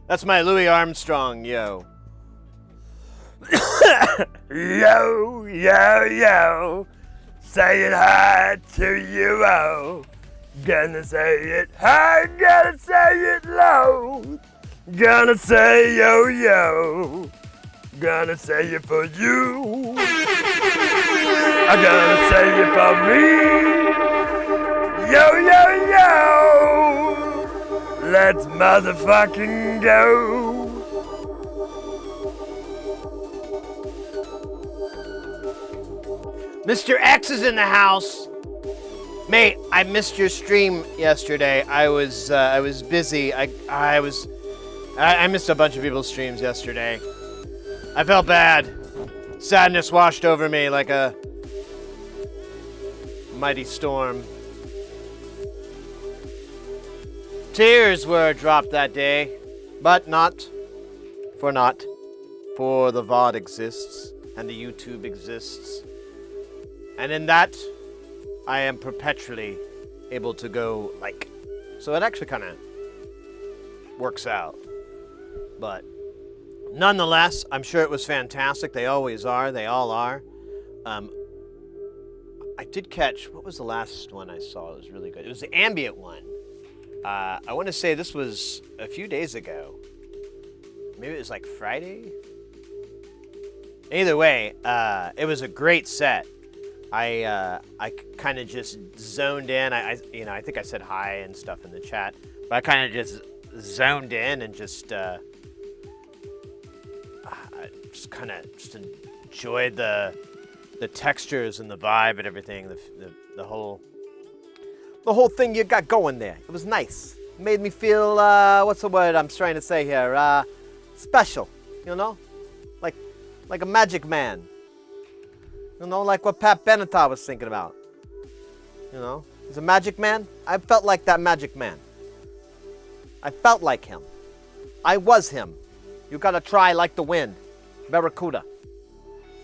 That's my Louis Armstrong, yo. Yo, yo, yo. Saying hi to you, oh. Gonna say it high, gonna say it low. Gonna say yo, yo. Gonna say it for you. I'm gonna say it for me. Yo, yo, yo. Let's motherfucking go. Mr. X is in the house. Mate, I missed your stream yesterday. I was busy. I missed a bunch of people's streams yesterday. I felt bad. Sadness washed over me like a mighty storm. Tears were dropped that day, but not. For the VOD exists and the YouTube exists. And in that, I am perpetually able to go like. So it actually kind of works out. But nonetheless, I'm sure it was fantastic. They always are. They all are. I did catch, what was the last one I saw? It was really good. It was the ambient one. I want to say this was a few days ago. Maybe it was like Friday? Either way, it was a great set. I kind of just zoned in. I think I said hi and stuff in the chat, but I kind of just zoned in and just kind of enjoyed the textures and the vibe and everything. The whole thing you got going there. It was nice. It made me feel what's the word I'm trying to say here? Special. You know, like a magic man. You know, like what Pat Benatar was thinking about. You know, he's a magic man. I felt like that magic man. I felt like him. I was him. You gotta try like the wind. Barracuda.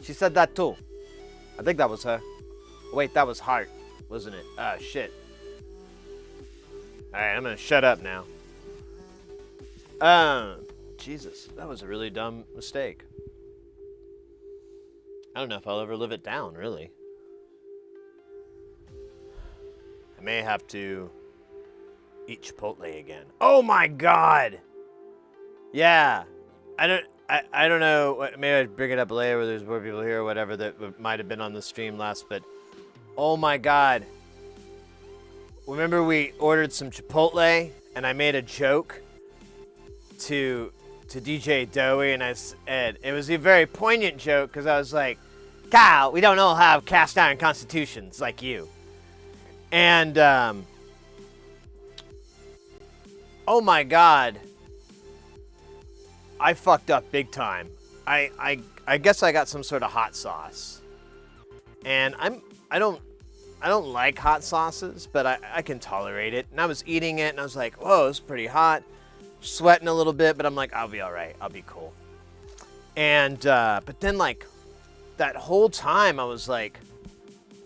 She said that too. I think that was her. Wait, that was Hart, wasn't it? Ah, shit. Alright, I'm gonna shut up now. Jesus, that was a really dumb mistake. I don't know if I'll ever live it down, really. I may have to eat Chipotle again. Oh my God! Yeah, I don't know. Maybe I'd bring it up later, where there's more people here or whatever that might have been on the stream last. But oh my God! Remember we ordered some Chipotle, and I made a joke to DJ Dowie, and I said, it was a very poignant joke, because I was like, Kyle, we don't all have cast iron constitutions like you. And, oh my God, I fucked up big time. I guess I got some sort of hot sauce. And I don't like hot sauces, but I can tolerate it. And I was eating it, and I was like, whoa, it's pretty hot. Sweating a little bit, but I'm like, I'll be all right. I'll be cool. And, but then like that whole time I was like,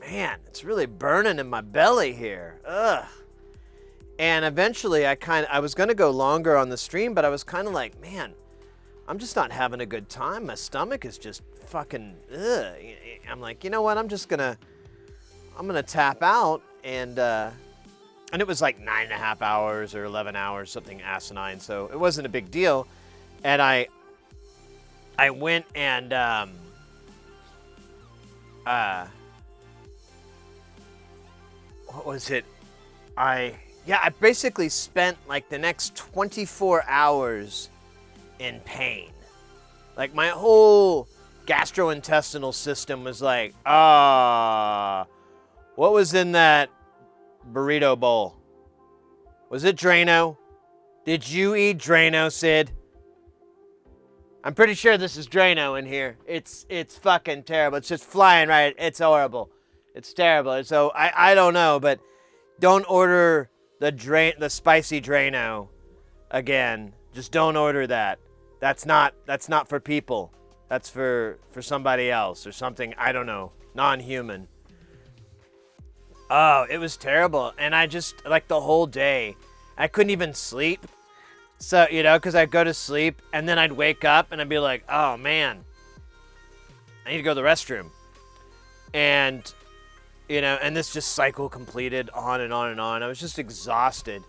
man, it's really burning in my belly here. Ugh. And eventually I was going to go longer on the stream, but I was kind of like, man, I'm just not having a good time. My stomach is just fucking, ugh. I'm like, you know what? I'm going to tap out, and it was like 9.5 hours or 11 hours, something asinine, so it wasn't a big deal. And I went and, what was it? I basically spent like the next 24 hours in pain. Like my whole gastrointestinal system was like, what was in that burrito bowl? Was it Drano? Did you eat Drano, Sid? I'm pretty sure this is Drano in here. It's fucking terrible. It's just flying right. It's horrible. It's terrible. So I don't know, but don't order the spicy Drano again. Just don't order that. That's not for people. That's for somebody else or something, I don't know, non-human. Oh, it was terrible. And I just, like the whole day, I couldn't even sleep. So, because I'd go to sleep and then I'd wake up and I'd be like, oh man, I need to go to the restroom. And, and this just cycle completed on and on and on. I was just exhausted.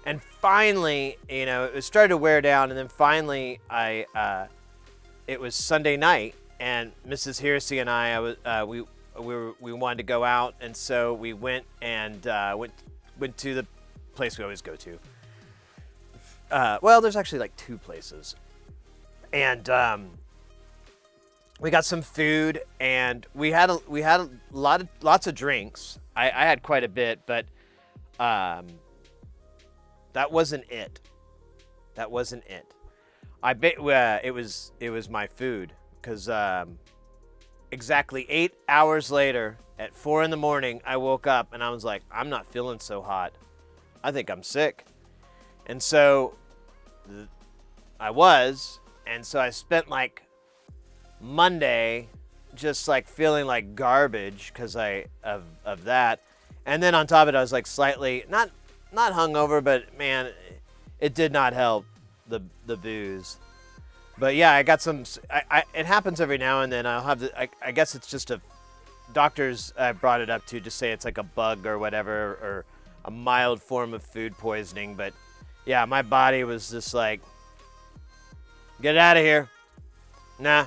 And finally, it started to wear down. And then finally, it was Sunday night, and Mrs. Hersey and we wanted to go out. And so we went and went to the place we always go to. Well, there's actually like two places. And we got some food, and we had lots of drinks. I had quite a bit, but that wasn't it. That wasn't it. I bet it was my food, because exactly 8 hours later, at 4 a.m, I woke up and I was like, I'm not feeling so hot. I think I'm sick. And so I was, and so I spent like Monday just like feeling like garbage because of that. And then on top of it, I was like slightly not hungover, but man, it did not help the booze. But yeah, I got some. It happens every now and then. I'll have I guess it's just doctors brought it up to just say it's like a bug or whatever, or a mild form of food poisoning. But yeah, my body was just like, get it out of here. Nah,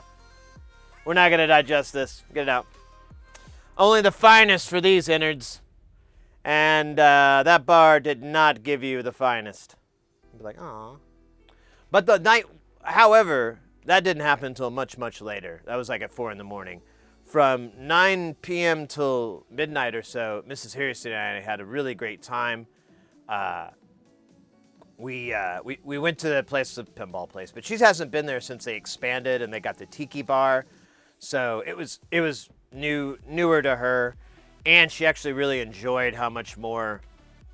we're not gonna digest this. Get it out. Only the finest for these innards. And that bar did not give you the finest. I'd be like, aw. But the night, however, that didn't happen until much, much later. That was like at 4 a.m. From 9 p.m. till midnight or so, Mrs. Harrison and I had a really great time. We went to the place, the pinball place, but she hasn't been there since they expanded and they got the tiki bar. So it was newer to her. And she actually really enjoyed how much more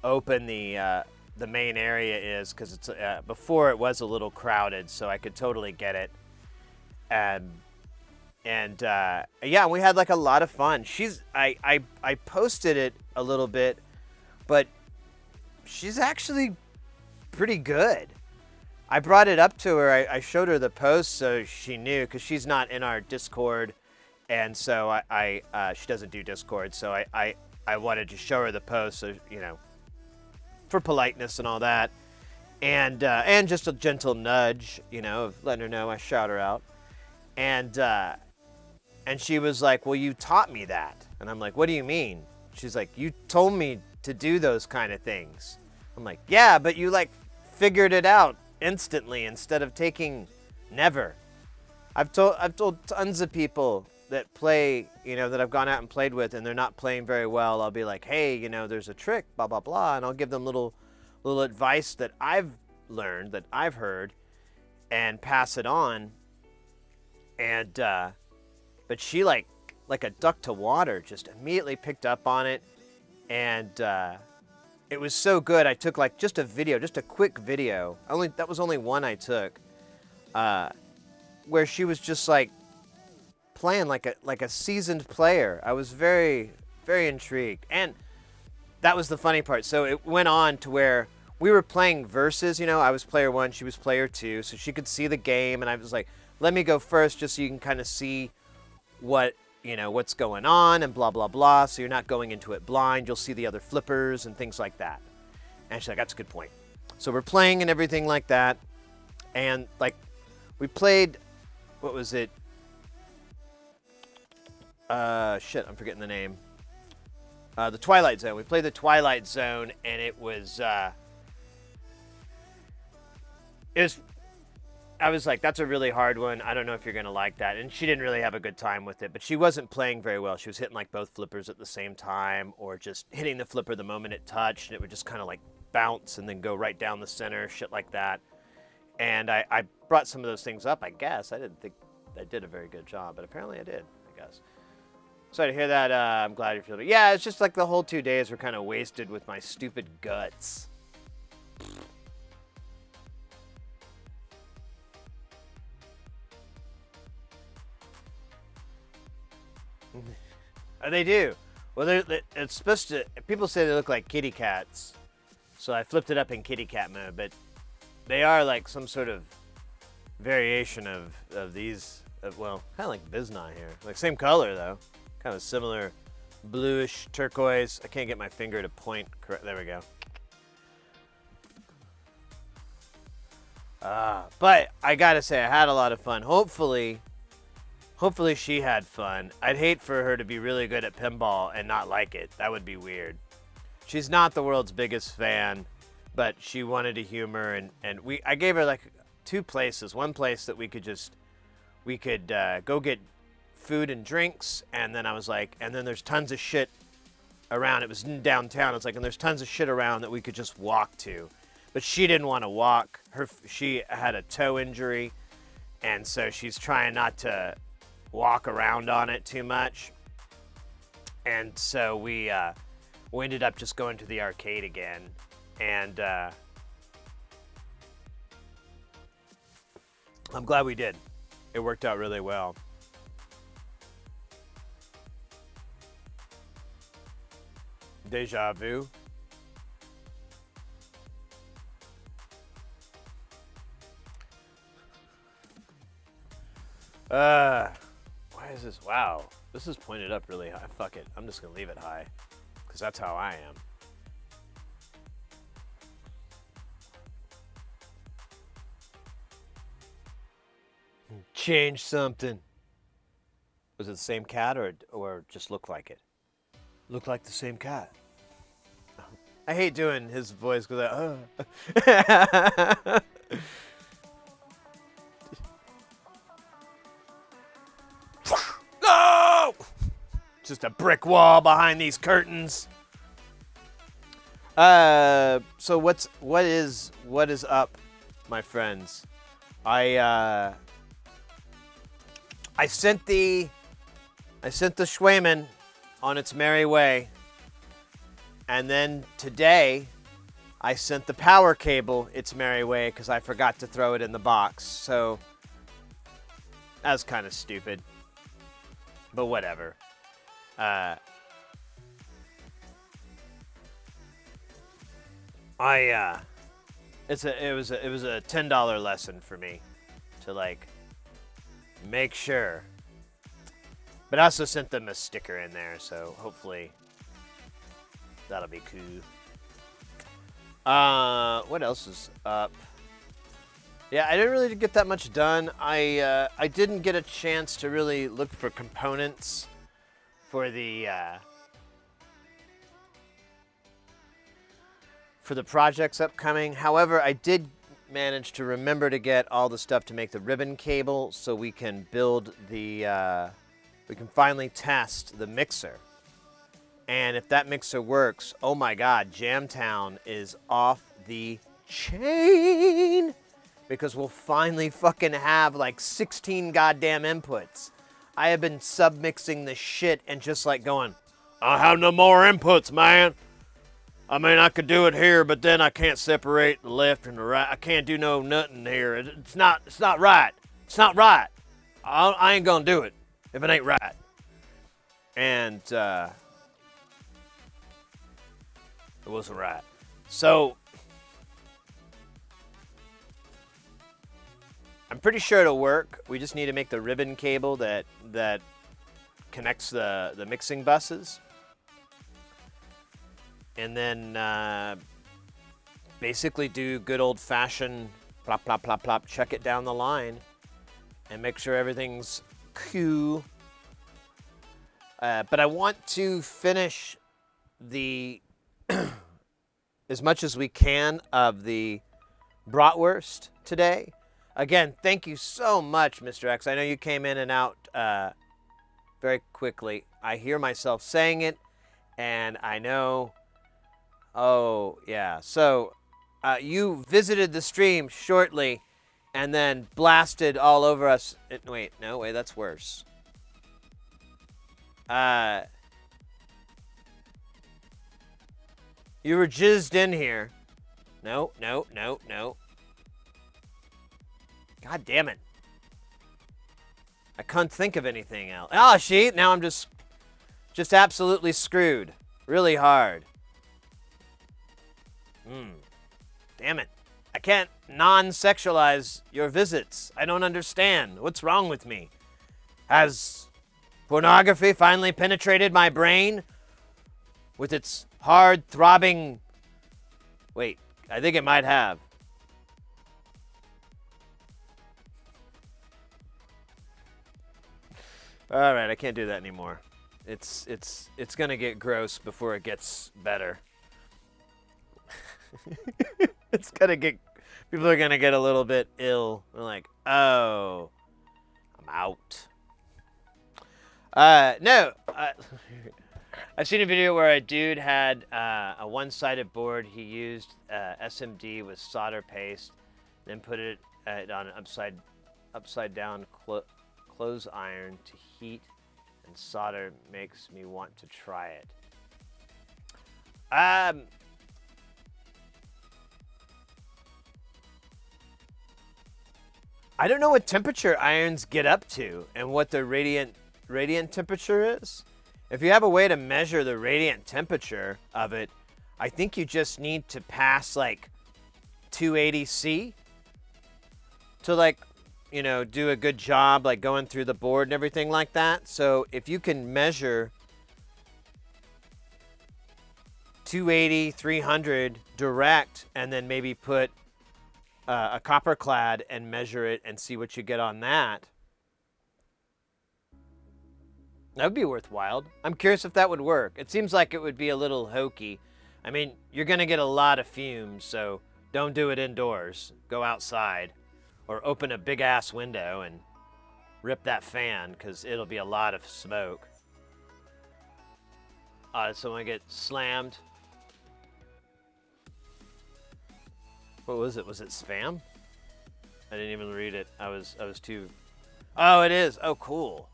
open the main area is, because it's before it was a little crowded, so I could totally get it. And yeah, we had like a lot of fun. I posted it a little bit, but she's actually pretty good. I brought it up to her. I showed her the post so she knew, because she's not in our Discord. And so she doesn't do Discord, so I wanted to show her the post, so for politeness and all that, and just a gentle nudge, of letting her know I shout her out, and she was like, "Well, you taught me that," and I'm like, "What do you mean?" She's like, "You told me to do those kind of things." I'm like, "Yeah, but you like figured it out instantly instead of taking never." I've told tons of people that play, that I've gone out and played with, and they're not playing very well. I'll be like, hey, there's a trick, blah, blah, blah. And I'll give them little advice that I've learned, that I've heard, and pass it on. And, but she like a duck to water, just immediately picked up on it. And, it was so good. I took like just a video, just a quick video. That was only one I took, where she was just like, playing like a seasoned player. I was very, very intrigued. And that was the funny part. So it went on to where we were playing versus, I was player 1, she was player 2, so she could see the game, and I was like, let me go first just so you can kind of see what, what's going on and blah, blah, blah, so you're not going into it blind. You'll see the other flippers and things like that. And she's like, that's a good point. So we're playing and everything like that. And like, we played, what was it? Shit, I'm forgetting the name. The Twilight Zone. We played the Twilight Zone, and it was, I was like, that's a really hard one. I don't know if you're going to like that. And she didn't really have a good time with it, but she wasn't playing very well. She was hitting like both flippers at the same time, or just hitting the flipper the moment it touched, and it would just kind of like bounce and then go right down the center, shit like that. And I brought some of those things up, I guess. I didn't think I did a very good job, but apparently I did, I guess. Sorry to hear that. I'm glad you're feeling it. Yeah, it's just like the whole 2 days were kind of wasted with my stupid guts. They do. Well, it's supposed to. People say they look like kitty cats, so I flipped it up in kitty cat mode. But they are like some sort of variation of these. Well, kind of like Biznaw here. Like same color though. Kind of similar bluish turquoise. I can't get my finger to point correct. There we go. But I gotta say, I had a lot of fun. Hopefully she had fun. I'd hate for her to be really good at pinball and not like it. That would be weird. She's not the world's biggest fan, but she wanted to humor, and I gave her like 2 places. One place that we could go get food and drinks, and then I was like, and then there's tons of shit around. It was in downtown. It's like, and there's tons of shit around that we could just walk to. But she didn't want to walk. She had a toe injury, and so she's trying not to walk around on it too much. And so we ended up just going to the arcade again, and I'm glad we did. It worked out really well. Deja vu. Why is this? Wow, this is pointed up really high. Fuck it, I'm just gonna leave it high, because that's how I am. Change something. Was it the same cat or just look like it? Look like the same cat. I hate doing his voice because No! Just a brick wall behind these curtains. So what is up, my friends? I sent the Schwayman on its merry way, and then today I sent the power cable its merry way because I forgot to throw it in the box. So that's kind of stupid, but whatever. It was a $10 lesson for me to like make sure. But I also sent them a sticker in there, so hopefully that'll be cool. What else is up? Yeah, I didn't really get that much done. I didn't get a chance to really look for components for the projects upcoming. However, I did manage to remember to get all the stuff to make the ribbon cable, so we can build the we can finally test the mixer. And if that mixer works, oh my God, Jamtown is off the chain, because we'll finally fucking have like 16 goddamn inputs. I have been submixing the shit and just like going, I have no more inputs, man. I mean, I could do it here, but then I can't separate the left and the right. I can't do no nothing here. It's not right. It's not right. I ain't gonna do it if it ain't right. And it wasn't right. So I'm pretty sure it'll work. We just need to make the ribbon cable that connects the mixing buses. And then basically do good old-fashioned plop, plop, plop, plop, check it down the line and make sure everything's cool. But I want to finish the as much as we can of the bratwurst today. Again, thank you so much, Mr. X. I know you came in and out very quickly. I hear myself saying it, and I know... Oh, yeah. So you visited the stream shortly and then blasted all over us. Wait, no, wait, that's worse. You were jizzed in here. No. God damn it. I can't think of anything else. Oh, shit. Now I'm just absolutely screwed. Really hard. Damn it. I can't non-sexualize your visits. I don't understand. What's wrong with me? Has pornography finally penetrated my brain with its hard, throbbing... Wait, I think it might have. All right, I can't do that anymore. It's gonna get gross before it gets better. It's gonna get... People are gonna get a little bit ill. They're like, oh, I'm out. No. I've seen a video where a dude had a one-sided board. He used SMD with solder paste, then put it on an upside down clothes iron to heat and solder. Makes me want to try it. I don't know what temperature irons get up to and what the radiant temperature is. If you have a way to measure the radiant temperature of it, I think you just need to pass like 280C to like, you know, do a good job like going through the board and everything like that. So if you can measure 280, 300 direct and then maybe put a copper clad and measure it and see what you get on that. That would be worthwhile. I'm curious if that would work. It seems like it would be a little hokey. I mean, you're going to get a lot of fumes, so don't do it indoors. Go outside or open a big ass window and rip that fan because it'll be a lot of smoke. Did someone get slammed? What was it? Was it spam? I didn't even read it. I was too... Oh, it is. Oh, cool.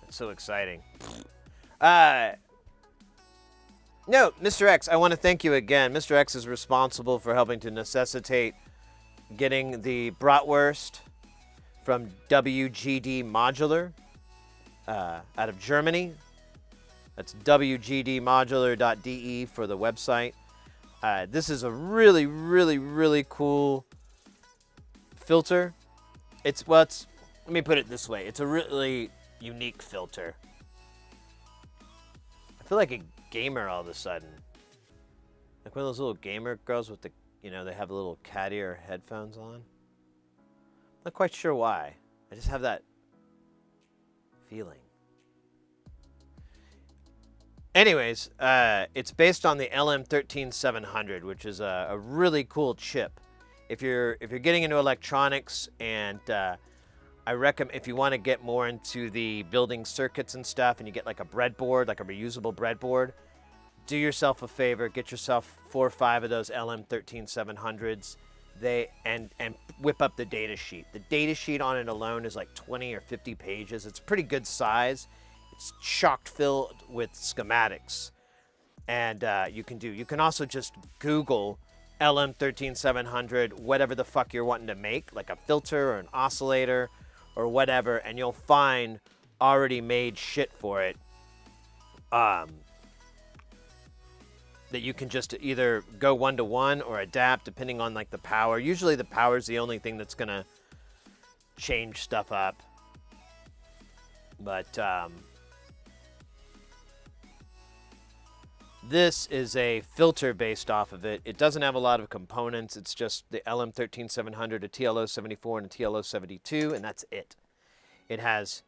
That's so exciting. No, Mr. X, I want to thank you again. Mr. X is responsible for helping to necessitate getting the bratwurst from WGD Modular out of Germany. That's wgdmodular.de for the website. This is a really, really, really cool filter. Let me put it this way. It's a really unique filter. I feel like a gamer all of a sudden. Like one of those little gamer girls with the, you know, they have the little cat ear headphones on. Not quite sure why. I just have that feeling. Anyways, it's based on the LM13700, which is a really cool chip. If you're getting into electronics, and I recommend if you want to get more into the building circuits and stuff, and you get like a breadboard, like a reusable breadboard, do yourself a favor, get yourself 4 or 5 of those LM13700s. And whip up the data sheet. The data sheet on it alone is like 20 or 50 pages. It's a pretty good size. It's chock filled with schematics, and you can also just Google LM13700, whatever the fuck you're wanting to make, like a filter or an oscillator or whatever, and you'll find already made shit for it that you can just either go 1-to-1 or adapt depending on like the power. Usually the power is the only thing that's gonna change stuff up, but this is a filter based off of it. It doesn't have a lot of components. It's just the LM13700, a TLO74, and a TLO72, and that's it. It has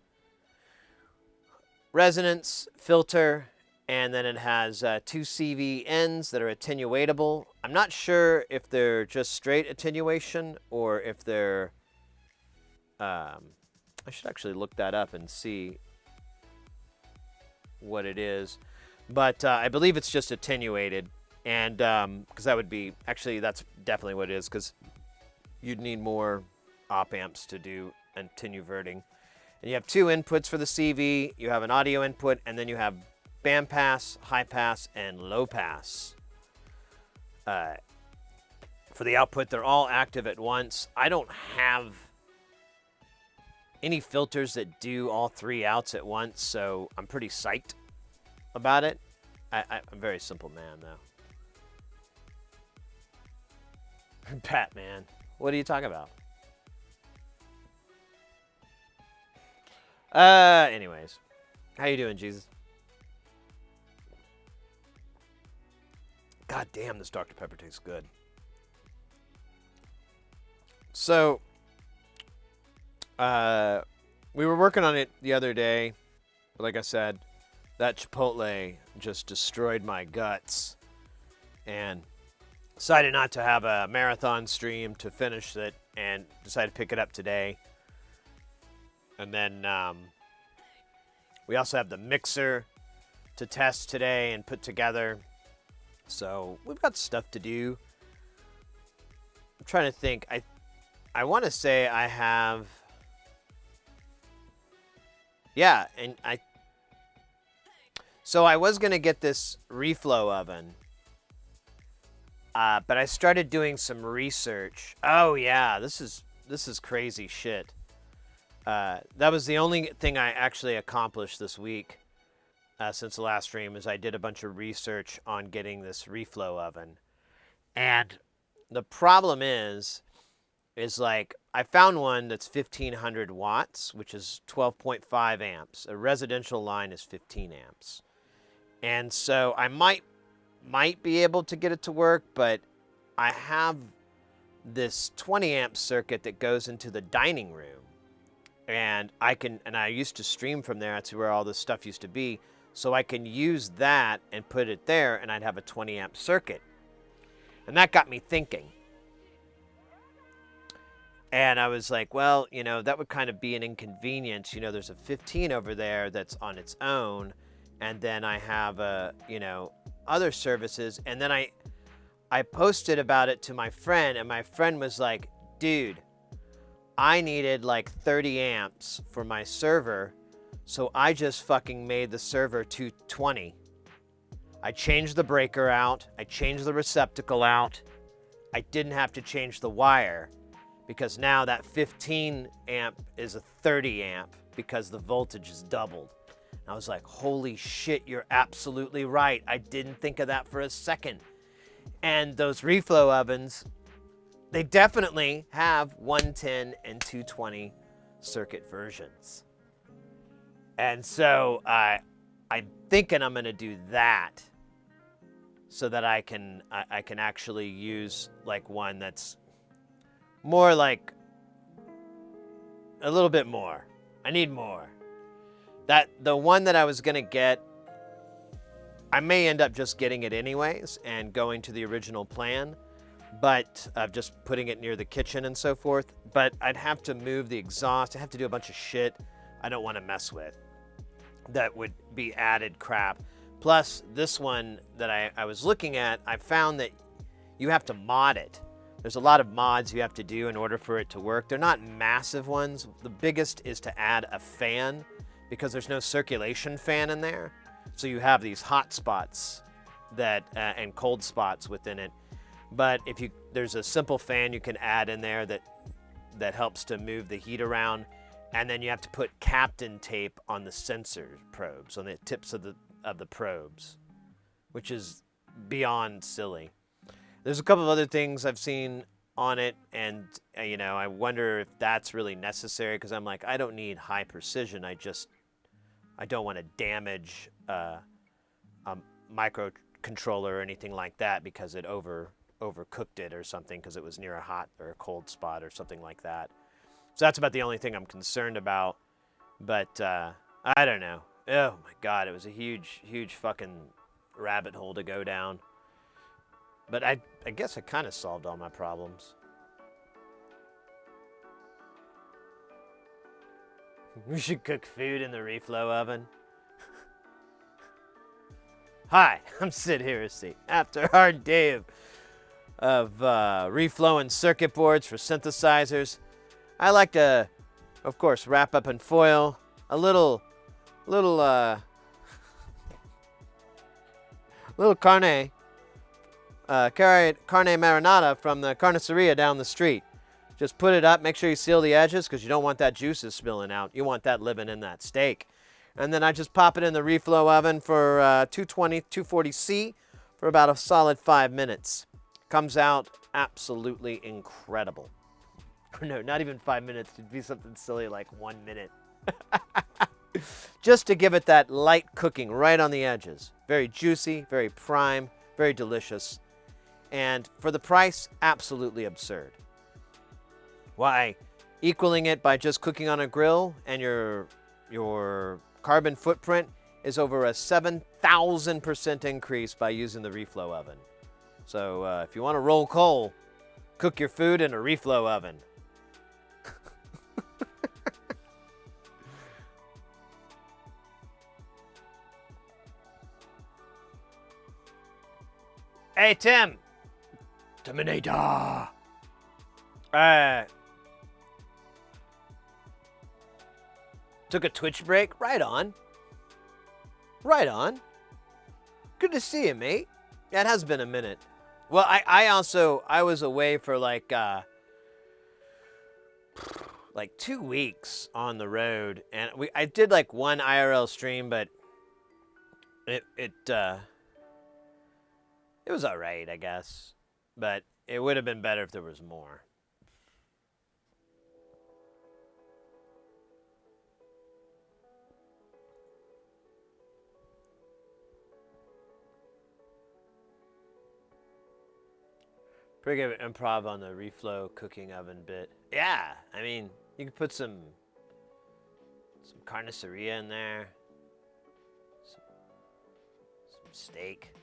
resonance, filter, and then it has 2 CV ends that are attenuatable. I'm not sure if they're just straight attenuation or if they're... I should actually look that up and see what it is. But I believe it's just attenuated, and because that would be, actually that's definitely what it is, because you'd need more op amps to do attenuverting. And you have 2 inputs for the CV, you have an audio input, and then you have band pass, high pass, and low pass. For the output, they're all active at once. I don't have any filters that do all 3 outs at once, so I'm pretty psyched about it. I'm a very simple man, Batman. What are you talking about? Anyways. How you doing, Jesus? God damn, this Dr. Pepper tastes good. So, we were working on it the other day. But like I said, that Chipotle just destroyed my guts. And decided not to have a marathon stream to finish it. And decided to pick it up today. And then we also have the mixer to test today and put together. So we've got stuff to do. I'm trying to think. I want to say I have... Yeah, and So I was going to get this reflow oven. But I started doing some research. Oh yeah, this is crazy shit. That was the only thing I actually accomplished this week since the last stream is I did a bunch of research on getting this reflow oven. And the problem is like I found one that's 1500 watts, which is 12.5 amps. A residential line is 15 amps. And so I might be able to get it to work, but I have this 20 amp circuit that goes into the dining room. And I used to stream from there. That's where all this stuff used to be. So I can use that and put it there, and I'd have a 20 amp circuit. And that got me thinking. And I was like, well, you know, that would kind of be an inconvenience. You know, there's a 15 over there that's on its own. And then I have, other services. And then I posted about it to my friend, and my friend was like, dude, I needed like 30 amps for my server, so I just fucking made the server 220. I changed the breaker out, I changed the receptacle out, I didn't have to change the wire, because now that 15 amp is a 30 amp because the voltage is doubled. And I was like, holy shit, you're absolutely right. I didn't think of that for a second. And those reflow ovens, they definitely have 110 and 220 circuit versions. And so I'm thinking I'm going to do that so that I can actually use like one that's more like a little bit more. I need more. The one that I was going to get, I may end up just getting it anyways and going to the original plan. But just putting it near the kitchen and so forth. But I'd have to move the exhaust. I have to do a bunch of shit I don't want to mess with. That would be added crap. Plus, this one that I was looking at, I found that you have to mod it. There's a lot of mods you have to do in order for it to work. They're not massive ones. The biggest is to add a fan because there's no circulation fan in there. So you have these hot spots that and cold spots within it. But there's a simple fan you can add in there that helps to move the heat around, and then you have to put Kapton tape on the sensor probes, on the tips of the probes, which is beyond silly. There's a couple of other things I've seen on it, and I wonder if that's really necessary because I'm like, I don't need high precision. I don't want to damage a microcontroller or anything like that because it overcooked it or something because it was near a hot or a cold spot or something like that. So that's about the only thing I'm concerned about. But I don't know. Oh my God, it was a huge fucking rabbit hole to go down. But I guess I kind of solved all my problems. We should cook food in the reflow oven. Hi, I'm Sid Heresy. After a hard day of reflowing circuit boards for synthesizers, I like to, of course, wrap up in foil a little carne marinata from the carniceria down the street. Just put it up, make sure you seal the edges because you don't want that juices spilling out. You want that living in that steak. And then I just pop it in the reflow oven for 240C for about a solid 5 minutes. Comes out absolutely incredible. No, not even 5 minutes. It'd be something silly like 1 minute. Just to give it that light cooking right on the edges. Very juicy, very prime, very delicious. And for the price, absolutely absurd. Why? Equaling it by just cooking on a grill and your carbon footprint is over a 7,000% increase by using the reflow oven. So if you want to roll coal, cook your food in a reflow oven. Hey, Tim. Terminator. Took a Twitch break? Right on. Right on. Good to see you, mate. Yeah, it has been a minute. Well, I was away for like 2 weeks on the road, and I did like one IRL stream, but it was all right, I guess. But it would have been better if there was more. Pretty good improv on the reflow cooking oven bit. Yeah, I mean, you can put some carniceria in there, some steak.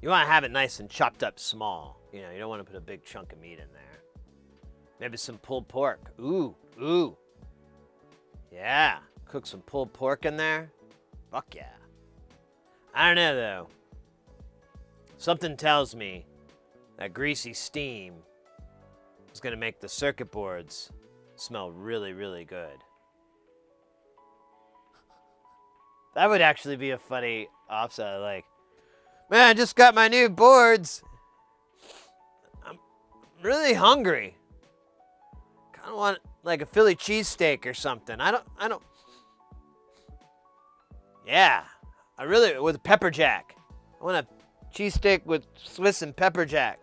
You want to have it nice and chopped up small. You know, you don't want to put a big chunk of meat in there. Maybe some pulled pork. Ooh. Yeah, cook some pulled pork in there. Fuck yeah. I don't know, though. Something tells me that greasy steam is going to make the circuit boards smell really, really good. That would actually be a funny offset. Like, man, I just got my new boards. I'm really hungry. Kind of want like a Philly cheesesteak or something. I don't. Yeah, I really with a pepper jack. I want a cheesesteak with Swiss and pepper jack.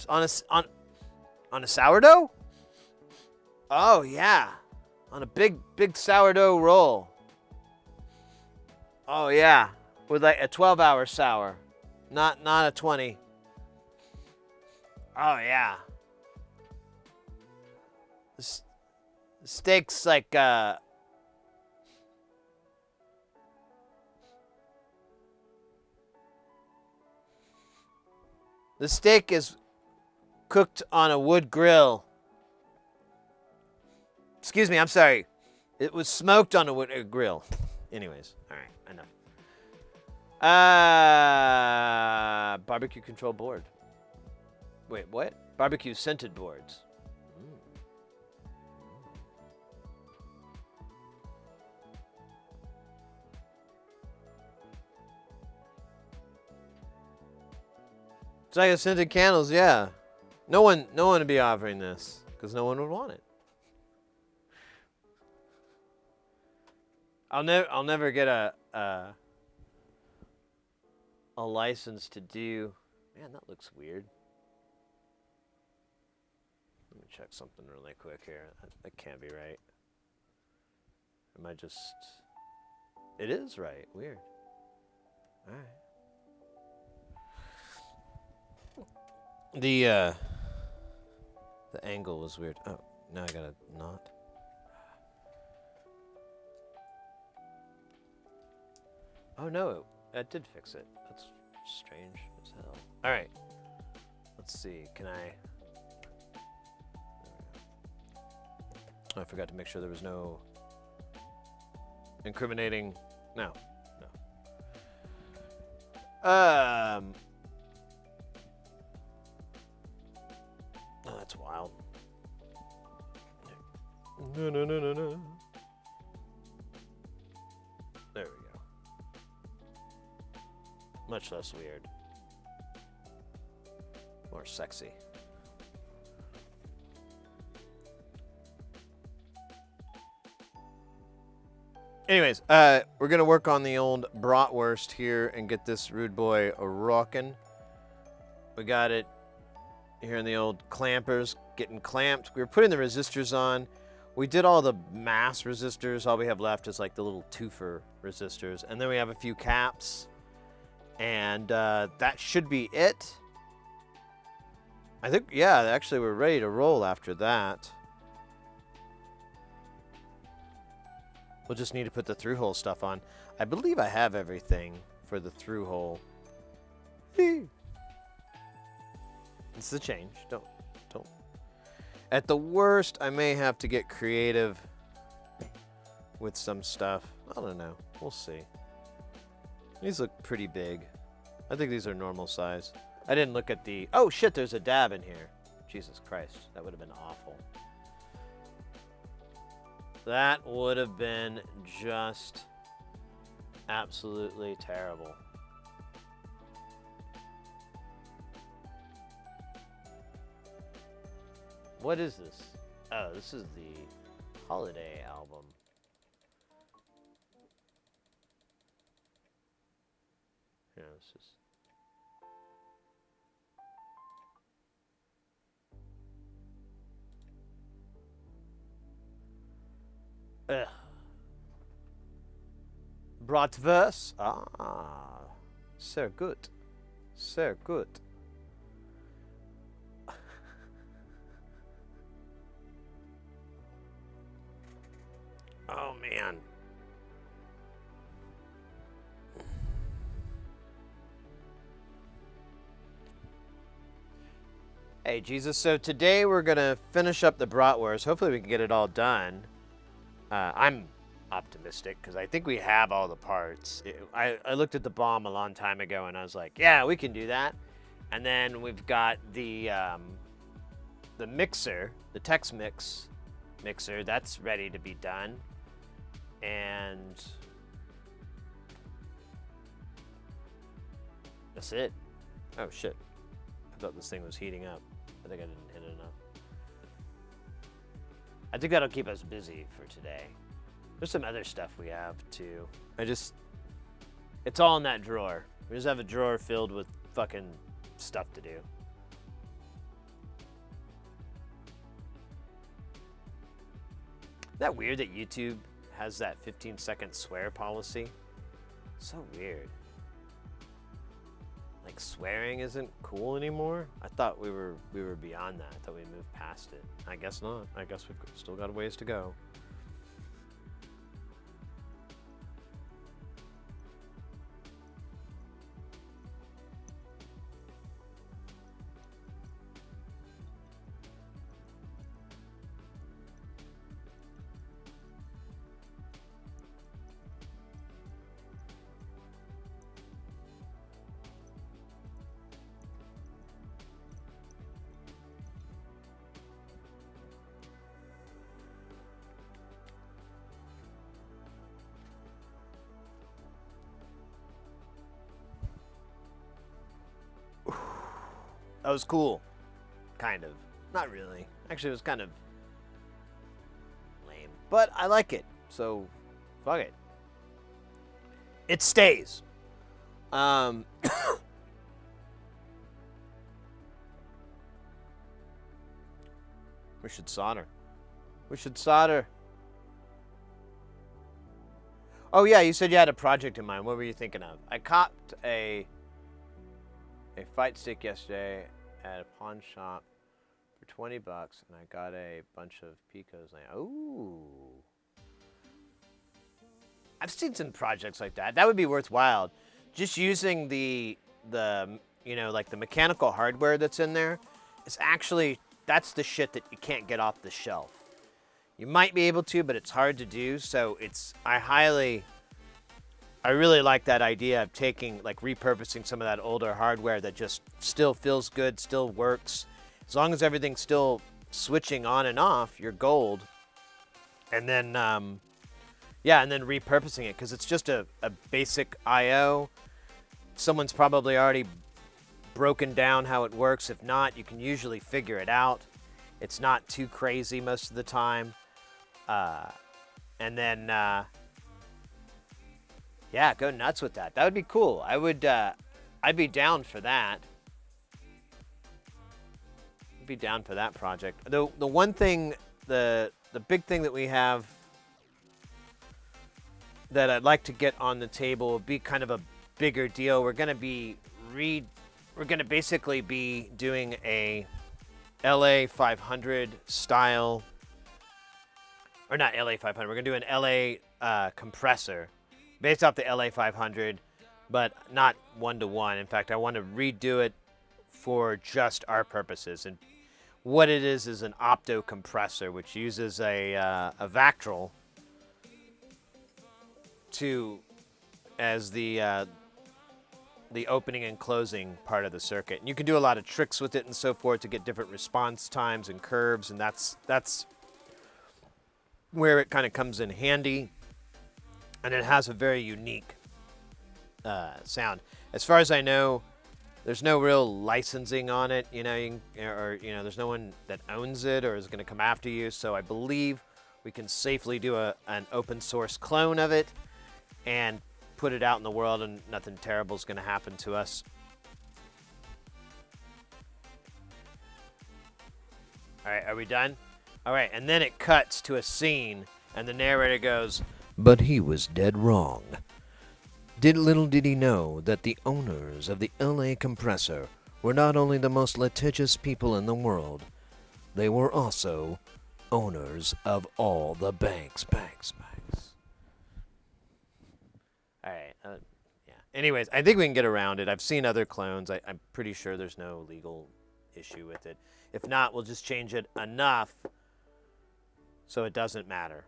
On a sourdough? Oh yeah, on a big sourdough roll. Oh yeah, with like a 12-hour sour, not a 20. Oh yeah. The steak's like the steak is cooked on a wood grill. Excuse me, I'm sorry. It was smoked on a wood grill. Anyways, all right, enough. Barbecue control board. Wait, what? Barbecue scented boards. It's like a scented candles, yeah. No one would be offering this because no one would want it. I'll never get a license to do. Man, that looks weird. Let me check something really quick here. That can't be right. Am I just? It is right. Weird. All right. The angle was weird. Oh, now I got a knot. Oh no, that did fix it. That's strange as hell. All right, let's see. Can I? Oh, I forgot to make sure there was no incriminating. No. Oh, that's wild. No. There we go. Much less weird. More sexy. Anyways, we're gonna work on the old bratwurst here and get this rude boy a rockin'. We got it here in the old clampers, getting clamped. We were putting the resistors on. We did all the mass resistors. All we have left is like the little twofer resistors. And then we have a few caps. And that should be it. I think, yeah, actually we're ready to roll after that. We'll just need to put the through-hole stuff on. I believe I have everything for the through-hole. It's a change. Don't. At the worst, I may have to get creative with some stuff. I don't know. We'll see. These look pretty big. I think these are normal size. I didn't look at the... Oh, shit, there's a dab in here. Jesus Christ. That would have been awful. That would have been just absolutely terrible. What is this? Oh, this is the holiday album. Yeah, it's just... Ugh. Bratwurst. Ah, sehr gut. Sehr gut. Oh, man. Hey, Jesus. So today we're going to finish up the bratwurst. Hopefully we can get it all done. I'm optimistic because I think we have all the parts. I looked at the bomb a long time ago and I was like, yeah, we can do that. And then we've got the mixer, the Tex-Mix mixer. That's ready to be done. And that's it. Oh, shit. I thought this thing was heating up. I think I didn't hit it enough. I think that'll keep us busy for today. There's some other stuff we have, too. It's all in that drawer. We just have a drawer filled with fucking stuff to do. Isn't that weird that YouTube has that 15-second swear policy? So weird. Like, swearing isn't cool anymore? I thought we were beyond that. I thought we moved past it. I guess not. I guess we've still got a ways to go. That was cool. Kind of. Not really. Actually, it was kind of lame. But I like it. So, fuck it. It stays. We should solder. We should solder. Oh, yeah, you said you had a project in mind. What were you thinking of? I copped a fight stick yesterday at a pawn shop for 20 bucks, and I got a bunch of picos. Ooh. I've seen some projects like that. That would be worthwhile. Just using the like the mechanical hardware that's in there is actually, that's the shit that you can't get off the shelf. You might be able to, but it's hard to do. So I really like that idea of taking, like, repurposing some of that older hardware that just still feels good, still works. As long as everything's still switching on and off, you're gold. And then, and then repurposing it, because it's just a basic I/O. Someone's probably already broken down how it works. If not, you can usually figure it out. It's not too crazy most of the time. And then... yeah, go nuts with that. That would be cool. I'd be down for that. be down for that project. The one thing, the big thing that we have that I'd like to get on the table will be kind of a bigger deal. We're gonna basically be doing a LA 500 style, or not LA 500. We're gonna do an LA compressor based off the LA 500, but not 1-to-1. In fact, I want to redo it for just our purposes. And what it is an opto compressor, which uses a Vactrol as the opening and closing part of the circuit. And you can do a lot of tricks with it and so forth to get different response times and curves, and that's where it kind of comes in handy. And it has a very unique sound. As far as I know, there's no real licensing on it, there's no one that owns it or is going to come after you. So I believe we can safely do an open source clone of it and put it out in the world, and nothing terrible is going to happen to us. All right, are we done? All right, and then it cuts to a scene, and the narrator goes, "But he was dead wrong. Little did he know that the owners of the LA compressor were not only the most litigious people in the world, they were also owners of all the banks. All right. Yeah. Anyways, I think we can get around it. I've seen other clones. I'm pretty sure there's no legal issue with it. If not, we'll just change it enough so it doesn't matter.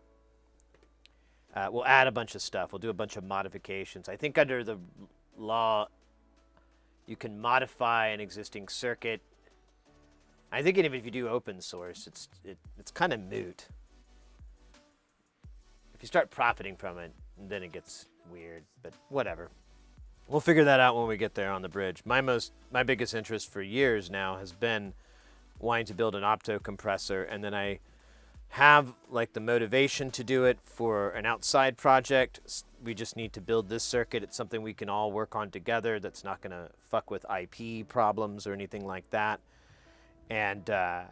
We'll add a bunch of stuff. We'll do a bunch of modifications. I think under the law, you can modify an existing circuit. I think even if you do open source, it's kind of moot. If you start profiting from it, then it gets weird, but whatever. We'll figure that out when we get there on the bridge. My biggest interest for years now has been wanting to build an opto compressor, and then I have like the motivation to do it for an outside project. We just need to build this circuit. It's something we can all work on together that's not going to fuck with IP problems or anything like that. And I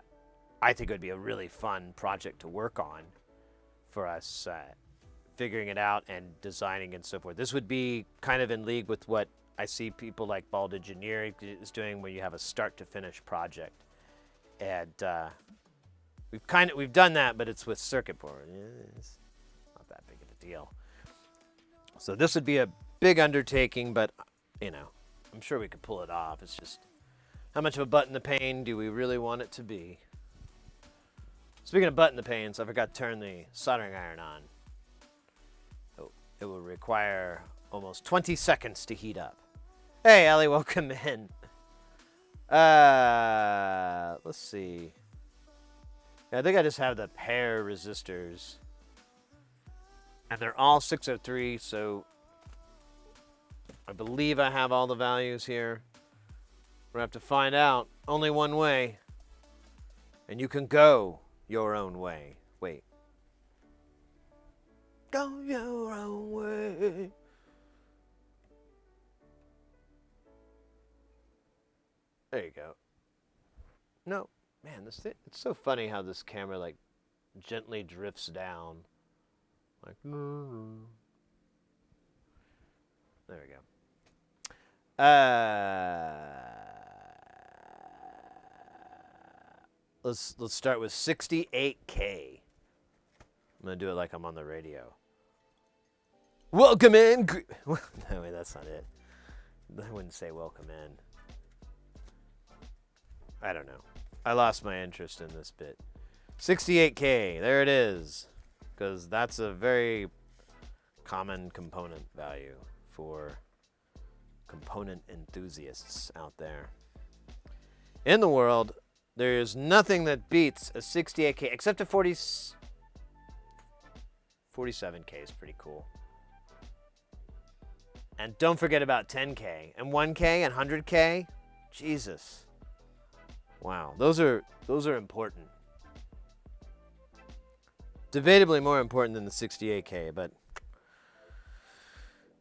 think it would be a really fun project to work on for us, figuring it out and designing and so forth. This would be kind of in league with what I see people like Bald Engineering is doing, where you have a start to finish project. And we've done that, but it's with circuit board. It's not that big of a deal. So this would be a big undertaking, but I'm sure we could pull it off. It's just, how much of a butt in the pain do we really want it to be? Speaking of butt in the pains, I forgot to turn the soldering iron on. It will require almost 20 seconds to heat up. Hey, Ellie, welcome in. Let's see. I think I just have the pair resistors. And they're all 603, so I believe I have all the values here. We're going to have to find out. Only one way. And you can go your own way. Wait. Go your own way. There you go. No. Man, this thing, it's so funny how this camera like gently drifts down. Like, there we go. Let's start with 68K. I'm gonna do it like I'm on the radio. Welcome in. No, wait, that's not it. I wouldn't say welcome in. I don't know. I lost my interest in this bit. 68K, there it is. Because that's a very common component value for component enthusiasts out there. In the world, there's nothing that beats a 68K, except a 47K is pretty cool. And don't forget about 10K, and 1K, and 100K. Jesus. Wow, those are important. Debatably more important than the 68K, but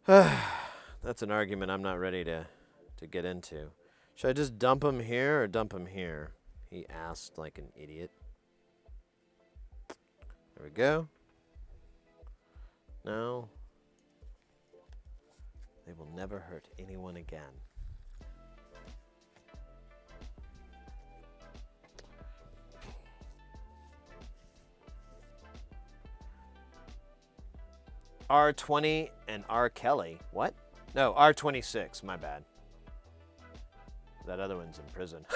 that's an argument I'm not ready to get into. Should I just dump them here or dump them here? He asked like an idiot. There we go. No. They will never hurt anyone again. R20 and R. Kelly. What? No, R26. My bad. That other one's in prison.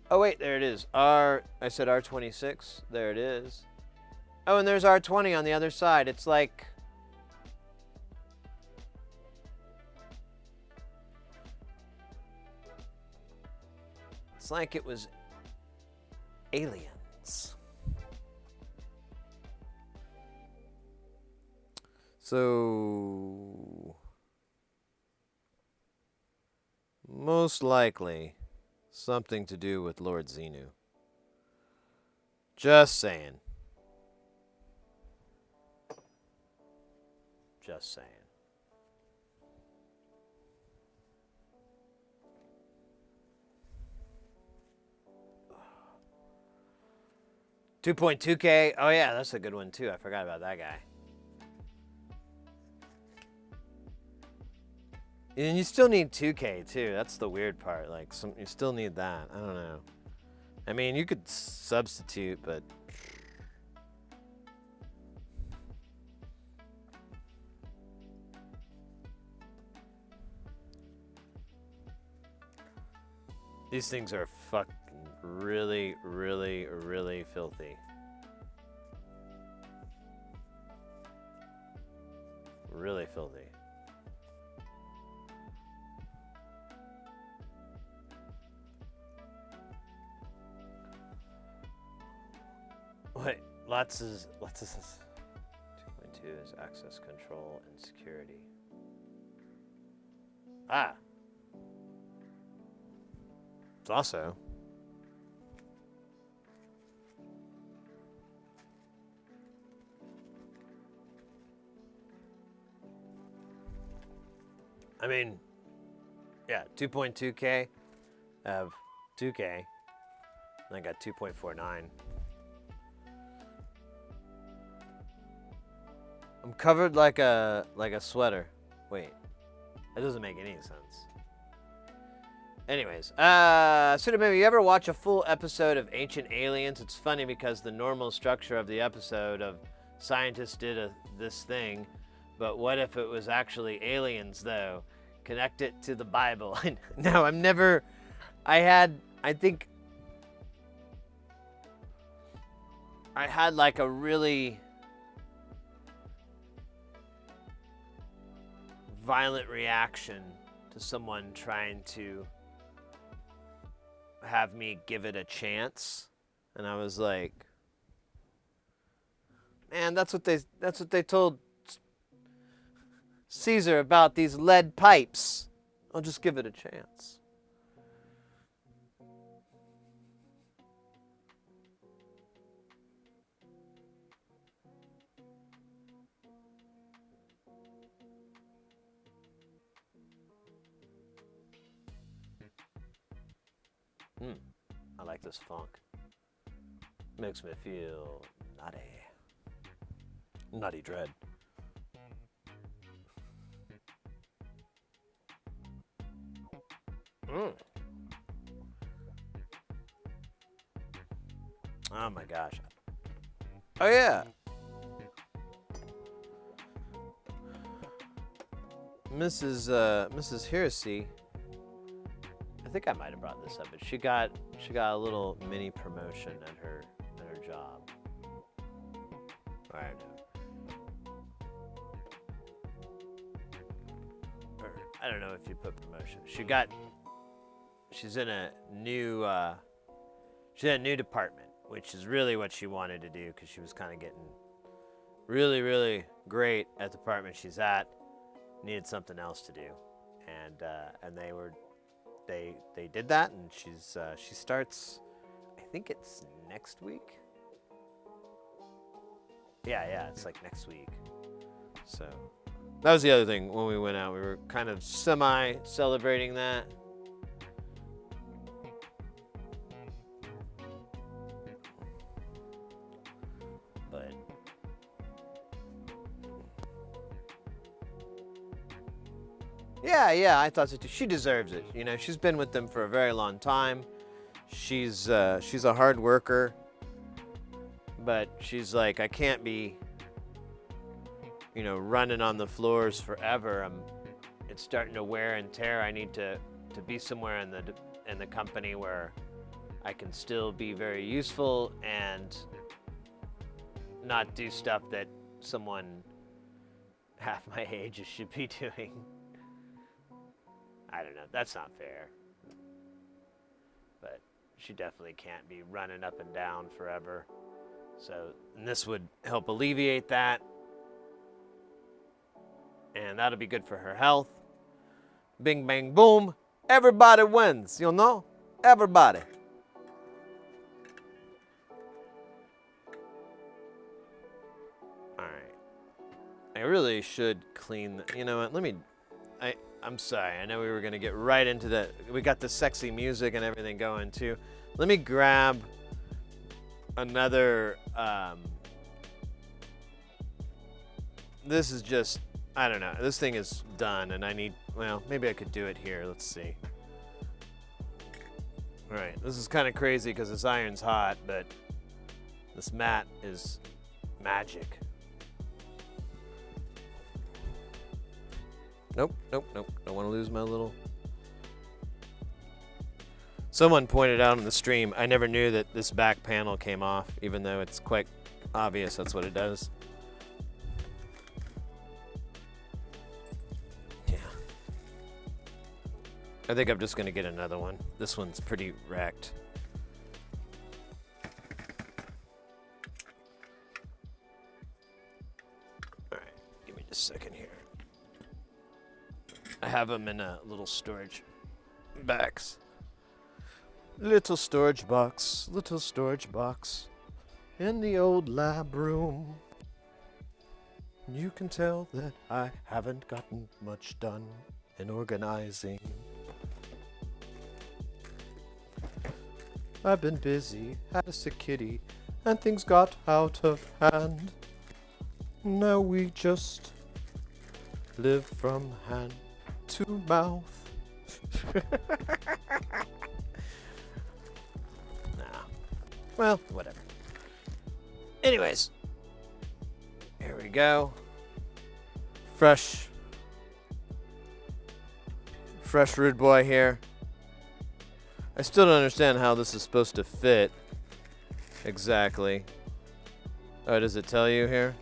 Oh, wait, there it is. I said R26. There it is. Oh, and there's R20 on the other side. It's like... It's like it was aliens. So... Most likely... something to do with Lord Xenu. Just saying. Just saying. $2.2K. Oh yeah, that's a good one too. I forgot about that guy. And you still need 2K too. That's the weird part. Like, you still need that. I don't know. I mean, you could substitute, but these things are fucking really, really, really filthy. Really filthy. Wait, lots is 2.2 is access control and security. Ah. It's also I mean, yeah, 2.2K of 2K. And I got 2.49. I'm covered like a sweater. Wait, that doesn't make any sense. Anyways, maybe you ever watch a full episode of Ancient Aliens? It's funny because the normal structure of the episode of scientists did this thing, but what if it was actually aliens though? Connect it to the Bible. No, I think I had like a really violent reaction to someone trying to have me give it a chance, and I was like, man, that's what they told Caesar about these lead pipes. I'll just give it a chance. I like this funk. Makes me feel naughty. Naughty dread. Oh my gosh. Oh yeah. Mrs. Heresy. I think I might have brought this up, but she got a little mini promotion at her job. I don't know. Or, I don't know if you put promotion. She's in a new department, which is really what she wanted to do because she was kind of getting really, really great at the department she's at. Needed something else to do, and they did that, and she starts, I think it's next week. Yeah, it's like next week. So That was the other thing when we went out. We were kind of semi-celebrating that. But yeah, I thought so too. She deserves it. You know, she's been with them for a very long time. She's a hard worker, but she's like, I can't be, you know, running on the floors forever. It's starting to wear and tear. I need to be somewhere in the company where I can still be very useful and not do stuff that someone half my age should be doing. I don't know. That's not fair. But she definitely can't be running up and down forever. So, and this would help alleviate that. And that'll be good for her health. Bing, bang, boom. Everybody wins, you know? Everybody. All right. I really should clean. You know what? I'm sorry. I know we were going to get right into that. We got the sexy music and everything going too. Let me grab another. This is just, I don't know. This thing is done and I need, well, maybe I could do it here. Let's see. All right. This is kind of crazy because this iron's hot, but this mat is magic. Nope. Don't want to lose my little... Someone pointed out in the stream, I never knew that this back panel came off, even though it's quite obvious that's what it does. Yeah. I think I'm just going to get another one. This one's pretty wrecked. Alright, give me just a second here. I have them in little storage bags. Little storage box in the old lab room. You can tell that I haven't gotten much done in organizing. I've been busy, had a sick kitty, and things got out of hand. Now we just live from hand to mouth. Nah. Well, whatever. Anyways. Here we go. Fresh rude boy here. I still don't understand how this is supposed to fit. Exactly. Oh, does it tell you here?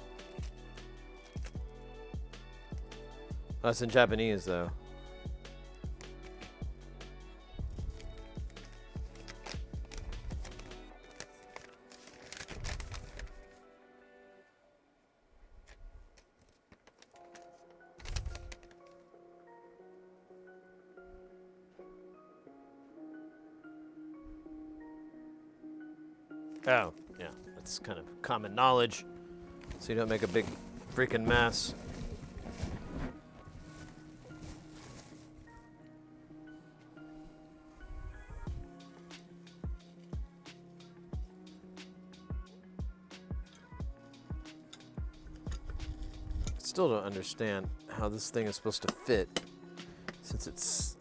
Oh, it's in Japanese, though. Oh, yeah. That's kind of common knowledge. So you don't make a big freaking mess. Still don't understand how this thing is supposed to fit, since it's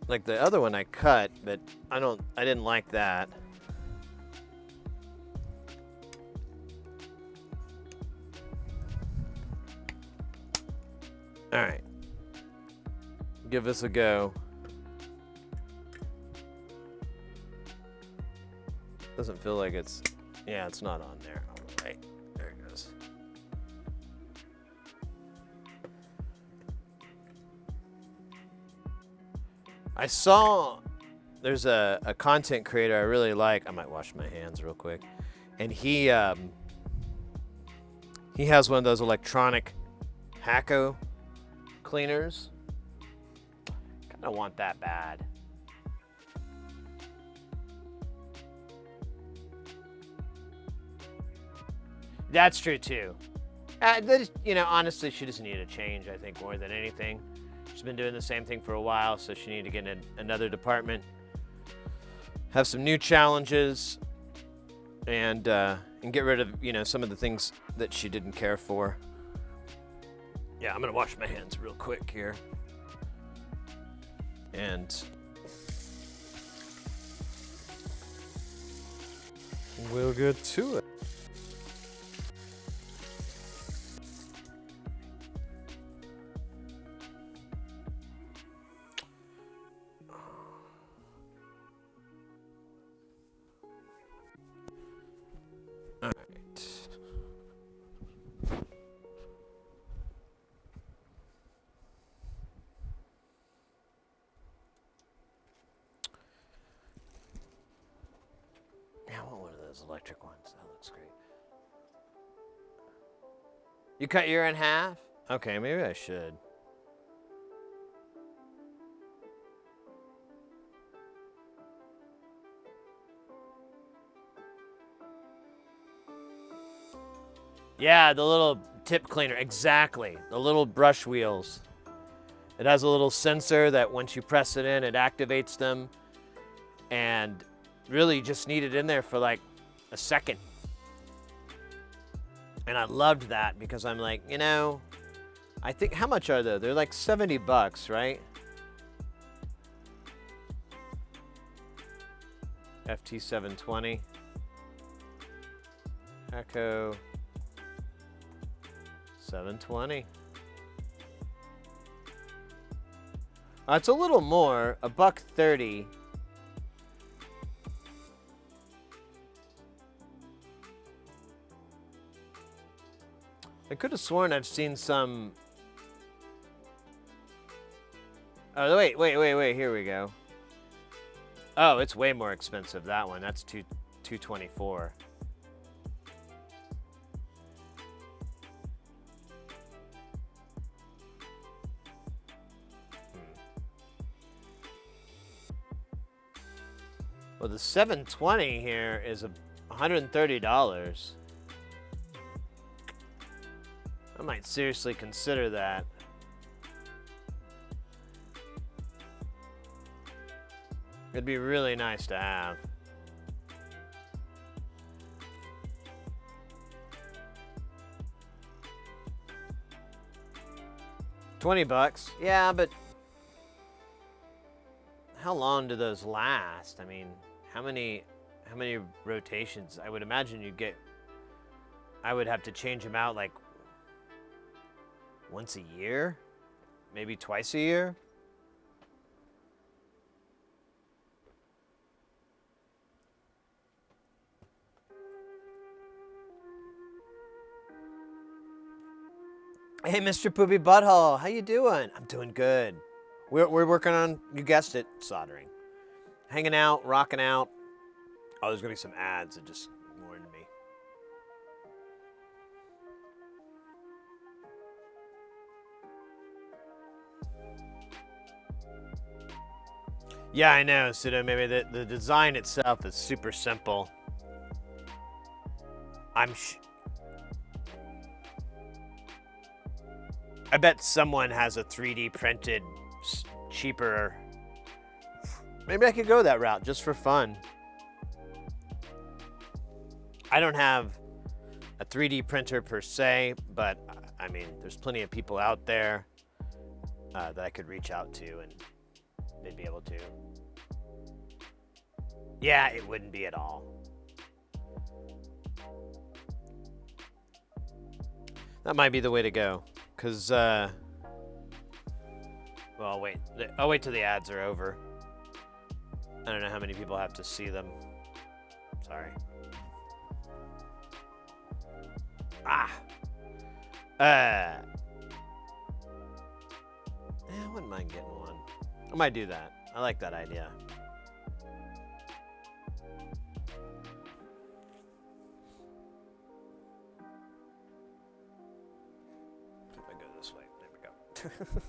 like the other one I cut, but I didn't like that. All right, give this a go. Doesn't feel like it's. Yeah, it's not on there. All right, there it goes. I saw there's a content creator I really like. I might wash my hands real quick. And he has one of those electronic Hacko cleaners. Kind of want that bad. That's true too. You know, honestly, she just needed a change, I think, more than anything. She's been doing the same thing for a while, so she needed to get in another department, have some new challenges, and get rid of, you know, some of the things that she didn't care for. Yeah, I'm gonna wash my hands real quick here. And we'll get to it. All right. Yeah, I want one of those electric ones. That looks great. You cut your in half? Okay, maybe I should. Yeah, the little tip cleaner, exactly. The little brush wheels. It has a little sensor that once you press it in, it activates them. And really you just need it in there for like a second. And I loved that because I'm like, you know, I think, how much are they? They're like $70, right? FT720. Echo 720. It's a little more, $130. I could have sworn I've seen some. Oh, wait, here we go. Oh, it's way more expensive, that one. That's $224. Well, the 720 here is $130. I might seriously consider that. It'd be really nice to have. $20. Yeah, but how long do those last? I mean, how many rotations? I would imagine you'd get. I would have to change them out like once a year, maybe twice a year. Hey, Mr. Poopy Butthole, how you doing? I'm doing good. We're working on, you guessed it, soldering. Hanging out, rocking out. Oh, there's gonna be some ads that just warned me. Yeah, I know, Sudo. Maybe the design itself is super simple. I bet someone has a 3D printed, cheaper. Maybe I could go that route just for fun. I don't have a 3D printer per se, but I mean, there's plenty of people out there that I could reach out to and they'd be able to. Yeah, it wouldn't be at all. That might be the way to go, because, well, I'll wait till the ads are over. I don't know how many people have to see them. Sorry. Yeah, I wouldn't mind getting one. I might do that. I like that idea. If I go this way, there we go.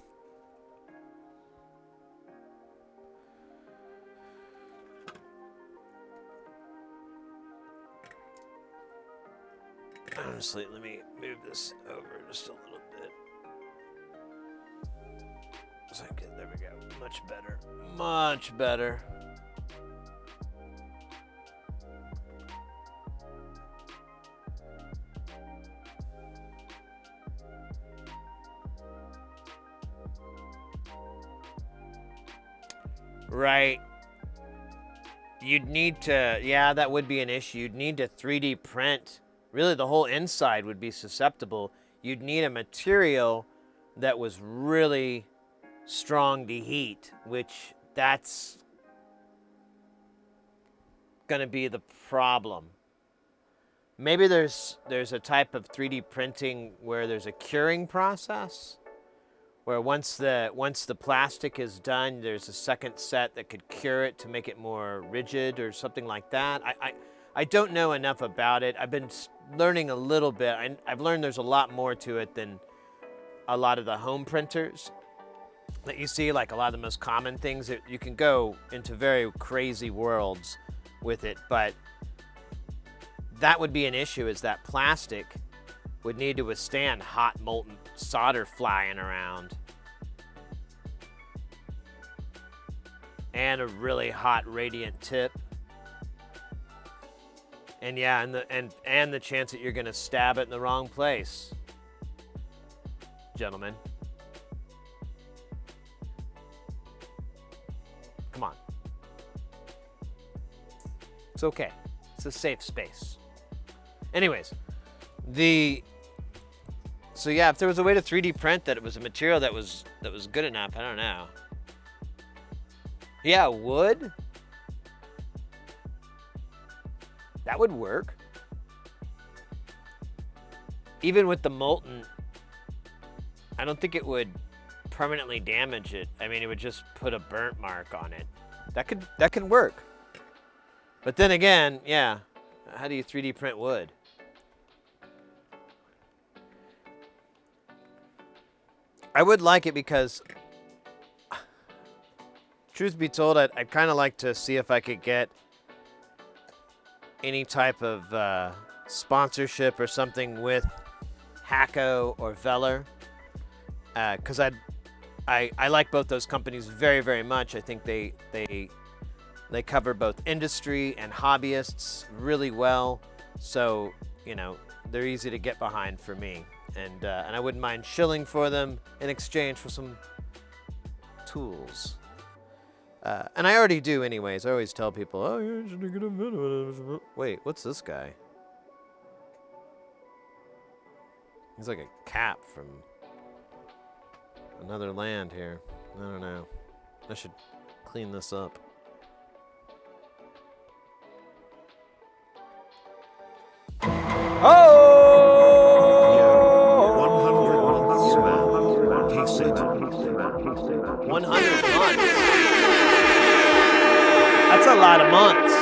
Honestly, let me move this over just a little bit. So there we go. Much better. Much better. Right. You'd need to, yeah, that would be an issue. You'd need to 3D print. Really, the whole inside would be susceptible. You'd need a material that was really strong to heat, which that's going to be the problem. Maybe there's a type of 3D printing where there's a curing process, where once the plastic is done, there's a second set that could cure it to make it more rigid or something like that. I don't know enough about it. I've been learning a little bit. I've learned there's a lot more to it than a lot of the home printers that you see, like a lot of the most common things. You can go into very crazy worlds with it, but that would be an issue, is that plastic would need to withstand hot molten solder flying around and a really hot radiant tip. And yeah, and the chance that you're going to stab it in the wrong place, gentlemen. Come on. It's okay. It's a safe space. Anyways, so yeah, if there was a way to 3D print that it was a material that was good enough, I don't know. Yeah, wood. That would work. Even with the molten, I don't think it would permanently damage it. I mean, it would just put a burnt mark on it. That could work. But then again, yeah, how do you 3D print wood? I would like it because, truth be told, I'd kind of like to see if I could get any type of sponsorship or something with Hacko or Veller, because I like both those companies very, very much. I think they cover both industry and hobbyists really well, so you know they're easy to get behind for me, and I wouldn't mind shilling for them in exchange for some tools. And I already do anyways. I always tell people, oh, you should get a video. Wait, what's this guy? He's like a cap from another land here. I don't know. I should clean this up. Oh! 100 months, man. He said. 100 months. That's a lot of months.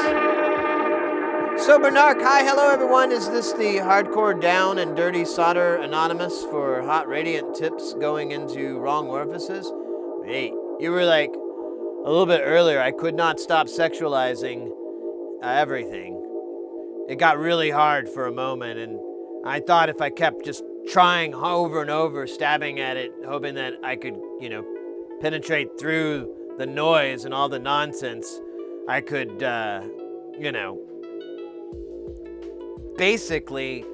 So Bernark, hi, hello everyone. Is this the Hardcore Down and Dirty Solder Anonymous for hot radiant tips going into wrong orifices? Hey, you were like a little bit earlier. I could not stop sexualizing everything. It got really hard for a moment, and I thought if I kept just trying over and over, stabbing at it, hoping that I could, you know, penetrate through the noise and all the nonsense, I could, you know, basically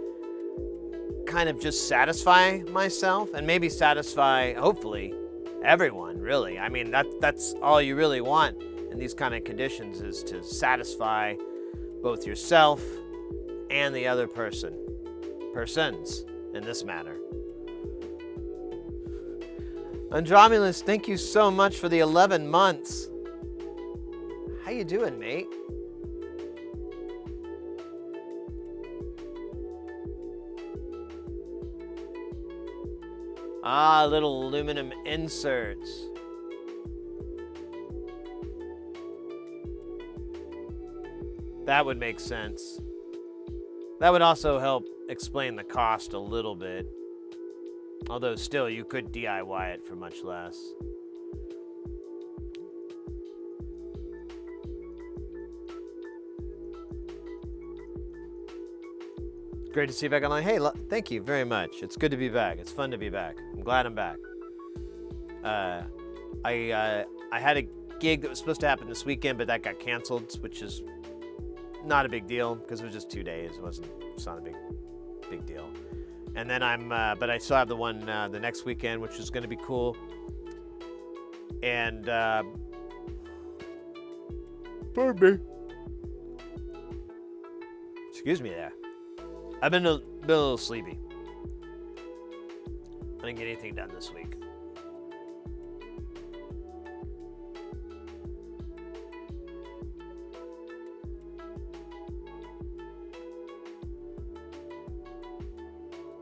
kind of just satisfy myself and maybe satisfy, hopefully, everyone, really. I mean, that's all you really want in these kind of conditions, is to satisfy both yourself and the other persons in this matter. Andromulus, thank you so much for the 11 months. How you doing, mate? Ah, little aluminum inserts. That would make sense. That would also help explain the cost a little bit. Although still, you could DIY it for much less. Great to see you back online. Hey, thank you very much. It's good to be back. It's fun to be back. I'm glad I'm back. I had a gig that was supposed to happen this weekend, but that got canceled, which is not a big deal because it was just 2 days. It's not a big deal. And then but I still have the one the next weekend, which is going to be cool. And pardon me. Excuse me there. I've been a little sleepy. I didn't get anything done this week.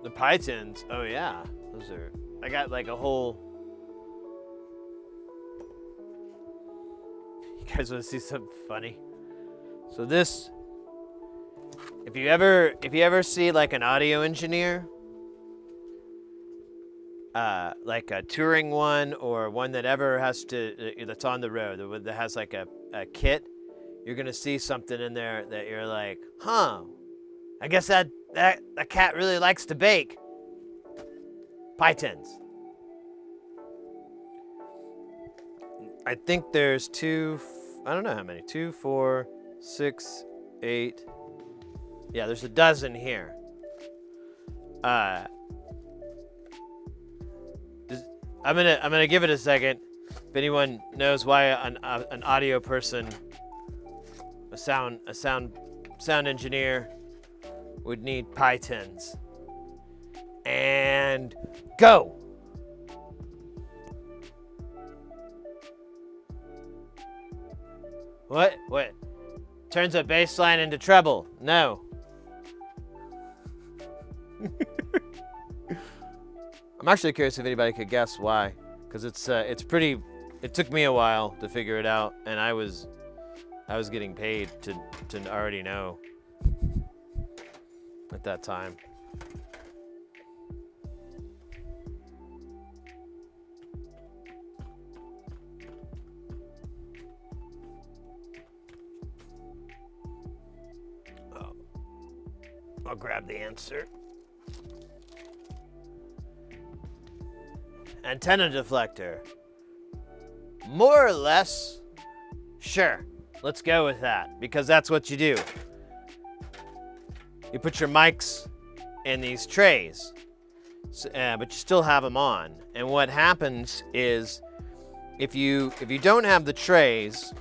The Pythons, oh yeah, those are. I got like a whole. You guys want to see something funny? So this, if you ever see like an audio engineer, like a touring one or one that ever has to that's on the road that has like a kit, you're gonna see something in there that you're like, huh? I guess that cat really likes to bake. Pythons. I think there's I don't know how many. 2, 4, 6, 8. Yeah, there's a dozen here. I'm gonna give it a second. If anyone knows why an audio person, a sound engineer, would need Pythons. And go. What? Turns a bass line into treble. No. I'm actually curious if anybody could guess why, because it's pretty. It took me a while to figure it out, and I was getting paid to already know at that time. I'll grab the answer. Antenna deflector. More or less, sure. Let's go with that, because that's what you do. You put your mics in these trays, but you still have them on. And what happens is, if you don't have the trays,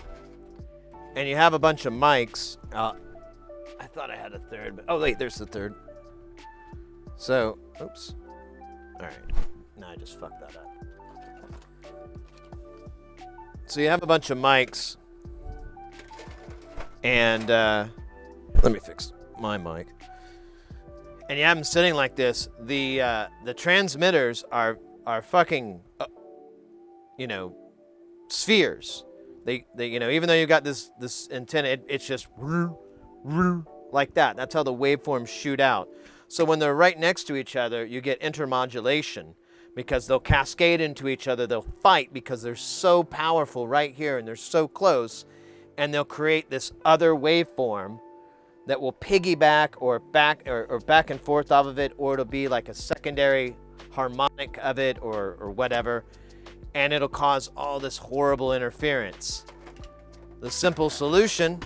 and you have a bunch of mics, I thought I had a third, but oh wait, there's the third. So, oops. All right, now I just fucked that up. So you have a bunch of mics, and let me fix my mic. And you have them sitting like this. The transmitters are fucking, spheres. They even though you got this antenna, it's just like that. That's how the waveforms shoot out. So when they're right next to each other, you get intermodulation, because they'll cascade into each other. They'll fight because they're so powerful right here and they're so close, and they'll create this other waveform that will piggyback or back and forth off of it, or it'll be like a secondary harmonic of it or whatever, and it'll cause all this horrible interference. The simple solution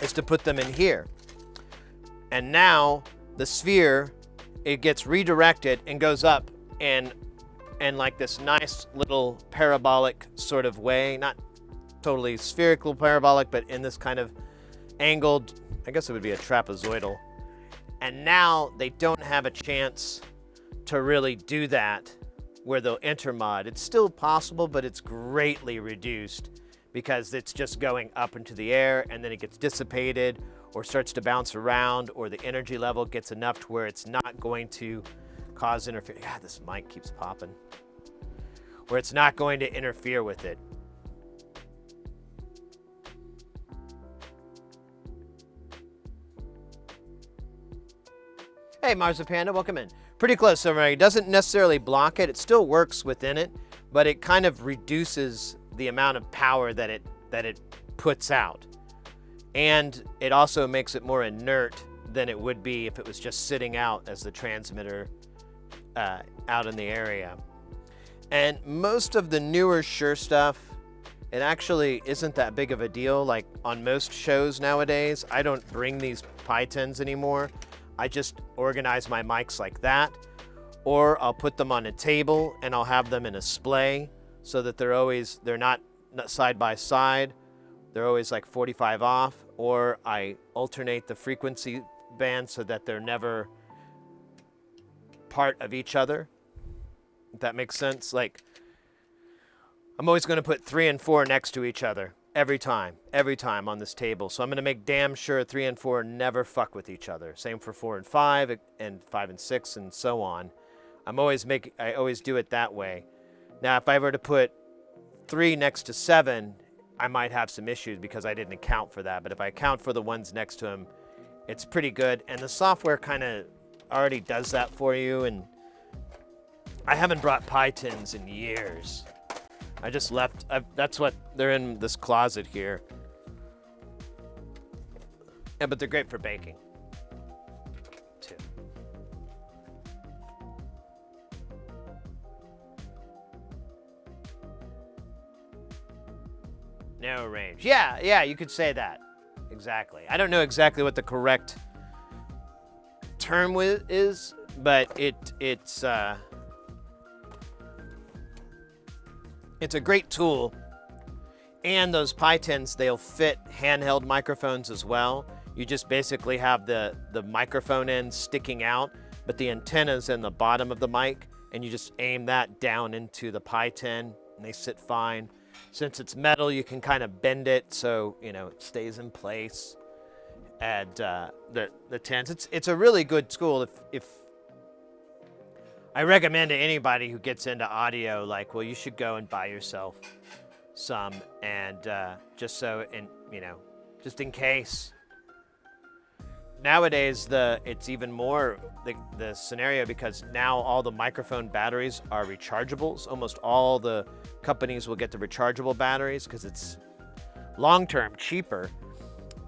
is to put them in here. And now the sphere, it gets redirected and goes up and like this nice little parabolic sort of way, not totally spherical parabolic, but in this kind of angled, I guess it would be a trapezoidal. And now they don't have a chance to really do that where they'll intermod. It's still possible, but it's greatly reduced, because it's just going up into the air and then it gets dissipated or starts to bounce around, or the energy level gets enough to where it's not going to cause interference. God, this mic keeps popping. Where it's not going to interfere with it. Hey, Marzipanda, welcome in. Pretty close, so it doesn't necessarily block it. It still works within it, but it kind of reduces the amount of power that it puts out. And it also makes it more inert than it would be if it was just sitting out as the transmitter out in the area. And most of the newer Shure stuff, it actually isn't that big of a deal. Like on most shows nowadays, I don't bring these Pi 10s anymore. I just organize my mics like that, or I'll put them on a table and I'll have them in a splay so that they're not side by side. They're always like 45 off, or I alternate the frequency band so that they're never part of each other. If that makes sense. Like, I'm always going to put 3 and 4 next to each other every time on this table. So I'm going to make damn sure 3 and 4 never fuck with each other. Same for 4 and 5 and 5 and 6 and so on. I always do it that way. Now, if I were to put 3 next to 7, I might have some issues because I didn't account for that. But if I account for the ones next to them, it's pretty good. And the software kind of already does that for you. And I haven't brought Pi 10s in years. I just left. That's what they're in this closet here. Yeah, but they're great for baking too. Narrow range. Yeah, you could say that. Exactly. I don't know exactly what the correct term is, but it's a great tool. And those Pi 10s, they'll fit handheld microphones as well. You just basically have the microphone end sticking out, but the antenna's in the bottom of the mic, and you just aim that down into the Pi 10, and they sit fine. Since it's metal, you can kind of bend it so, it stays in place. And the 10s, it's a really good tool. If I recommend to anybody who gets into audio, like, well, you should go and buy yourself some, and just in case. Nowadays, it's even more the scenario because now all the microphone batteries are rechargeables. Almost all the companies will get the rechargeable batteries because it's long-term cheaper.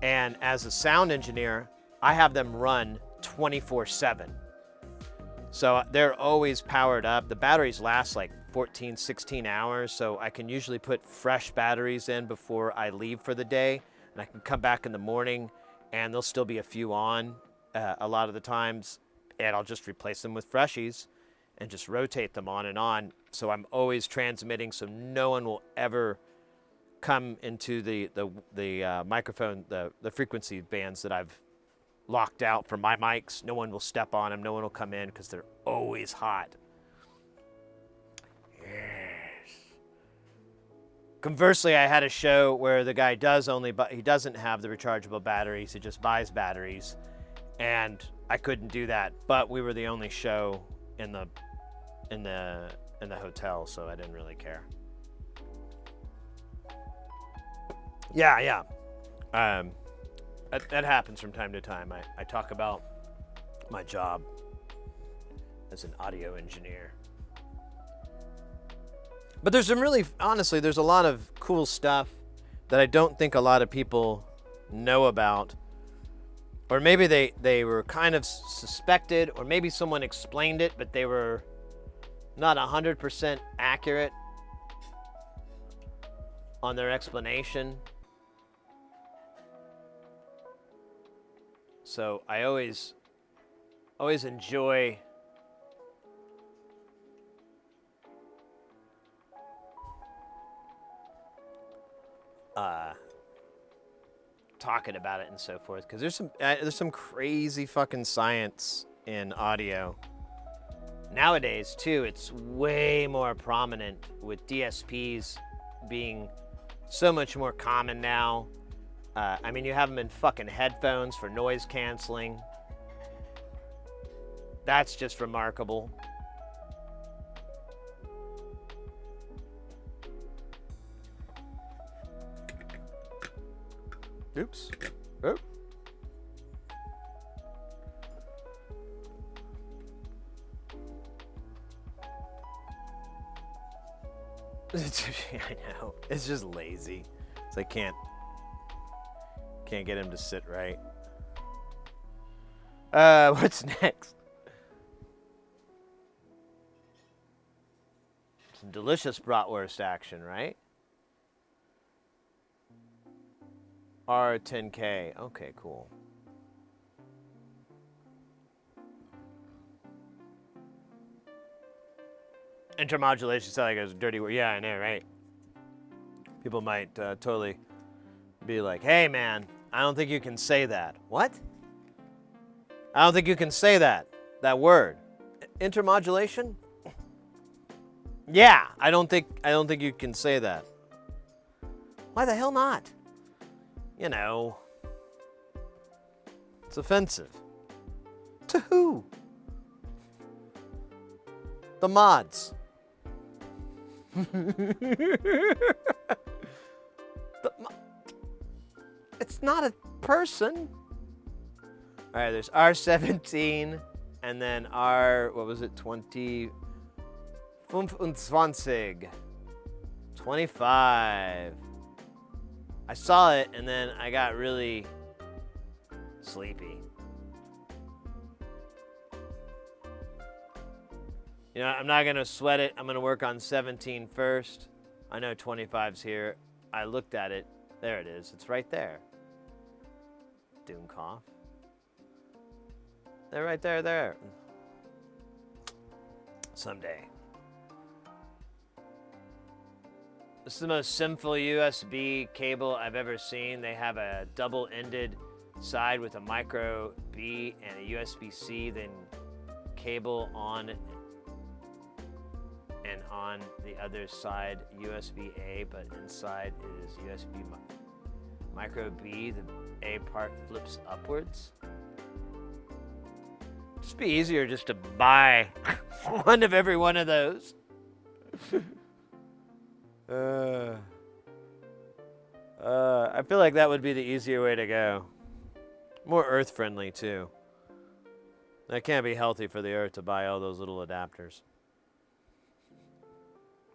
And as a sound engineer, I have them run 24/7. So they're always powered up. The batteries last like 14, 16 hours, so I can usually put fresh batteries in before I leave for the day, and I can come back in the morning and there'll still be a few on a lot of the times, and I'll just replace them with freshies and just rotate them on and on. So I'm always transmitting, so no one will ever come into the microphone, the frequency bands that I've locked out for my mics. No one will step on them. No one will come in because they're always hot. Yes. Conversely, I had a show where the guy he doesn't have the rechargeable batteries. He just buys batteries, and I couldn't do that. But we were the only show in the hotel, so I didn't really care. Yeah. That happens from time to time. I talk about my job as an audio engineer. But there's there's a lot of cool stuff that I don't think a lot of people know about. Or maybe they were kind of suspected, or maybe someone explained it, but they were not 100% accurate on their explanation. So I always enjoy talking about it and so forth, because there's some crazy fucking science in audio nowadays too. It's way more prominent with DSPs being so much more common now. You have them in fucking headphones for noise canceling. That's just remarkable. Oops. Oh. I know. It's just lazy. It's like can't get him to sit right. What's next? Some delicious bratwurst action, right? R10K. Okay, cool. Intermodulation sounds like a dirty word. Yeah, I know, right? People might totally be like, hey, man, I don't think you can say that. What? I don't think you can say that. That word. Intermodulation? Yeah, I don't think you can say that. Why the hell not? You know, it's offensive. To who? The mods. It's not a person. All right, there's R17 and then what was it, 20? 25. 25. I saw it and then I got really sleepy. You know, I'm not going to sweat it. I'm going to work on 17 first. I know 25's here. I looked at it. There it is. It's right there. Doomcough. They're right there. Someday. This is the most sinful USB cable I've ever seen. They have a double-ended side with a micro B and a USB-C, then cable on and on the other side USB-A, but inside it is USB micro B. The A part flips upwards. Just be easier just to buy one of every one of those. I feel like that would be the easier way to go. More earth-friendly, too. That can't be healthy for the earth to buy all those little adapters.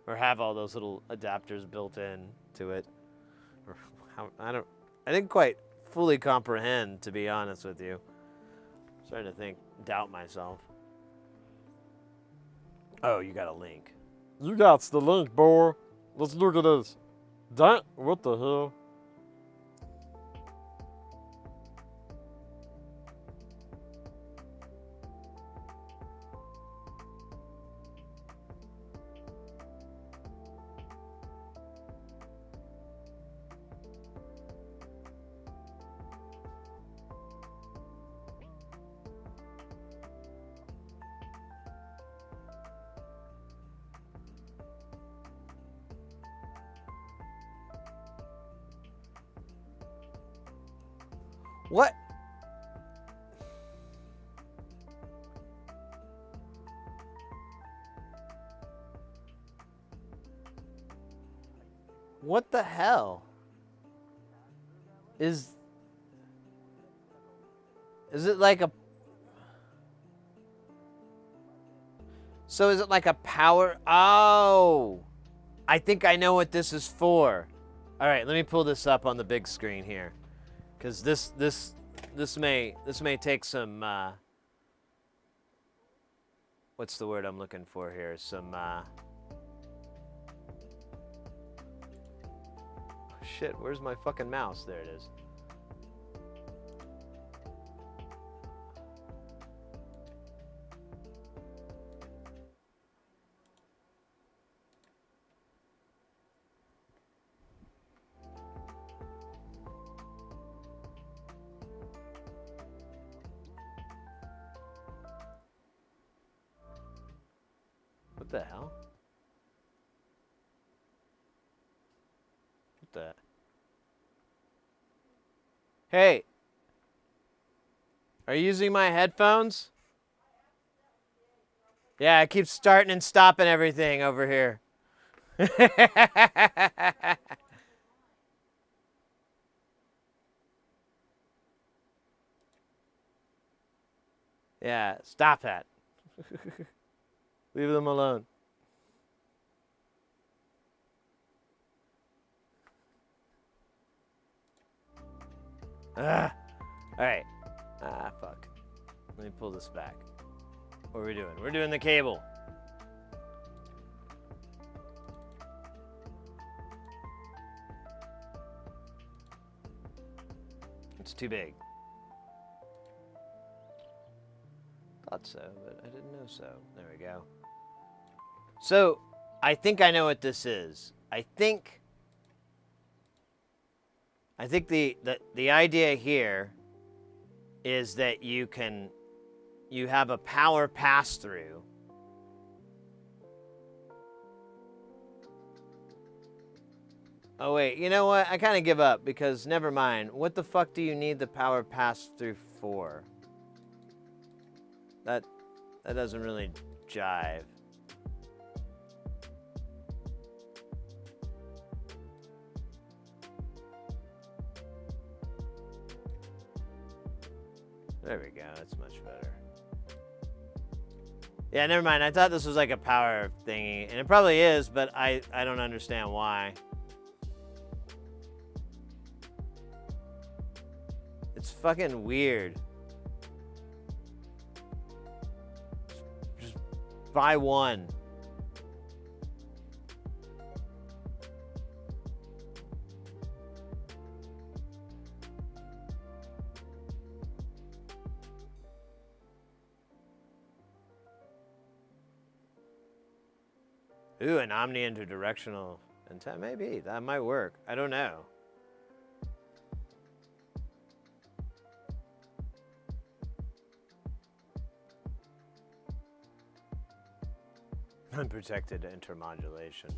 Or have all those little adapters built in to it. Or I didn't quite fully comprehend, to be honest with you. I'm starting to doubt myself. Oh, you got a link. You got the link, boy. Let's look at this. What the hell? What? What the hell? Is it like a... So is it like a power... Oh! I think I know what this is for. All right, let me pull this up on the big screen here. Because this may take some what's the word I'm looking for here? Some shit. Where's my fucking mouse? There it is. What the hell? What the? Hey! Are you using my headphones? Yeah, I keep starting and stopping everything over here. Yeah, stop that. Leave them alone. All right. Fuck. Let me pull this back. What are we doing? We're doing the cable. It's too big. Thought so, but I didn't know so. There we go. So, I think I know what this is. I think the idea here is that you have a power pass through. Oh wait, you know what? I kind of give up because never mind. What the fuck do you need the power pass through for? That doesn't really jive. There we go, that's much better. Yeah, never mind. I thought this was like a power thingy, and it probably is, but I don't understand why. It's fucking weird. Just buy one. Ooh, an omni-interdirectional antenna. Maybe. That might work. I don't know. Unprotected intermodulation.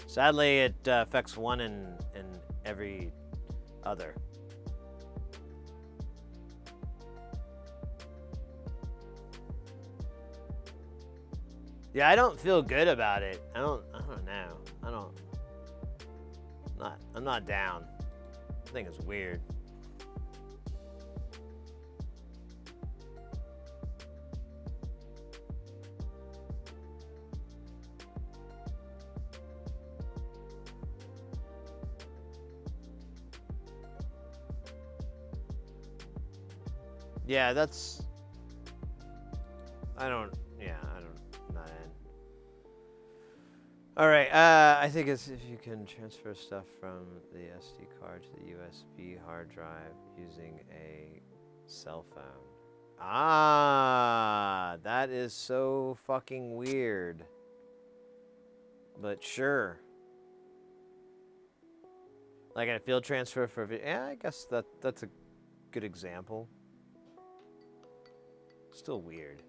Sadly, it affects one in every other. Yeah, I don't feel good about it. I don't know. I'm not down. I think it's weird. Yeah, that's... not in. Alright, I think it's if you can transfer stuff from the SD card to the USB hard drive using a cell phone. Ah, that is so fucking weird. But sure. Like a field transfer for... Yeah, I guess that's a good example. Still weird.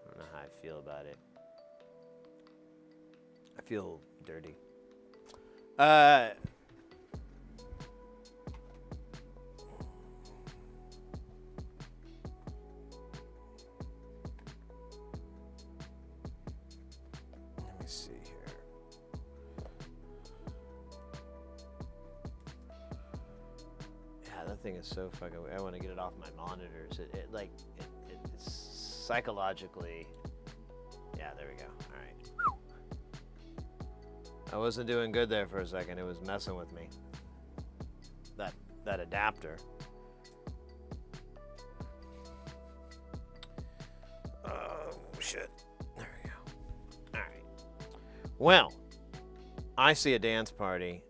I don't know how I feel about it. I feel dirty. Let me see here. Yeah, that thing is so fucking weird. I want to get it off my monitors. It's psychologically... Yeah, there we go. All right. I wasn't doing good there for a second. It was messing with me. That adapter. Oh, shit. There we go. All right. Well, I see a dance party.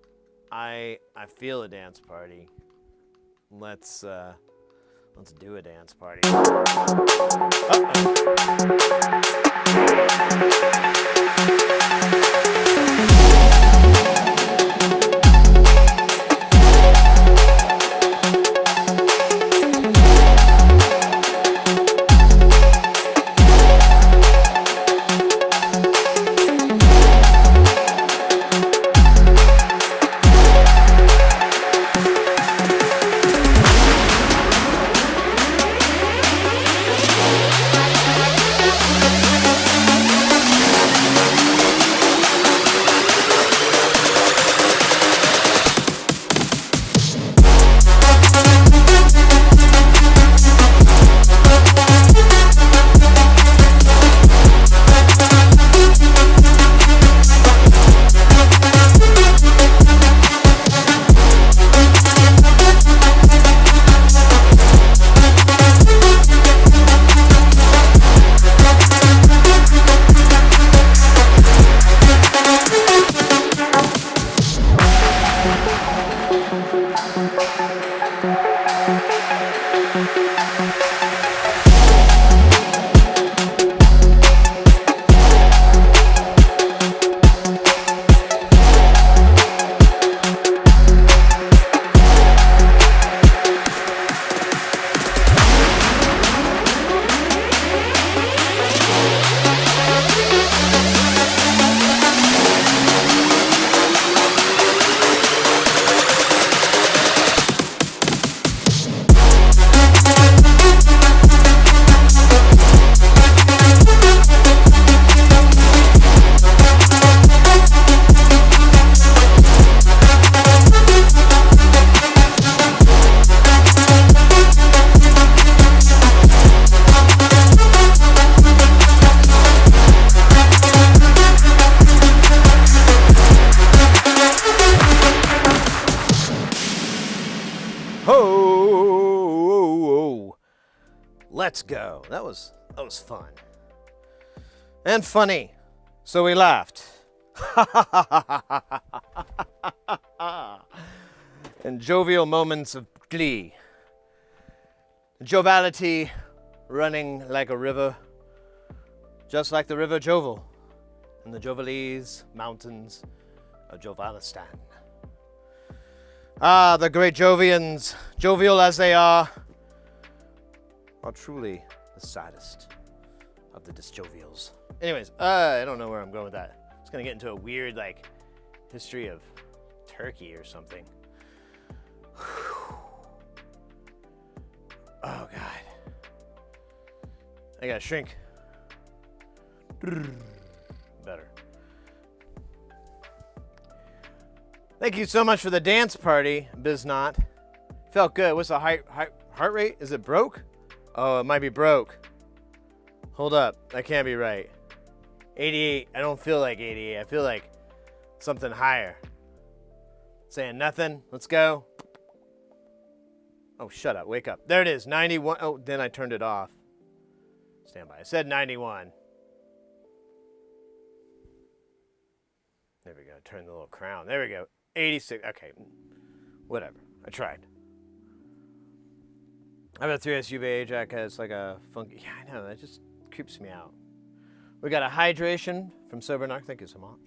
I feel a dance party. Let's do a dance party. Ho! Let's go. That was fun. And funny. So we laughed. And jovial moments of glee. Joviality running like a river, just like the river Jovel in the Jovalese mountains of Jovalistan. Ah, the great Jovians, jovial as they are truly the saddest of the disjovials. Anyways, I don't know where I'm going with that. It's gonna get into a weird, like, history of Turkey or something. Oh, God. I gotta shrink. Better. Thank you so much for the dance party, Biznot. Felt good. What's the heart rate? Is it broke? Oh, it might be broke. Hold up. That can't be right. 88. I don't feel like 88. I feel like something higher. Saying nothing. Let's go. Oh, shut up. Wake up. There it is. 91. Oh, then I turned it off. Stand by. I said 91. There we go. Turn the little crown. There we go. 86. Okay. Whatever. I tried. I have a 3S UVA jack. It's like a funky. Yeah, I know. That just creeps me out. We got a hydration from Sobernark. Thank you so much.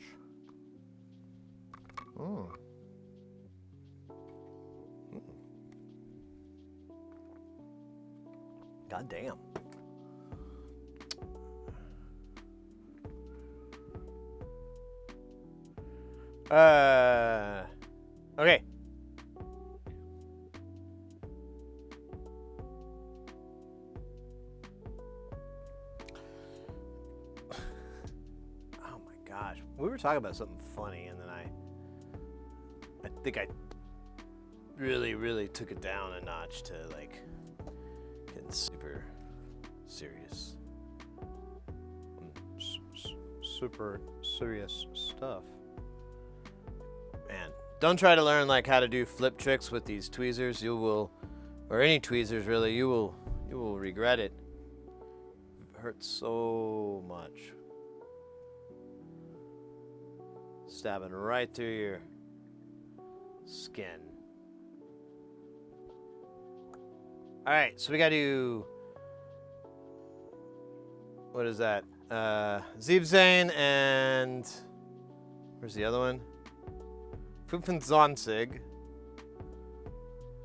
God damn. Okay. Oh my gosh. We were talking about something funny and then I think I really took it down a notch to like getting super serious. Super serious stuff. Man, don't try to learn like how to do flip tricks with these tweezers. You will, or any tweezers really, you will regret it. It hurts so much. Stabbing right through your skin. All right, so we got to, what is that? Ziebzane and, where's the other one? Fufenzonzig.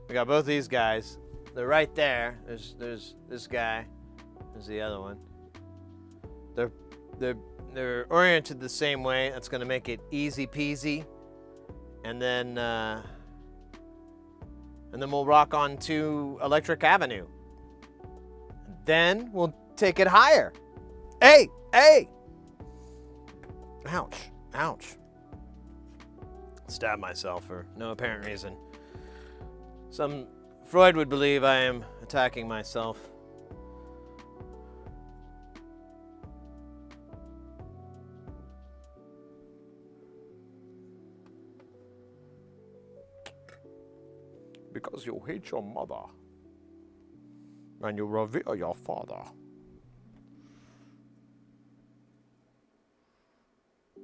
We got both these guys. They're right there. There's this guy. There's the other one. They're oriented the same way. That's gonna make it easy peasy. And then we'll rock on to Electric Avenue. Then we'll take it higher. Hey! Ouch. Stab myself for no apparent reason. Freud would believe I am attacking myself. Because you hate your mother and you revere your father.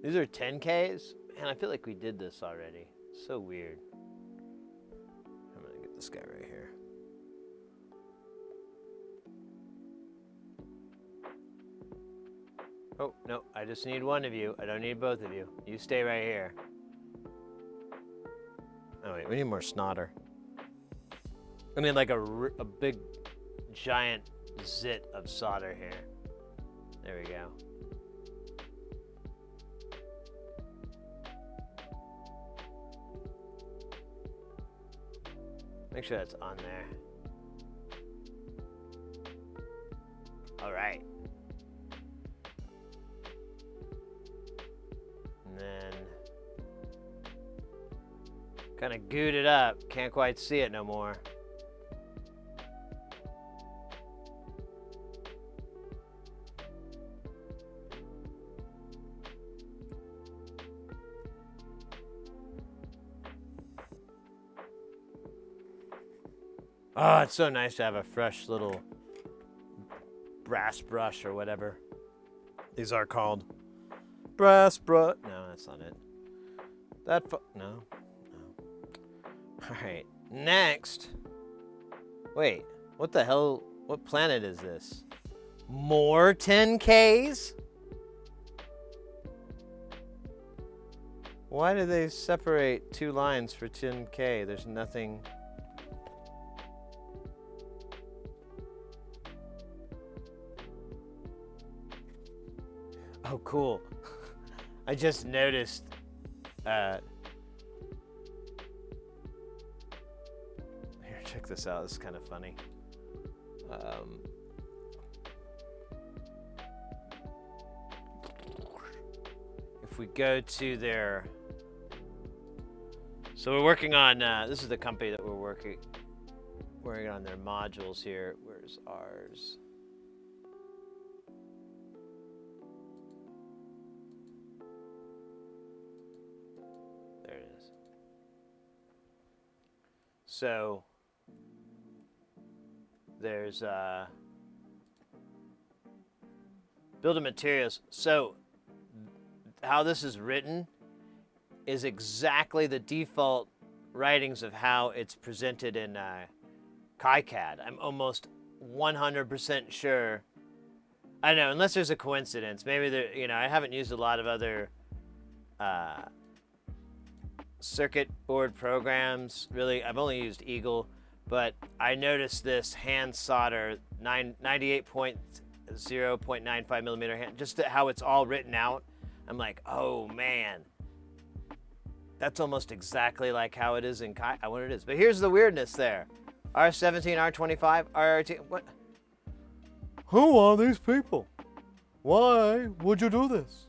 These are 10Ks? Man, I feel like we did this already. So weird. I'm gonna get this guy right here. Oh, no, I just need one of you. I don't need both of you. You stay right here. Oh, wait, we need more snotter. I need like a big, giant zit of solder here. There we go. Make sure that's on there. All right. And then kind of gooed it up. Can't quite see it no more. Oh, it's so nice to have a fresh little brass brush or whatever these are called. Brass brush. No, that's not it. No. All right. Next. Wait. What the hell? What planet is this? More 10Ks? Why do they separate two lines for 10K? There's nothing. Oh, cool. I just noticed. Here, check this out. This is kind of funny. If we go to their. So we're working on. This is the company that we're working on their modules here. Where's ours? There it is. So there's building materials. So how this is written is exactly the default writings of how it's presented in KiCad. I'm almost 100% sure. I don't know, unless there's a coincidence. Maybe there, I haven't used a lot of other circuit board programs. Really, I've only used Eagle, but I noticed this hand solder 98.0.95 millimeter hand, just how it's all written out. I'm like, oh man, that's almost exactly like how it is in Kai. I wonder what it is. But here's the weirdness there. R17, R25, RRT. What? Who are these people? Why would you do this?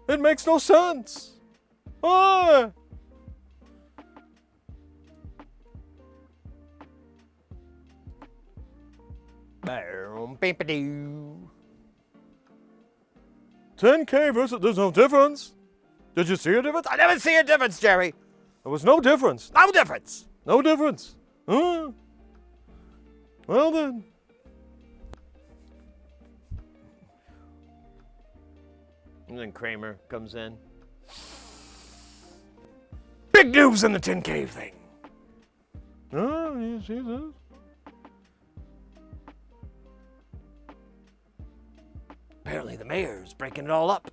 It makes no sense. Ah! Beep-a-doo. 10K versus, there's no difference. Did you see a difference? I didn't see a difference, Jerry. There was no difference. No difference. No difference. Huh? Well then. And then Kramer comes in. Big news in the 10K thing. Oh, you see this? Apparently the mayor's breaking it all up.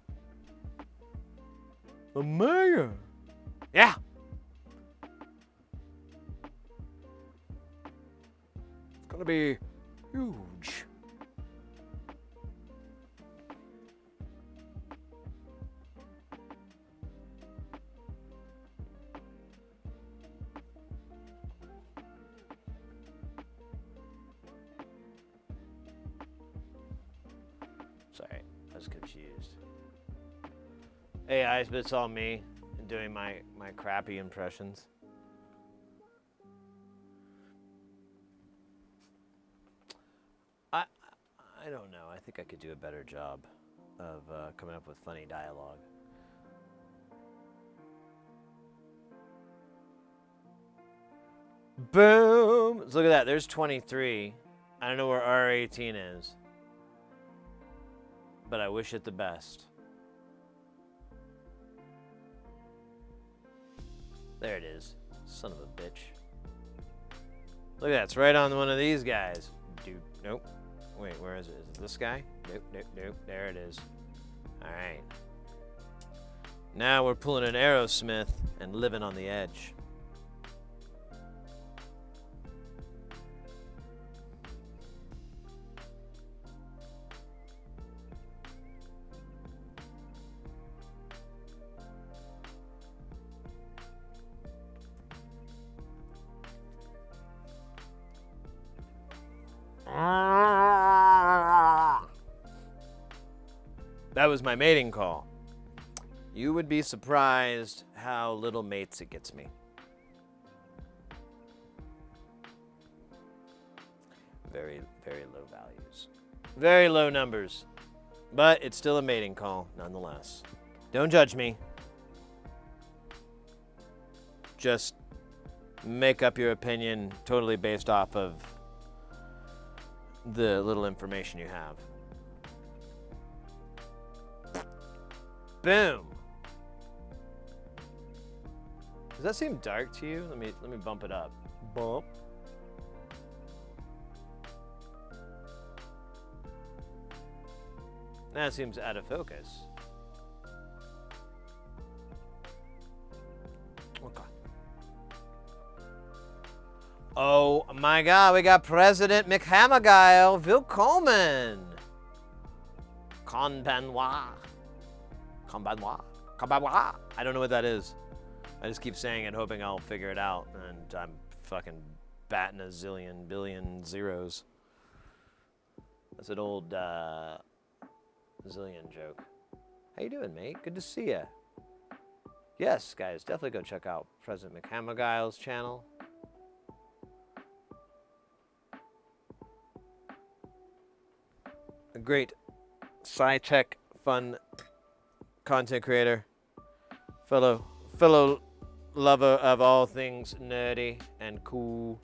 The mayor? Yeah. It's gonna be huge. Sorry, I was confused. Hey, guys, but it's all me doing my crappy impressions. I don't know. I think I could do a better job of coming up with funny dialogue. Boom! Let's look at that. There's 23. I don't know where R18 is, but I wish it the best. There it is. Son of a bitch. Look at that. It's right on one of these guys. Nope. Wait, where is it? Is it this guy? Nope, nope, nope. There it is. All right. Now we're pulling an Aerosmith and living on the edge. That was my mating call. You would be surprised how little mates it gets me. Very, very low values. Very low numbers. But it's still a mating call, nonetheless. Don't judge me. Just make up your opinion totally based off of the little information you have. Boom. Does that seem dark to you? Let me bump it up. Bump. That seems out of focus. Okay. Oh my God, we got President McHammergeil. Willkommen. Konbanwa. Konbanwa. Konbanwa. I don't know what that is. I just keep saying it, hoping I'll figure it out, and I'm fucking batting a zillion, billion zeros. That's an old zillion joke. How you doing, mate? Good to see ya. Yes, guys, definitely go check out President McHammergeil's channel. A great sci-tech, fun content creator, fellow lover of all things nerdy and cool.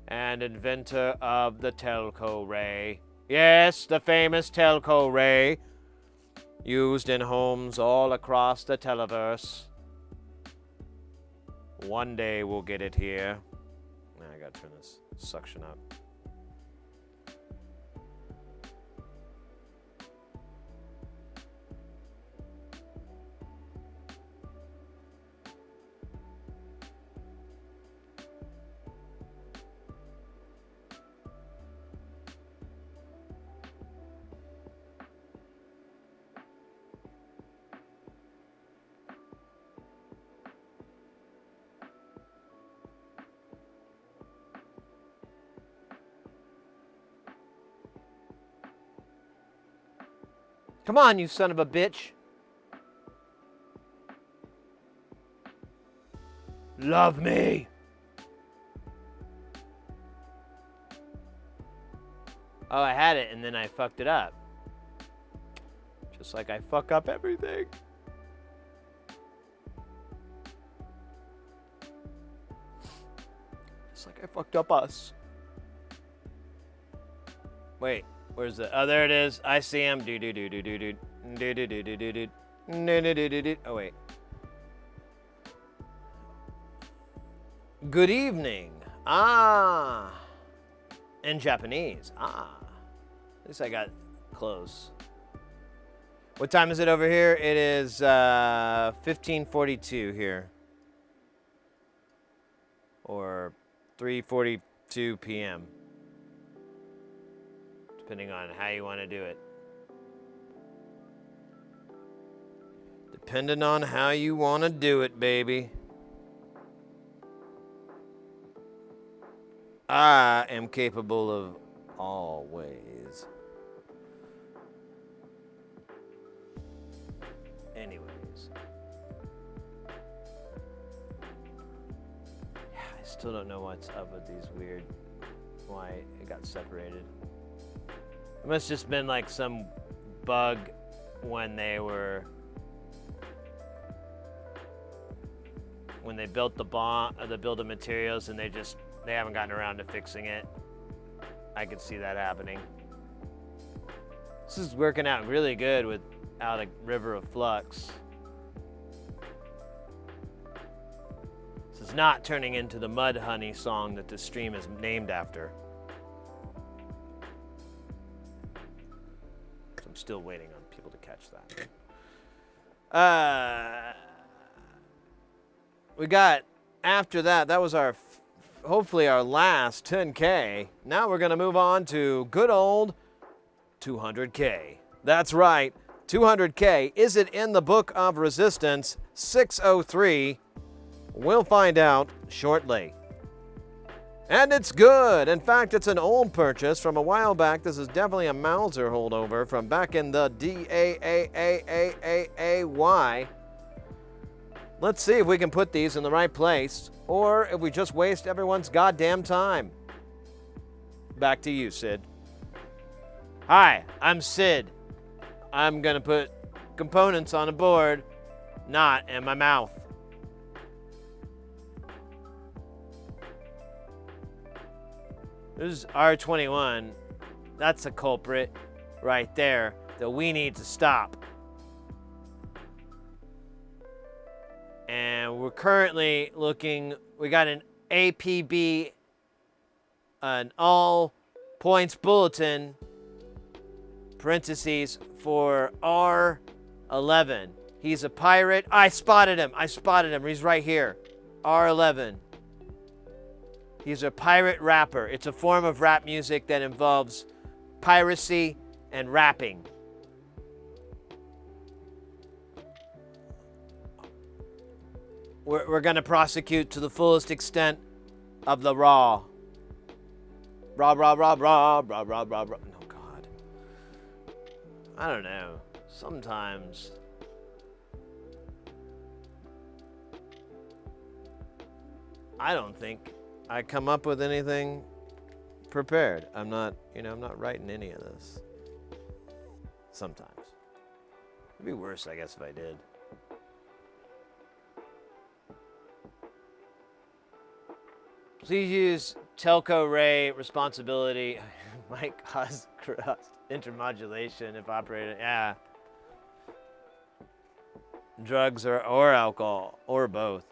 And inventor of the telco ray. Yes, the famous telco ray, used in homes all across the televerse. One day we'll get it here. Now I gotta turn this suction up. Come on, you son of a bitch. Love me. Oh, I had it and then I fucked it up. Just like I fuck up everything. Just like I fucked up us. Wait. Where's the? Oh, there it is. I see him. Do do do do do do do do do do do do do do do do. Oh wait. Good evening. Ah. In Japanese. Ah. At least I got close. What time is it over here? It is 15:42 here. Or 3:42 p.m. Depending on how you want to do it. Depending on how you want to do it, baby. I am capable of all ways. Anyways. I still don't know what's up with these weird, why it got separated. It must have just been like some bug when they built the building materials and they haven't gotten around to fixing it. I could see that happening. This is working out really good without a river of flux. This is is not turning into the Mud Honey song that this stream is named after. I'm still waiting on people to catch that. We got, after that, that was our, hopefully our last 10K. Now we're going to move on to good old 200K. That's right, 200K. Is it in the Book of Resistance 603? We'll find out shortly. And it's good. In fact, it's an old purchase from a while back. This is definitely a Mauser holdover from back in the DAAAAAAY. Let's see if we can put these in the right place, or if we just waste everyone's goddamn time. Back to you, Sid. Hi, I'm Sid. I'm gonna put components on a board, not in my mouth. This is R21. That's a culprit right there that we need to stop. And we're currently looking, we got an APB, an all points bulletin, parentheses, for R11. He's a pirate. I spotted him. He's right here. R11. He's a pirate rapper. It's a form of rap music that involves piracy and rapping. We're going to prosecute to the fullest extent of the raw. Raw. Oh, God. I don't know. Sometimes I don't think I come up with anything prepared. I'm not writing any of this. Sometimes. It'd be worse, I guess, if I did. Please use telco ray responsibility. Might cause intermodulation if operated. Yeah. Drugs or alcohol or both.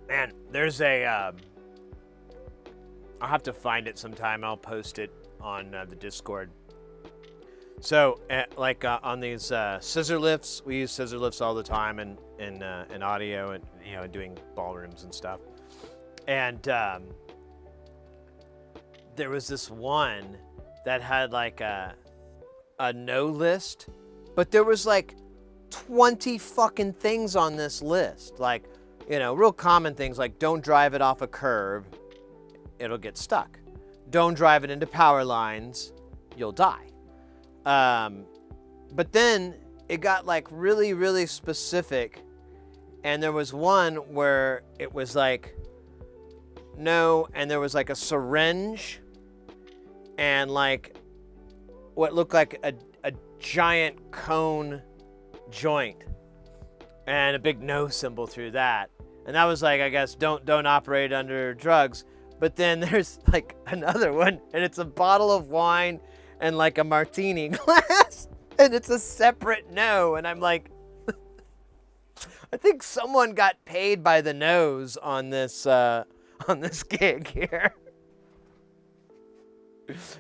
Man, there's a, I'll have to find it sometime. I'll post it on the Discord. So, on these scissor lifts, we use scissor lifts all the time in audio and, doing ballrooms and stuff. And there was this one that had like a no list, but there was like 20 fucking things on this list. Like, real common things like don't drive it off a curb, it'll get stuck. Don't drive it into power lines, you'll die. But then it got like really, really specific. And there was one where it was like, no, and there was like a syringe and like what looked like a giant cone joint and a big no symbol through that. And that was like, I guess, don't operate under drugs. But then there's like another one, and it's a bottle of wine and like a martini glass, and it's a separate no. And I'm like, I think someone got paid by the nose on this gig here.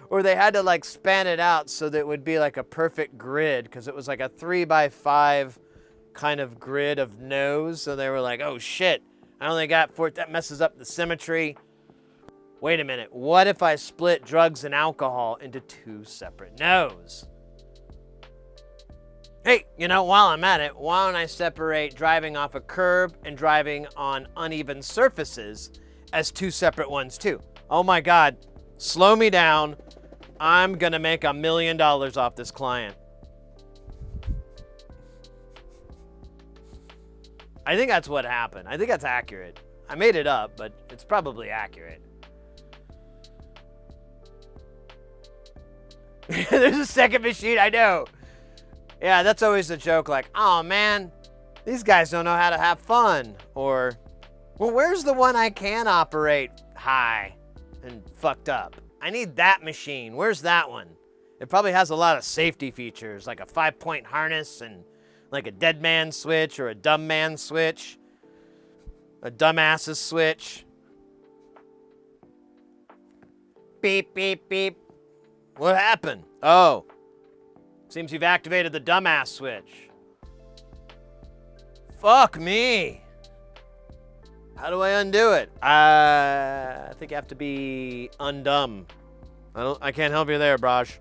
Or they had to like span it out so that it would be like a perfect grid, because it was like a 3x5 kind of grid of no's. So they were like, oh shit, I only got 4, that messes up the symmetry. Wait a minute, what if I split drugs and alcohol into 2 separate no's? Hey, while I'm at it, why don't I separate driving off a curb and driving on uneven surfaces as 2 separate ones too? Oh my God, slow me down. I'm gonna make $1 million off this client. I think that's what happened. I think that's accurate. I made it up, but it's probably accurate. There's a second machine, I know. Yeah, that's always the joke, like, oh man, these guys don't know how to have fun. Or, well, where's the one I can operate high and fucked up? I need that machine. Where's that one? It probably has a lot of safety features, like a 5-point harness and Like a dead man switch or a dumb man switch. A dumbass's switch. Beep, beep, beep. What happened? Oh. Seems you've activated the dumbass switch. Fuck me. How do I undo it? I think I have to be undumb. I can't help you there, Braj.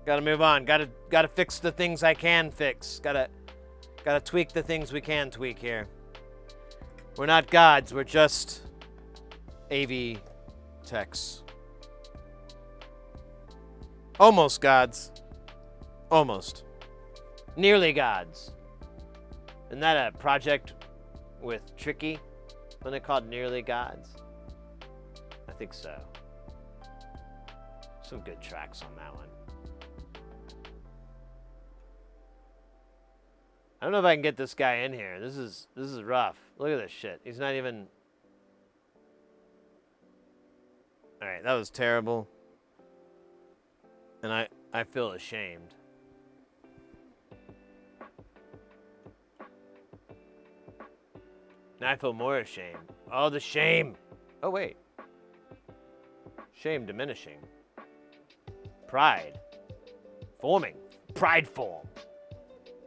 Gotta move on. Gotta fix the things I can fix. Gotta tweak the things we can tweak here. We're not gods, we're just AV techs. Almost gods. Almost. Nearly gods. Isn't that a project with Tricky? Wasn't it called Nearly Gods? I think so. Some good tracks on that one. I don't know if I can get this guy in here. This is rough. Look at this shit. He's not even... Alright, that was terrible. And I feel ashamed. Now I feel more ashamed. Oh, the shame. Oh, wait. Shame diminishing. Pride. Forming. Pride form.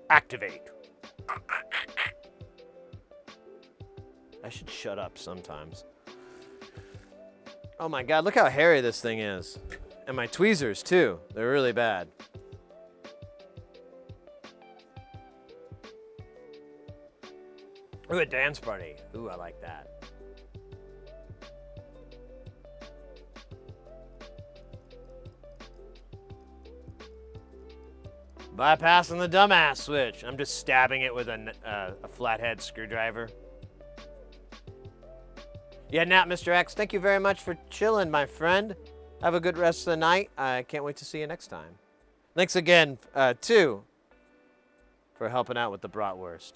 Activate. I should shut up sometimes. Oh my god, look how hairy this thing is. And my tweezers, too. They're really bad. Ooh, a dance party. Ooh, I like that. Bypassing the dumbass switch. I'm just stabbing it with a flathead screwdriver. Yeah, Nat, Mr. X, thank you very much for chilling, my friend. Have a good rest of the night. I can't wait to see you next time. Thanks again, too, for helping out with the bratwurst.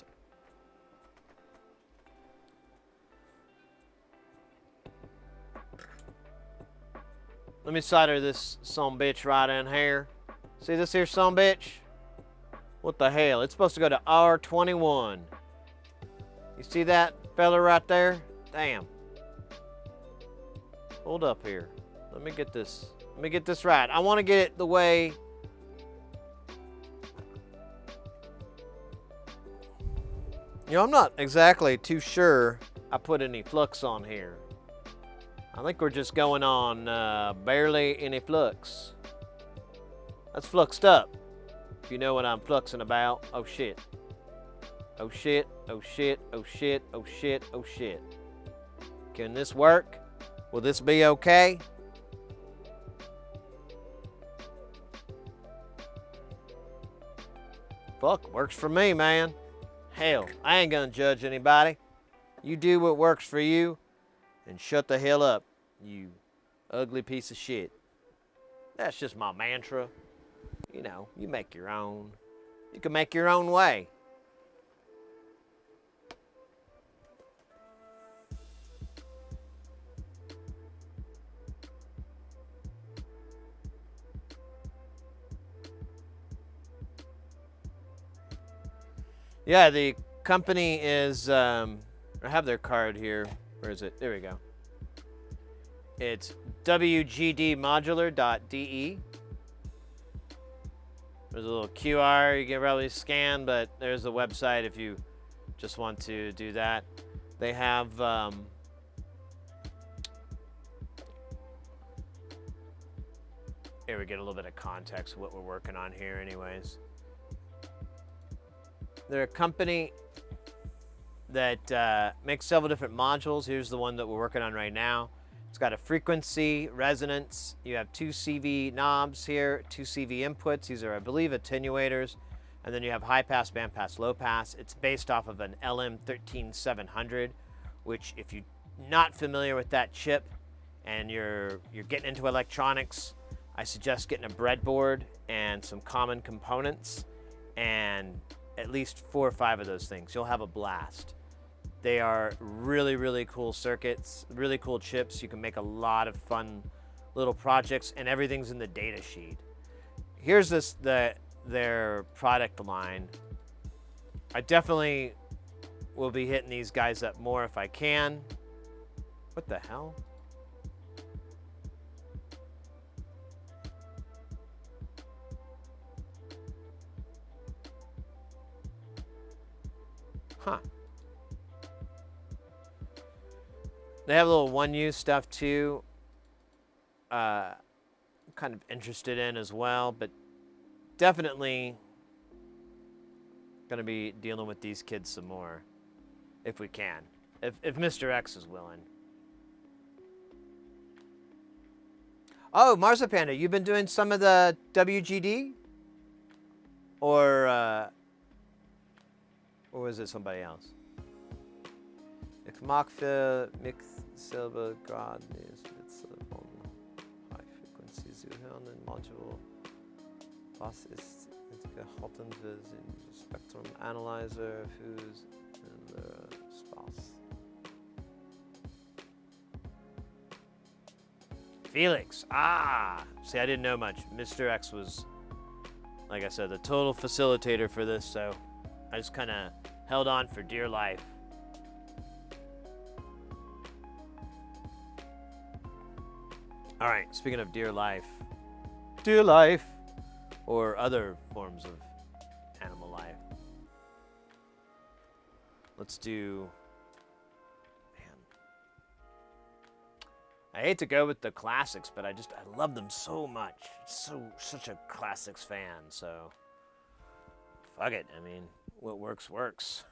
Let me solder this sumbitch right in here. See this here sumbitch? What the hell? It's supposed to go to R21. You see that fella right there? Damn. Hold up here. Let me get this. Let me get this right. I want to get it the way... You know, I'm not exactly too sure I put any flux on here. I think we're just going on barely any flux. That's fluxed up. If you know what I'm fluxing about. Oh shit. Oh shit. Oh shit. Oh shit. Oh shit. Oh shit. Can this work? Will this be okay? Fuck, works for me, man. Hell, I ain't gonna judge anybody. You do what works for you. And shut the hell up, you ugly piece of shit. That's just my mantra. You know, you make your own. You can make your own way. Yeah, the company is, I have their card here. Where is it? There we go. It's wgdmodular.de. There's a little QR you can probably scan, but there's the website if you just want to do that. They have here we get a little bit of context of what we're working on here anyways. They're a company that makes several different modules. Here's the one that we're working on right now. It's got a frequency, resonance. You have two CV knobs here, two CV inputs. These are, I believe, attenuators. And then you have high pass, band pass, low pass. It's based off of an LM13700, which if you're not familiar with that chip and you're getting into electronics, I suggest getting a breadboard and some common components and at least 4 or 5 of those things. You'll have a blast. They are really, really cool circuits, really cool chips. You can make a lot of fun little projects, and everything's in the data sheet. Here's their product line. I definitely will be hitting these guys up more if I can. What the hell? Huh. They have a little one-use stuff too. I'm kind of interested in as well, but definitely gonna be dealing with these kids some more, if we can, if Mr. X is willing. Oh, Marzipanda, you've been doing some of the WGD, or was it somebody else? Ich mag für mich selber gerade nicht mit von High Frequency zu hören in Module. Was ist gehalten wird im Spectrum Analyzer who's in the Spaß. Felix. Ah! See, I didn't know much. Mr. X was, like I said, the total facilitator for this, so I just kind of held on for dear life. All right, speaking of dear life, or other forms of animal life, let's do, man, I hate to go with the classics, but I love them so much. Such a classics fan, so fuck it. I mean, what works, works.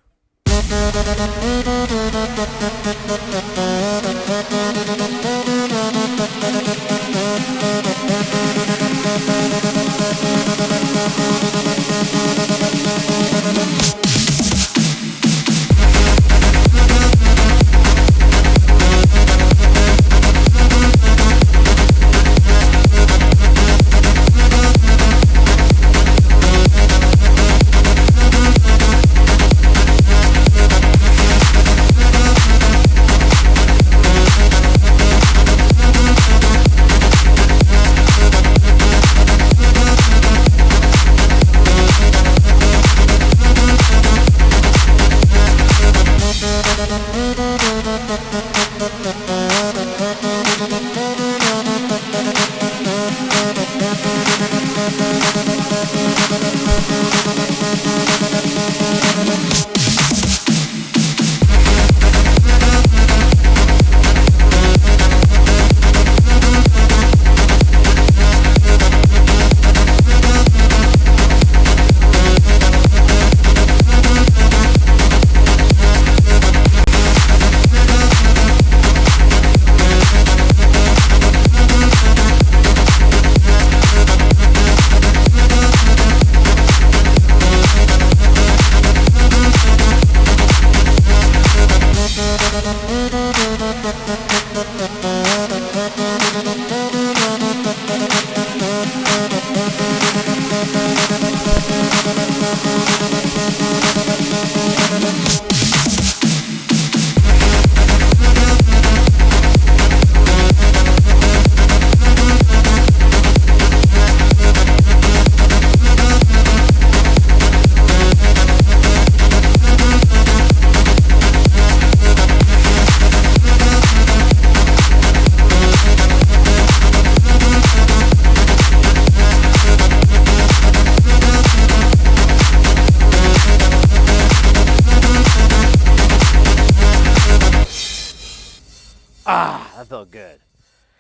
That felt good.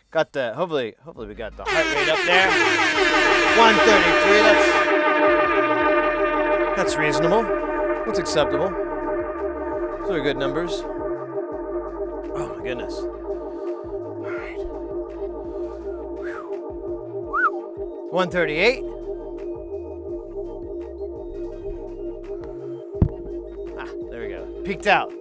Got the hopefully we got the heart rate up there. 133. That's reasonable. That's acceptable. Those are good numbers. Oh my goodness. All right. 138. There we go. Peaked out.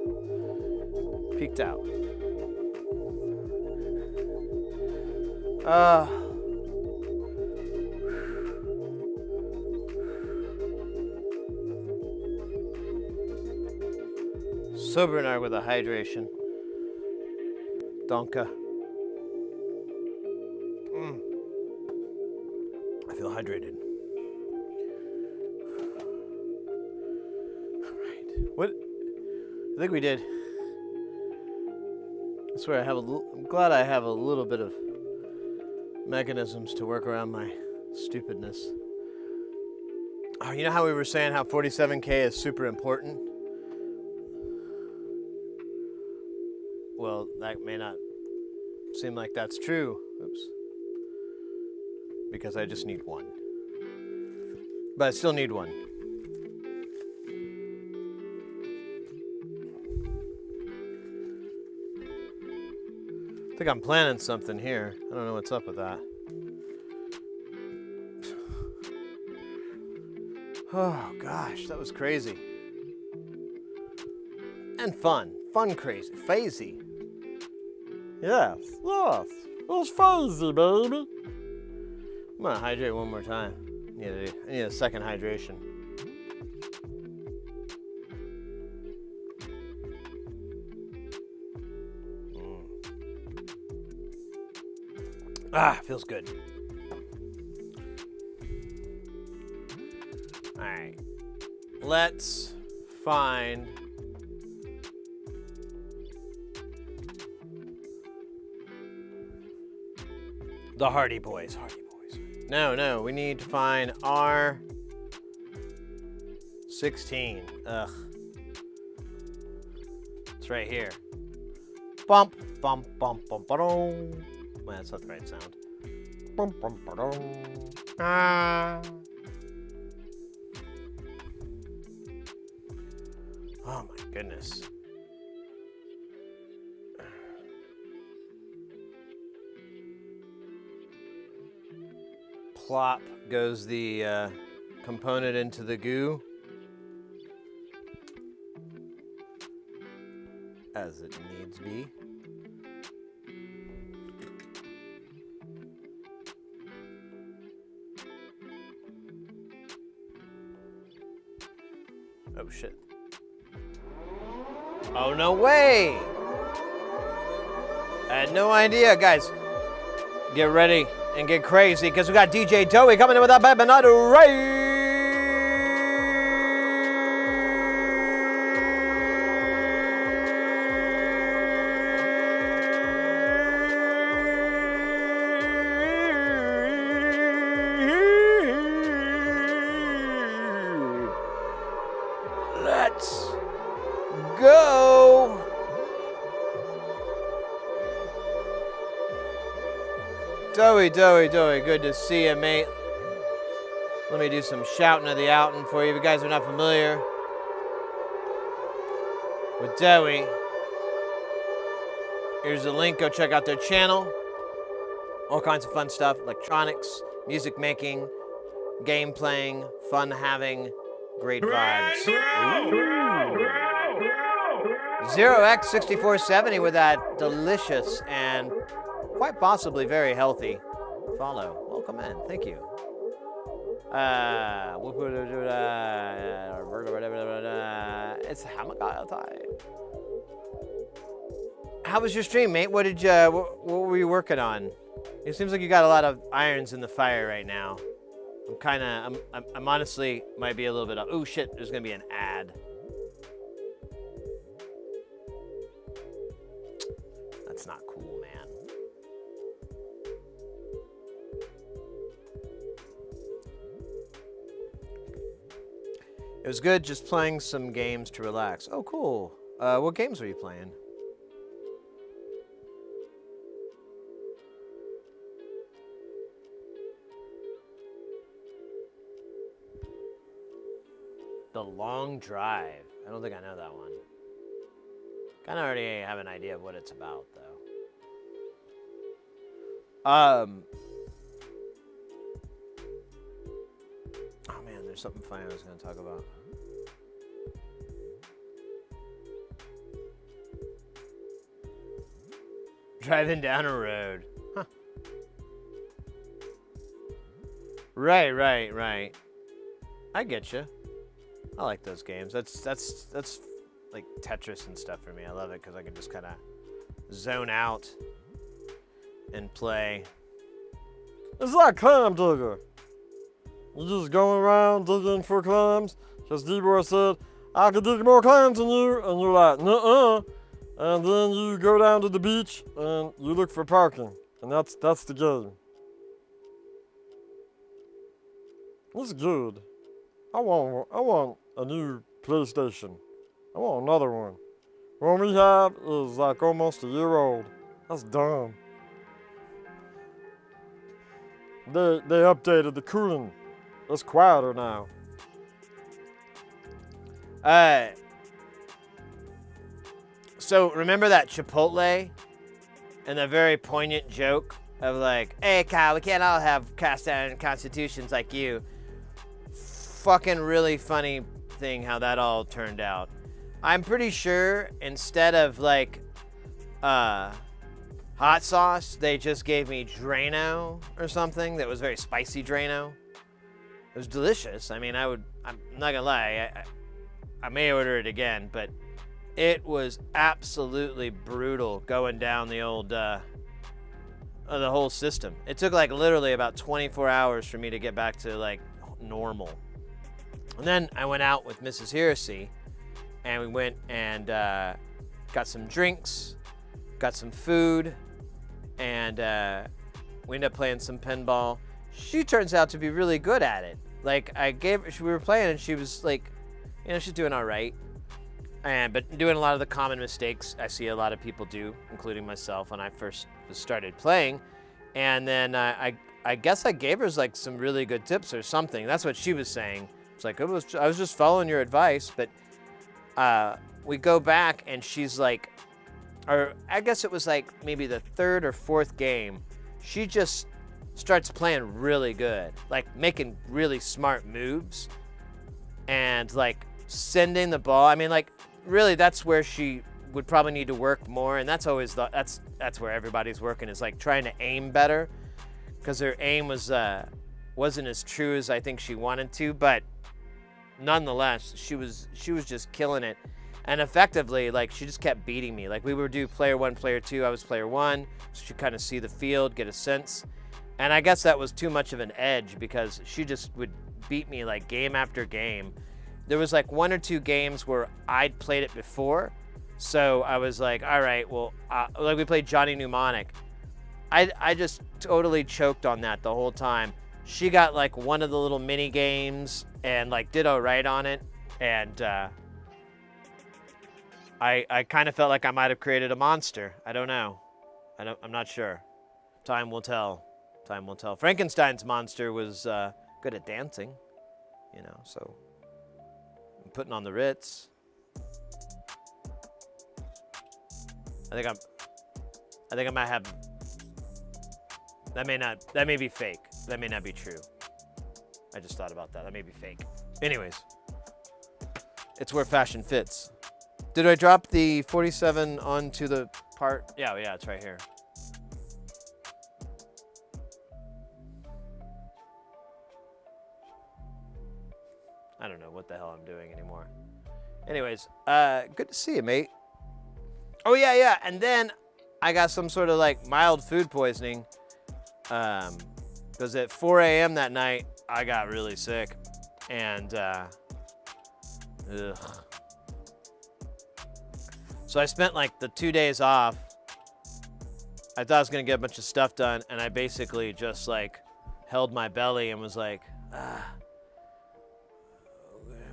Sobernar with a hydration. Donka. I feel hydrated. All right. What? I think we did. I swear I'm glad I have a little bit of mechanisms to work around my stupidness. Oh, you know how we were saying how 47K is super important? Well, that may not seem like that's true. Oops. Because I just need one. But I still need one. I think I'm planning something here. I don't know what's up with that. Oh gosh, that was crazy. And fun. Fun crazy. Phasey. Yes. It was crazy, baby. I'm gonna hydrate one more time. I need a second hydration. Ah, feels good. All right, let's find the Hardy Boys. No, we need to find R16. Ugh. It's right here. Bump, bump, bump, bump, ba-dum. Well, that's not the right sound. Bump, bump, ba-dum. Ah. Oh my goodness. Plop goes the component into the goo. As it needs be. Oh shit. Oh no way! I had no idea, guys. Get ready and get crazy because we got DJ Doey coming in with that bad night raid. Let's go. Doey, good to see you, mate. Let me do some shouting of the outing for you. If you guys are not familiar with Doey, here's the link. Go check out their channel. All kinds of fun stuff, electronics, music making, game playing, fun having, great vibes. 0x6470 with that delicious and quite possibly very healthy follow. Welcome in. Thank you. It's Hamagaya time. How was your stream, mate? What were you working on? It seems like you got a lot of irons in the fire right now. I'm honestly might be a little bit of, oh shit, there's gonna be an ad. That's not cool, man. It was good just playing some games to relax. Oh, cool. What games were you playing? The Long Drive. I don't think I know that one. Kind of already have an idea of what it's about, though. Oh man, there's something funny I was going to talk about. Driving down a road. Huh. Right. I get you. I like those games. That's like Tetris and stuff for me. I love it because I can just kind of zone out and play. It's like clam digger. You just go around digging for clams. Because D-Boy said, I could dig more clams than you. And you're like, nuh-uh. And then you go down to the beach and you look for parking. And that's the game. It's good. I want a new PlayStation. I want another one. One we have is like almost a year old. That's dumb. They updated the cooling. It's quieter now. So remember that Chipotle and the very poignant joke of like, hey Kyle, we can't all have cast iron constitutions like you. Fucking really funny thing how that all turned out. I'm pretty sure instead of like hot sauce, they just gave me Drano or something that was very spicy Drano. It was delicious. I mean, I'm not gonna lie, I may order it again, but it was absolutely brutal going down the old the whole system. It took like literally about 24 hours for me to get back to like normal. And then I went out with Mrs. Heresy, and we went and got some drinks, got some food, and we ended up playing some pinball. She turns out to be really good at it. Like we were playing, and she was like, you know, she's doing all right, but doing a lot of the common mistakes I see a lot of people do, including myself when I first started playing. And then I guess I gave her like some really good tips or something. That's what she was saying. It's like I was just following your advice, but we go back and she's like, or I guess it was like maybe the third or fourth game, she just starts playing really good, like making really smart moves and like sending the ball. I mean, like really that's where she would probably need to work more, and that's always that's where everybody's working, is like trying to aim better, because her aim wasn't as true as I think she wanted to, but nonetheless, she was just killing it. And effectively, like, she just kept beating me. Like, we would do player 1, player 2, I was player 1, so she'd kind of see the field, get a sense. And I guess that was too much of an edge, because she just would beat me, like, game after game. There was, like, 1 or 2 games where I'd played it before, so I was like, all right, well, like, we played Johnny Mnemonic. I just totally choked on that the whole time. She got, like, one of the little mini games and, like, did all right on it, and, I kind of felt like I might have created a monster. I don't know. I'm not sure. Time will tell. Time will tell. Frankenstein's monster was good at dancing, you know, so I'm putting on the Ritz. I think I might have, that may be fake. That may not be true. I just thought about that. That may be fake. Anyways, it's where fashion fits. Did I drop the 47 onto the part? Yeah, it's right here. I don't know what the hell I'm doing anymore. Anyways, good to see you, mate. Oh, yeah. And then I got some sort of like mild food poisoning. Because at 4 a.m. that night, I got really sick. And, so I spent like the 2 days off. I thought I was gonna get a bunch of stuff done, and I basically just like held my belly and was like,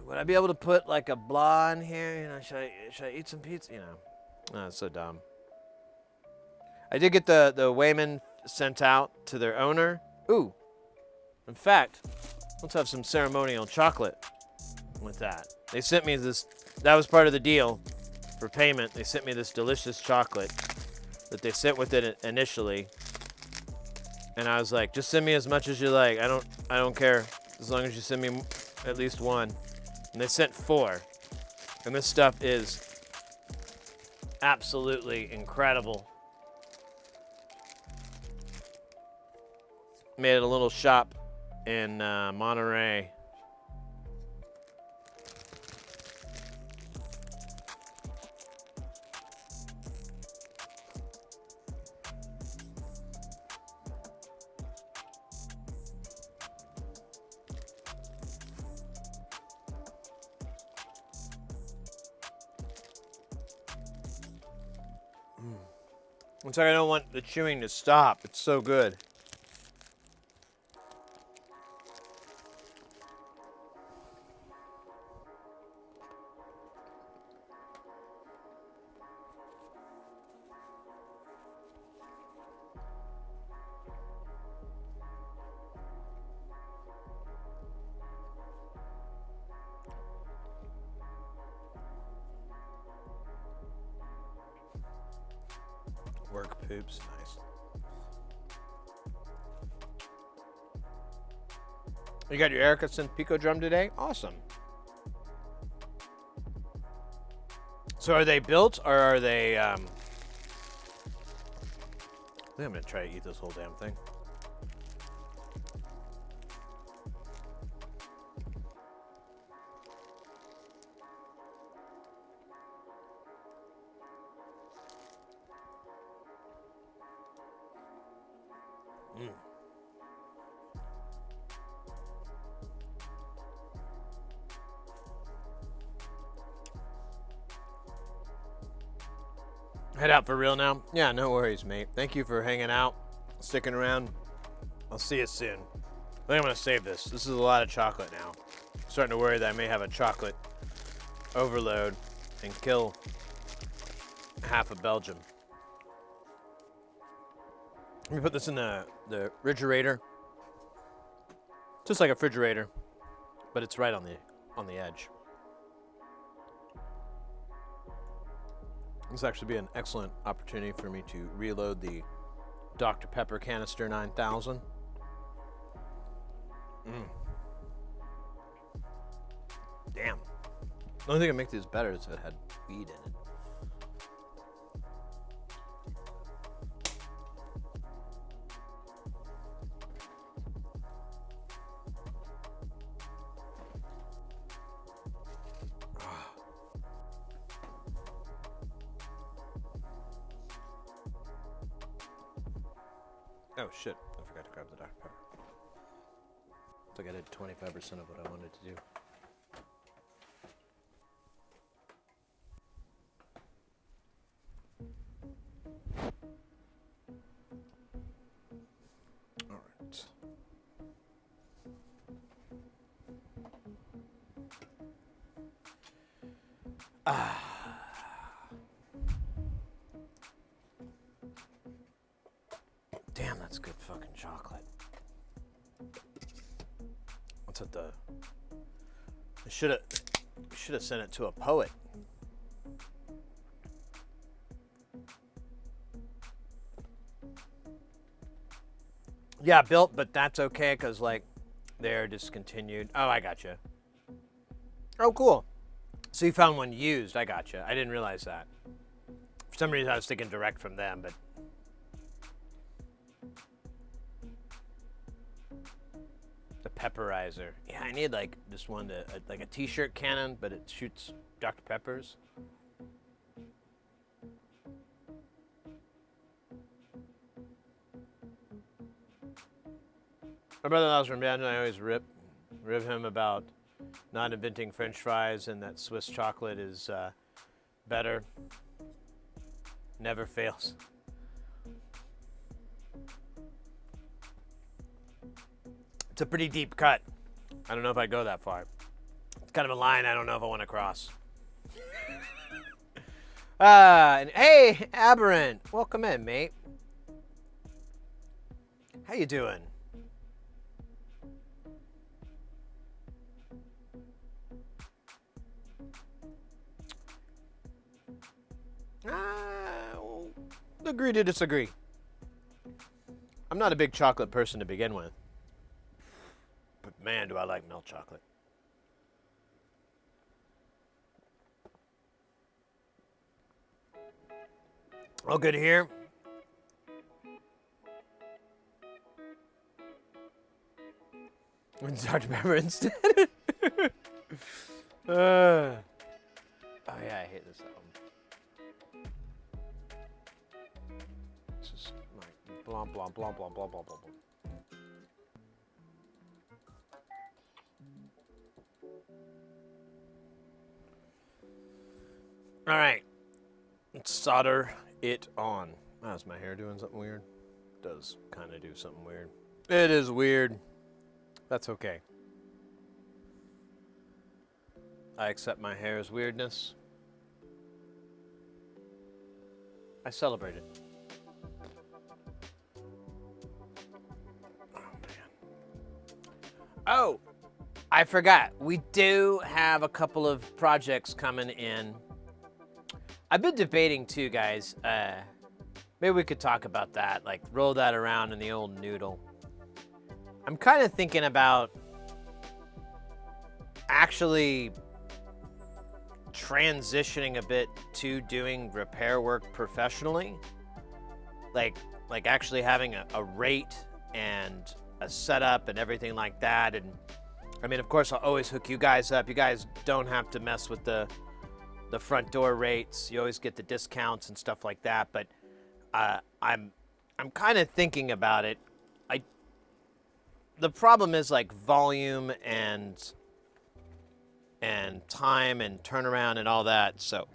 would I be able to put like a blah in here? You know, should I eat some pizza? You know, it's so dumb. I did get the Wayman sent out to their owner. Ooh, in fact, let's have some ceremonial chocolate with that. They sent me this. That was part of the deal. For payment, they sent me this delicious chocolate that they sent with it initially, and I was like, just send me as much as you like. I don't care, as long as you send me at least one. And they sent 4, and this stuff is absolutely incredible. Made at a little shop in Monterey. It's like I don't want the chewing to stop. It's so good. Work poops, nice. You got your Erica synth Pico drum today? Awesome. So are they built or are they, I think I'm gonna try to eat this whole damn thing. Head out for real now? Yeah, no worries, mate. Thank you for hanging out, sticking around. I'll see you soon. I think I'm gonna save this. This is a lot of chocolate now. I'm starting to worry that I may have a chocolate overload and kill half of Belgium. Let me put this in the refrigerator. Just like a refrigerator, but it's right on the edge. This will actually be an excellent opportunity for me to reload the Dr. Pepper canister 9000. Damn. The only thing that makes these better is if it had weed in it. Oh shit, I forgot to grab the Dr. Pepper. It's like I did 25% of what I wanted to do. All right. Damn, that's good fucking chocolate. What's at the? I should have sent it to a poet. Yeah, built, but that's okay because like they're discontinued. Oh, I gotcha. Oh, cool. So you found one used. I gotcha. I didn't realize that. For some reason, I was thinking direct from them, but. The pepperizer. Yeah, I need like just one to like a t-shirt cannon, but it shoots Dr. Peppers. My brother loves from Band, and I always rib him about not inventing French fries and that Swiss chocolate is better. Never fails. It's a pretty deep cut. I don't know if I go that far. It's kind of a line I don't know if I want to cross. And hey, Aberrant, welcome in, mate. How you doing? We'll agree to disagree. I'm not a big chocolate person to begin with. But man, do I like milk chocolate. All good here. Dr. Pepper instead. Oh yeah, I hate this album. It's just like blah blah blah blah blah blah blah blah. All right, let's solder it on. Oh, is my hair doing something weird? It does kind of do something weird. It is weird. That's okay. I accept my hair's weirdness. I celebrate it. Oh, man. Oh, I forgot. We do have a couple of projects coming in. I've been debating too, guys. Maybe we could talk about that, like roll that around in the old noodle. I'm kind of thinking about actually transitioning a bit to doing repair work professionally. Like actually having a rate and a setup and everything like that. And I mean, of course, I'll always hook you guys up. You guys don't have to mess with the front door rates. You always get the discounts and stuff like that. But I'm kind of thinking about it. The problem is like volume and time and turnaround and all that. So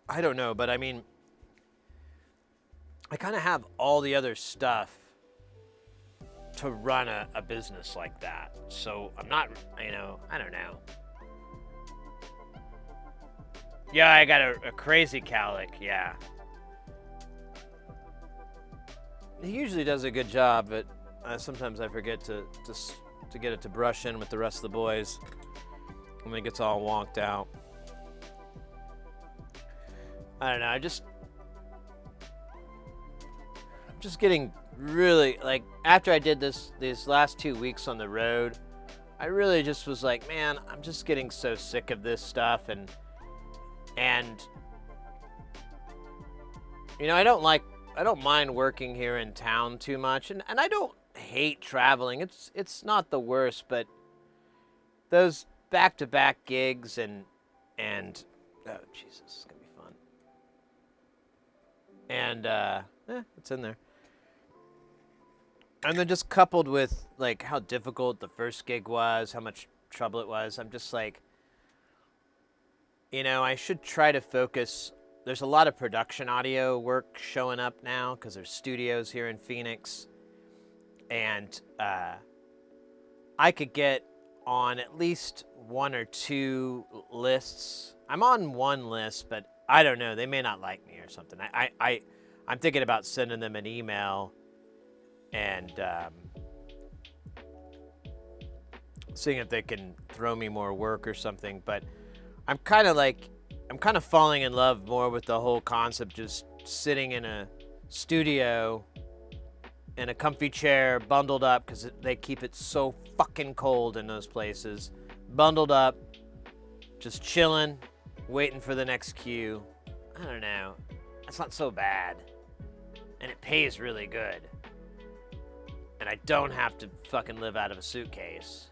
I don't know, but I mean, I kind of have all the other stuff to run a business like that. So I'm not, I don't know. Yeah, I got a crazy cowlick, yeah. He usually does a good job, but sometimes I forget to get it to brush in with the rest of the boys when it gets all wonked out. I don't know, I'm just getting really, like, after I did these last 2 weeks on the road, I really just was like, man, I'm just getting so sick of this stuff, and you know, I don't mind working here in town too much, and I don't hate traveling. It's not the worst, but those back-to-back gigs and oh Jesus, it's gonna be fun. And it's in there. And then just coupled with like how difficult the first gig was, how much trouble it was, I'm just like, you know, I should try to focus. There's a lot of production audio work showing up now because there's studios here in Phoenix. And I could get on at least 1 or 2 lists. I'm on one list, but I don't know. They may not like me or something. I'm thinking about sending them an email and seeing if they can throw me more work or something. But I'm kind of falling in love more with the whole concept, just sitting in a studio in a comfy chair, bundled up, because they keep it so fucking cold in those places. Bundled up, just chilling, waiting for the next cue. I don't know. It's not so bad. And it pays really good. And I don't have to fucking live out of a suitcase.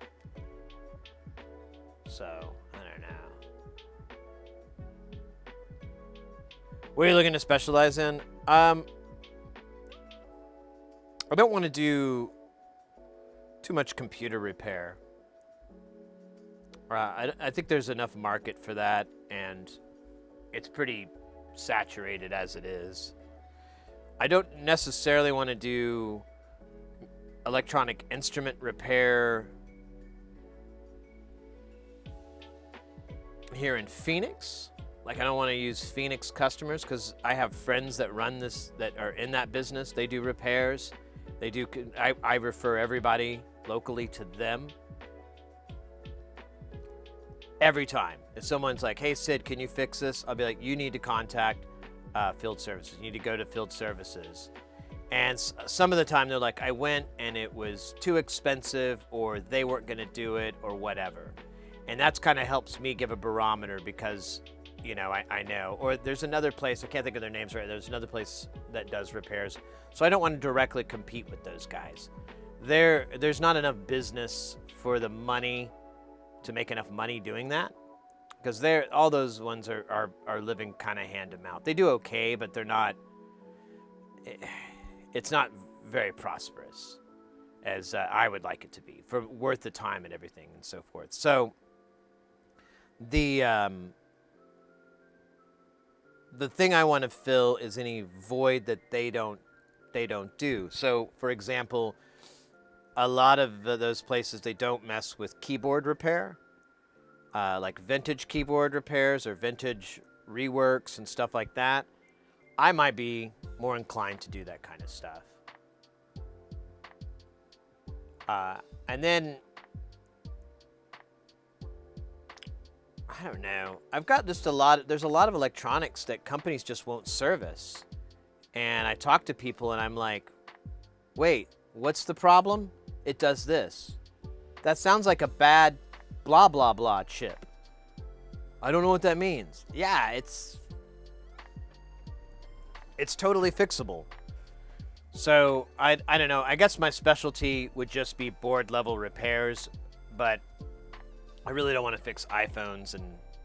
So, I don't know. What are you looking to specialize in? I don't want to do too much computer repair. I think there's enough market for that, and it's pretty saturated as it is. I don't necessarily want to do electronic instrument repair here in Phoenix. Like, I don't want to use Phoenix customers because I have friends that run this, that are in that business. They do repairs. They do. I refer everybody locally to them. Every time. If someone's like, hey, Sid, can you fix this? I'll be like, you need to contact field services. You need to go to field services. And some of the time they're like, I went and it was too expensive, or they weren't going to do it, or whatever. And that's kind of helps me give a barometer because, you know, I know. Or there's another place, I can't think of their names right. There's another place that does repairs. So I don't want to directly compete with those guys. There's not enough business for the money to make enough money doing that. Because all those ones are living kind of hand to mouth. They do okay, but they're not, it's not very prosperous as I would like it to be, for worth the time and everything and so forth. So the the thing I want to fill is any void that they don't do. So, for example, a lot of those places, they don't mess with keyboard repair, like vintage keyboard repairs or vintage reworks and stuff like that. I might be more inclined to do that kind of stuff. And then, I don't know. I've got just there's a lot of electronics that companies just won't service. And I talk to people and I'm like, wait, what's the problem? It does this. That sounds like a bad blah, blah, blah chip. I don't know what that means. Yeah, it's totally fixable. So I don't know. I guess my specialty would just be board level repairs, but I really don't want to fix iPhones and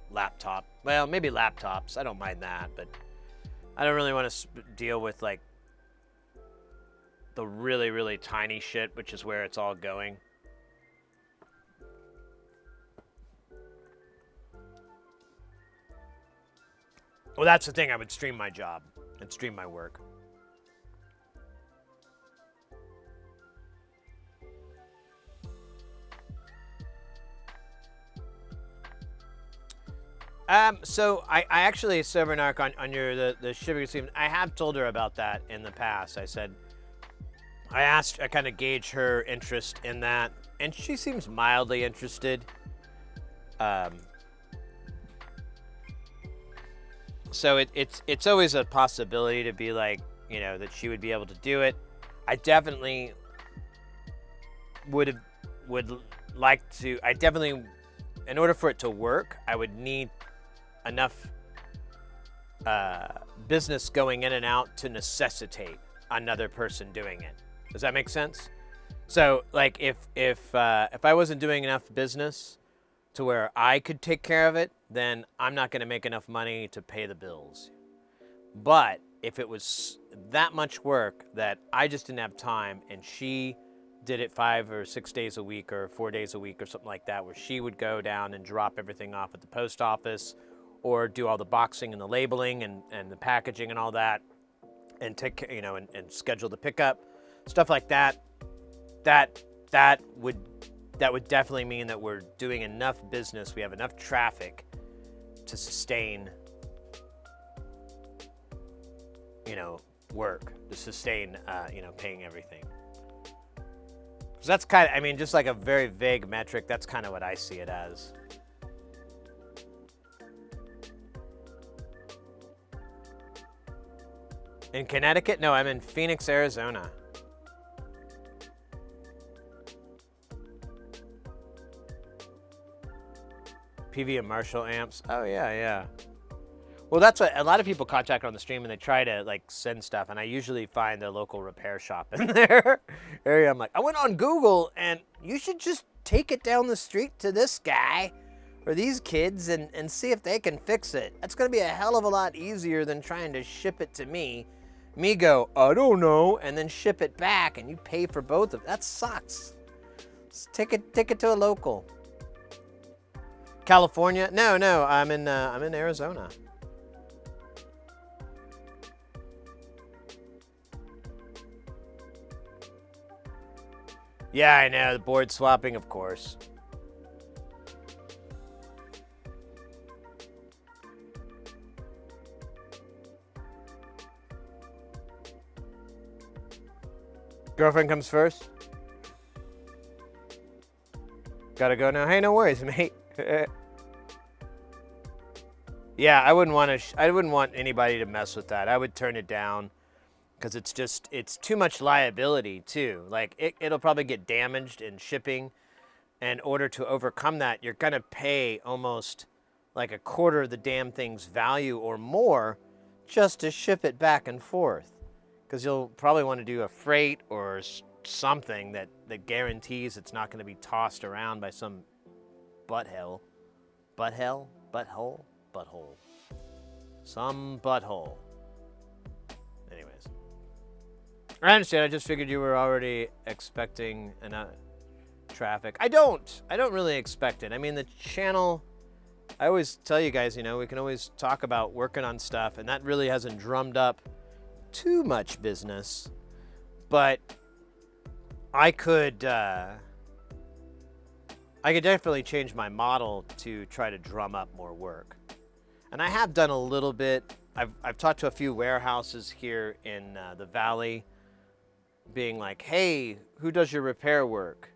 laptop. Well, maybe laptops. I don't mind that, but I don't really want to deal with like the really, really tiny shit, which is where it's all going. Well, that's the thing. I would stream my job and stream my work. So I actually, Sobernark, on your the shipping scheme, I have told her about that in the past. I said, I kind of gauge her interest in that, and she seems mildly interested. So it's always a possibility to be like, you know, that she would be able to do it. I definitely would like to. I definitely, in order for it to work, I would need enough business going in and out to necessitate another person doing it. Does that make sense? So, like, if I wasn't doing enough business to where I could take care of it, then I'm not going to make enough money to pay the bills. But if it was that much work that I just didn't have time, and she did it 5 or 6 days a week or 4 days a week or something like that, where she would go down and drop everything off at the post office or do all the boxing and the labeling and the packaging and all that, and take, you know, and schedule the pickup, stuff like that, that would definitely mean that we're doing enough business, we have enough traffic to sustain, you know, work, to sustain, you know, paying everything. So that's kind of, I mean, just like a very vague metric, that's kind of what I see it as. In Connecticut? No, I'm in Phoenix, Arizona. PV and Marshall amps. Oh, yeah, yeah. Well, that's what a lot of people contact on the stream, and they try to like send stuff, and I usually find the local repair shop in their area. I'm like, I went on Google, and you should just take it down the street to this guy or these kids and see if they can fix it. That's going to be a hell of a lot easier than trying to ship it to me. Me go, I don't know, and then ship it back, and you pay for both of them. That sucks. Just take it to a local. California? No, I'm in Arizona. Yeah, I know, the board swapping, of course. Girlfriend comes first. Gotta go now. Hey, no worries, mate. Yeah, I wouldn't want anybody to mess with that. I would turn it down because it's too much liability too. Like it'll probably get damaged in shipping. And in order to overcome that, you're gonna pay almost like a quarter of the damn thing's value or more just to ship it back and forth. Because you'll probably want to do a freight or something that guarantees it's not going to be tossed around by some butthole. Some butthole. Anyways. I understand. I just figured you were already expecting traffic. I don't really expect it. I mean, the channel I always tell you guys, you know, we can always talk about working on stuff, and that really hasn't drummed up too much business. But I could definitely change my model to try to drum up more work. And I have done a little bit. I've talked to a few warehouses here in the valley, being like, hey, who does your repair work?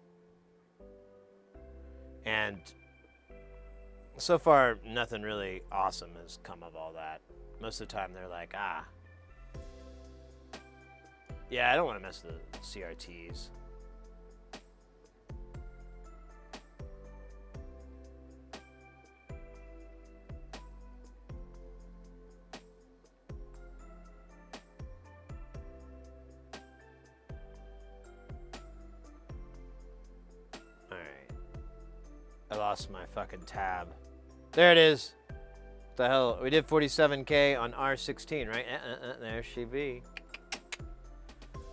And so far, nothing really awesome has come of all that. Most of the time, they're like, yeah, I don't want to mess with the CRTs. I lost my fucking tab. There it is. What the hell? We did 47K on R16, right? There she be.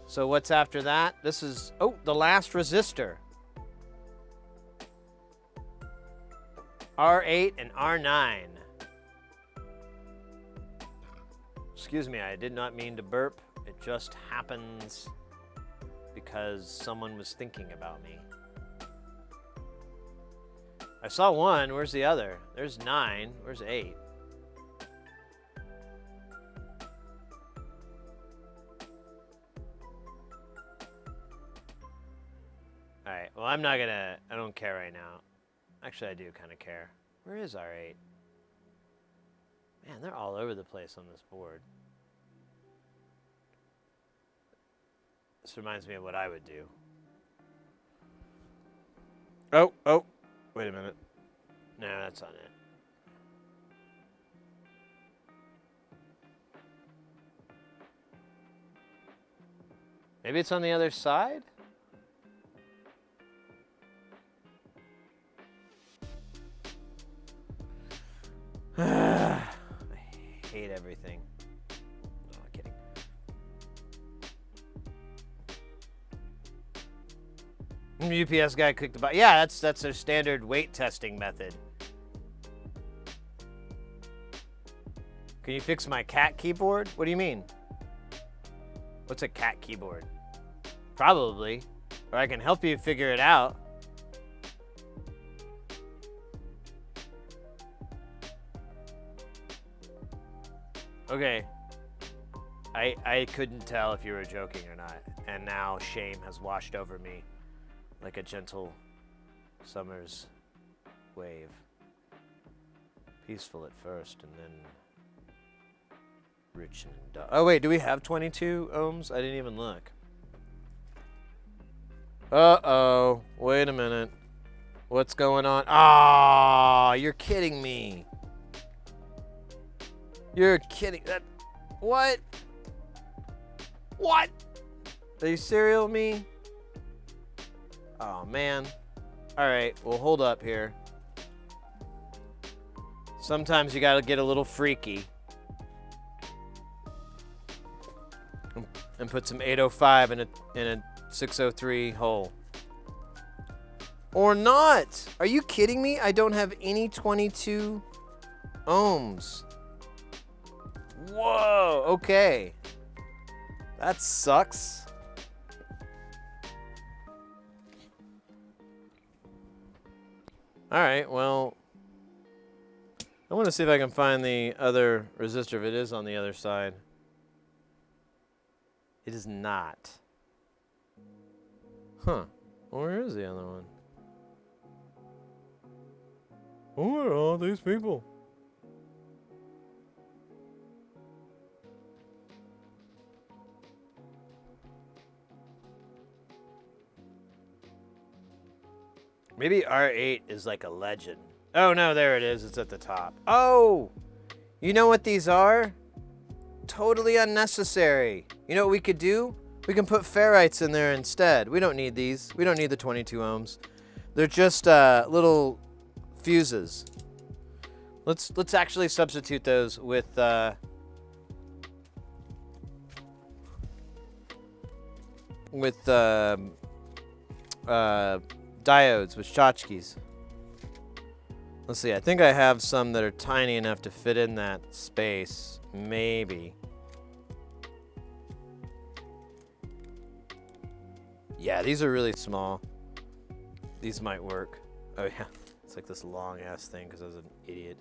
So what's after that? This is, oh, the last resistor. R8 and R9. Excuse me, I did not mean to burp. It just happens because someone was thinking about me. I saw one. Where's the other? There's 9. Where's 8? Alright, well, I'm not gonna... I don't care right now. Actually, I do kind of care. Where is R8? Man, they're all over the place on this board. This reminds me of what I would do. Oh. Wait a minute. No, that's not it. Maybe it's on the other side? I hate everything. No, I'm kidding. UPS guy clicked the button. Yeah, that's their standard weight testing method. Can you fix my cat keyboard? What do you mean? What's a cat keyboard? Probably. Or I can help you figure it out. Okay. I couldn't tell if you were joking or not. And now shame has washed over me like a gentle summer's wave. Peaceful at first and then rich and oh wait, do we have 22 ohms? I didn't even look. Uh-oh. Wait a minute. What's going on? Ah, you're kidding me. You're kidding. That what? What? Are you serial me? Oh man. Alright, well hold up here. Sometimes you gotta get a little freaky. And put some 805 in a 603 hole. Or not! Are you kidding me? I don't have any 22 ohms. Whoa, okay. That sucks. Alright, well, I want to see if I can find the other resistor if it is on the other side. It is not. Huh. Where is the other one? Who are all these people? Maybe R8 is like a legend. Oh no, there it is. It's at the top. Oh! You know what these are? Totally unnecessary. You know what we could do? We can put ferrites in there instead. We don't need these. We don't need the 22 ohms. They're just little fuses. Let's actually substitute those with diodes, with tchotchkes. Let's see, I think I have some that are tiny enough to fit in that space. Maybe. Yeah, these are really small. These might work. Oh yeah, it's like this long ass thing because I was an idiot.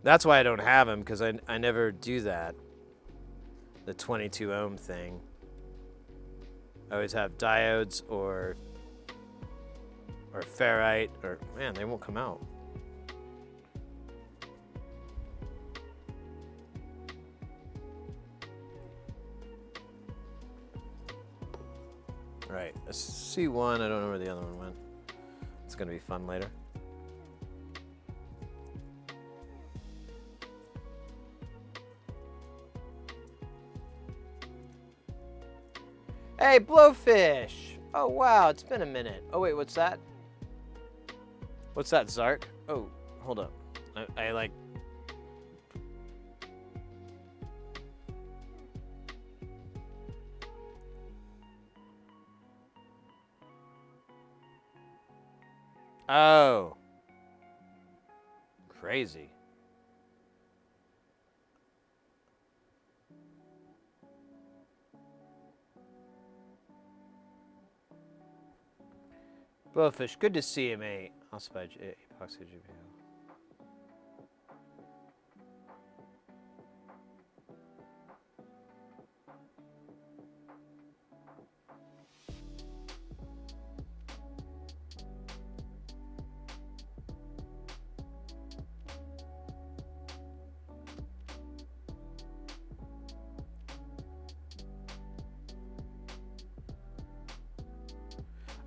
That's why I don't have them, because I never do that. The 22 ohm thing. I always have diodes or ferrite, or man, they won't come out. All right, I see one. I don't know where the other one went. It's gonna be fun later. Hey, Blowfish! Oh, wow, it's been a minute. Oh, wait, what's that? What's that, Zark? Oh, hold up. I like... Oh. Crazy. Blowfish, good to see you, mate. I'll spy epoxy GPU.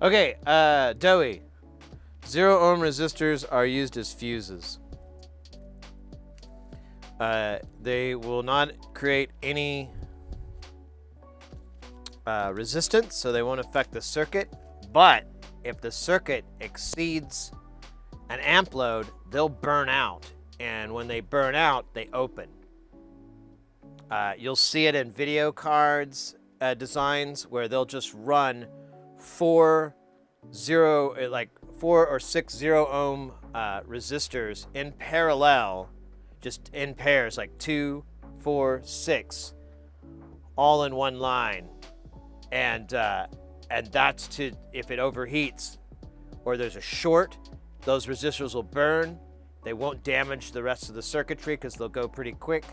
Okay, Doey. 0 ohm resistors are used as fuses. They will not create any resistance, so they won't affect the circuit. But if the circuit exceeds an amp load, they'll burn out. And when they burn out, they open. You'll see it in video cards designs where they'll just run 4 or 6 0 ohm resistors in parallel, just in pairs, like 2, 4, 6, all in one line, and that's to, if it overheats or there's a short, those resistors will burn. They won't damage the rest of the circuitry because they'll go pretty quick,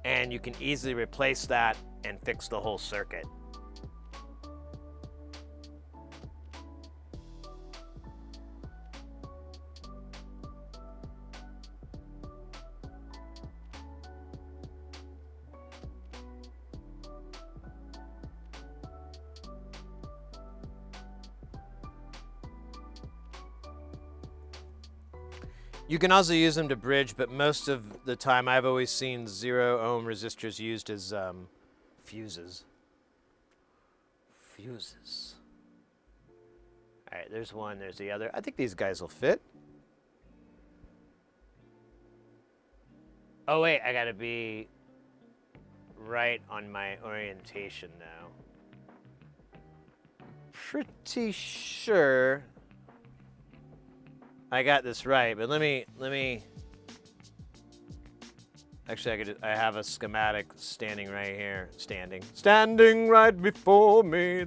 and you can easily replace that and fix the whole circuit. You can also use them to bridge, but most of the time I've always seen 0 ohm resistors used as fuses. Fuses. All right, there's one, there's the other. I think these guys will fit. Oh wait, I gotta be right on my orientation now. Pretty sure I got this right, but let me. Actually, I have a schematic standing right here. Standing right before me.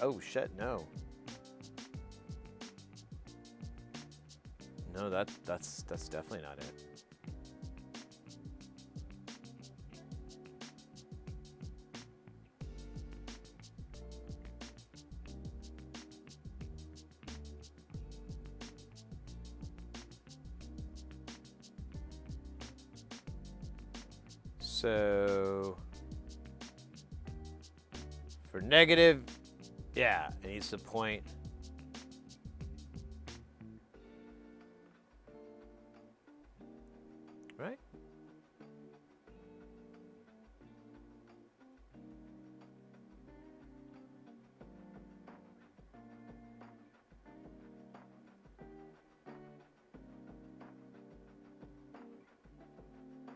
Oh shit, no. No, that's definitely not it. So for negative, yeah, it needs to point. Right?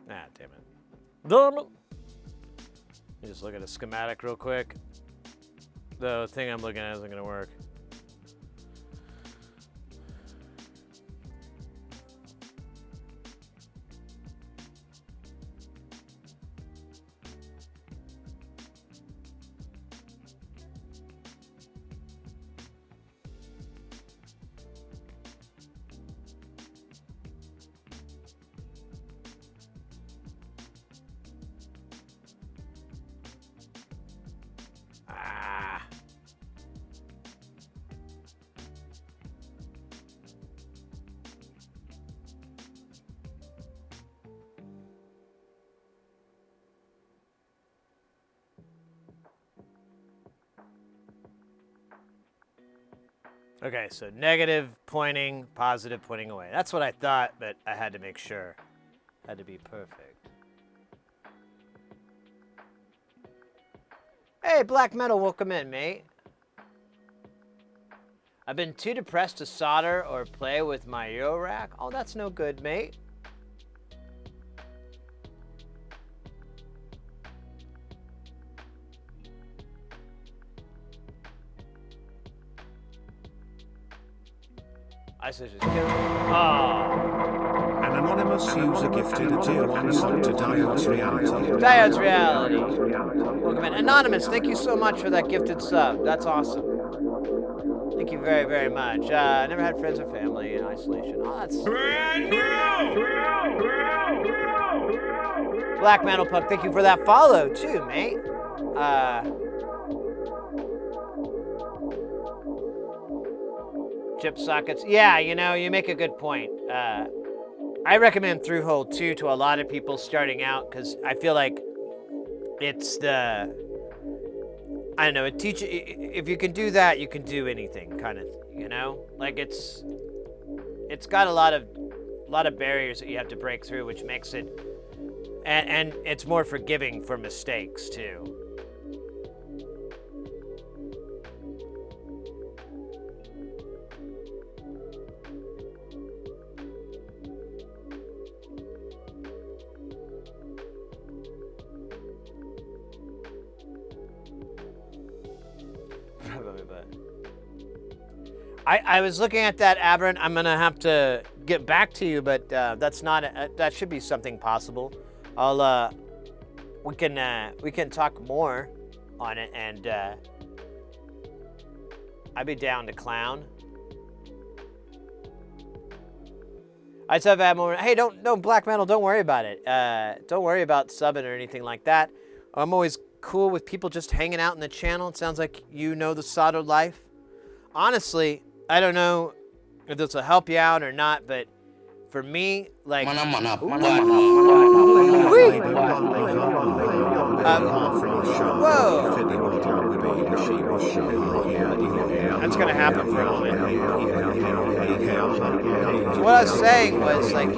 Ah, damn it. Damn it. You just look at a schematic real quick. The thing I'm looking at isn't gonna work. Okay, so negative pointing, positive pointing away. That's what I thought, but I had to make sure. Had to be perfect. Hey, Black Metal, welcome in, mate. I've been too depressed to solder or play with my Euro rack. Oh, that's no good, mate. I said just kill him. Oh. An anonymous user gifted a tier 1 sub to Diode's Reality. Diode's Reality. Welcome in. Anonymous, thank you so much for that gifted sub. That's awesome. Thank you very, very much. I never had friends or family in isolation. Oh, that's... Black Metal Puck, thank you for that follow, too, mate. Chip sockets. Yeah, you know, you make a good point. I recommend through-hole, too, to a lot of people starting out, because I feel like it's the... I don't know, it teaches... If you can do that, you can do anything, kind of, you know? Like, it's got a lot of barriers that you have to break through, which makes it... And it's more forgiving for mistakes, too. I was looking at that, Aberrant. I'm gonna have to get back to you, but that's not. That should be something possible. We can talk more on it, and I'd be down to clown. I still have had more. Hey, don't Black Metal. Don't worry about it. Don't worry about subbing or anything like that. I'm always cool with people just hanging out in the channel. It sounds like you know the soldered life. Honestly, I don't know if this will help you out or not, but for me, like, whoa. That's gonna happen for a moment. So what I was saying was like,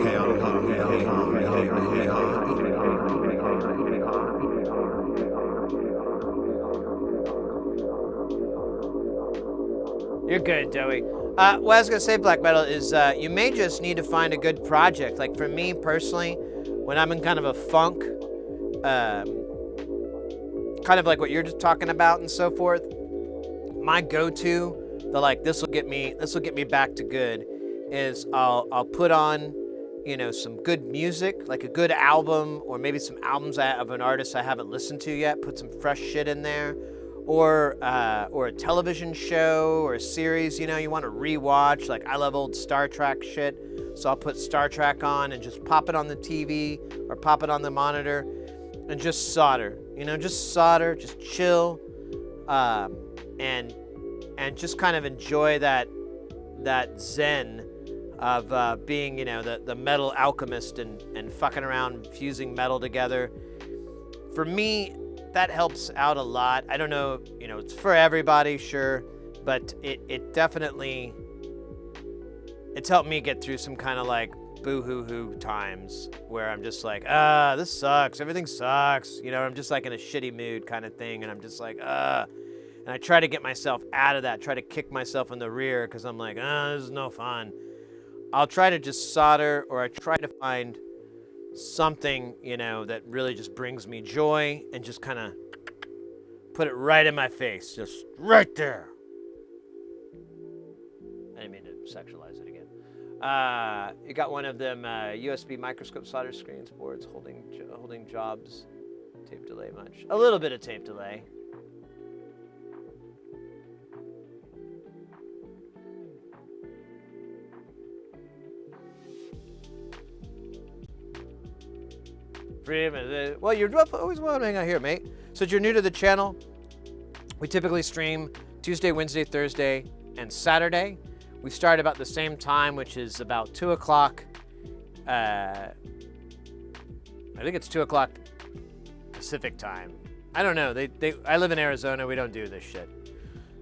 you're good, Joey. What I was going to say, Black Metal, is you may just need to find a good project. Like, for me, personally, when I'm in kind of a funk, kind of like what you're just talking about and so forth, my go-to, this will get me back to good, is I'll put on, you know, some good music, like a good album, or maybe some albums of an artist I haven't listened to yet, put some fresh shit in there. Or a television show or a series, you know, you want to rewatch. Like, I love old Star Trek shit, so I'll put Star Trek on and just pop it on the TV or pop it on the monitor and just solder. You know, just solder, just chill, and just kind of enjoy that zen of being, you know, the metal alchemist and fucking around fusing metal together. For me, that helps out a lot. I don't know, you know, it's for everybody, sure, but it definitely, it's helped me get through some kind of like boo-hoo-hoo times where I'm just like, this sucks, everything sucks, you know, I'm just like in a shitty mood kind of thing, and I'm just like, and I try to get myself out of that, try to kick myself in the rear, because I'm like, this is no fun. I'll try to just solder, or I try to find something, you know, that really just brings me joy and just kind of Put it right in my face. Just right there. I didn't mean to sexualize it again. You got one of them USB microscope solder screens boards holding jobs. Tape delay much? A little bit of tape delay. Well, you're always welcome to hang out here, mate. So if you're new to the channel, we typically stream Tuesday, Wednesday, Thursday, and Saturday. We start about the same time, which is about 2 o'clock. I think it's 2 o'clock Pacific time. I don't know. I live in Arizona. We don't do this shit.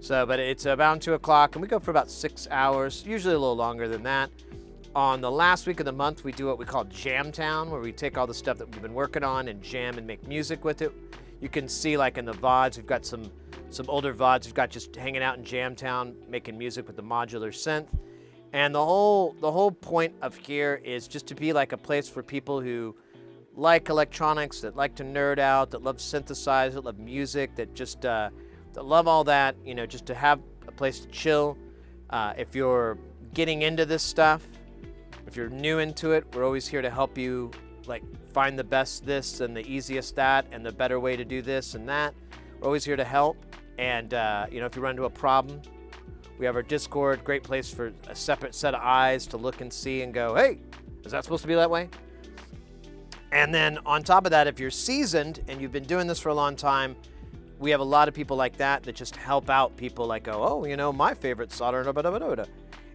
So, but it's around 2 o'clock, and we go for about 6 hours, usually a little longer than that. On the last week of the month, we do what we call Jam Town, where we take all the stuff that we've been working on and jam and make music with it. You can see, like in the VODs, we've got some older VODs we've got just hanging out in Jam Town, making music with the modular synth. And the whole point of here is just to be like a place for people who like electronics, that like to nerd out, that love synthesizer, that love music, that just that love all that, you know, just to have a place to chill. If you're getting into this stuff, if you're new into it, we're always here to help you, like, find the best this and the easiest that and the better way to do this and that. We're always here to help. And, you know, if you run into a problem, we have our Discord, great place for a separate set of eyes to look and see and go, hey, is that supposed to be that way? And then on top of that, if you're seasoned and you've been doing this for a long time, we have a lot of people like that just help out people like, oh, you know, my favorite solder,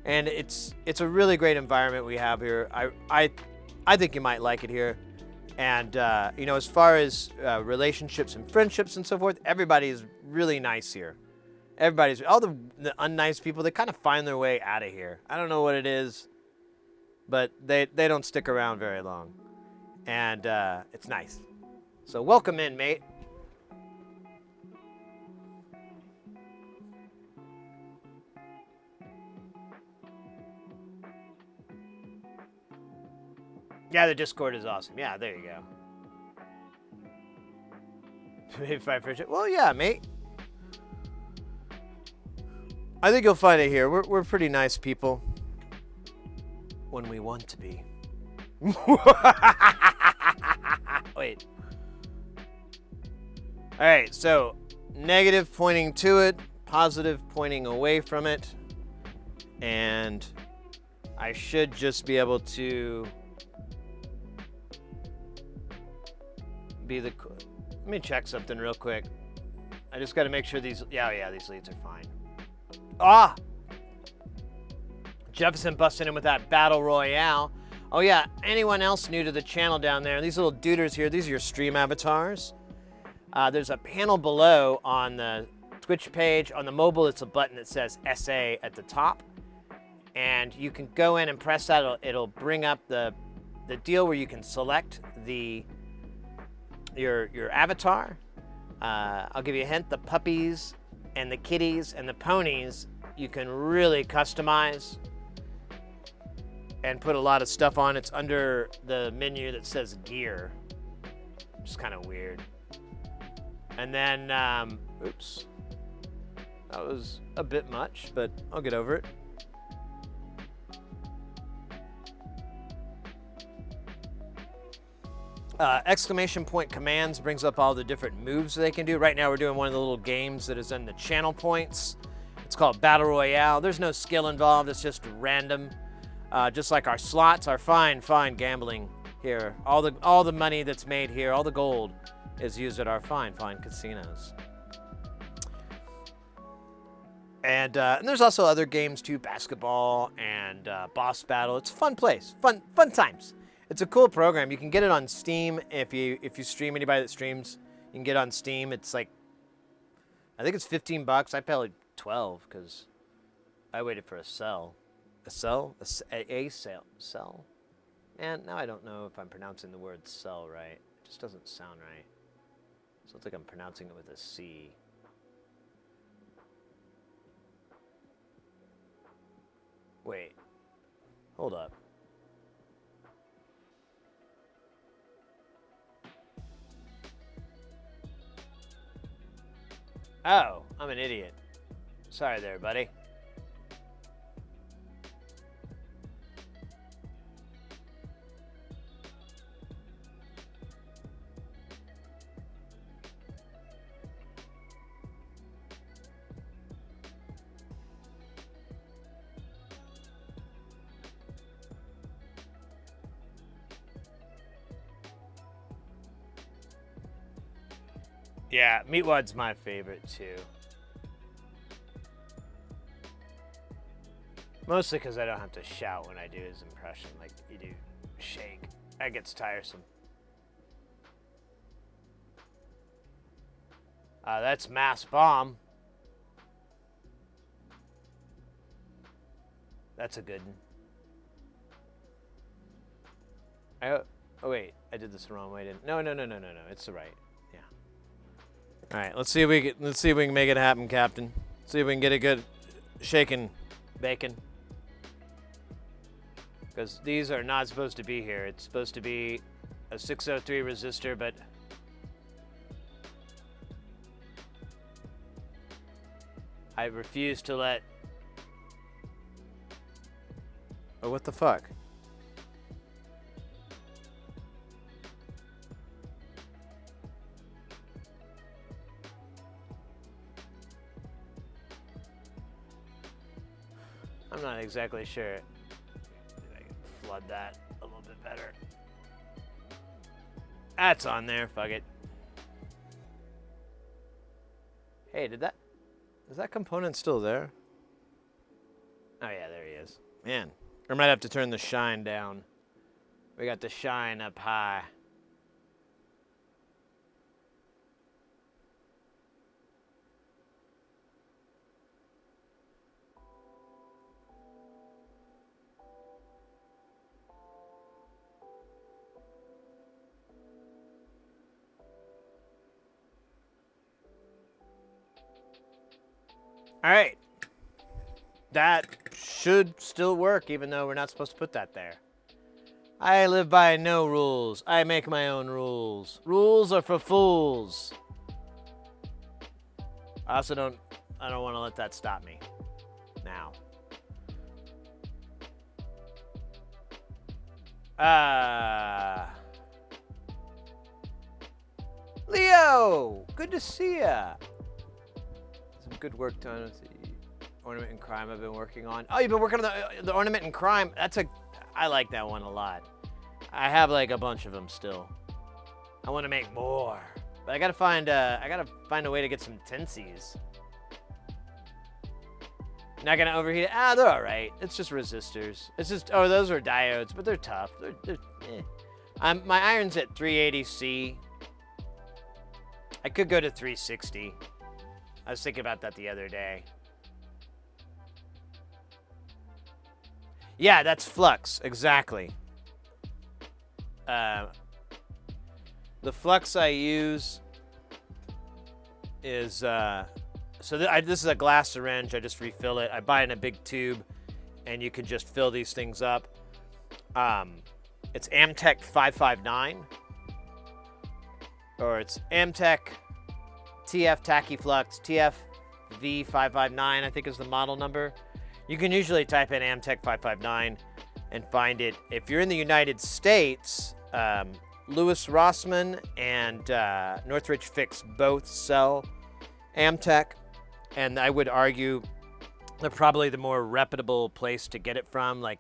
and it's a really great environment we have here. I think you might like it here. And, you know, as far as relationships and friendships and so forth, everybody is really nice here. All the unnice people, they kind of find their way out of here. I don't know what it is, but they don't stick around very long. And it's nice. So welcome in, mate. Yeah, the Discord is awesome. Yeah, there you go. Maybe 5 for Well, yeah, mate. I think you'll find it here. We're pretty nice people. When we want to be. Wait. All right, so negative pointing to it, positive pointing away from it. And I should just be able to be the... Let me check something real quick. I just got to make sure these... Yeah, these leads are fine. Ah! Jefferson busting in with that Battle Royale. Oh yeah, anyone else new to the channel down there, these little duders here, these are your stream avatars. There's a panel below on the Twitch page. On the mobile, it's a button that says SA at the top. And you can go in and press that. It'll bring up the deal where you can select your avatar. I'll give you a hint, the puppies and the kitties and the ponies, you can really customize and put a lot of stuff on. It's under the menu that says gear, which is kind of weird. And then, oops, that was a bit much, but I'll get over it. Exclamation point commands brings up all the different moves they can do. Right now we're doing one of the little games that is in the channel points. It's called Battle Royale. There's no skill involved, it's just random. Just like our slots, our fine gambling here. All the money that's made here, all the gold is used at our fine casinos. And there's also other games too, basketball and boss battle. It's a fun place, fun times. It's a cool program. You can get it on Steam if you stream. Anybody that streams, you can get it on Steam. It's like, I think it's $15. I pay like 12 because I waited for a sale. A sale? A sale? And now I don't know if I'm pronouncing the word sell right. It just doesn't sound right. So it's like I'm pronouncing it with a C. Wait. Hold up. Oh, I'm an idiot. Sorry there, buddy. Yeah, Meatwad's my favorite too. Mostly because I don't have to shout when I do his impression like you do Shake. That gets tiresome. That's Mass Bomb. That's a good one. Oh wait, I did this the wrong way, didn't? No. It's the right. Yeah. All right, let's see if we can make it happen, Captain. See if we can get a good shaking bacon. Because these are not supposed to be here. It's supposed to be a 603 resistor, but I refuse to let. Oh, what the fuck? I'm not exactly sure. I can flood that a little bit better. That's on there. Fuck it. Hey, is that component still there? Oh yeah, there he is. Man, I might have to turn the shine down. We got the shine up high. All right. That should still work, even though we're not supposed to put that there. I live by no rules. I make my own rules. Rules are for fools. I don't want to let that stop me. Now. Leo! Good to see ya. Some good work done with the Ornament and Crime I've been working on. Oh, you've been working on the Ornament and Crime. I like that one a lot. I have like a bunch of them still. I want to make more, but I gotta find a way to get some tensies. Not gonna overheat it. They're all right. It's just resistors. It's just those are diodes, but they're tough. They're my iron's at 380C. I could go to 360. I was thinking about that the other day. Yeah, that's flux, exactly. The flux I use is, this is a glass syringe. I just refill it. I buy it in a big tube, and you can just fill these things up. It's Amtech 559, or it's Amtech TF Tachyflux, TF V559, I think is the model number. You can usually type in Amtech 559 and find it. If you're in the United States, Lewis Rossman and Northridge Fix both sell Amtech, and I would argue they're probably the more reputable place to get it from. Like,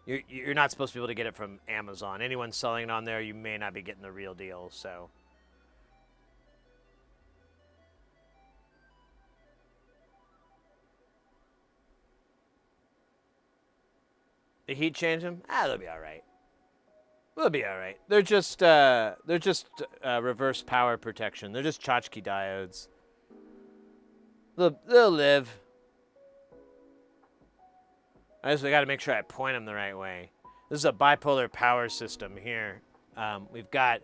you're not supposed to be able to get it from Amazon. Anyone selling it on there, you may not be getting the real deal, so. The heat change them? They'll be all right. They'll be all right. They're just reverse power protection. They're just tchotchke diodes. They'll live. I got to make sure I point them the right way. This is a bipolar power system here. We've got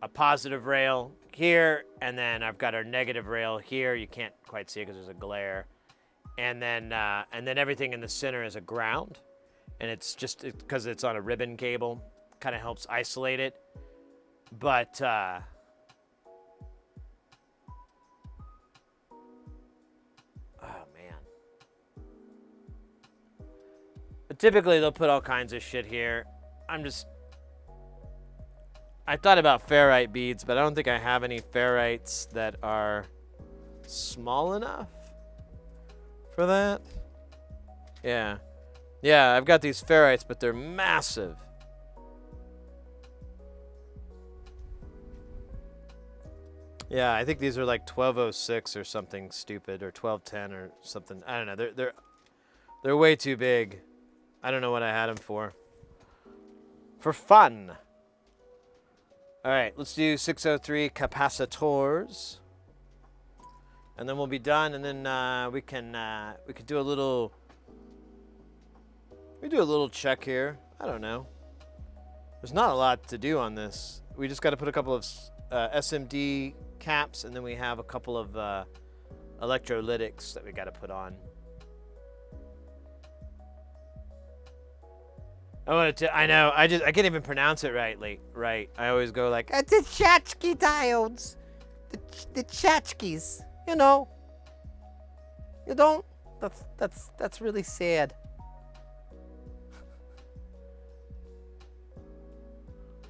a positive rail here, and then I've got our negative rail here. You can't quite see it because there's a glare. And then everything in the center is a ground, and it's just because it's on a ribbon cable, kind of helps isolate it. But But typically they'll put all kinds of shit here. I thought about ferrite beads, but I don't think I have any ferrites that are small enough for that. Yeah. Yeah, I've got these ferrites, but they're massive. Yeah, I think these are like 1206 or something stupid, or 1210 or something. I don't know. They're way too big. I don't know what I had them for. For fun. All right, let's do 603 capacitors, and then we'll be done. And then we can do a little. We do a little check here. I don't know. There's not a lot to do on this. We just got to put a couple of SMD caps, and then we have a couple of electrolytics that we got to put on. I know. I can't even pronounce it right. I always go like the Tchotchke diodes, the Tchotchkes. You know. You don't. That's really sad.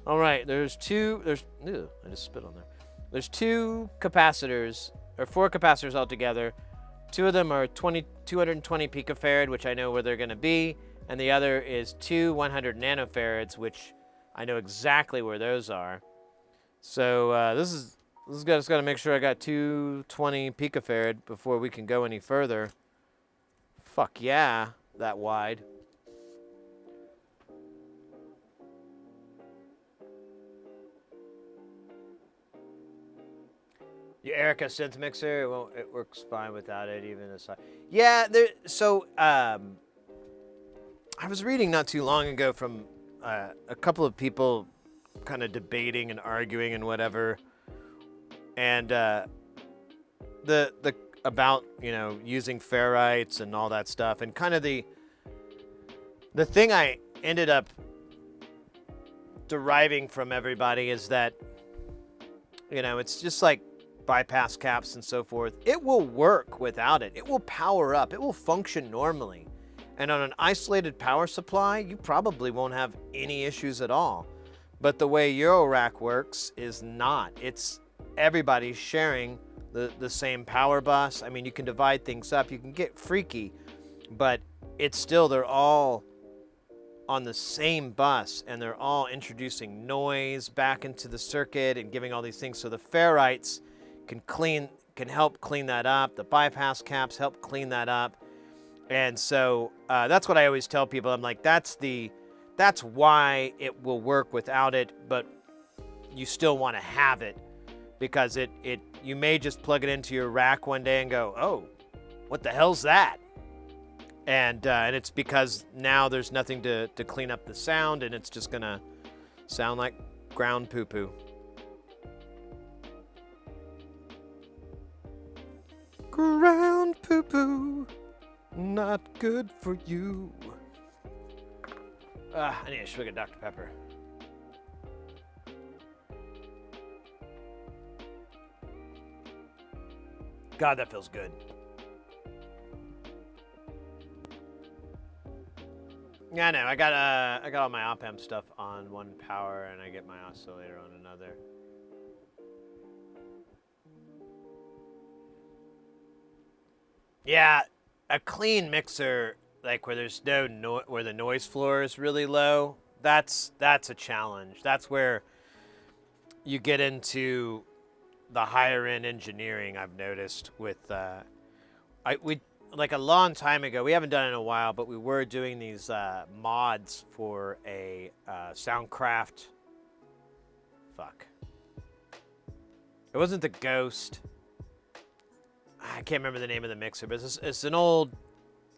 All right. There's two. Ew, I just spit on there. There's two capacitors, or four capacitors altogether. Two of them are 220 picofarad, which I know where they're going to be. And the other is two 100 nanofarads, which I know exactly where those are. So this is just got to make sure I got 220 picofarad before we can go any further. Fuck yeah, that wide. Your Erica synth mixer, it works fine without it, even aside. Yeah, so I was reading not too long ago from a couple of people kind of debating and arguing and whatever, and the about, you know, using ferrites and all that stuff, and kind of the thing I ended up deriving from everybody is that, you know, it's just like bypass caps and so forth. It will work without it. It will power up. It will function normally. And on an isolated power supply, you probably won't have any issues at all. But the way Eurorack works is not. It's everybody's sharing the same power bus. I mean, you can divide things up. You can get freaky, but it's still, they're all on the same bus, and they're all introducing noise back into the circuit and giving all these things. So the ferrites can help clean that up. The bypass caps help clean that up. And so that's what I always tell people. I'm like, that's why it will work without it, but you still want to have it, because you may just plug it into your rack one day and go, oh, what the hell's that? And it's because now there's nothing to clean up the sound, and it's just gonna sound like ground poo-poo. Ground poo-poo. Not good for you. I need a swig of Dr. Pepper. God, that feels good. Yeah, I know. I got all my op-amp stuff on one power, and I get my oscillator on another. Yeah. A clean mixer, like where there's where the noise floor is really low, that's a challenge. That's where you get into the higher end engineering. I've noticed with we like a long time ago. We haven't done it in a while, but we were doing these mods for a Soundcraft. Fuck. It wasn't the Ghost. I can't remember the name of the mixer, but it's an old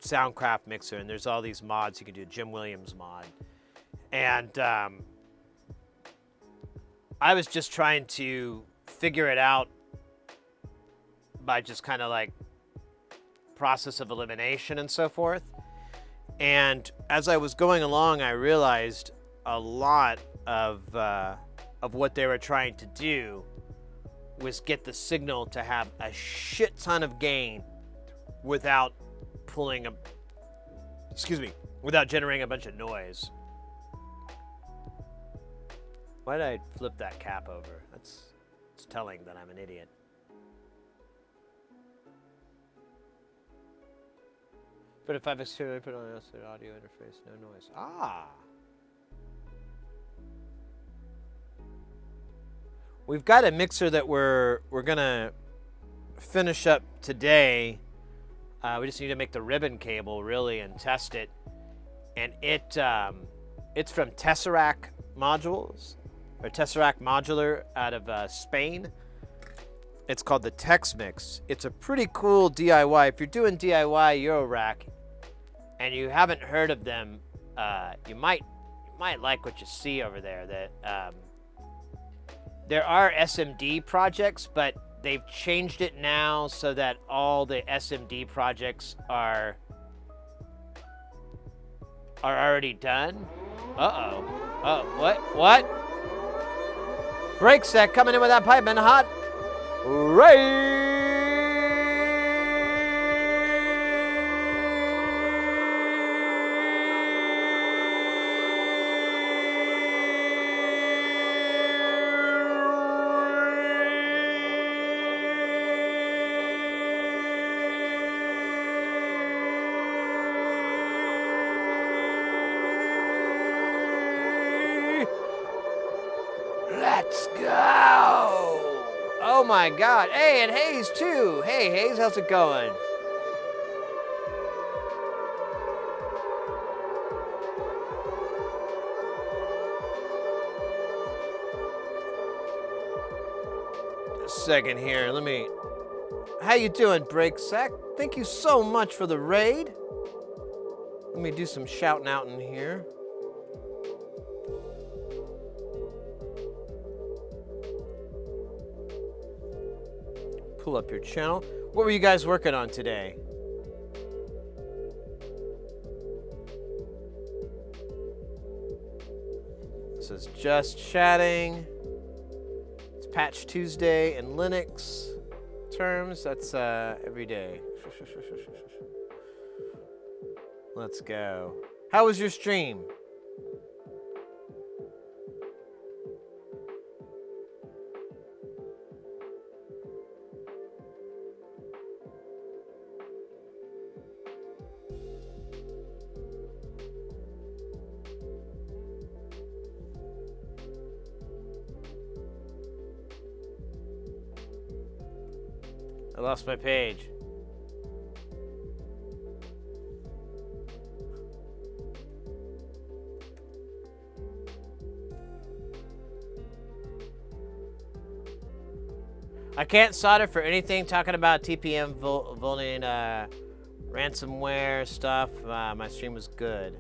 Soundcraft mixer, and there's all these mods you can do. Jim Williams mod. And I was just trying to figure it out by just kind of like process of elimination and so forth. And as I was going along, I realized a lot of what they were trying to do was get the signal to have a shit ton of gain without pulling without generating a bunch of noise. Why did I flip that cap over? It's telling that I'm an idiot. But if I've externally put on an audio interface, no noise. Ah! We've got a mixer that we're gonna finish up today. We just need to make the ribbon cable really and test it. And it's from Tesseract Modules, or Tesseract Modular out of Spain. It's called the Tex Mix. It's a pretty cool DIY. If you're doing DIY Eurorack and you haven't heard of them, you might like what you see over there. That there are SMD projects, but they've changed it now so that all the SMD projects are already done. Uh-oh. Oh, what? Break set coming in with that pipe and hot. Ray! Let's go! Oh my God. Hey, and Hayes too. Hey, Hayes, how's it going? Just a second here. How you doing, Breaksack? Thank you so much for the raid. Let me do some shouting out in here. Pull up your channel. What were you guys working on today? This is just chatting. It's Patch Tuesday in Linux terms. That's every day. Let's go. How was your stream? I lost my page. I can't solder for anything talking about TPM vulning ransomware stuff. My stream was good.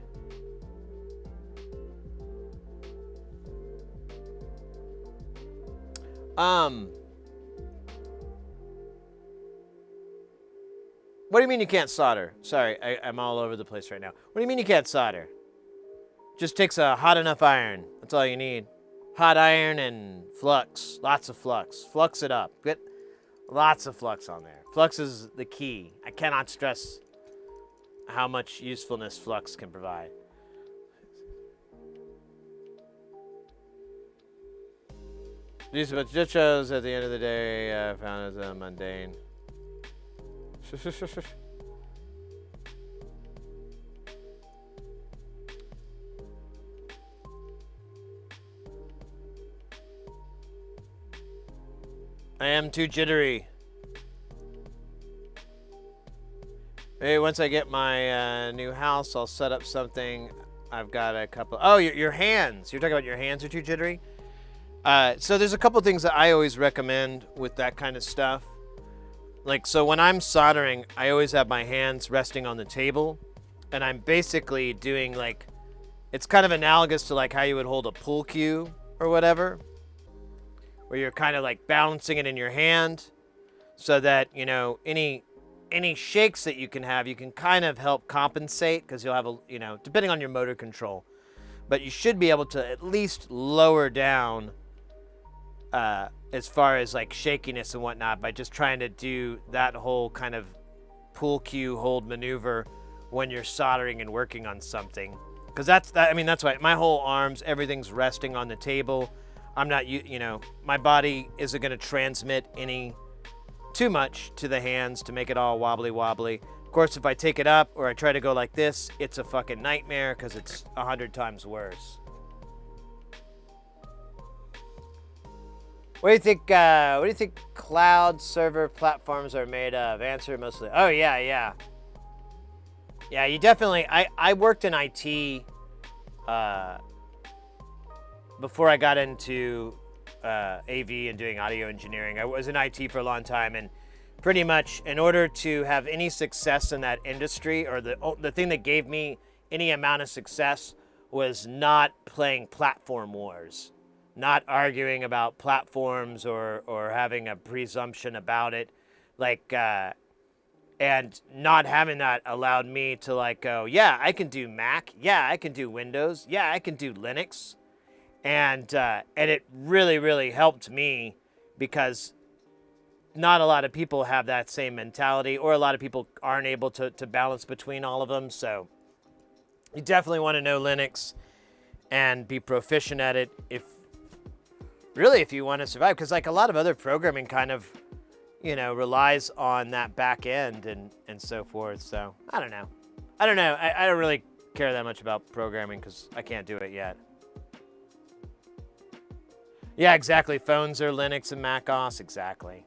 What do you mean you can't solder? Sorry, I'm all over the place right now. What do you mean you can't solder? Just takes a hot enough iron. That's all you need. Hot iron and flux. Lots of flux. Flux it up. Get lots of flux on there. Flux is the key. I cannot stress how much usefulness flux can provide. These shows at the end of the day found as mundane. I am too jittery. Maybe once I get my new house, I'll set up something. I've got a couple. Oh, your hands. You're talking about your hands are too jittery? So there's a couple things that I always recommend with that kind of stuff. Like, so when I'm soldering, I always have my hands resting on the table, and I'm basically doing like, it's kind of analogous to like how you would hold a pool cue or whatever, where you're kind of like balancing it in your hand so that, you know, any shakes that you can have, you can kind of help compensate because you'll have a, you know, depending on your motor control, but you should be able to at least lower down as far as like shakiness and whatnot by just trying to do that whole kind of pool cue hold maneuver when you're soldering and working on something. Because that's why my whole arms, everything's resting on the table. I'm not, my body isn't going to transmit too much to the hands to make it all wobbly. Of course, if I take it up or I try to go like this, it's a fucking nightmare because it's 100 times worse. What do you think? What do you think cloud server platforms are made of? Answer mostly. Oh yeah. Yeah, you definitely. I worked in IT before I got into AV and doing audio engineering. I was in IT for a long time, and pretty much in order to have any success in that industry, or the thing that gave me any amount of success, was not playing platform wars, not arguing about platforms or having a presumption about it, and not having that allowed me to go, yeah, I can do Mac, yeah, I can do Windows, yeah, I can do Linux, and it really, really helped me because not a lot of people have that same mentality, or a lot of people aren't able to balance between all of them. So you definitely want to know Linux and be proficient at it if you want to survive, because a lot of other programming kind of relies on that back end and so forth. So I don't know. I don't really care that much about programming because I can't do it yet. Yeah, exactly. Phones are Linux and Mac OS. Exactly.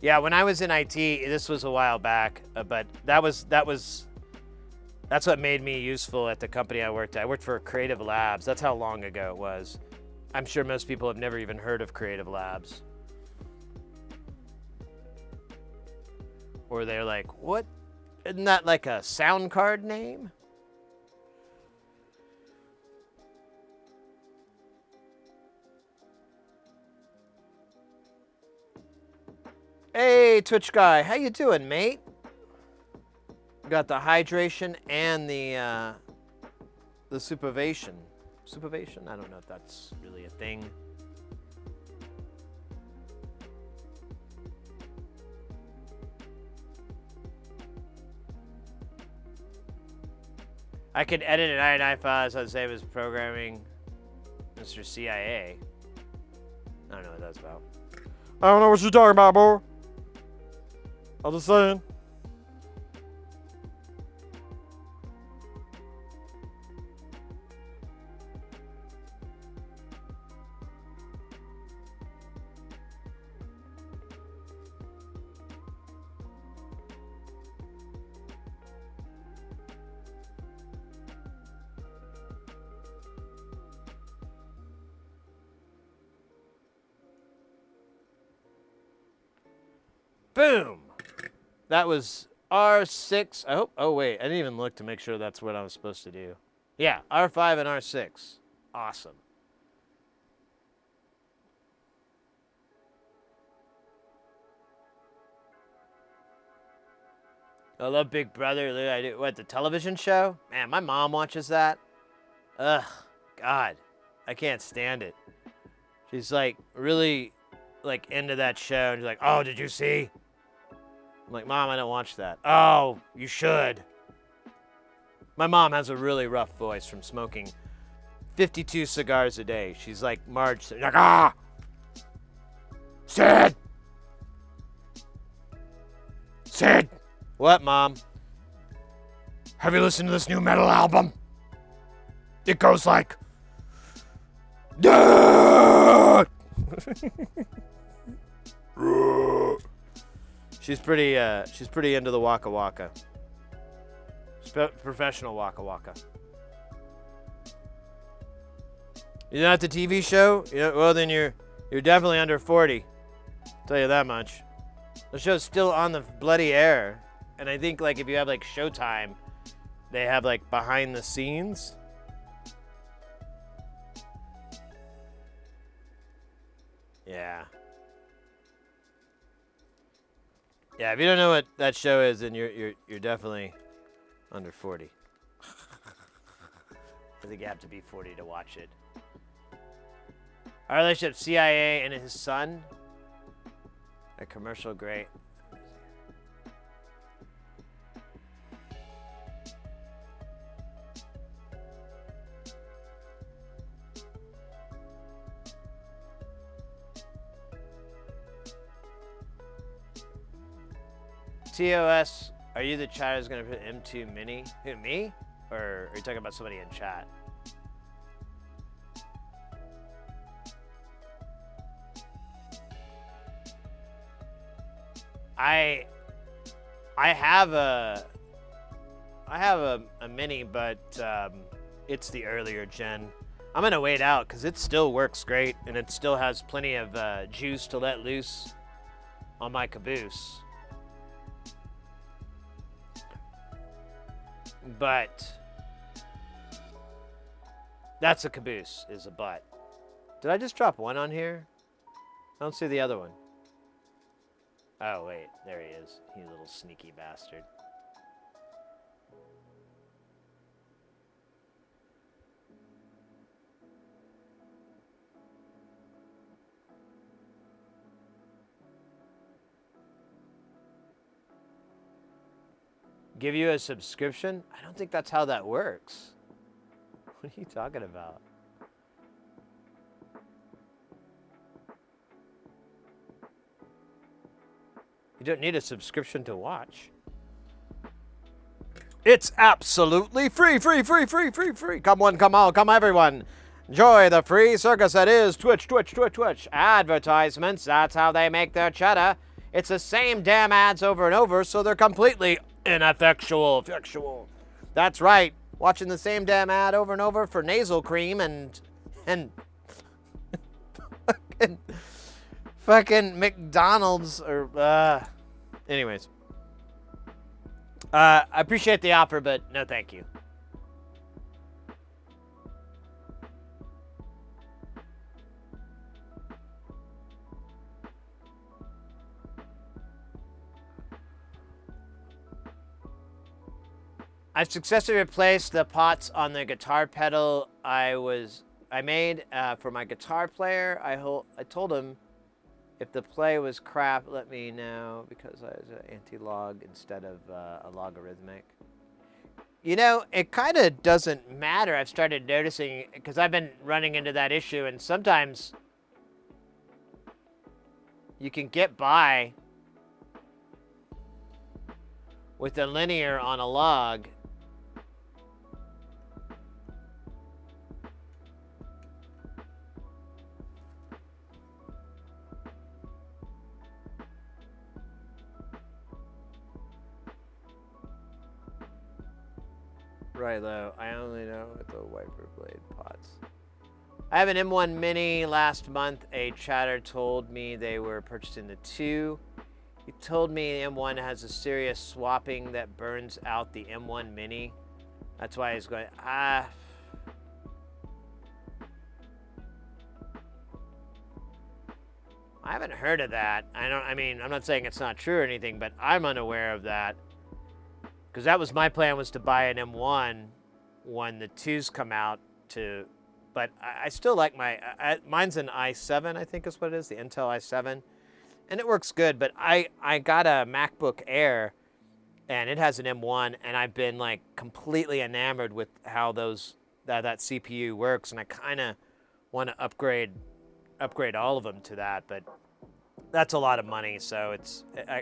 Yeah, when I was in IT, this was a while back, but that's what made me useful at the company I worked at. I worked for Creative Labs. That's how long ago it was. I'm sure most people have never even heard of Creative Labs. Or they're like, what? Isn't that like a sound card name? Hey, Twitch guy, how you doing, mate? Got the hydration and the supervation. Supervation? I don't know if that's really a thing. I could edit an INI file as the same as programming Mr. CIA. I don't know what that's about. I don't know what you're talking about, boy. I'm just saying. Boom! That was R6. I hope. Oh, wait. I didn't even look to make sure that's what I was supposed to do. Yeah, R5 and R6. Awesome. I love Big Brother. I do. What, the television show? Man, my mom watches that. Ugh, God. I can't stand it. She's really into that show. And she's like, oh, did you see? I'm like, Mom, I don't watch that. Oh, you should. My mom has a really rough voice from smoking 52 cigars a day. She's like Marge. She's like, ah! Sid! Sid! What, Mom? Have you listened to this new metal album? It goes like... She's pretty into the Waka Waka. Professional Waka Waka. You're not the TV show? Yeah, well, then you're definitely under 40. I'll tell you that much. The show's still on the bloody air. And I think if you have Showtime, they have behind the scenes. Yeah. Yeah, if you don't know what that show is, then you're definitely under 40. I think you have to be 40 to watch it. Our relationship, CIA and his son. A commercial great. TOS, are you the chatter who's gonna put M2 Mini? Who, me? Or are you talking about somebody in chat? I have a Mini, but it's the earlier gen. I'm gonna wait out because it still works great and it still has plenty of juice to let loose on my caboose. But that's a caboose, is a butt. Did I just drop one on here? I don't see the other one. Oh, wait, there he is. You little sneaky bastard. Give you a subscription? I don't think that's how that works. What are you talking about? You don't need a subscription to watch. It's absolutely free, free, free, free, free, free. Come on, come on, come everyone. Enjoy the free circus that is Twitch, Twitch, Twitch, Twitch. Advertisements, that's how they make their cheddar. It's the same damn ads over and over, so they're completely ineffectual. That's right. Watching the same damn ad over and over for nasal cream and fucking McDonald's or anyways. I appreciate the offer, but no thank you. I've successfully replaced the pots on the guitar pedal I made for my guitar player. I told him if the play was crap, let me know because I was an anti-log instead of a logarithmic. You know, it kind of doesn't matter. I've started noticing because I've been running into that issue, and sometimes you can get by with a linear on a log. Right, though. I only know with the wiper blade pots. I have an M1 Mini. Last month, a chatter told me they were purchasing the 2. He told me the M1 has a serious swapping that burns out the M1 Mini. That's why he's going, I haven't heard of that. I mean, I'm not saying it's not true or anything, but I'm unaware of that. Because that was my plan, was to buy an M1 when the 2s come out but I still like mine's an i7, I think is what it is, the Intel i7. And it works good, but I got a MacBook Air and it has an M1 and I've been like completely enamored with how that CPU works, and I kind of want to upgrade all of them to that, but that's a lot of money, so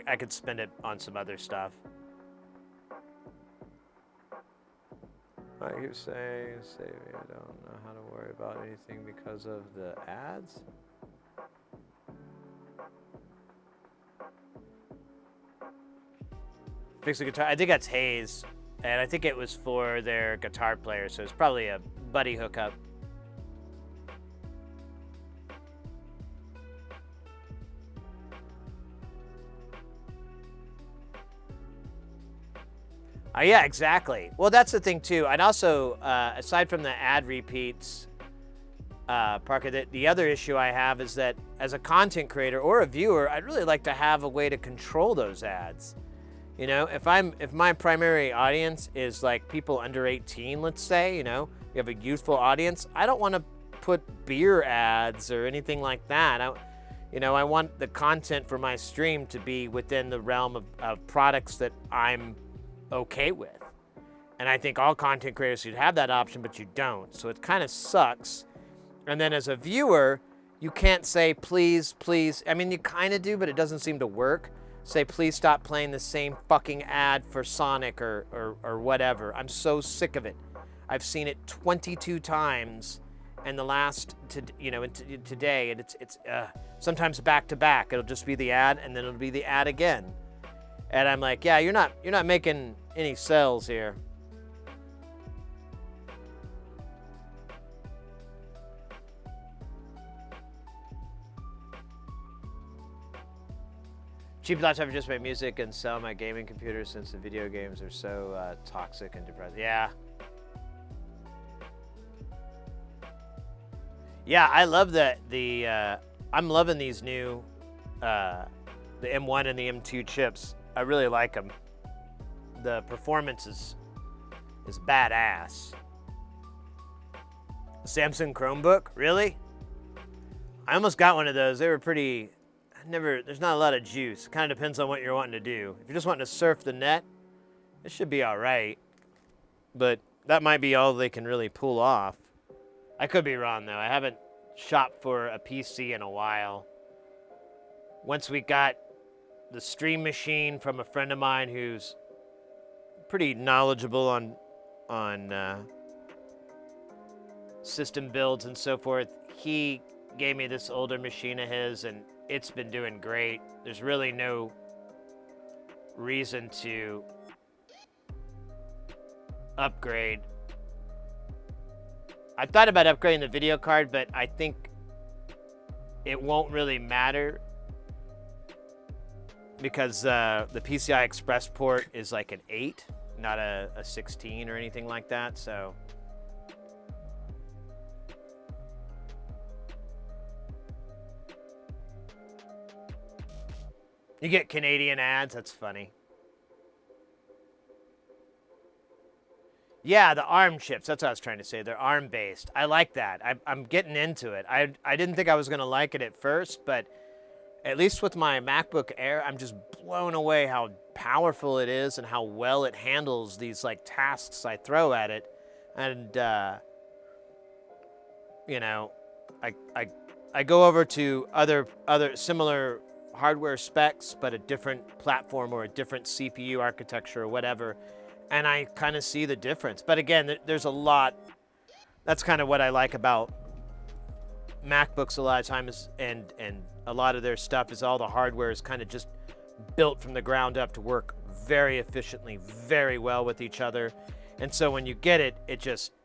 I could spend it on some other stuff. I keep saying, I don't know how to worry about anything because of the ads. Fix the guitar. I think that's Hayes, and I think it was for their guitar player, so it's probably a buddy hookup. Yeah, exactly. Well, that's the thing too. And also, aside from the ad repeats, Parker, the other issue I have is that as a content creator or a viewer, I'd really like to have a way to control those ads. You know, if my primary audience is like people under 18, let's say, you know, you have a youthful audience, I don't want to put beer ads or anything like that. You know, I want the content for my stream to be within the realm of products that I'm okay with. And I think all content creators should have that option, but you don't. So it kind of sucks. And then as a viewer, you can't say, please, please. I mean, you kind of do, but it doesn't seem to work. Say, please stop playing the same fucking ad for Sonic or whatever. I'm so sick of it. I've seen it 22 times in the last, today, and it's sometimes back to back. It'll just be the ad, and then it'll be the ad again. And I'm like, yeah, you're not making any sales here. Cheap thoughts I've just made music and sell my gaming computer since the video games are so toxic and depressing. Yeah. Yeah, I love I'm loving these new, the M1 and the M2 chips. I really like them. The performance is badass. Samsung Chromebook, really? I almost got one of those. They were pretty. There's not a lot of juice. Kind of depends on what you're wanting to do. If you're just wanting to surf the net, it should be all right. But that might be all they can really pull off. I could be wrong, though. I haven't shopped for a PC in a while. Once we got the Stream Machine from a friend of mine who's pretty knowledgeable on system builds and so forth, he gave me this older machine of his, and it's been doing great. There's really no reason to upgrade. I thought about upgrading the video card, but I think it won't really matter because the PCI Express port is like an 8, not a 16 or anything like that, so. You get Canadian ads, that's funny. Yeah, the ARM chips, that's what I was trying to say. They're ARM-based. I like that. I'm getting into it. I didn't think I was going to like it at first, but at least with my MacBook Air, I'm just blown away how powerful it is and how well it handles these like tasks I throw at it. And, I go over to other similar hardware specs, but a different platform or a different CPU architecture or whatever, and I kind of see the difference. But again, there's a lot. That's kind of what I like about MacBooks a lot of times, and a lot of their stuff is all the hardware is kind of just built from the ground up to work very efficiently, very well with each other. And so when you get it,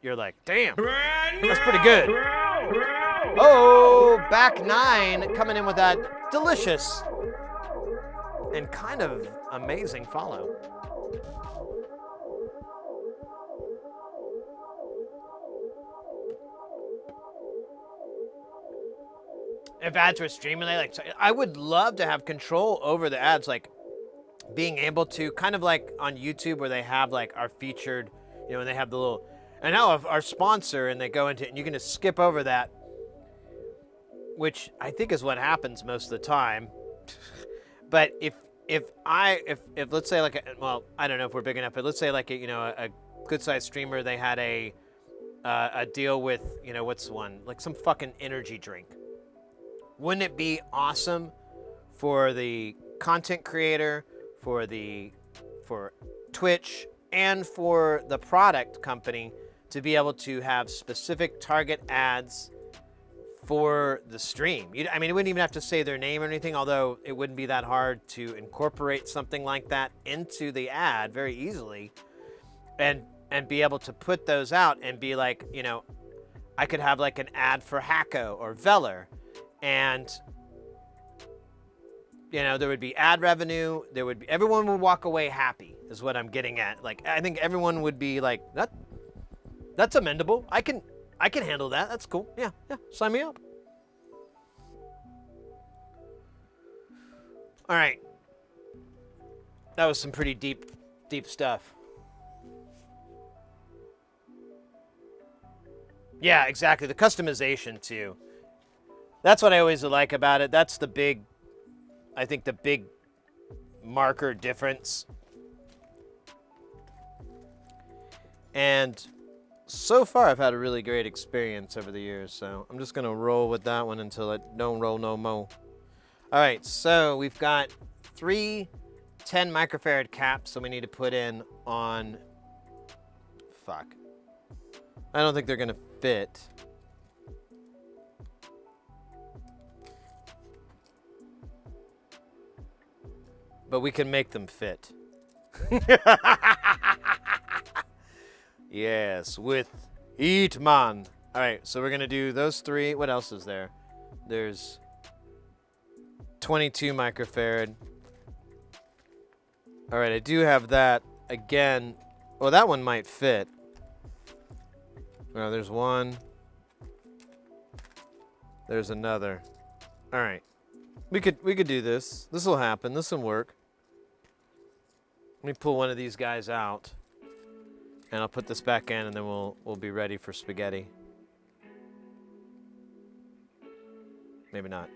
you're like, damn, that's pretty good. Oh, back 9 coming in with that delicious and kind of amazing follow. If ads were streaming, I would love to have control over the ads, like being able to kind of like on YouTube where they have like our featured, when they have the little, and now our sponsor, and they go into it, and you can just skip over that, which I think is what happens most of the time. But if let's say like I don't know if we're big enough, but let's say like a good sized streamer, they had a deal with what's one, like some fucking energy drink. Wouldn't it be awesome for the content creator, for Twitch, and for the product company to be able to have specific target ads for the stream? I mean, it wouldn't even have to say their name or anything, although it wouldn't be that hard to incorporate something like that into the ad very easily, and be able to put those out and be like, I could have like an ad for Hacko or Veller, and there would be ad revenue, everyone would walk away happy, is what I'm getting at. Like, I think everyone would be like, that's amendable. I can handle that. That's cool. Yeah, sign me up. All right. That was some pretty deep stuff. Yeah, exactly. The customization too. That's what I always like about it. That's the big, I think the big marker difference. And so far I've had a really great experience over the years, so I'm just gonna roll with that one until it don't roll no more. All right, so we've got 3 10 microfarad caps, so we need to put in on, fuck. I don't think they're gonna fit. But we can make them fit. Yes, with Eat Man. All right, so we're gonna do those 3. What else is there? There's 22 microfarad. All right, I do have that again. Well, that one might fit. Oh, there's one. There's another. All right, we could do this. This will happen. This will work. Let me pull one of these guys out. And I'll put this back in, and then we'll be ready for spaghetti. Maybe not.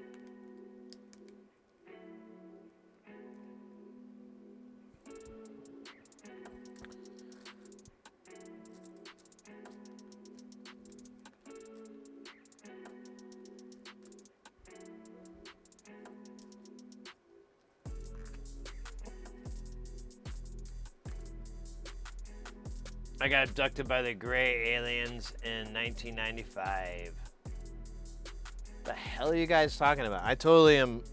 I got abducted by the gray aliens in 1995. The hell are you guys talking about? I totally am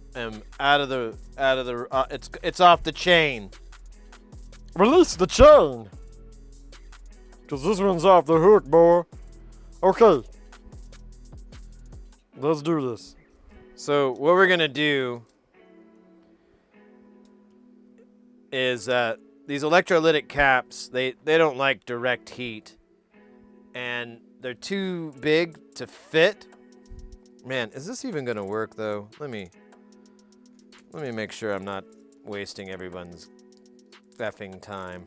out of the it's off the chain. Release the chain. Cause this one's off the hook, boy. Okay. Let's do this. So what we're gonna do is these electrolytic caps, they don't like direct heat, and they're too big to fit. Man, is this even gonna work though? Let me make sure I'm not wasting everyone's effing time.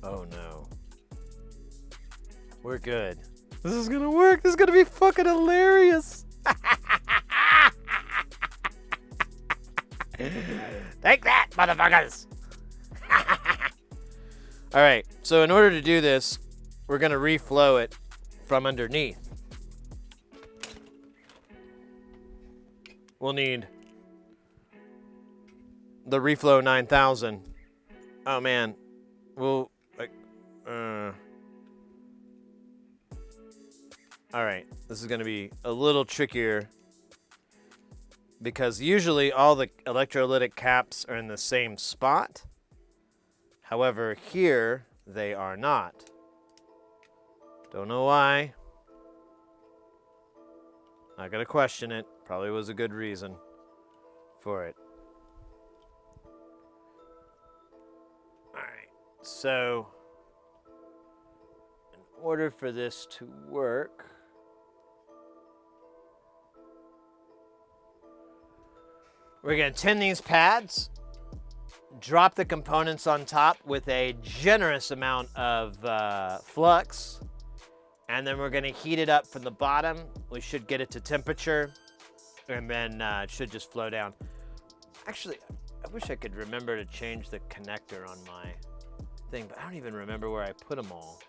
Oh no. We're good. This is gonna work. This is gonna be fucking hilarious. Take that, motherfuckers. All right, so in order to do this, we're gonna reflow it from underneath. We'll need the reflow 9000. Oh man, we'll all right, this is gonna be a little trickier because usually all the electrolytic caps are in the same spot. However, here they are not. Don't know why. Not gonna question it. Probably was a good reason for it. Alright, so in order for this to work, we're gonna tin these pads, drop the components on top with a generous amount of flux, and then we're gonna heat it up from the bottom. We should get it to temperature, and then it should just flow down. Actually, I wish I could remember to change the connector on my thing, but I don't even remember where I put them all.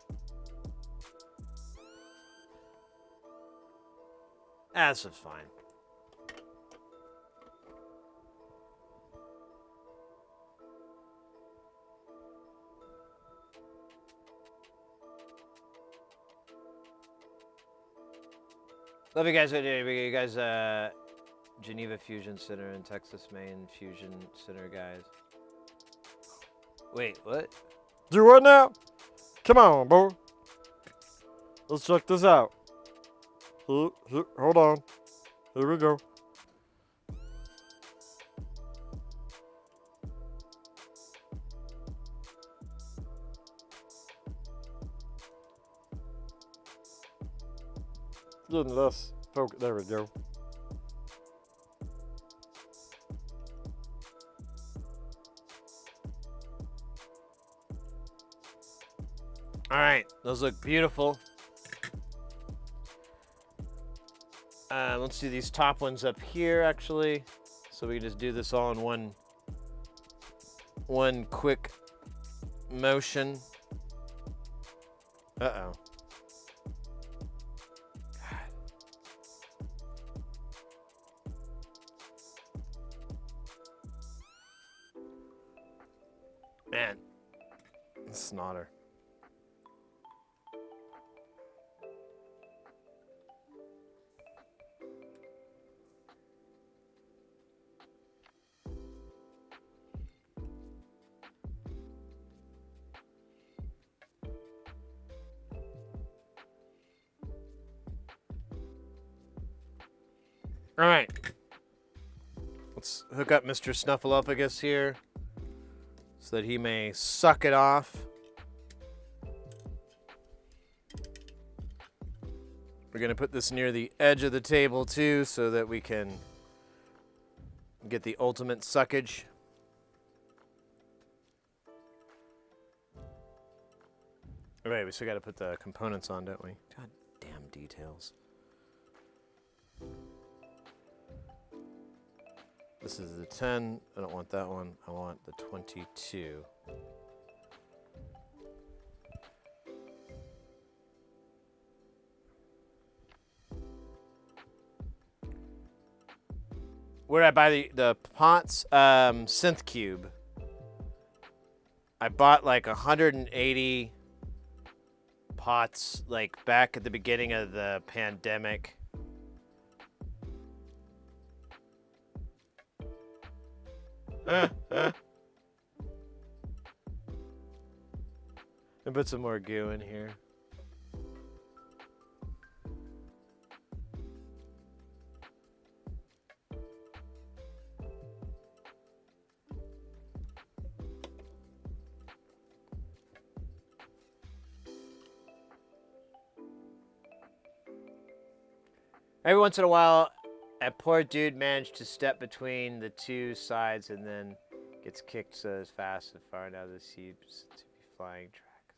This is fine. Love you guys. You guys, Geneva Fusion Center and Texas Maine Fusion Center guys. Wait, what? Do what now? Come on, boy. Let's check this out. Here, hold on. Here we go. Getting less focus. There we go. All right, those look beautiful. Let's do these top ones up here, actually. So we can just do this all in one quick motion. Uh-oh. Man, snotter. All right. Let's hook up Mr. Snuffleupagus here so that he may suck it off. We're going to put this near the edge of the table too so that we can get the ultimate suckage. All right, we still got to put the components on, don't we? God damn details. This is the 10. I don't want that one. I want the 22. Where did I buy the pots? Synth Cube. I bought like 180 pots like back at the beginning of the pandemic. And put some more goo in here. Every once in a while, a poor dude managed to step between the two sides and then gets kicked so as fast and far now the seems to be flying tracks.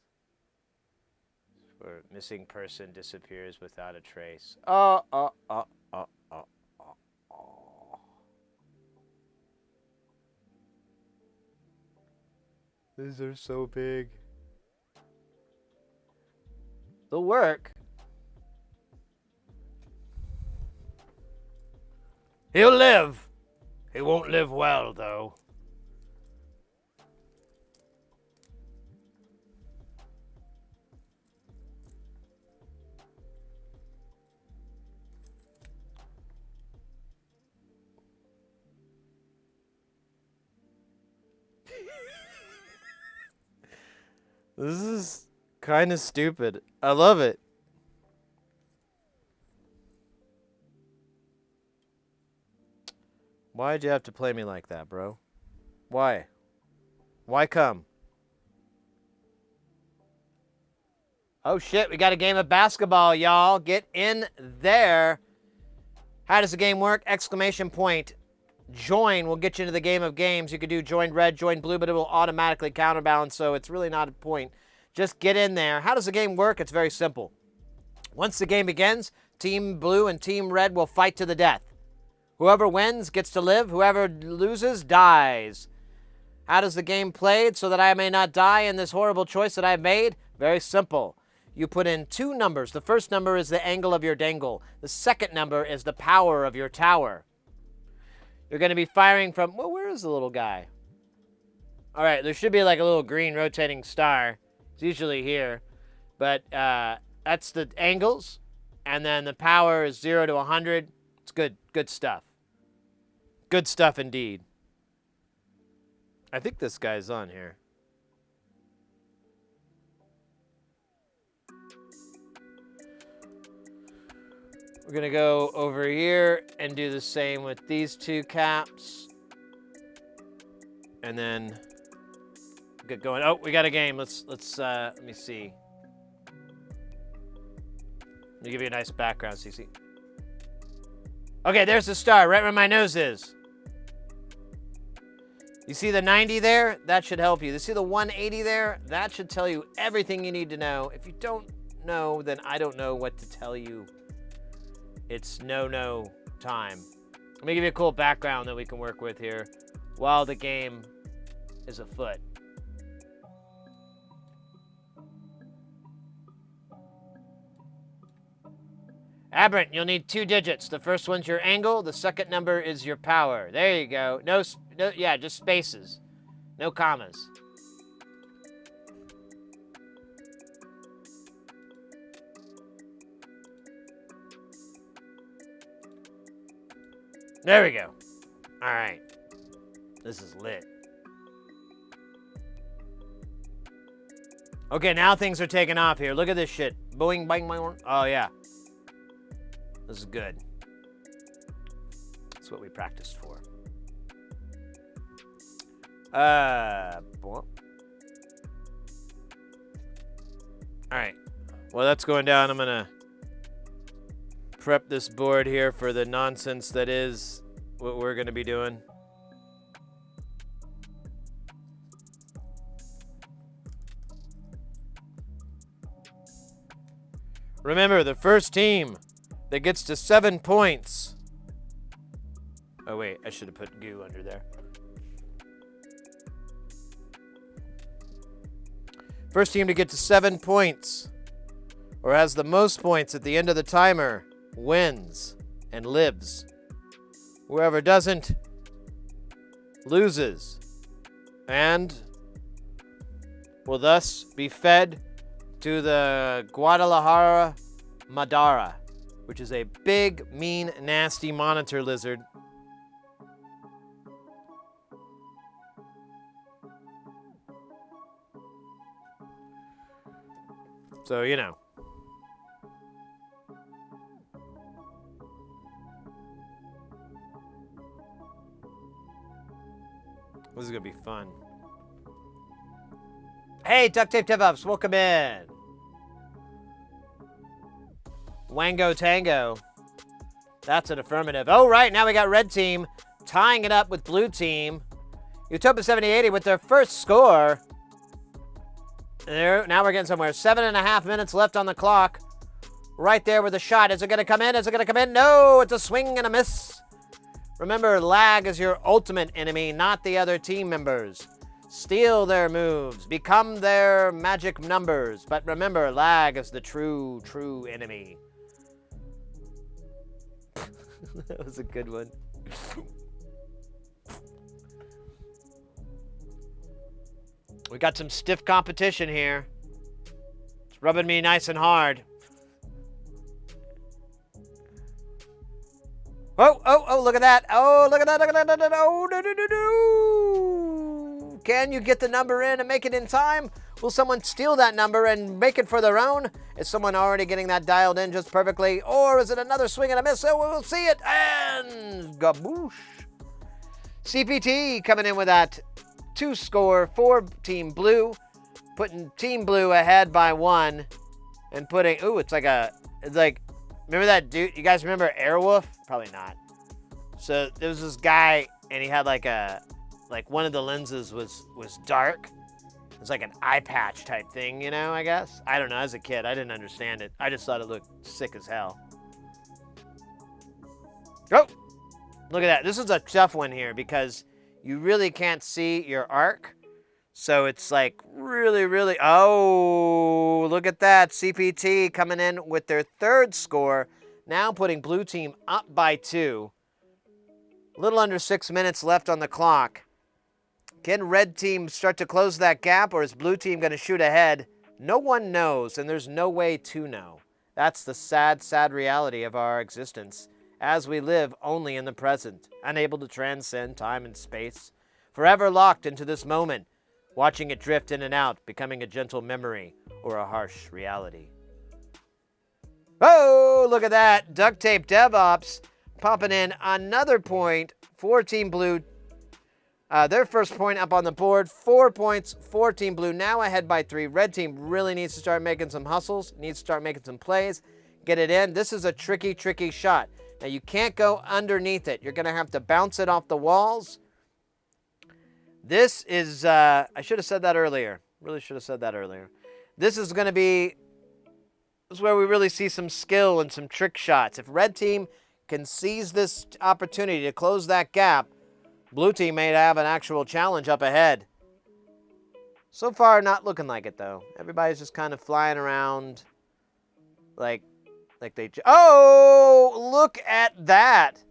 Where missing person disappears without a trace. Oh. These are so big. They'll work. He'll live. He won't live well, though. This is kind of stupid. I love it. Why'd you have to play me like that, bro? Why? Why come? Oh shit, we got a game of basketball, y'all. Get in there. How does the game work? Exclamation point. Join will get you into the game of games. You could do join red, join blue, but it will automatically counterbalance, so it's really not a point. Just get in there. How does the game work? It's very simple. Once the game begins, Team Blue and Team Red will fight to the death. Whoever wins gets to live. Whoever loses dies. How does the game played so that I may not die in this horrible choice that I've made? Very simple. You put in two numbers. The first number is the angle of your dangle. The second number is the power of your tower. You're going to be firing from... Well, where is the little guy? All right, there should be like a little green rotating star. It's usually here. But that's the angles. And then the power is 0 to 100. It's good. Good stuff. Good stuff indeed. I think this guy's on here. We're going to go over here and do the same with these two caps. And then get going. Oh, we got a game. Let me see. Let me give you a nice background, CC. Okay, there's the star right where my nose is. You see the 90 there? That should help you. You see the 180 there? That should tell you everything you need to know. If you don't know, then I don't know what to tell you. It's no time. Let me give you a cool background that we can work with here while the game is afoot. Aberrant, you'll need 2 digits. The first one's your angle. The second number is your power. There you go. No, yeah, just spaces. No commas. There we go. All right. This is lit. Okay, now things are taking off here. Look at this shit. Boing, bang, bang. Oh, yeah. This is good. That's what we practiced for. All right. Well, that's going down. I'm going to prep this board here for the nonsense that is what we're going to be doing. Remember, the first team that gets to 7 points. Oh, wait, I should have put goo under there. First team to get to 7 points, or has the most points at the end of the timer, wins and lives. Whoever doesn't loses and will thus be fed to the Guadalajara Madara, which is a big, mean, nasty monitor lizard. So, you know. This is going to be fun. Hey, Duct Tape DevOps, welcome in. Wango Tango. That's an affirmative. Oh, right, now we got red team tying it up with blue team. Utopia 7080 with their first score. There, now we're getting somewhere. 7.5 minutes left on the clock. Right there with the shot. Is it going to come in? Is it going to come in? No, it's a swing and a miss. Remember, lag is your ultimate enemy, not the other team members. Steal their moves. Become their magic numbers. But remember, lag is the true enemy. That was a good one. We got some stiff competition here. It's rubbing me nice and hard. Oh, look at that. Oh, look at that. Oh, no. Can you get the number in and make it in time? Will someone steal that number and make it for their own? Is someone already getting that dialed in just perfectly? Or is it another swing and a miss? So we'll see it. And gaboosh. CPT coming in with that 2 score for Team Blue. Putting Team Blue ahead by 1. And putting, it's like, remember that dude? You guys remember Airwolf? Probably not. So there was this guy, and he had like one of the lenses was dark. It was like an eye patch type thing, you know, I guess. I don't know. As a kid, I didn't understand it. I just thought it looked sick as hell. Oh, look at that. This is a tough one here because you really can't see your arc. So it's like really, oh, look at that. CPT coming in with their 3rd score. Now putting blue team up by 2. A little under 6 minutes left on the clock. Can red team start to close that gap, or is blue team going to shoot ahead? No one knows, and there's no way to know. That's the sad reality of our existence, as we live only in the present, unable to transcend time and space, forever locked into this moment, watching it drift in and out, becoming a gentle memory or a harsh reality. Oh, look at that. Duct Tape DevOps popping in another point for Team Blue. Their first point up on the board. 4 points for Team Blue. Now ahead by 3. Red team really needs to start making some hustles. Needs to start making some plays. Get it in. This is a tricky shot. Now you can't go underneath it. You're going to have to bounce it off the walls. This is, I should have said that earlier. Really should have said that earlier. This is going to be, this is where we really see some skill and some trick shots. If red team can seize this opportunity to close that gap, blue team may have an actual challenge up ahead. So far, not looking like it, though. Everybody's just kind of flying around like they... Oh, look at that.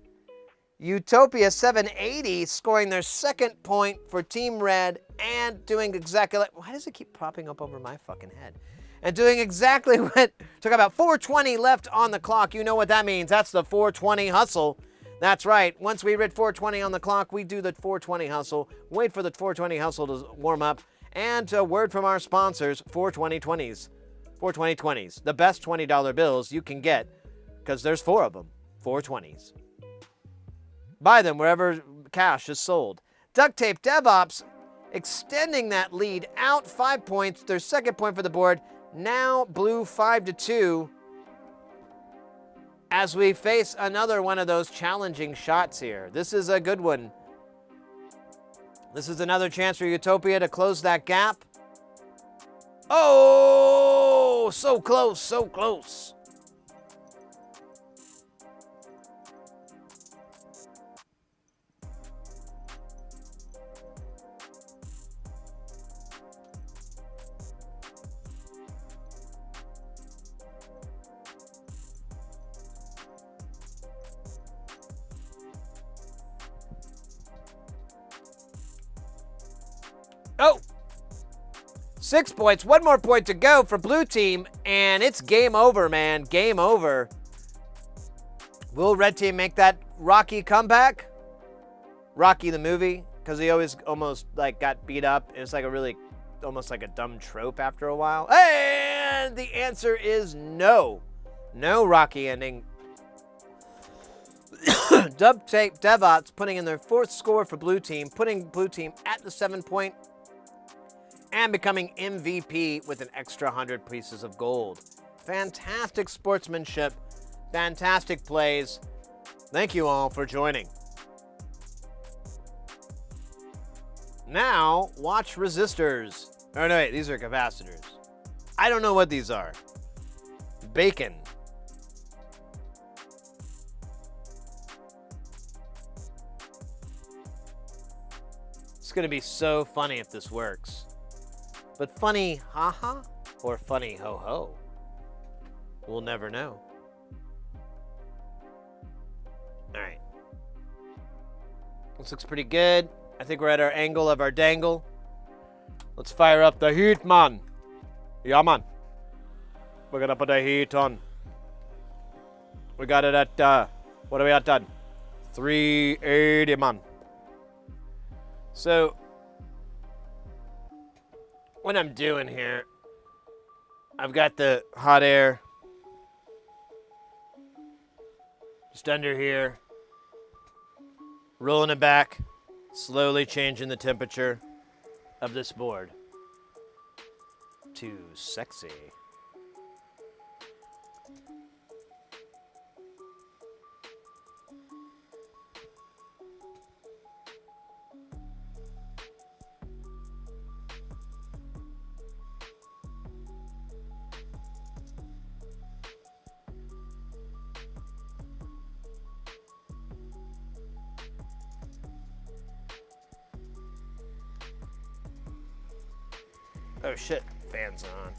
Utopia 780 scoring their second point for Team Red and doing exactly like... Why does it keep popping up over my fucking head? And doing exactly what... Took about 4:20 left on the clock. You know what that means. That's the 4:20 hustle. That's right. Once we read 4:20 on the clock, we do the 4:20 hustle. Wait for the 4:20 hustle to warm up. And a word from our sponsors, 42020s. 42020s. The best $20 bills you can get because there's 4 of them. 420s. Buy them wherever cash is sold. Duct Tape DevOps extending that lead out 5 points. Their second point for the board. Now blue 5-2 as we face another one of those challenging shots here. This is a good one. This is another chance for Utopia to close that gap. Oh, so close, so close. Oh, 6 points. 1 more point to go for blue team, and it's game over, man. Game over. Will red team make that Rocky comeback? Rocky the movie, because he always almost like got beat up. It's like a really, almost like a dumb trope after a while. And the answer is no. No Rocky ending. Duct Tape DevOps putting in their 4th score for blue team, putting blue team at the 7 point. And becoming MVP with an extra 100 pieces of gold. Fantastic sportsmanship, fantastic plays. Thank you all for joining. Now, watch resistors. Oh, no, wait, these are capacitors. I don't know what these are. Bacon. It's going to be so funny if this works. But funny haha or funny ho ho? We'll never know. All right. This looks pretty good. I think we're at our angle of our dangle. Let's fire up the heat, man. Yeah, man. We're gonna put the heat on. We got it at, what are we at, done? 380, man. So, what I'm doing here, I've got the hot air just under here, rolling it back, slowly changing the temperature of this board to sexy. Oh shit, fan's on.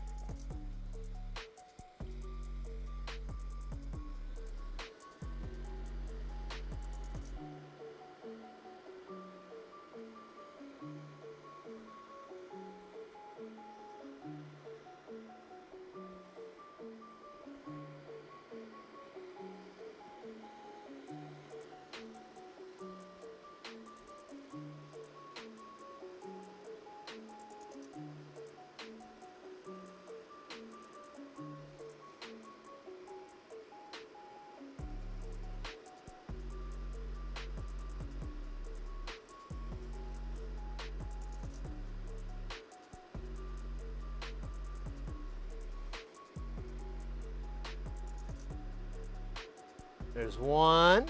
There's one.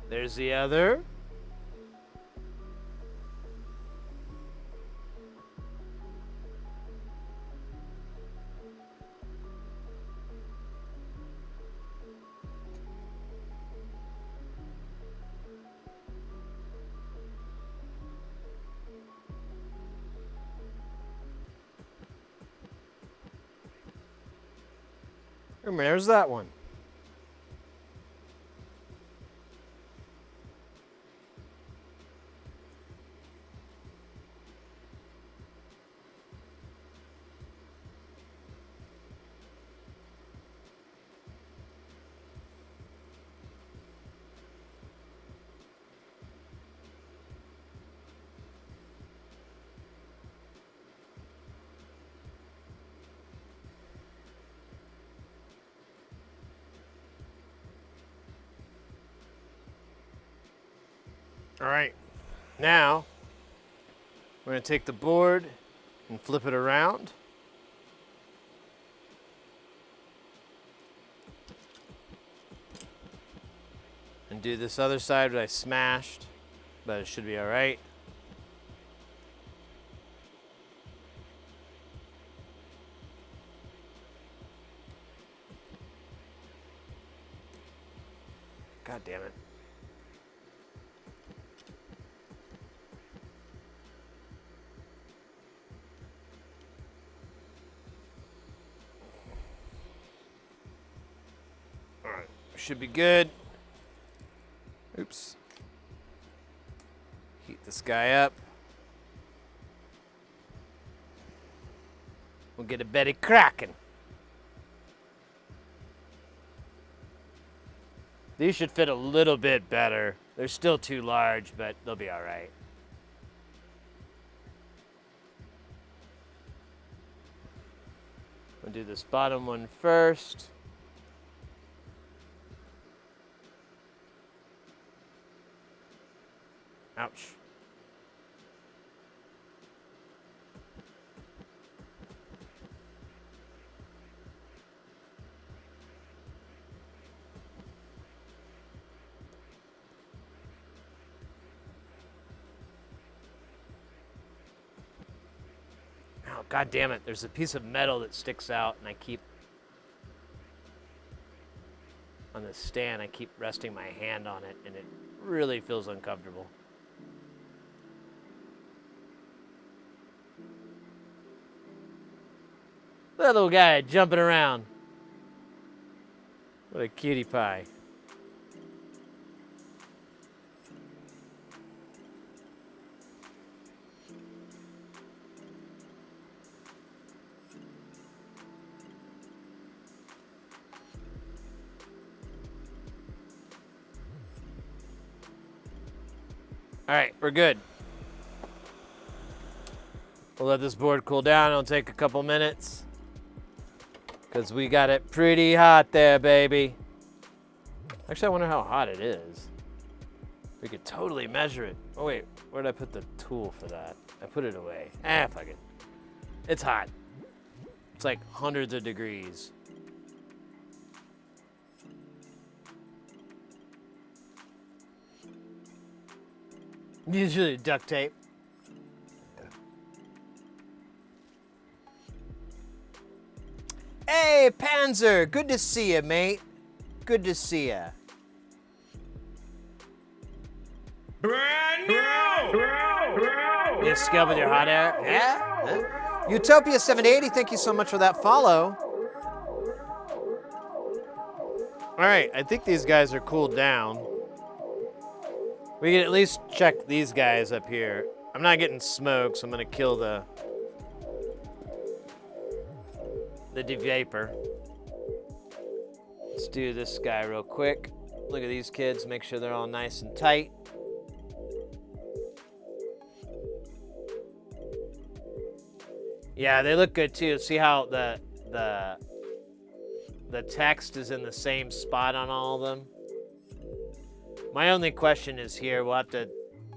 There's the other. And there's that one. All right, now we're going to take the board and flip it around. And do this other side that I smashed, but it should be all right. God damn it. All right, should be good. Oops. Heat this guy up. We'll get a Betty cracking. These should fit a little bit better. They're still too large, but they'll be all right. We'll do this bottom one first. Ouch. Oh, God damn it. There's a piece of metal that sticks out, and I keep, on the stand, I keep resting my hand on it, and it really feels uncomfortable. That little guy jumping around. What a cutie pie. All right, we're good. We'll let this board cool down. It'll take a couple minutes because we got it pretty hot there, baby. Actually, I wonder how hot it is. We could totally measure it. Oh, wait, where did I put the tool for that? I put it away. Fuck it. It's hot. It's like hundreds of degrees. Usually duct tape. Hey, Panzer, good to see you, mate. Good to see you. Brand new! You scub with your hot air? Yeah? Huh? Utopia 780, thank you so much for that follow. All right, I think these guys are cooled down. We can at least check these guys up here. I'm not getting smoke, so I'm gonna kill the devapor. Let's do this guy real quick. Look at these kids, make sure they're all nice and tight. Yeah, they look good too. See how the text is in the same spot on all of them? My only question is here, we'll have to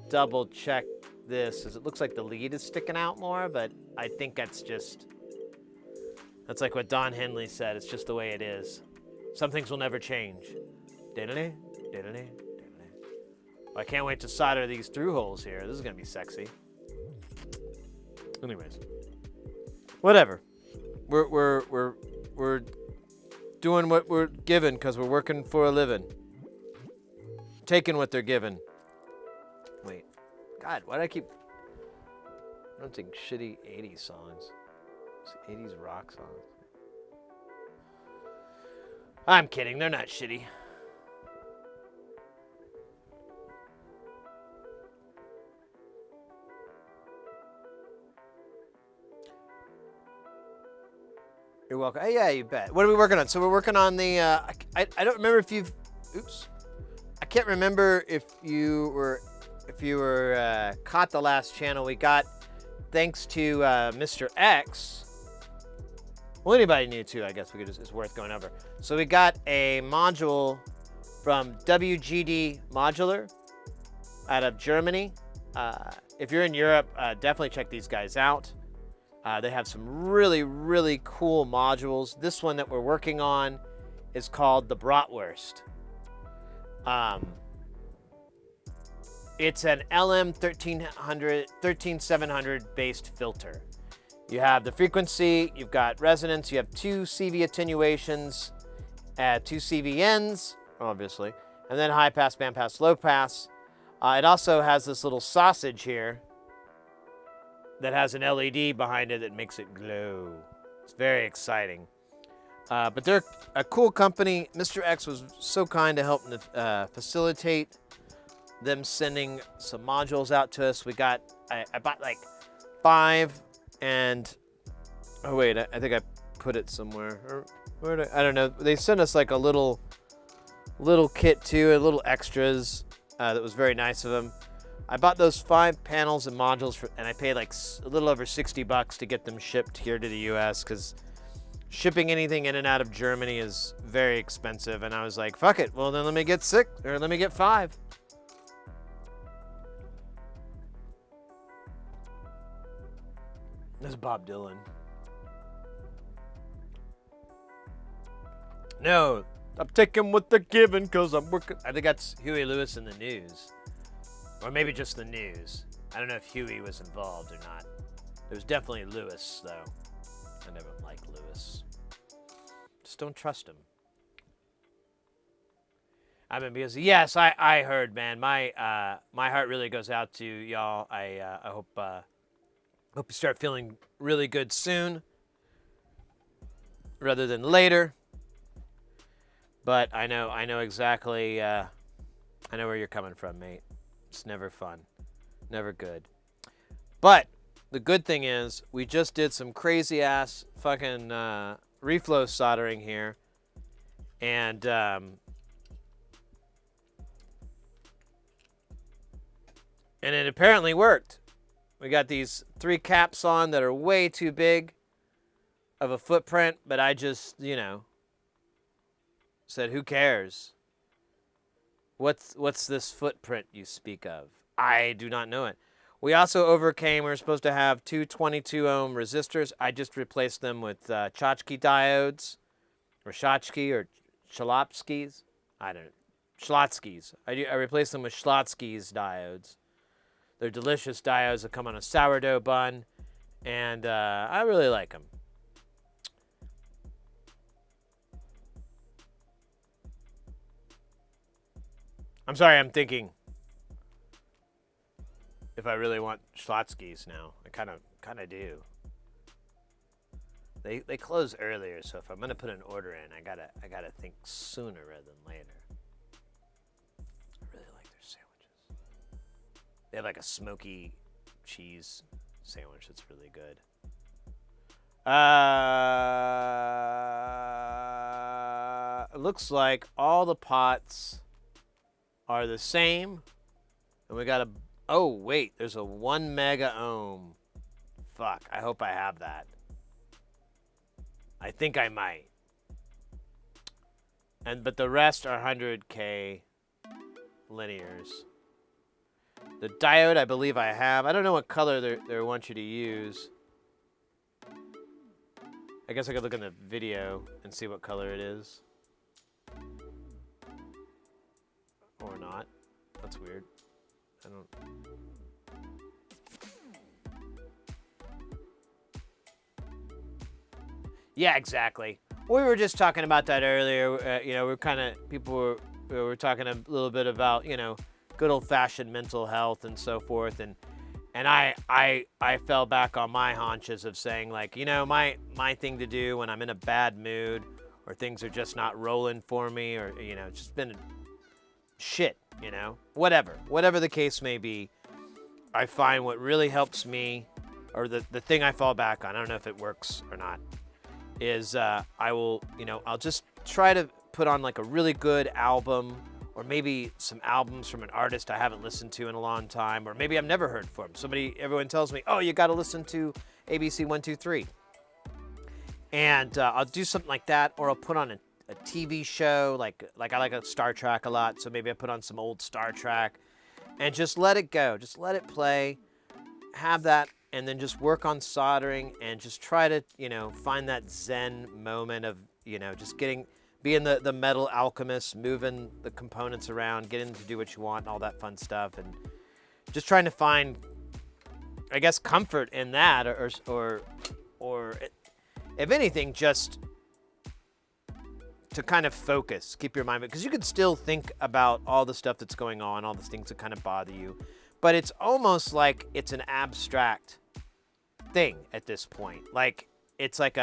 double check this, as it looks like the lead is sticking out more, but I think that's like what Don Henley said, it's just the way it is. Some things will never change. Diddly, diddly, diddly. I can't wait to solder these through holes here. This is gonna be sexy. Anyways, whatever. We're doing what we're given because we're working for a living. Taking what they're given. Wait, God, why do I keep? I don't think shitty '80s songs. It's '80s rock songs. I'm kidding. They're not shitty. You're welcome. Hey, yeah, you bet. What are we working on? So we're working on the. I don't remember if you've. Oops. I can't remember if you were caught the last channel we got. Thanks to Mr. X. Well, anybody new too. I guess we could just, it's worth going over. So we got a module from WGD Modular out of Germany. If you're in Europe, definitely check these guys out. They have some really, really cool modules. This one that we're working on is called the Bratwurst. It's an LM13700 based filter. You have the frequency, you've got resonance, you have 2 CV attenuations, 2 CVNs, obviously, and then high pass, band pass, low pass. It also has this little sausage here that has an LED behind it that makes it glow. It's very exciting. But they're a cool company. Mr. X was so kind to help facilitate them sending some modules out to us. I bought like 5 and, oh wait, I think I put it somewhere. Or I don't know. They sent us like a little kit too, a little extras that was very nice of them. I bought those 5 panels and modules and I paid like a little over $60 to get them shipped here to the US because shipping anything in and out of Germany is very expensive. And I was like, fuck it. Well, then let me get 5. This is Bob Dylan. No, I'm taking what they're giving because I'm working. I think that's Huey Lewis in the News. Or maybe just the News. I don't know if Huey was involved or not. There was definitely Lewis, though. I never liked Lewis. Just don't trust him. I mean, because, yes, I heard, man. My heart really goes out to y'all. I hope you start feeling really good soon rather than later. But I know exactly, I know where you're coming from, mate. It's never fun. Never good. But the good thing is we just did some crazy ass fucking reflow soldering here. And it apparently worked. We got these 3 caps on that are way too big of a footprint, but I just, said, who cares? What's this footprint you speak of? I do not know it. We also overcame, we were supposed to have 2 22 ohm resistors. I just replaced them with Tchotchke diodes, or Schotchke, or Chalopskis. I don't know. Schlotskis. I replaced them with Schlotsky's diodes. They're delicious diodes that come on a sourdough bun, and I really like them. I'm sorry, I'm thinking if I really want Schlotskis now. I kind of do. They close earlier, so if I'm gonna put an order in, I gotta think sooner rather than later. I really like their sandwiches. They have like a smoky cheese sandwich that's really good. It looks like all the pots are the same. And we got oh wait, there's a 1 mega ohm. Fuck, I hope I have that. I think I might. But the rest are 100K linears. The diode, I believe I have. I don't know what color they want you to use. I guess I could look in the video and see what color it is. Or not. That's weird. I don't. Yeah, exactly. We were just talking about that earlier. You know, we're kind of we were talking a little bit about, you know, good old-fashioned mental health and so forth, and I fell back on my haunches of saying, like, you know, my thing to do when I'm in a bad mood or things are just not rolling for me, or, you know, it's just been shit, you know, whatever the case may be. I find what really helps me, or the thing I fall back on, I don't know if it works or not, is I will, you know, I'll just try to put on like a really good album, or maybe some albums from an artist I haven't listened to in a long time, or maybe I've never heard from. Everyone tells me, oh, you got to listen to ABC 123. And I'll do something like that, or I'll put on a TV show, like I like a Star Trek a lot, so maybe I put on some old Star Trek, and just let it go. Just let it play, have that, and then just work on soldering and just try to, you know, find that Zen moment of, you know, just being the metal alchemist, moving the components around, getting to do what you want, and all that fun stuff, and just trying to find, I guess, comfort in that, or if anything, just to kind of focus, keep your mind, because you can still think about all the stuff that's going on, all the things that kind of bother you, but it's almost like it's an abstract thing at this point. Like, it's like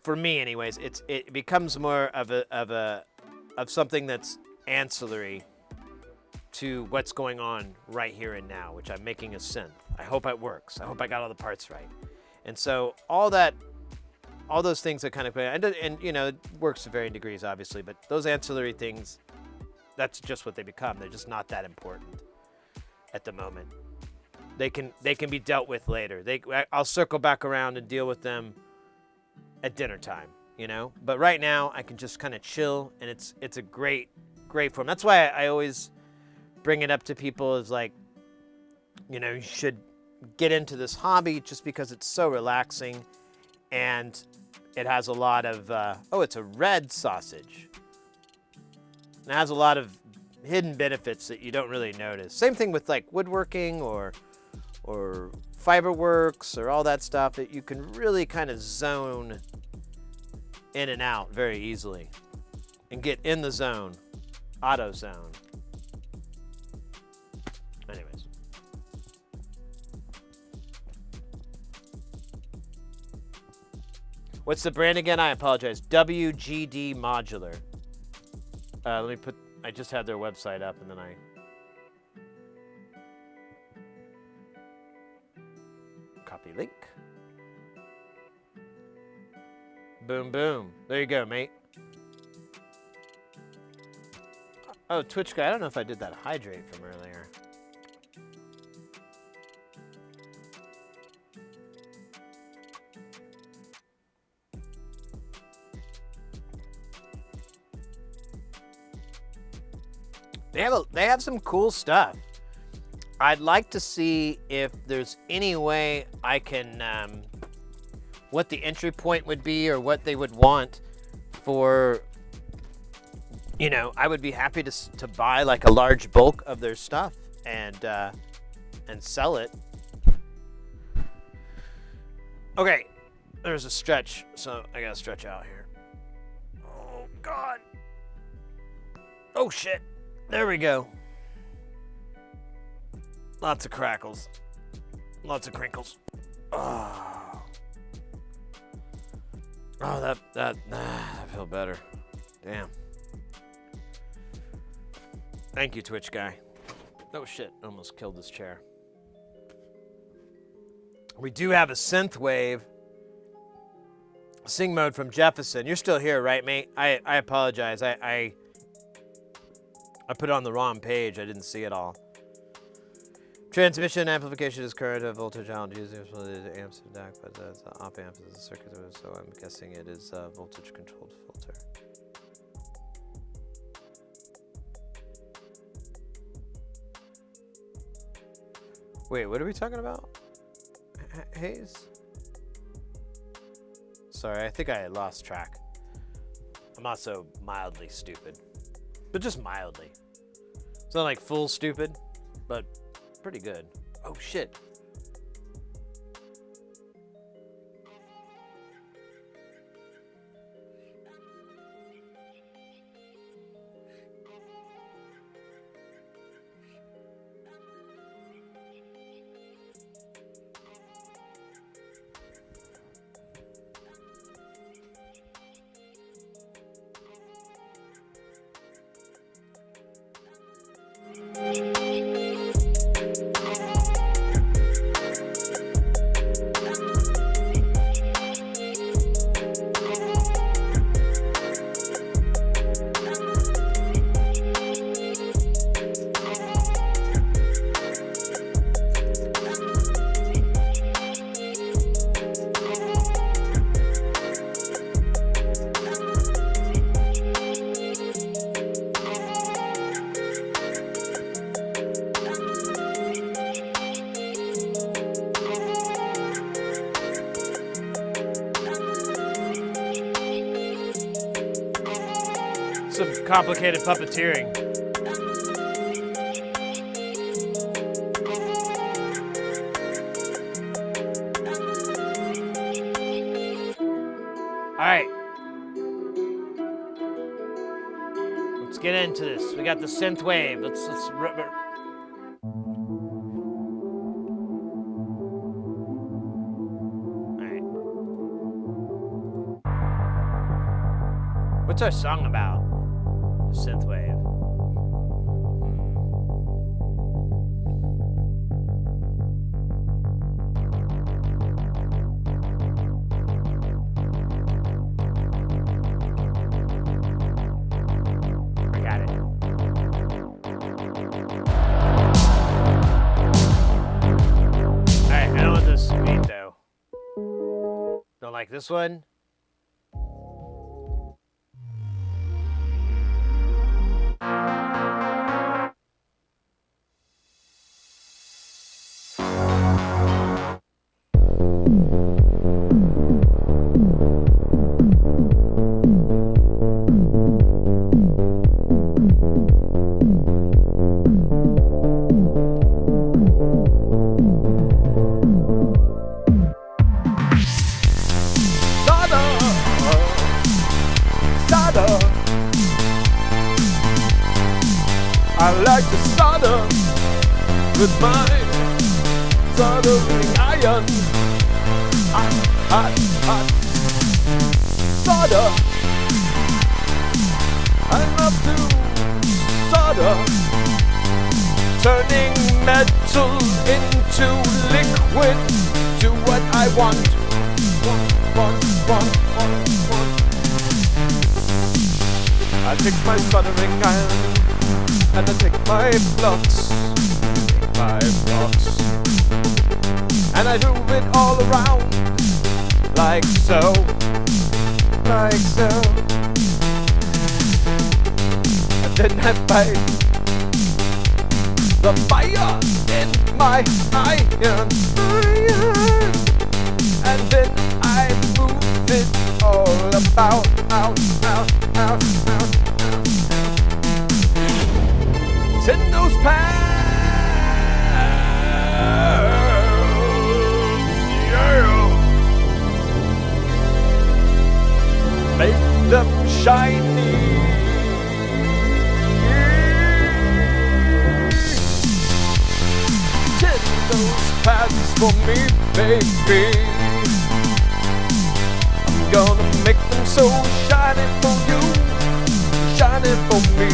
for me anyways, it becomes more of something that's ancillary to what's going on right here and now, which I'm making a synth. I hope it works. I hope I got all the parts right. And so all those things that kind of, and you know, it works to varying degrees, obviously, but those ancillary things, that's just what they become. They're just not that important at the moment. They can be dealt with later. I'll circle back around and deal with them at dinner time, you know? But right now, I can just kind of chill, and it's a great form. That's why I always bring it up to people, is like, you know, you should get into this hobby just because it's so relaxing, and it has a lot of, it's a red sausage. It has a lot of hidden benefits that you don't really notice. Same thing with like woodworking or fiberworks or all that stuff, that you can really kind of zone in and out very easily and get in the zone, auto zone. Anyways. What's the brand again? I apologize. WGD Modular. I just had their website up, and then copy link. Boom, boom. There you go, mate. Oh, Twitch guy, I don't know if I did that hydrate from earlier. They have some cool stuff. I'd like to see if there's any way I can, what the entry point would be, or what they would want for, you know, I would be happy to buy like a large bulk of their stuff and sell it. Okay, there's a stretch, so I gotta stretch out here. Oh, God. Oh, shit. There we go. Lots of crackles. Lots of crinkles. Oh, that feel better. Damn. Thank you, Twitch guy. Oh shit, almost killed this chair. We do have a synth wave sing mode from Jefferson. You're still here, right, mate? I apologize. I put it on the wrong page. I didn't see it all. Transmission amplification is current at voltage out using amps and DAC, but the op amp is a circuit, so I'm guessing it is a voltage controlled filter. Wait, what are we talking about? Hayes? Sorry, I think I lost track. I'm also mildly stupid, but just mildly. It's not like full stupid, but pretty good. Oh shit. Some complicated puppeteering. All right. Let's get into this. We got the synth wave. Let's What's our song about? The synthwave. I got it. Alright, I don't want this beat though. Don't like this one. I like to solder with my soldering iron. Hot, hot, hot. Solder. I love to solder. Turning metal into liquid. Do what I want. Want. I take my soldering iron and I take my blocks, and I do it all around, like so. And then I fight the fire in my iron, and then I move it all about, out. Send those pals, yeah. Make them shiny. Send those pads for me, baby. I'm gonna make them so shiny for you, shiny for me.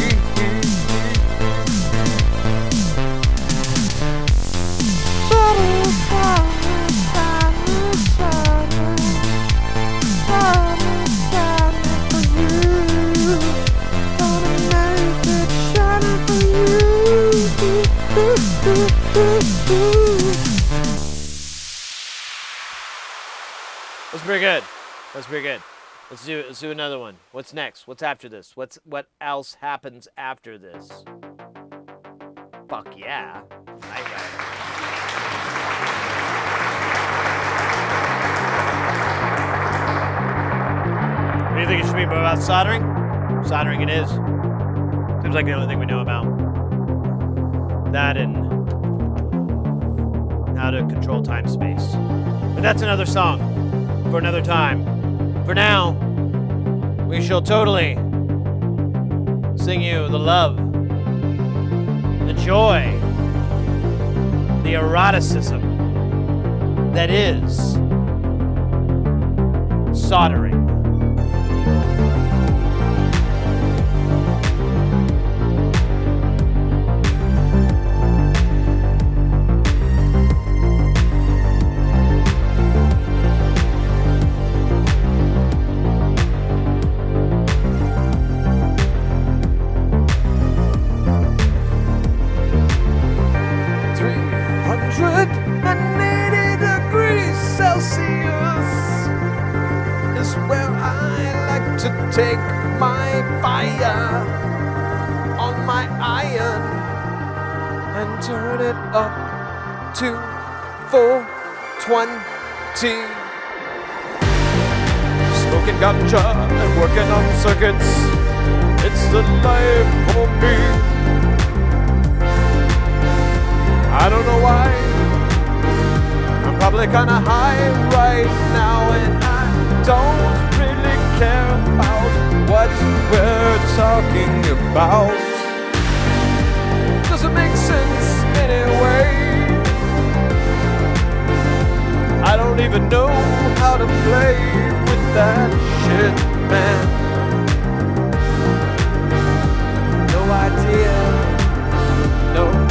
That's pretty good. That's pretty good. Let's do another one. What's next? What's after this? What else happens after this? Fuck yeah. I got it. What do you think it should be about soldering? Soldering it is. Seems like the only thing we know about. That and how to control time space. But that's another song for another time. For now, we shall totally sing you the love, the joy, the eroticism that is soldering. Take my fire on my iron and turn it up to 420. Smoking ganja and working on circuits, it's the life for me. I don't know why, I'm probably kinda high right now, and I don't really care about what we're talking about. Doesn't make sense anyway. I don't even know how to play with that shit, man. No idea. No idea.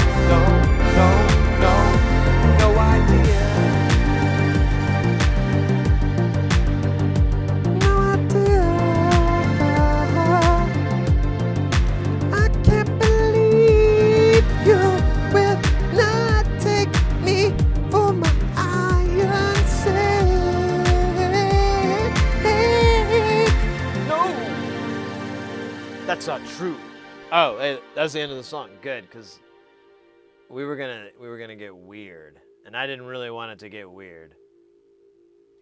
That's not true. Oh, hey, that was the end of the song. Good, because we were gonna get weird, and I didn't really want it to get weird.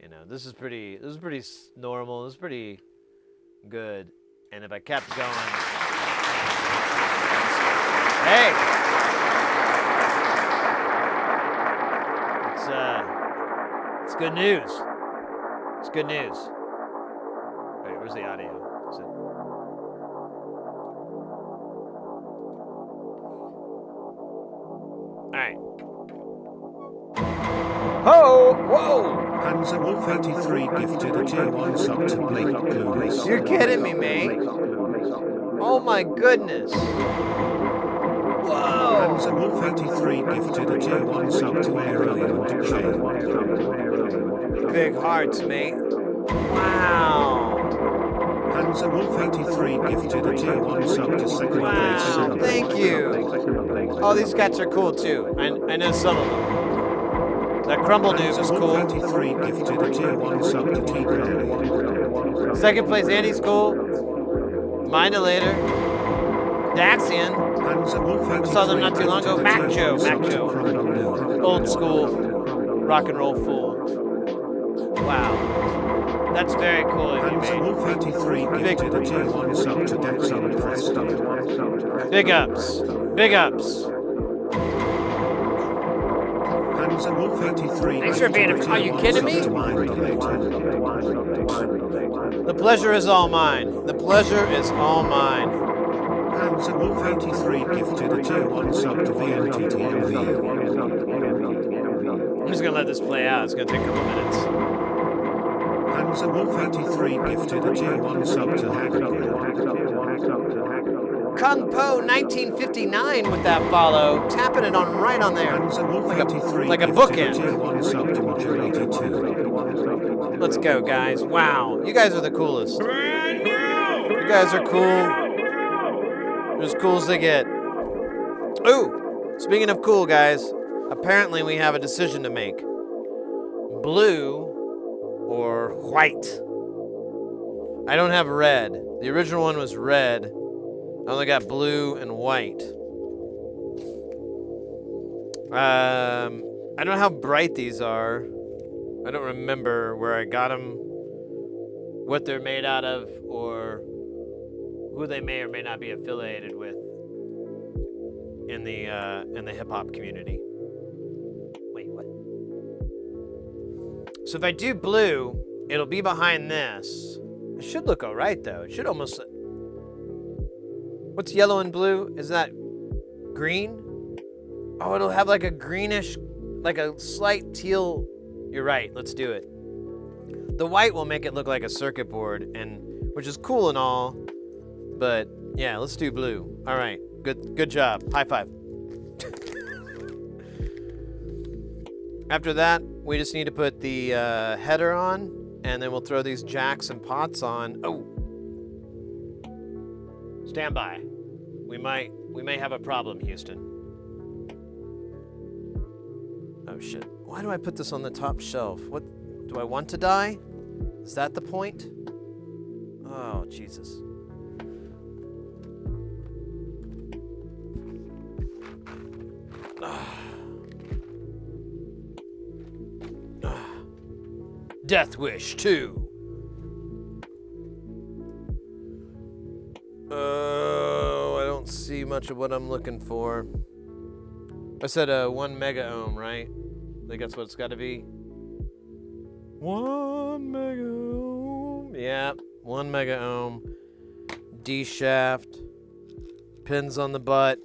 You know, this is pretty normal. This is pretty good, and if I kept going, hey, it's good news. It's good news. Wait, where's the audio? Is it? Alright. Oh, whoa! Panzer Wolf 83 gifted a tier 1 sub to Blake Clueless. You're kidding me, mate. Oh my goodness. Whoa! Panzer Wolf 83 gifted a tier 1 sub to Aero and Jay. Big hearts, mate. Wow. Panzer Wolf 83 gifted a tier 1 sub to second Wow, place. thank you. Oh, these cats are cool too. I know some of them. That Crumble Noob is cool. 33 gifted a tier 1 sub to T-Berry. Second place, Andy's cool. Mindolator. Daxian. I saw them not too long ago. Mac Joe. Old school. Rock and roll fool. Wow. That's very cool of you, Panzer Wolf 83 gifted a tier 1 sub to Dexon Preston. Big ups. Big ups. Panzer Wolf 83 Thanks for being gifted Are you kidding me? The pleasure is all mine. The pleasure is all mine. Panzer Wolf 83 gifted a tier 1 sub to VNTTMV. I'm just gonna let this play out. It's gonna take a couple minutes. Panzer Wolf 83 gifted a tier 1 sub to Hagrid. Kung Po 1959 with that follow, tapping it on right on there, Panzer Wolf like 83 a gifted a bookend. tier 1 sub to Roger 82. Let's go, guys! Wow, you guys are the coolest. You guys are cool. You're as cool as they get. Ooh, speaking of cool, guys, apparently we have a decision to make: blue or white. I don't have red. The original one was red. I only got blue and white. I don't know how bright these are. I don't remember where I got them, what they're made out of, or who they may or may not be affiliated with in the hip hop community. Wait, what? So if I do blue, it'll be behind this. It should look alright though. It should almost. What's yellow and blue? Is that green? Oh, it'll have like a greenish, like a slight teal. You're right. Let's do it. The white will make it look like a circuit board, and which is cool and all, but yeah, let's do blue. All right, good job. High five. After that, we just need to put the header on, and then we'll throw these jacks and pots on. Oh, stand by. We may have a problem, Houston. Oh shit. Why do I put this on the top shelf? What, do I want to die? Is that the point? Oh, Jesus. Death Wish 2. Oh, I don't see much of what I'm looking for. I said 1 mega ohm, right? I think that's what it's got to be. 1 mega ohm. Yeah, 1 mega ohm. D shaft. Pins on the butt.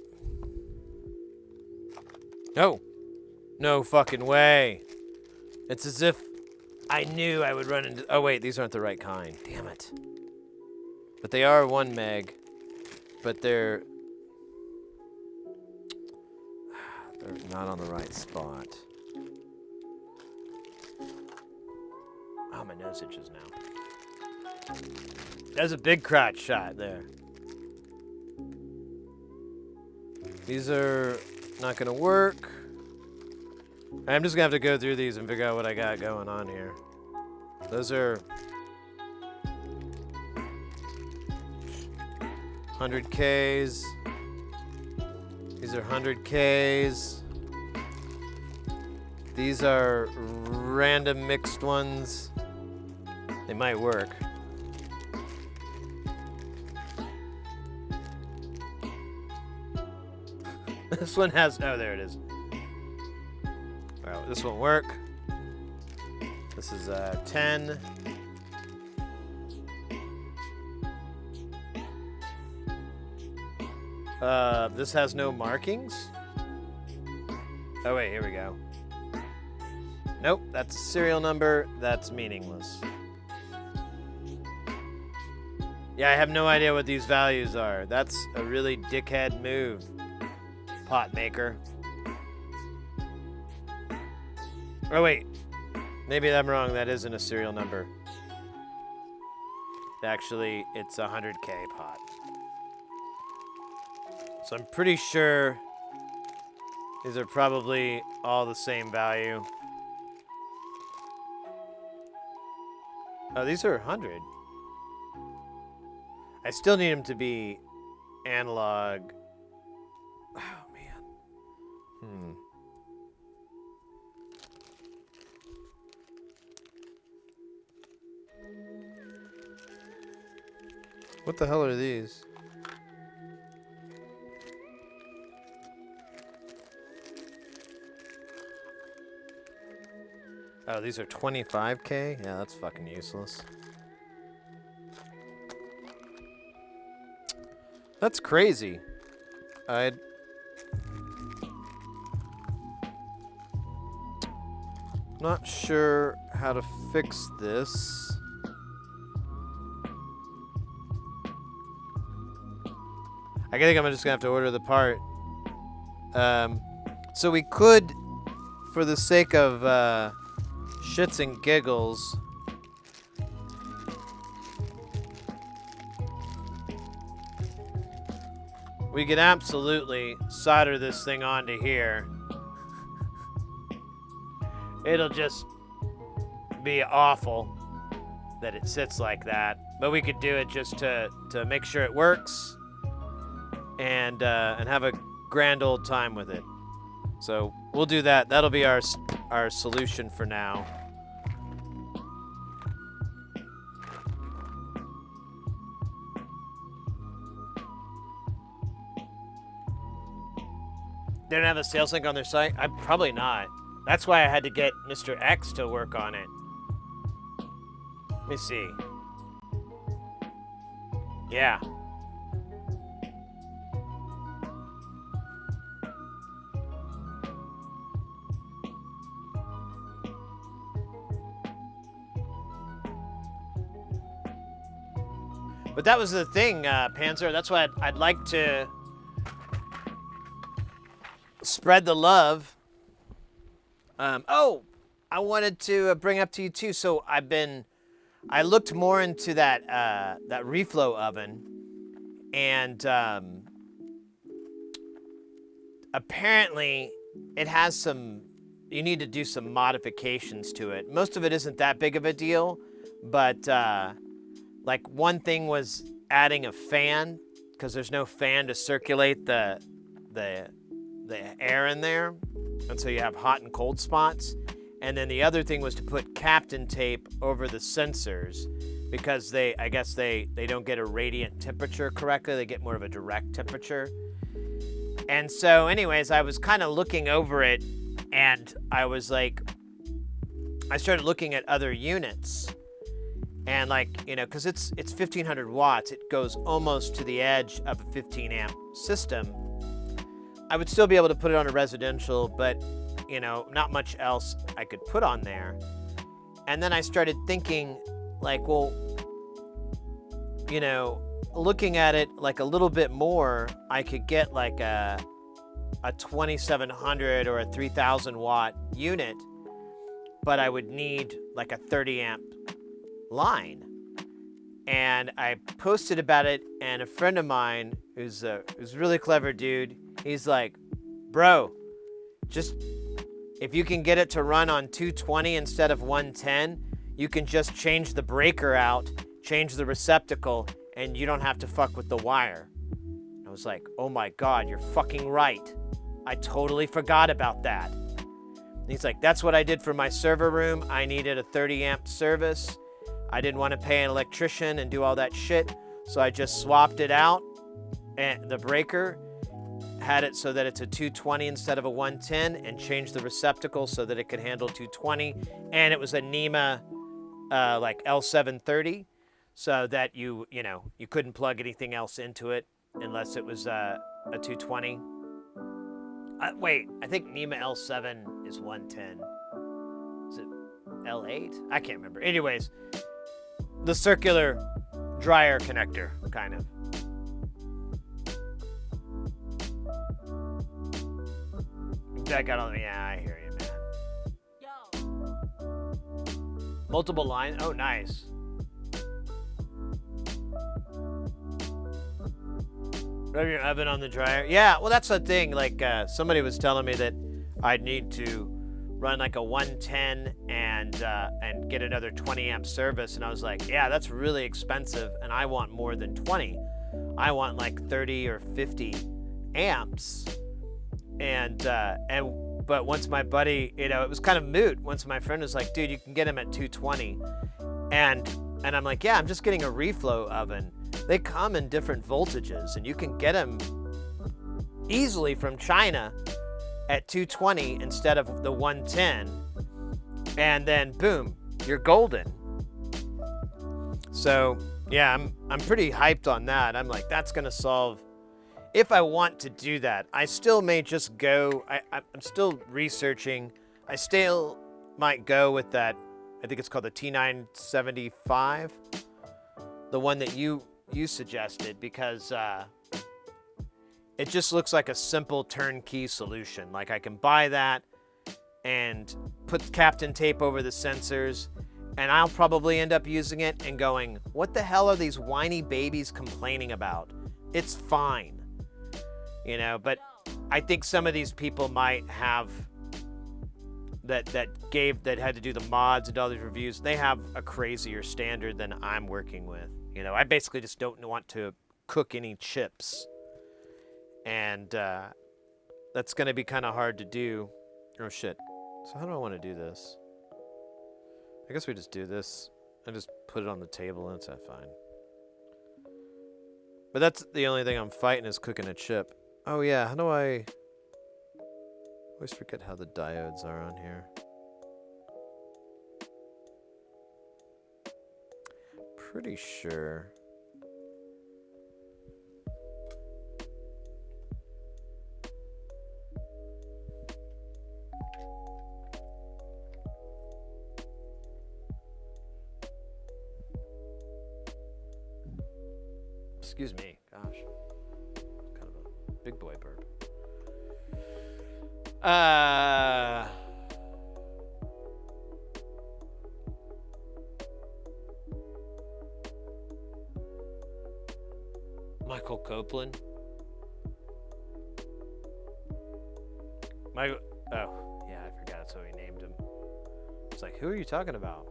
Oh, no fucking way. It's as if I knew I would run into. Oh wait, these aren't the right kind. Damn it. But they are 1 meg. But they're not on the right spot. Oh, my nose itches now. There's a big crotch shot there. These are not gonna work. I'm just gonna have to go through these and figure out what I got going on here. Those are 100Ks. These are 100Ks. These are random mixed ones. They might work. This one has, oh, there it is. All right, this won't work. This is 10. This has no markings. Oh wait, here we go. Nope, that's a serial number. That's meaningless. Yeah, I have no idea what these values are. That's a really dickhead move, pot maker. Oh wait, maybe I'm wrong. That isn't a serial number. Actually, it's a 100K pot. So I'm pretty sure these are probably all the same value. Oh, these are 100. I still need them to be analog. Oh, man. What the hell are these? Oh, these are 25K? Yeah, that's fucking useless. That's crazy. I'd... Not sure how to fix this. I think I'm just gonna have to order the part. So we could, for the sake of shits and giggles, we could absolutely solder this thing onto here. It'll just be awful that it sits like that, but we could do it just to make sure it works and have a grand old time with it. So we'll do that. That'll be our solution for now. They don't have a sales link on their site? Probably not. That's why I had to get Mr. X to work on it. Let me see. Yeah. But that was the thing, Panzer. That's why I'd like to spread the love. Oh, I wanted to bring up to you too. So I looked more into that reflow oven, and apparently it has some. You need to do some modifications to it. Most of it isn't that big of a deal, but like one thing was adding a fan, because there's no fan to circulate the air in there, and so you have hot and cold spots. And then the other thing was to put Kapton tape over the sensors, because I guess they don't get a radiant temperature correctly. They get more of a direct temperature. And so anyways, I was kind of looking over it, and I was like, I started looking at other units. And like, you know, because it's 1500 watts, it goes almost to the edge of a 15 amp system. I would still be able to put it on a residential, but, you know, not much else I could put on there. And then I started thinking, like, well, you know, looking at it like a little bit more, I could get like a 2700 or a 3000 watt unit, but I would need like a 30 amp line. And I posted about it, and a friend of mine who's a really clever dude, he's like, bro, just if you can get it to run on 220 instead of 110, you can just change the breaker out, change the receptacle, and you don't have to fuck with the wire. I was like, oh my God, you're fucking right. I totally forgot about that. And he's like, that's what I did for my server room. I needed a 30 amp service. I didn't want to pay an electrician and do all that shit, so I just swapped it out, and the breaker, had it so that it's a 220 instead of a 110, and changed the receptacle so that it could handle 220, and it was a NEMA like L730, so that you couldn't plug anything else into it unless it was a 220. Wait, I think NEMA L7 is 110. Is it L8? I can't remember. Anyways, the circular dryer connector, kind of. That got on. Yeah, I hear you, man. Multiple lines. Oh, nice. Rub your oven on the dryer. Yeah, well, that's the thing. Like, somebody was telling me that I'd need to run like a 110 and get another 20 amp service, and I was like, yeah, that's really expensive, and I want more than 20. I want like 30 or 50 amps. But once my buddy, you know, it was kind of moot. Once my friend was like, dude, you can get him at 220, and I'm like, yeah, I'm just getting a reflow oven. They come in different voltages, and you can get them easily from China at 220 instead of the 110, and then boom, you're golden. So yeah, I'm pretty hyped on that. I'm like, that's gonna solve. If I want to do that, I still may just go. I'm still researching. I still might go with that. I think it's called the T975, the one that you suggested, because it just looks like a simple turnkey solution. Like, I can buy that and put Kapton tape over the sensors, and I'll probably end up using it and going, what the hell are these whiny babies complaining about? It's fine. You know, but I think some of these people might have that had to do the mods and all these reviews. They have a crazier standard than I'm working with. You know, I basically just don't want to cook any chips, and that's going to be kind of hard to do. Oh shit! So how do I want to do this? I guess we just do this. I just put it on the table, and it's fine. But that's the only thing I'm fighting, is cooking a chip. Oh yeah, how do I... Always forget how the diodes are on here. Pretty sure. Excuse me. Gosh. Kind of a big boy burp. Michael Copeland. Michael. Oh, yeah, I forgot that's how he named him. It's like, who are you talking about?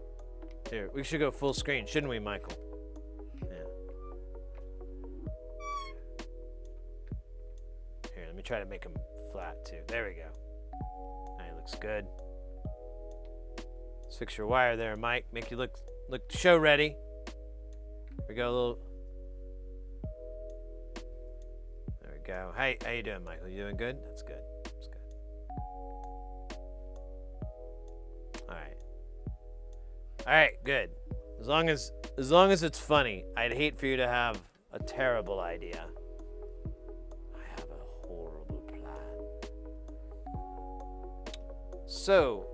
Here, we should go full screen, shouldn't we, Michael? Yeah. Here, let me try to make him flat too. There we go. That looks good. Let's fix your wire there, Mike. Make you look show ready. Here we go, a little. There we go. Hey, how you doing, Michael? You doing good? That's good. That's good. All right. All right, good. As long as it's funny. I'd hate for you to have a terrible idea. I have a horrible plan. So,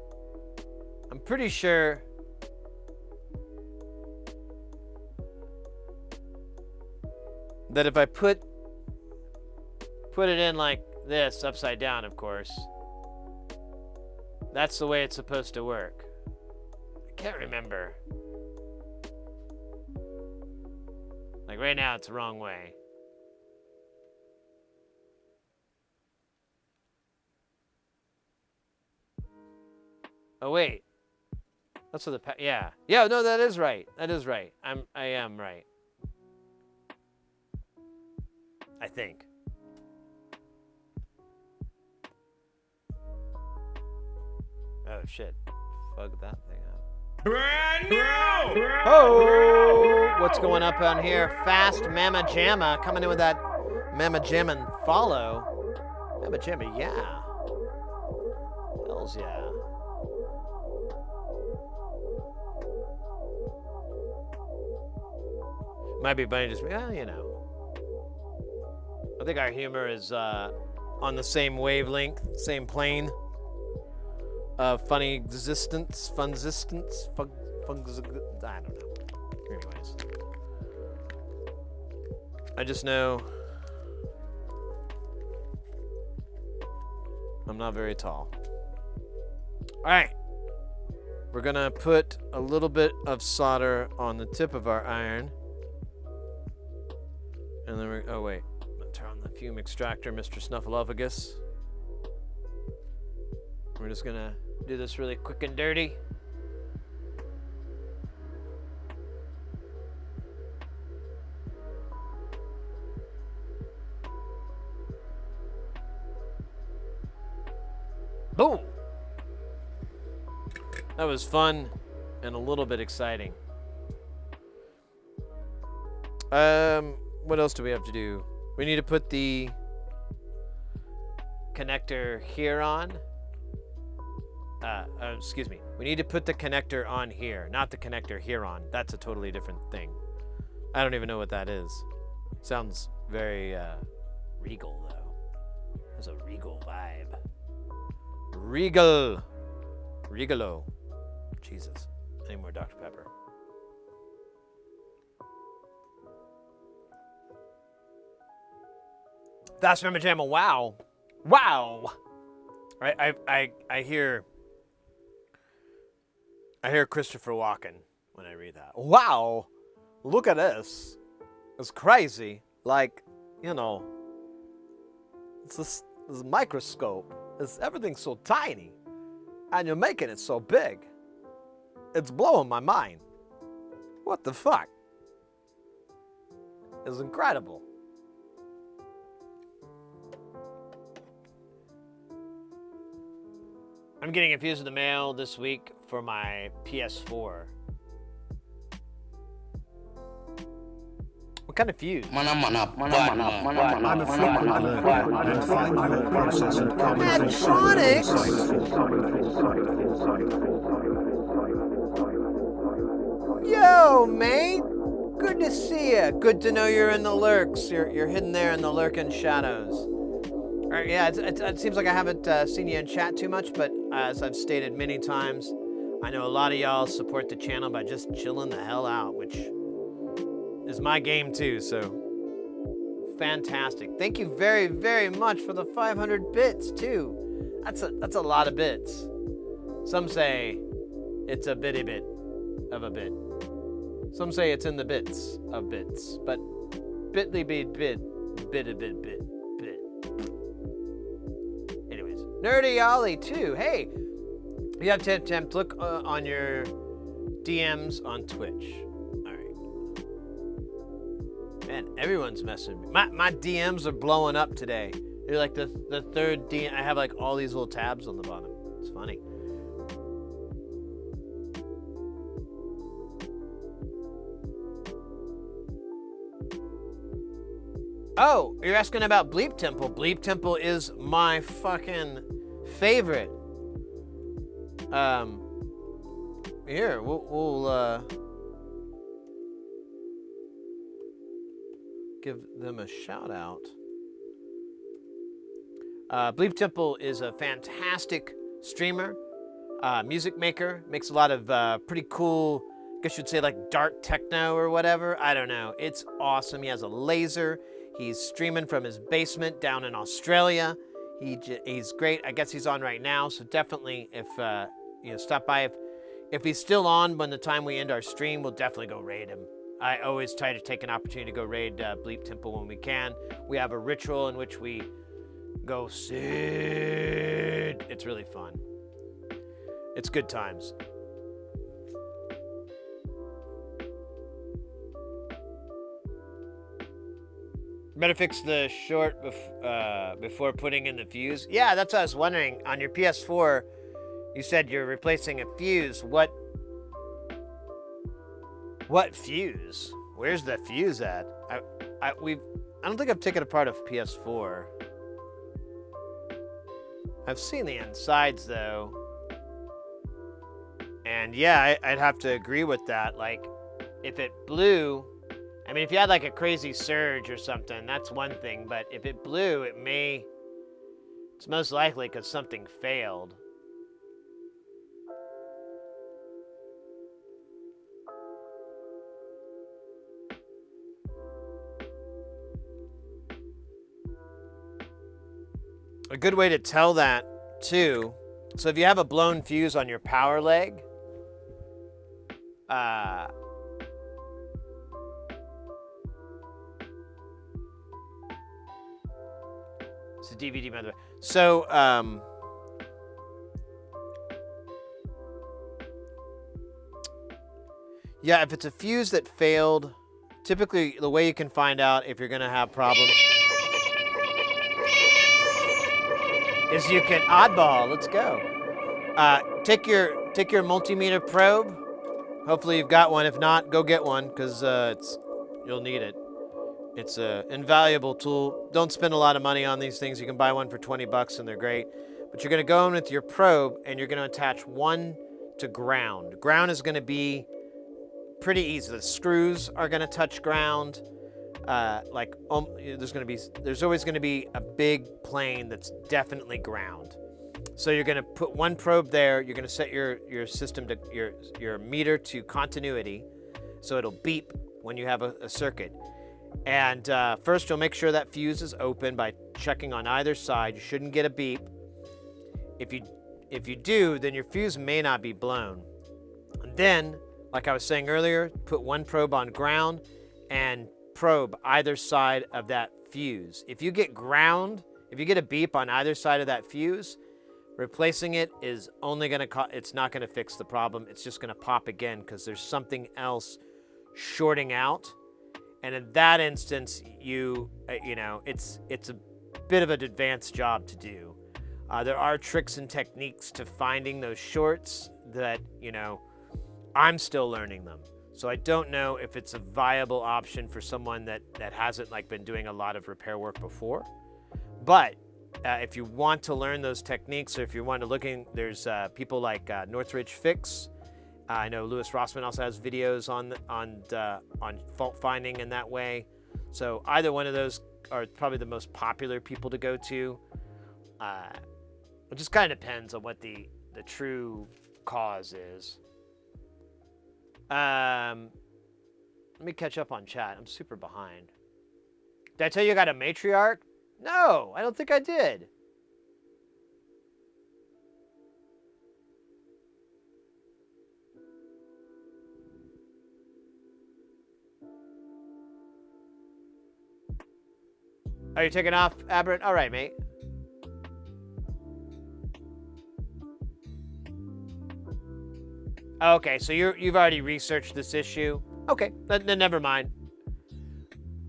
I'm pretty sure that if I put it in like this, upside down, of course, that's the way it's supposed to work. I can't remember. Like right now, it's the wrong way. Oh wait, that's what the yeah. No, that is right. That is right. I am right. I think. Oh shit! Fuck that thing up. Brand new! Oh, what's going up on here? Fast Mama Jamma coming in with that Mama Jamma follow. Mama Jamma, yeah. Hells yeah. Might be funny, just well, you know. I think our humor is on the same wavelength, same plane of funny existence, I don't know. Anyways, I just know I'm not very tall. All right, we're gonna put a little bit of solder on the tip of our iron, and then oh wait, I'm gonna turn on the fume extractor, Mr. Snuffleupagus. We're just gonna do this really quick and dirty. Boom! That was fun and a little bit exciting. What else do we have to do? We need to put the connector here on. Excuse me. We need to put the connector on here, not the connector here on. That's a totally different thing. I don't even know what that is. Sounds very regal, though. There's a regal vibe. Regal. Regalo. Jesus. I need more Dr. Pepper. That's Mama Jamma. Wow. Wow. I hear Christopher Walken when I read that. Wow. Look at this. It's crazy. Like, you know, it's this microscope. Everything's so tiny. And you're making it so big. It's blowing my mind. What the fuck? It's incredible. I'm getting confused with the mail this week for my PS4. What kind of fuse? I'm a frequent lurker and find your process and comments Yo, mate. Good to see you. Good to know you're in the lurks. You're hidden there in the lurking shadows. All right, yeah, it seems like I haven't seen you in chat too much, but as I've stated many times, I know a lot of y'all support the channel by just chilling the hell out, which is my game too, so fantastic. Thank you very, very much for the 500 bits too. That's a lot of bits. Some say it's a bitty bit of a bit. Some say it's in the bits of bits, but bitly bit bit bit a bit bit bit. Anyways, Nerdy Ollie too. Hey, you have to attempt. Look on your DMs on Twitch. All right. Man, everyone's messaging me. My DMs are blowing up today. They're like the third DM. I have like all these little tabs on the bottom. It's funny. Oh, you're asking about Bleep Temple. Bleep Temple is my fucking favorite. Here, we'll give them a shout out. Bleep Temple is a fantastic streamer, music maker, makes a lot of pretty cool, I guess you'd say like dark techno or whatever. I don't know. It's awesome. He has a laser. He's streaming from his basement down in Australia. He's great. I guess he's on right now, so definitely if stop by. If he's still on when the time we end our stream, we'll definitely go raid him. I always try to take an opportunity to go raid Bleep Temple when we can. We have a ritual in which we go Sid. It's really fun. It's good times. Better fix the short before putting in the fuse. Yeah, that's what I was wondering. On your PS4, you said you're replacing a fuse. What fuse? Where's the fuse at? I don't think I've taken apart a PS4. I've seen the insides though. And yeah, I'd have to agree with that. Like, if it blew, I mean, if you had like a crazy surge or something, that's one thing. But if it blew, it's most likely because something failed. A good way to tell that too, so if you have a blown fuse on your power leg, it's a DVD mother. So yeah, if it's a fuse that failed, typically the way you can find out if you're gonna have problems is you can oddball. Let's go. Take your multimeter probe. Hopefully you've got one. If not, go get one because you'll need it. It's an invaluable tool. Don't spend a lot of money on these things. You can buy one for 20 bucks and they're great. But you're going to go in with your probe and you're going to attach one to ground. Ground is going to be pretty easy. The screws are going to touch ground. There's always going to be a big plane that's definitely ground. So you're going to put one probe there. You're going to set your system to your meter to continuity, so it'll beep when you have a circuit. And first, you'll make sure that fuse is open by checking on either side. You shouldn't get a beep. If you do, then your fuse may not be blown. And then, like I was saying earlier, put one probe on ground and probe either side of that fuse. If you get a beep on either side of that fuse, replacing it is only going to it's not going to fix the problem. It's just going to pop again because there's something else shorting out. And in that instance, it's a bit of an advanced job to do. There are tricks and techniques to finding those shorts that, I'm still learning them. So I don't know if it's a viable option for someone that hasn't like been doing a lot of repair work before. But if you want to learn those techniques, or if you want to there's people like Northridge Fix. I know Louis Rossman also has videos on fault finding in that way. So either one of those are probably the most popular people to go to. It just kind of depends on what the true cause is. Let me catch up on chat. I'm super behind. Did I tell you I got a matriarch? No, I don't think I did. Are you taking off, Aberrant? All right, mate. Okay, so you've already researched this issue. Okay, then never mind.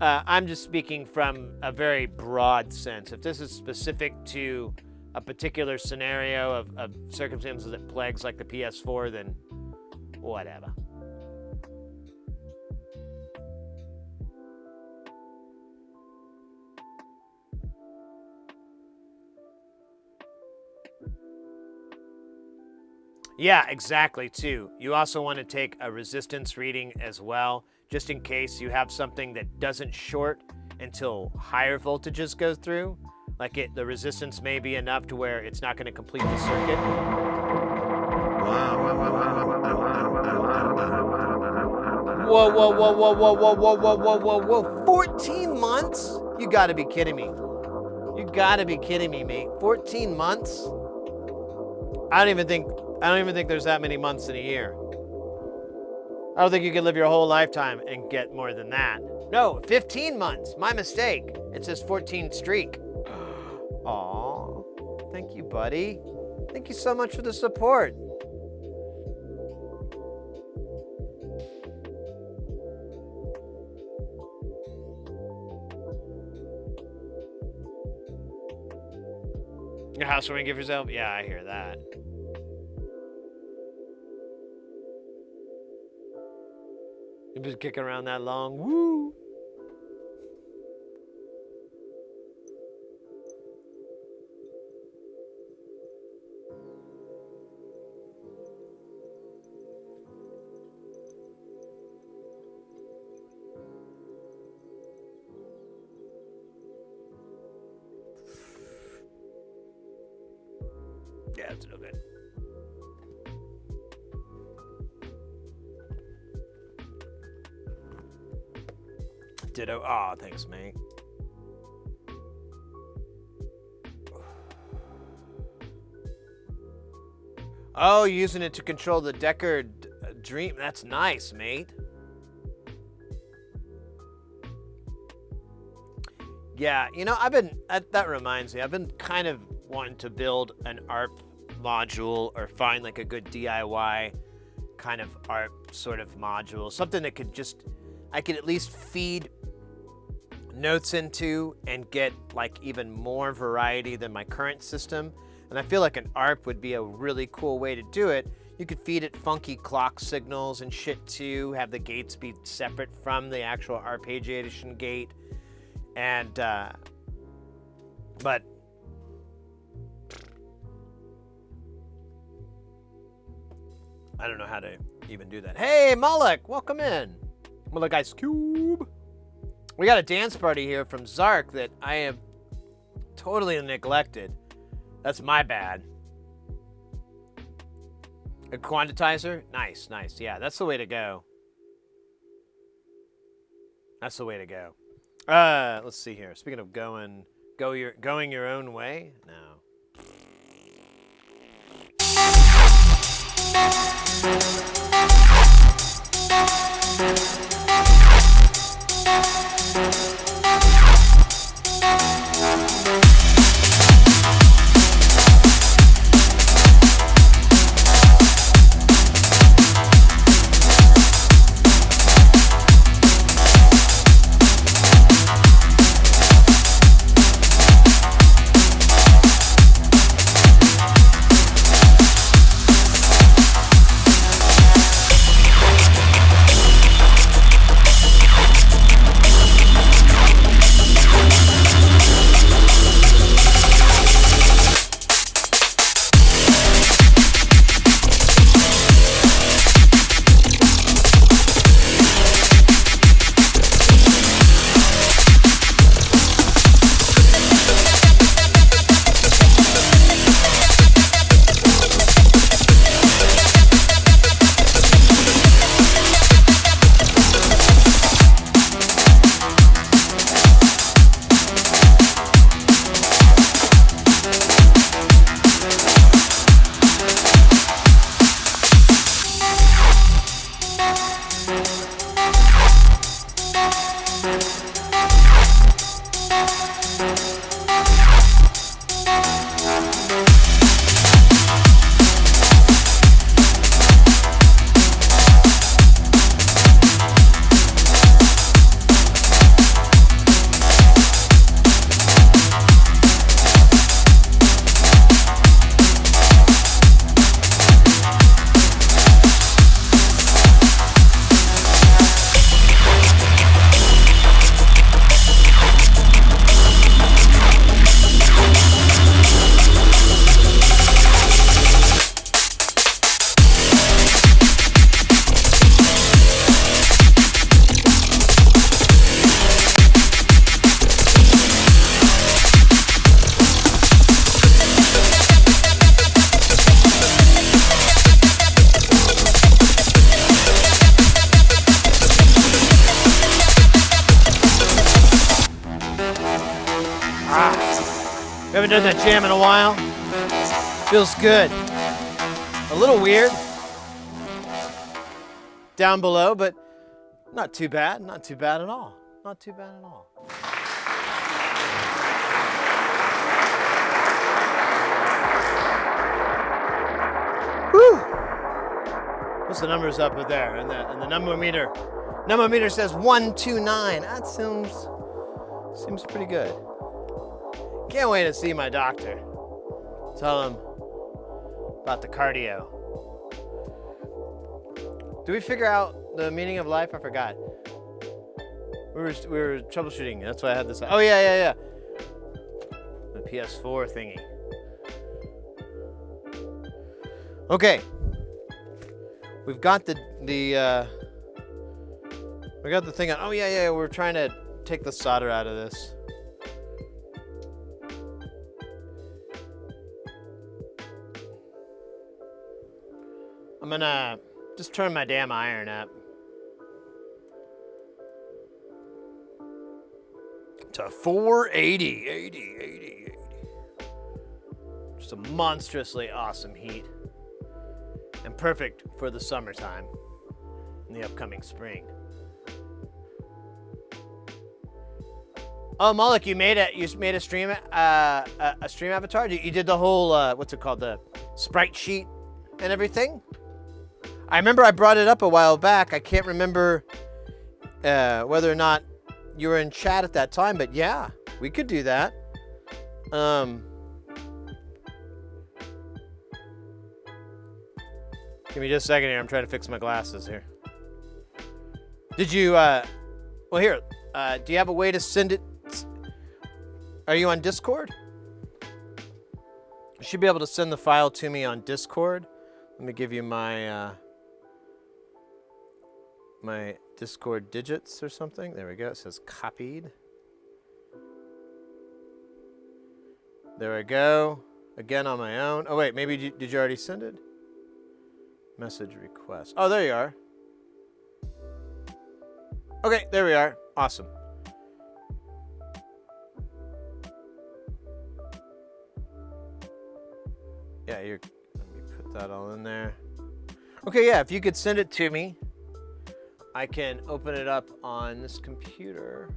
I'm just speaking from a very broad sense. If this is specific to a particular scenario of circumstances that plagues like the PS4, then whatever. Yeah, exactly, too. You also want to take a resistance reading as well, just in case you have something that doesn't short until higher voltages go through. Like the resistance may be enough to where it's not going to complete the circuit. Whoa, whoa, whoa, whoa, whoa, whoa, whoa, whoa, whoa, whoa, whoa. 14 months? You gotta be kidding me. You gotta be kidding me, mate. 14 months? I don't even think there's that many months in a year. I don't think you can live your whole lifetime and get more than that. No, 15 months. My mistake. It says 14 streak. Aw. Thank you, buddy. Thank you so much for the support. Your housewarming gift yourself? Yeah, I hear that. You've been kicking around that long. Woo! Yeah, it's no good. Ditto. Aw, thanks, mate. Oh, using it to control the Deckard Dream. That's nice, mate. Yeah, you know, that reminds me, I've been kind of wanting to build an ARP module or find like a good DIY kind of ARP sort of module. Something that I could at least feed notes into and get like even more variety than my current system. And I feel like an ARP would be a really cool way to do it. You could feed it funky clock signals and shit too, have the gates be separate from the actual arpeggiation gate. And, but I don't know how to even do that. Hey, Moloch, welcome in. Moloch Ice Cube. We got a dance party here from Zark that I have totally neglected. That's my bad. A quantizer? Nice, nice. Yeah, that's the way to go. That's the way to go. Let's see here. Speaking of going your own way? No. Haven't done that jam in a while. Feels good. A little weird down below, but not too bad. Not too bad at all. Not too bad at all. Whew. What's the numbers up there? And the number meter says 129. That seems pretty good. Can't wait to see my doctor. Tell him about the cardio. Did we figure out the meaning of life? I forgot. We were troubleshooting. That's why I had this. Oh yeah. The PS4 thingy. Okay. We've got the thing on. Oh yeah. We're trying to take the solder out of this. I'm gonna just turn my damn iron up to 480. 80. Just a monstrously awesome heat. And perfect for the summertime in the upcoming spring. Oh, Moloch, you made a stream avatar. You did the whole what's it called, the sprite sheet and everything. I remember I brought it up a while back. I can't remember whether or not you were in chat at that time, but yeah, we could do that. Give me just a second here. I'm trying to fix my glasses here. Did you, well here, do you have a way to send it? Are you on Discord? You should be able to send the file to me on Discord. Let me give you my, my Discord digits or something. There we go. It says copied. There we go. Again on my own. Oh wait, maybe did you already send it? Message request. Oh, there you are. Okay, there we are. Awesome. Yeah, let me put that all in there. Okay, yeah, if you could send it to me, I can open it up on this computer.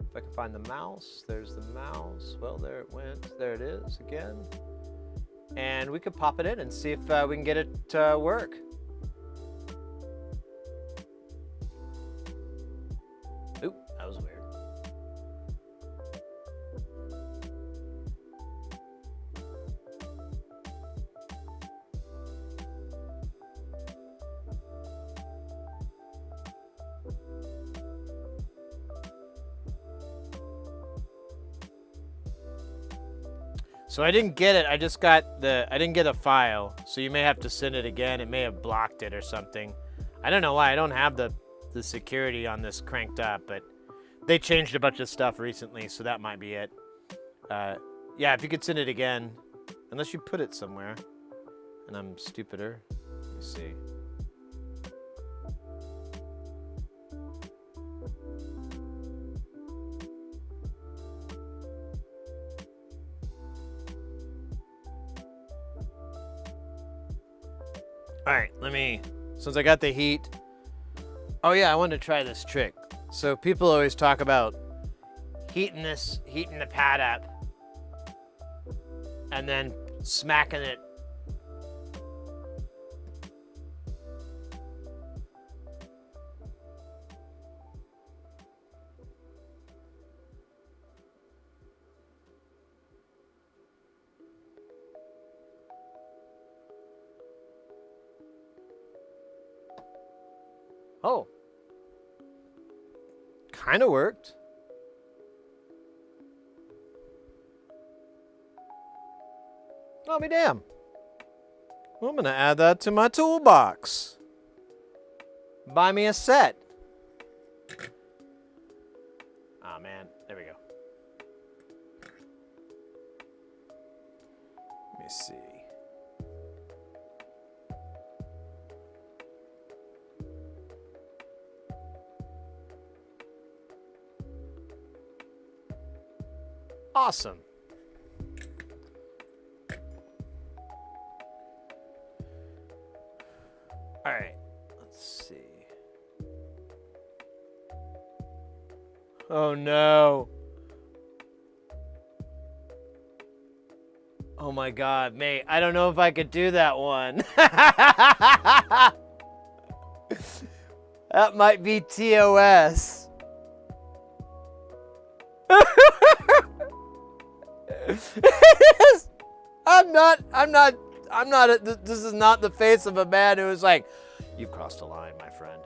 If I can find the mouse, there's the mouse. Well, there it went. There it is again. And we could pop it in and see if we can get it to work. Oop, that was weird. So I didn't get it. I just got I didn't get a file. So you may have to send it again. It may have blocked it or something. I don't know why. I don't have the security on this cranked up, but they changed a bunch of stuff recently, so that might be it. Yeah, if you could send it again, unless you put it somewhere, and I'm stupider. Let me see. All right, since I got the heat. Oh yeah, I wanted to try this trick. So people always talk about heating the pad up and then smacking it. Oh. Kind of worked. I'll be damned. Well, I'm going to add that to my toolbox. Buy me a set. Oh, man. There we go. Let me see. Awesome. Oh no. Oh my god, mate. I don't know if I could do that one. That might be TOS. This is not the face of a man who is like, you've crossed a line, my friend.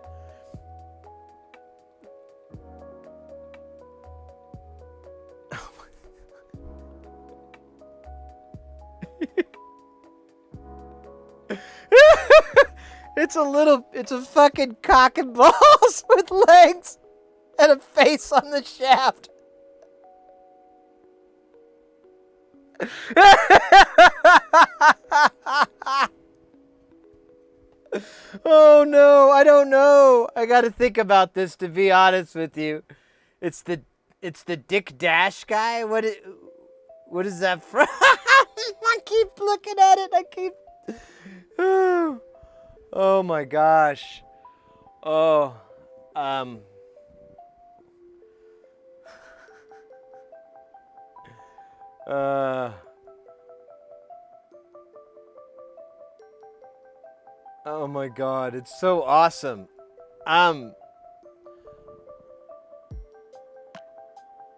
It's a fucking cock and balls with legs and a face on the shaft. Oh no, I don't know. I gotta think about this, to be honest with you. It's the Dick Dash guy? What is that from? I keep looking at it. Oh my gosh. Oh, oh my god, it's so awesome.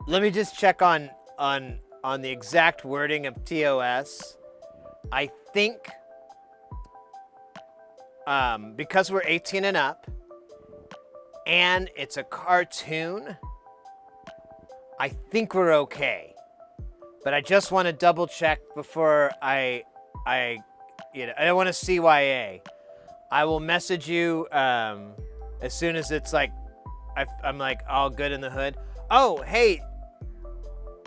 Let me just check on the exact wording of TOS. I think because we're 18 and up and it's a cartoon, I think we're okay. But I just want to double check before I don't want to CYA. I will message you as soon as it's like I'm like all good in the hood. Oh, hey.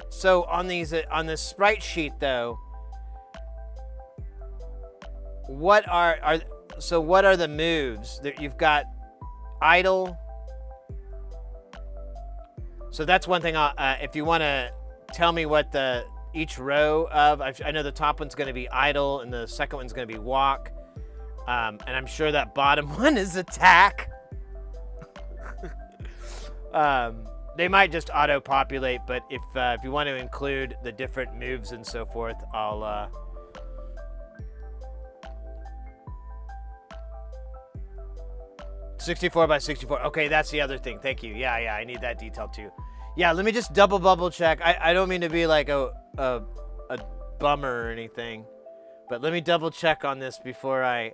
So on this sprite sheet though, what are the moves that you've got? Idle. So that's one thing. If you want to tell me what each row of, I know the top one's going to be idle and the second one's going to be walk, and I'm sure that bottom one is attack. They might just auto-populate, but if you want to include the different moves and so forth, I'll. 64 by 64. Okay, that's the other thing. Thank you. Yeah, I need that detail too. Yeah, let me just double check. I don't mean to be like a bummer or anything, but let me double check on this before I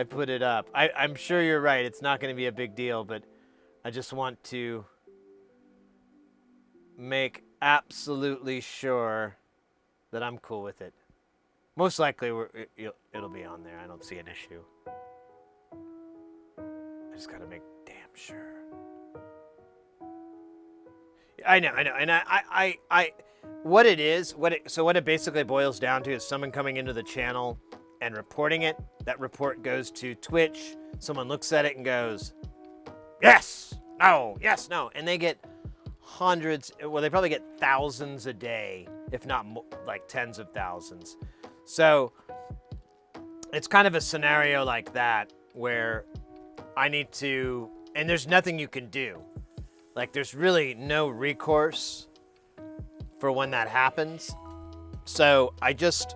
put it up. I'm sure you're right. It's not going to be a big deal, but I just want to make absolutely sure that I'm cool with it. Most likely it'll be on there. I don't see an issue. I just got to make damn sure. I know. And I what it is, what it basically boils down to is someone coming into the channel and reporting it. That report goes to Twitch. Someone looks at it and goes, yes, no. And they get hundreds, well, they probably get thousands a day, if not like tens of thousands. So it's kind of a scenario like that where I need to, and there's nothing you can do. Like, there's really no recourse for when that happens. So I don't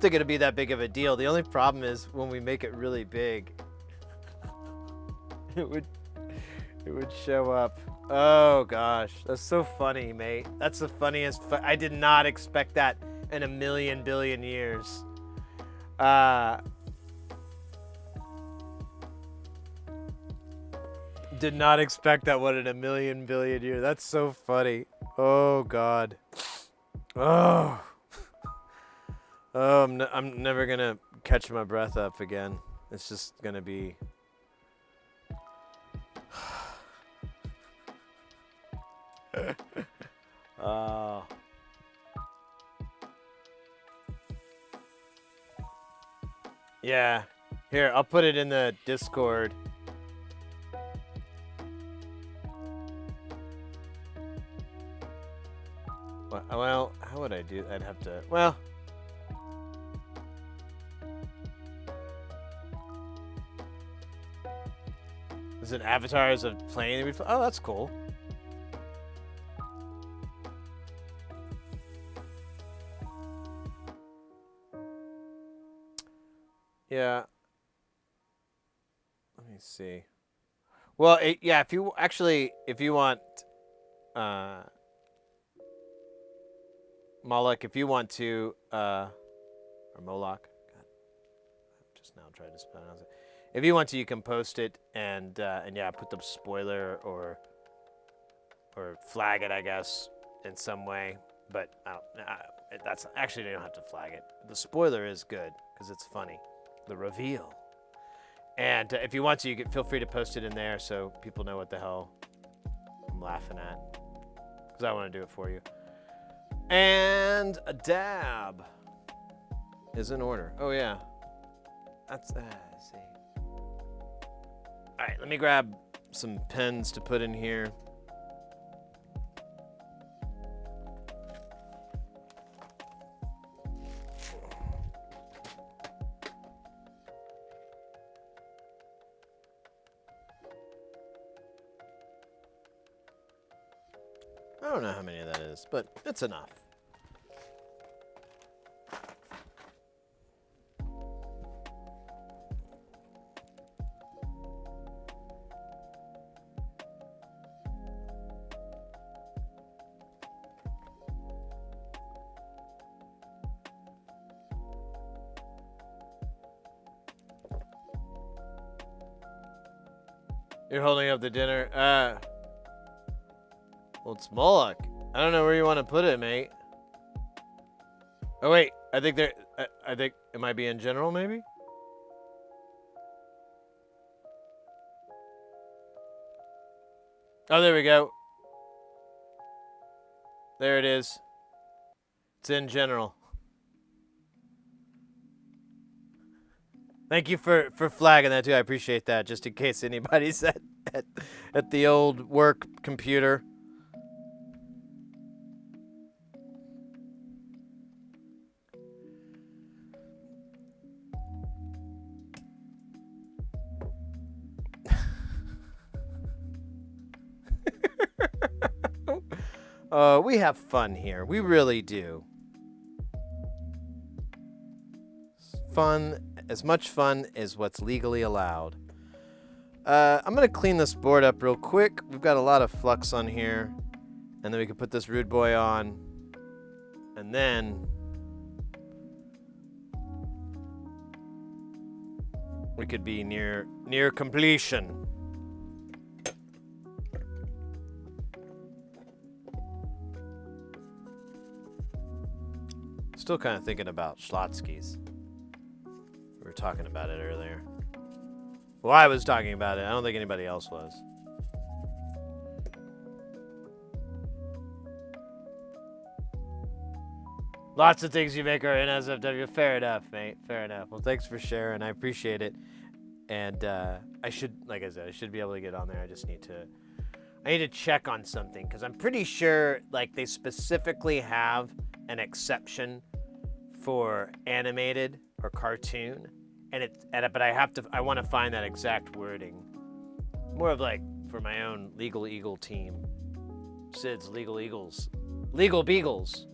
think it'll be that big of a deal. The only problem is when we make it really big, it would show up. Oh gosh, that's so funny, mate. That's the funniest. I did not expect that in a million billion years. Did not expect that one in a million billion years. That's so funny. Oh God. Oh. Oh, I'm never gonna catch my breath up again. It's just gonna be. Yeah. Here, I'll put it in the Discord. Well, how would I do? I'd have to. Well. Is it avatars of plane? Oh, that's cool. Yeah. Let me see. Well, yeah, if you want, Moloch, if you want to, or Moloch, God, I'm just now trying to pronounce it. If you want to, you can post it and yeah, put the spoiler or flag it, I guess, in some way. But that's actually, you don't have to flag it. The spoiler is good because it's funny. The reveal. And if you want to, you can feel free to post it in there so people know what the hell I'm laughing at. Because I want to do it for you. And a dab is in order. Oh, yeah. That's that. See. All right, let me grab some pens to put in here. I don't know how many that is, but it's enough. You're holding up the dinner. Well, it's Moloch. I don't know where you want to put it, mate. Oh wait, I think it might be in general, maybe. Oh, there we go. There it is. It's in general. Thank you for flagging that too. I appreciate that. Just in case anybody's at the old work computer. We have fun here. We really do. Fun, as much fun as what's legally allowed. I'm going to clean this board up real quick. We've got a lot of flux on here. And then we can put this rude boy on. And then we could be near completion. Still kind of thinking about Schlotsky's. We were talking about it earlier. Well, I was talking about it. I don't think anybody else was. Lots of things you make are in SFW. Fair enough, mate. Fair enough. Well, thanks for sharing. I appreciate it. And I should, like I said, I should be able to get on there. I just need to check on something because I'm pretty sure, like, they specifically have an exception for animated or cartoon, but I want to find that exact wording. More of like for my own Legal Eagle team, Sid's Legal Eagles, Legal Beagles.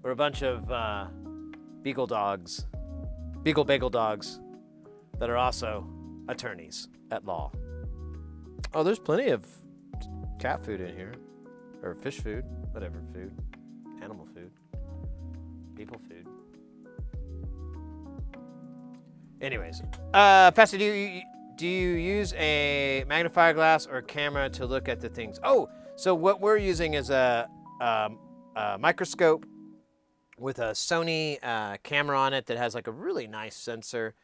We're a bunch of beagle bagel dogs that are also attorneys at law. Oh, there's plenty of cat food in here, or fish food, whatever food, animal food, people food. Anyways, Pastor, do you use a magnifier glass or camera to look at the things? Oh, so what we're using is a microscope with a Sony camera on it that has like a really nice sensor.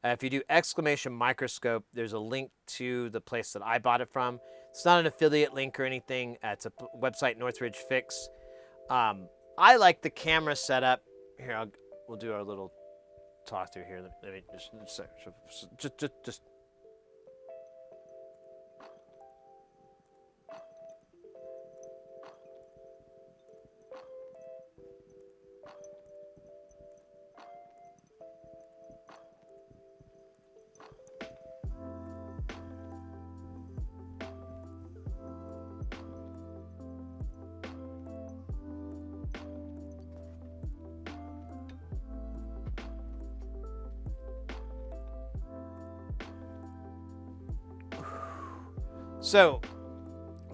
If you do exclamation microscope, there's a link to the place that I bought it from. It's not an affiliate link or anything. It's a website, Northridge Fix. I like the camera setup. Here, we'll do our little talk through here. Let me just. So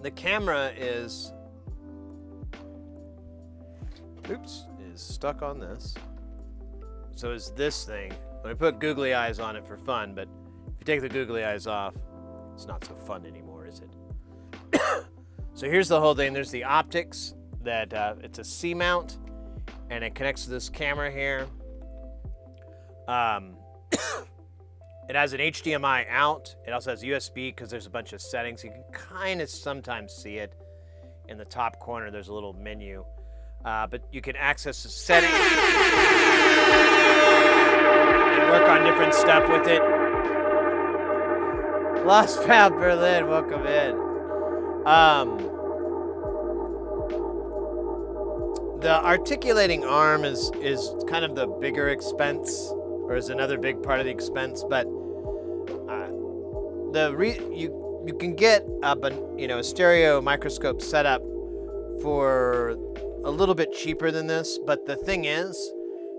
the camera is stuck on this. So is this thing. Let me put googly eyes on it for fun, but if you take the googly eyes off, it's not so fun anymore, is it? So here's the whole thing. There's the optics that it's a C mount, and it connects to this camera here. It has an HDMI out. It also has USB because there's a bunch of settings. You can kind of sometimes see it in the top corner. There's a little menu, but you can access the settings and work on different stuff with it. Lost Found Berlin, welcome in. The articulating arm is kind of the bigger expense, or is another big part of the expense, but you can get a stereo microscope setup for a little bit cheaper than this. But the thing is,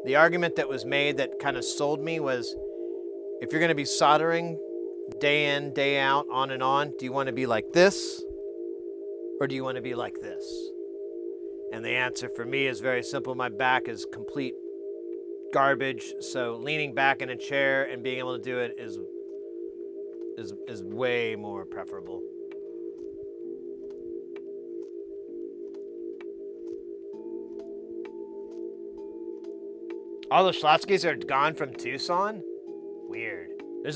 the argument that was made that kind of sold me was, if you're going to be soldering day in, day out, on and on, do you want to be like this, or do you want to be like this? And the answer for me is very simple. My back is complete garbage, so leaning back in a chair and being able to do it is way more preferable. All the Schlotzskys are gone from Tucson? Weird. There's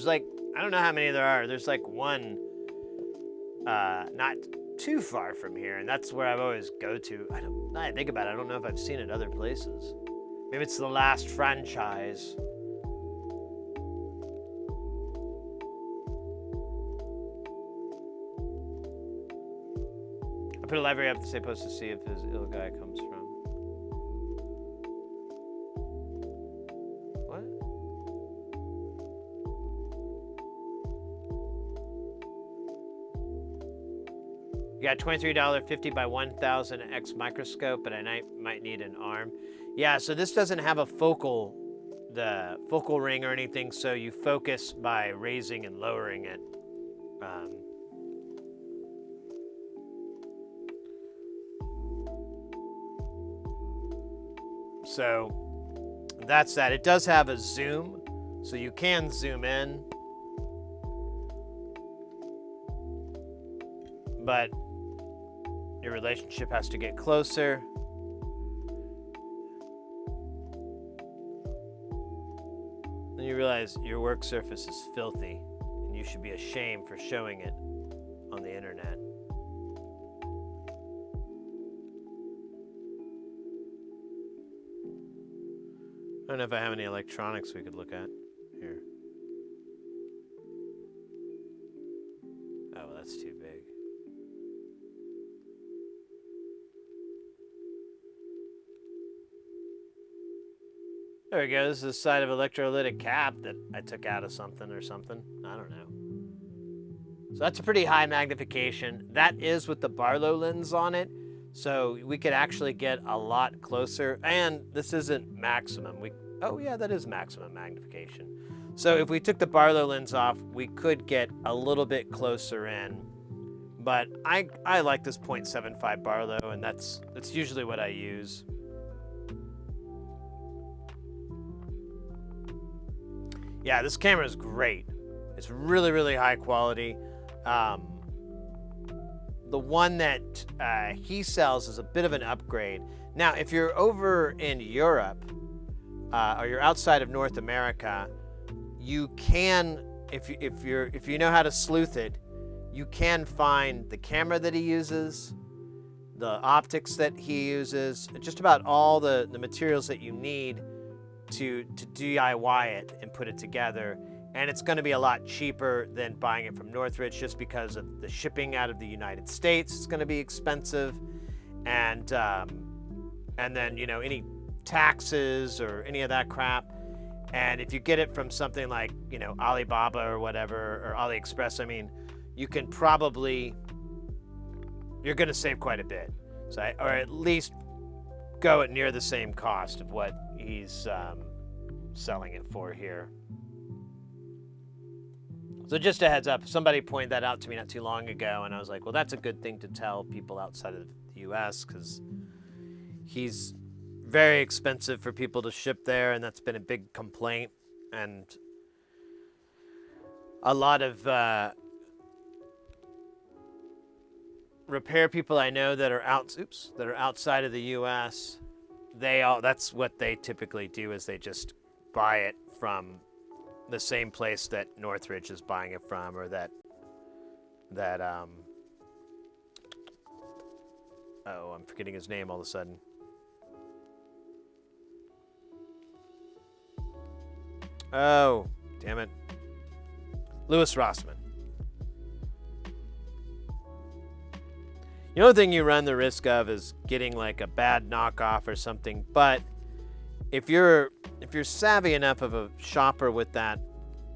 like, I don't know how many there are. There's like one not too far from here, and that's where I've always go to. Now I think about it, I don't know if I've seen it other places. Maybe it's the last franchise. I put a library up to say post to see if this ill guy comes from. What? You got $23 50 by 1000 X microscope, but I might need an arm. Yeah, so this doesn't have the focal ring or anything, so you focus by raising and lowering it. So that's that. It does have a zoom, so you can zoom in, but your relationship has to get closer. Then you realize your work surface is filthy, and you should be ashamed for showing it on the internet. I don't know if I have any electronics we could look at here. Oh, that's too big. There we go. This is the side of electrolytic cap that I took out of something or something. I don't know. So that's a pretty high magnification. That is with the Barlow lens on it. So we could actually get a lot closer. And this isn't maximum. Oh yeah, that is maximum magnification. So if we took the Barlow lens off, we could get a little bit closer in. But I like this 0.75 Barlow, and that's usually what I use. Yeah, this camera is great. It's really, really high quality. The one that he sells is a bit of an upgrade. Now, if you're over in Europe, or you're outside of North America, you can, if you know how to sleuth it, you can find the camera that he uses, the optics that he uses, just about all the materials that you need to DIY it and put it together. And it's going to be a lot cheaper than buying it from Northridge, just because of the shipping out of the United States. It's going to be expensive, and then any taxes or any of that crap. And if you get it from something like Alibaba or whatever, or AliExpress, I mean, you're going to save quite a bit. So, or at least go at near the same cost of what he's selling it for here. So just a heads up, somebody pointed that out to me not too long ago, and I was like, well, that's a good thing to tell people outside of the U.S. because he's very expensive for people to ship there, and that's been a big complaint. And a lot of repair people I know that are outside of the U.S., that's what they typically do is they just buy it from the same place that Northridge is buying it from, or that I'm forgetting his name all of a sudden. Oh, damn it. Louis Rossman. The only thing you run the risk of is getting like a bad knockoff or something, but if you're savvy enough of a shopper with that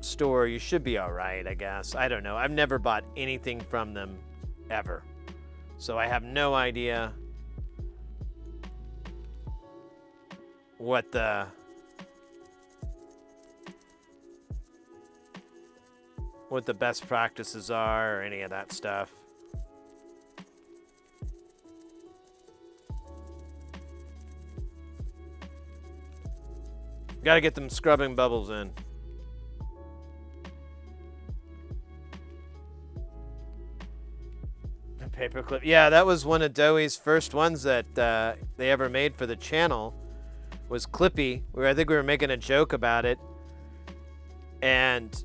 store, you should be all right, I guess. I don't know. I've never bought anything from them ever. So I have no idea what the best practices are or any of that stuff. Gotta get them scrubbing bubbles in. The paperclip. Yeah, that was one of Doey's first ones that they ever made for the channel. Was Clippy. I think we were making a joke about it. And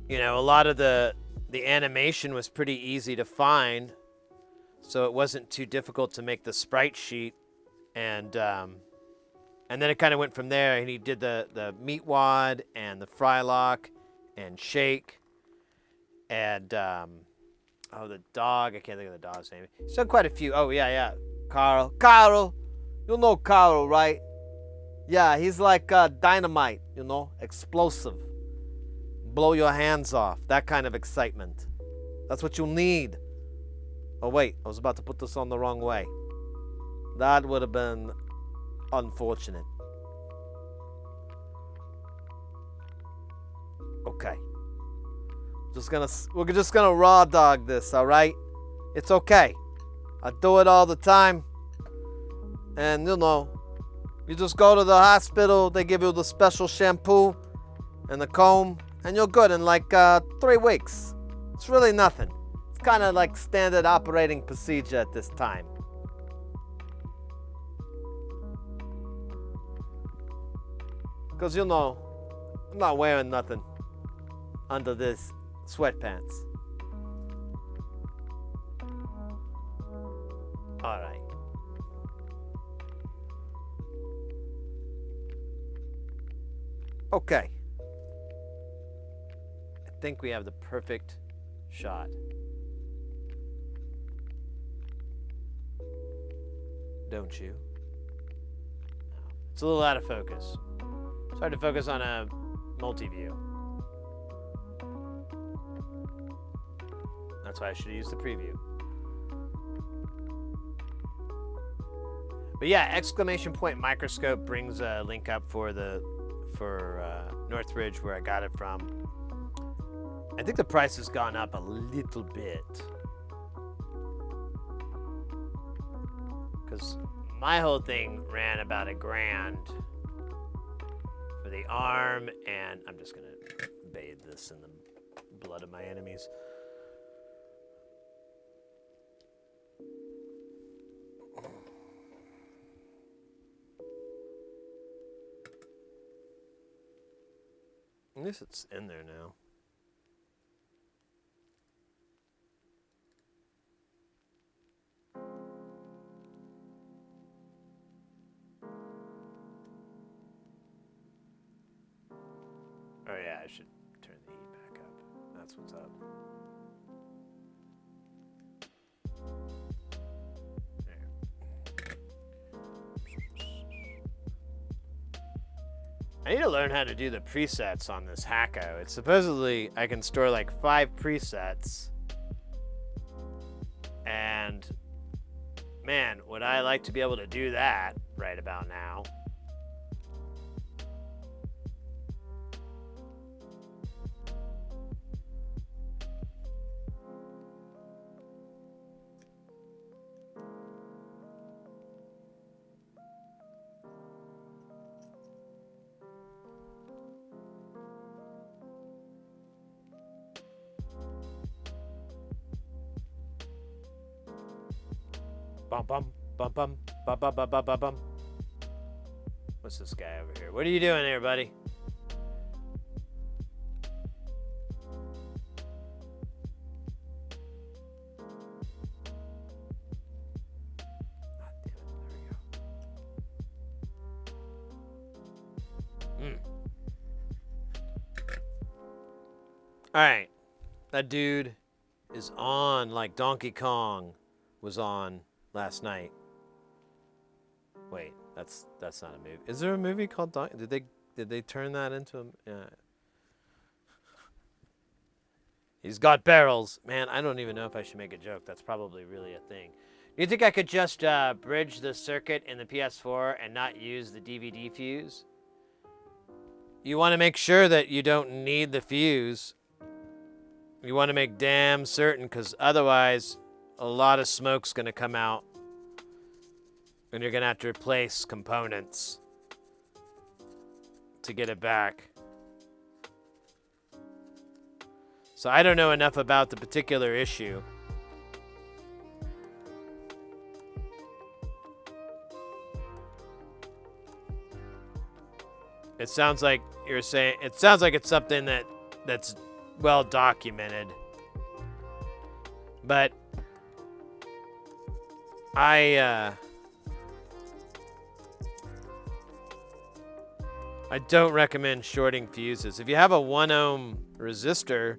you know, a lot of the animation was pretty easy to find, so it wasn't too difficult to make the sprite sheet. And then it kind of went from there, and he did the meat wad and the fry lock and shake and the dog. I can't think of the dog's name. He's done quite a few. Oh yeah, Carl, you know Carl, right? Yeah, he's like dynamite, you know, explosive, blow your hands off, that kind of excitement. That's what you need. Oh wait, I was about to put this on the wrong way. That would have been unfortunate. Okay. We're just gonna raw dog this, all right? It's okay. I do it all the time. And you know, you just go to the hospital, they give you the special shampoo and the comb, and you're good in like 3 weeks. It's really nothing. It's kind of like standard operating procedure at this time. Because, you know, I'm not wearing nothing under this sweatpants. All right. Okay. I think we have the perfect shot. Don't you? No. It's a little out of focus. It's hard to focus on a multi-view. That's why I should have used the preview. But yeah, exclamation point microscope brings a link up for Northridge, where I got it from. I think the price has gone up a little bit. Because my whole thing ran about $1,000 for the arm, and I'm just gonna bathe this in the blood of my enemies. At least it's in there now. Oh yeah, I should turn the heat back up. That's what's up. There. I need to learn how to do the presets on this Hacko. It's supposedly I can store like 5 presets. And man, would I like to be able to do that right about now. Bum bum bum bum bum bum bum bum bum bum. What's this guy over here? What are you doing here, buddy? All right, that dude is on like Donkey Kong was on last night. Wait, that's not a movie. Is there a movie called Donkey? Did they turn that into a? Yeah. He's got barrels, man. I don't even know if I should make a joke. That's probably really a thing. Do you think I could just bridge the circuit in the PS4 and not use the DVD fuse? You want to make sure that you don't need the fuse. You want to make damn certain, because otherwise a lot of smoke's going to come out and you're going to have to replace components to get it back. So I don't know enough about the particular issue. It sounds like you're saying, it sounds like it's something that's well documented. But I don't recommend shorting fuses. If you have a 1 ohm resistor,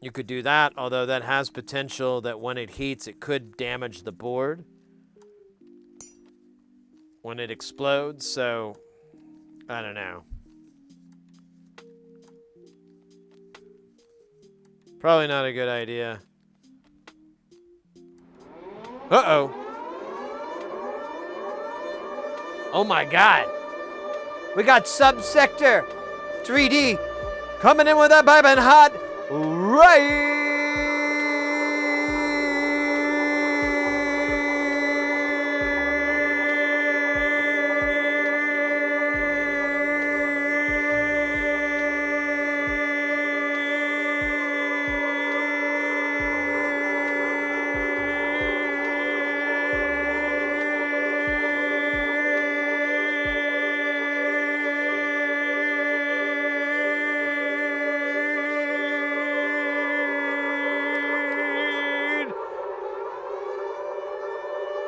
you could do that, although that has potential that when it heats, it could damage the board when it explodes. So I don't know. Probably not a good idea. Uh-oh. Oh my God. We got Subsector 3D coming in with that piping hot right.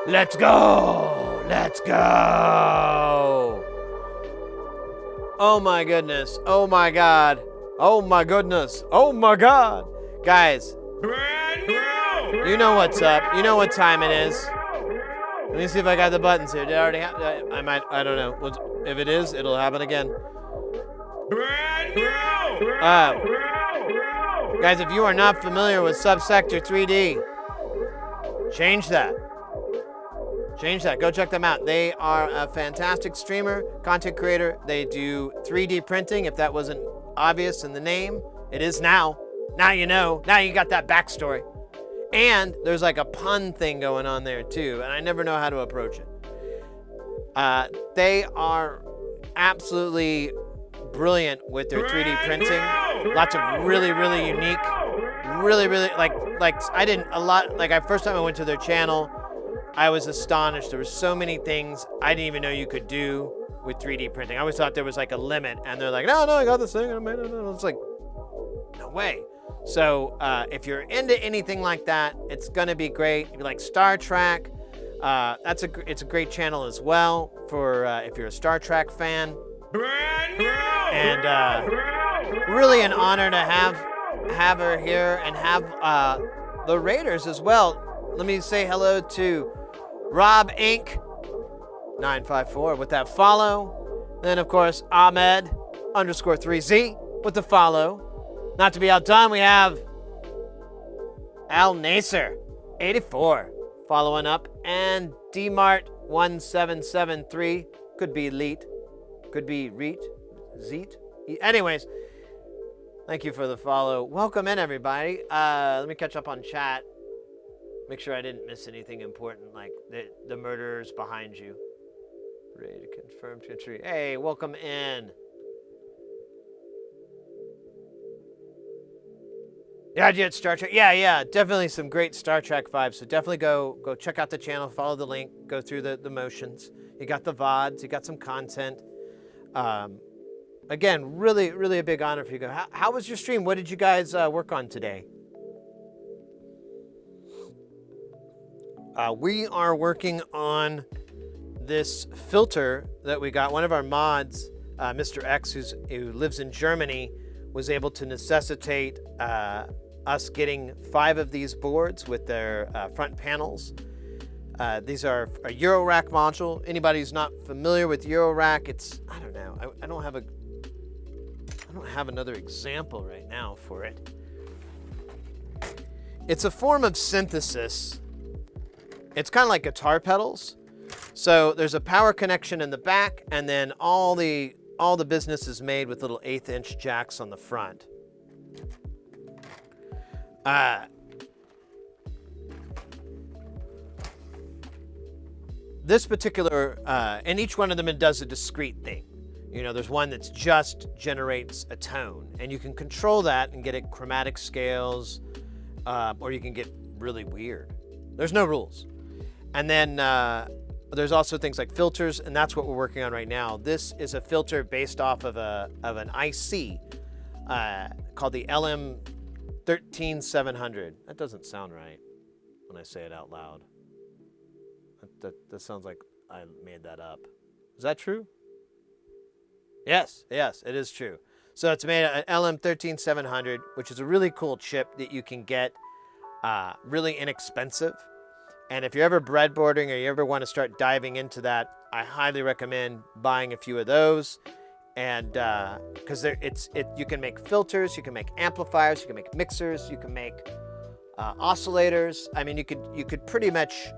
Let's go! Let's go! Oh my goodness. Oh my God. Oh my goodness. Oh my God. Guys. Brand new! You know what's up. You know what time it is. Let me see if I got the buttons here. Did I already have? I don't know. If it is, it'll happen again. Brand new! Guys, if you are not familiar with Subsector 3D, change that. Change that. Go check them out. They are a fantastic streamer, content creator. They do 3D printing. If that wasn't obvious in the name, it is now. Now you know. Now you got that backstory. And there's like a pun thing going on there too, and I never know how to approach it. They are absolutely brilliant with their 3D printing. Lots of really, really unique, really, like I didn't a lot. Like first time I went to their channel, I was astonished. There were so many things I didn't even know you could do with 3D printing. I always thought there was like a limit, and they're like, no, I got this thing. It's like, no way. So if you're into anything like that, it's gonna be great. If you like Star Trek, it's a great channel as well for if you're a Star Trek fan. Brand new! And really an honor to have her here and have the Raiders as well. Let me say hello to Rob Inc. 954 with that follow. Then of course Ahmed _3Z with the follow. Not to be outdone, we have Al Nasser 84 following up, and Dmart 1773 could be Leet, could be Reet, Zeet. Anyways, thank you for the follow. Welcome in everybody. Let me catch up on chat. Make sure I didn't miss anything important, like the murderers behind you. Ready to confirm to tree. Hey, welcome in. Yeah, yeah, Star Trek. Yeah, definitely some great Star Trek vibes. So definitely go check out the channel, follow the link, go through the motions. You got the VODs, you got some content. Again, really a big honor for you guys. How was your stream? What did you guys work on today? We are working on this filter that we got. One of our mods, Mr. X, who lives in Germany, was able to necessitate us getting 5 of these boards with their front panels. These are a Eurorack module. Anybody who's not familiar with Eurorack, it's, I don't know. I don't have another example right now for it. It's a form of synthesis. It's kind of like guitar pedals. So there's a power connection in the back, and then all the business is made with little 1/8" jacks on the front. This particular, and each one of them does a discrete thing. You know, there's one that just generates a tone, and you can control that and get it chromatic scales, or you can get really weird. There's no rules. And then there's also things like filters, and that's what we're working on right now. This is a filter based off of an IC called the LM13700. That doesn't sound right when I say it out loud. That sounds like I made that up. Is that true? Yes, it is true. So it's made an LM13700, which is a really cool chip that you can get really inexpensive. And if you're ever breadboarding or you ever want to start diving into that, I highly recommend buying a few of those. And because you can make filters, you can make amplifiers, you can make mixers, you can make oscillators. I mean, you could pretty much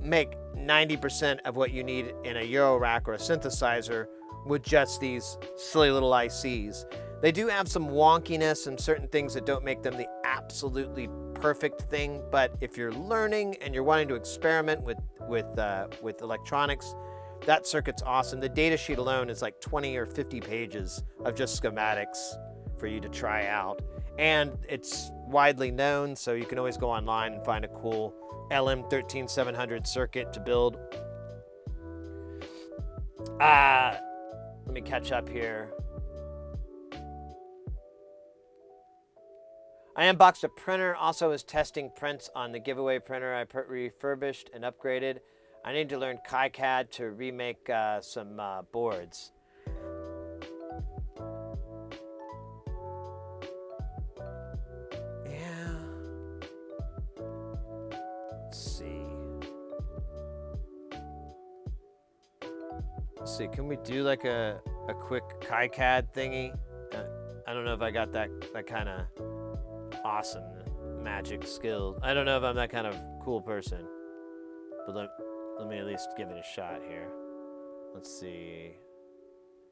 make 90% of what you need in a Eurorack or a synthesizer with just these silly little ICs. They do have some wonkiness and certain things that don't make them the absolutely perfect thing, but if you're learning and you're wanting to experiment with electronics, that circuit's awesome. The data sheet alone is like 20 or 50 pages of just schematics for you to try out. And it's widely known, so you can always go online and find a cool LM13700 circuit to build. Let me catch up here. I unboxed a printer, also was testing prints on the giveaway printer I refurbished and upgraded. I need to learn KiCad to remake some boards. Yeah. Let's see, can we do like a quick KiCad thingy? I don't know if I got that kind of awesome magic skill. I don't know if I'm that kind of cool person, but let me at least give it a shot here. Let's see.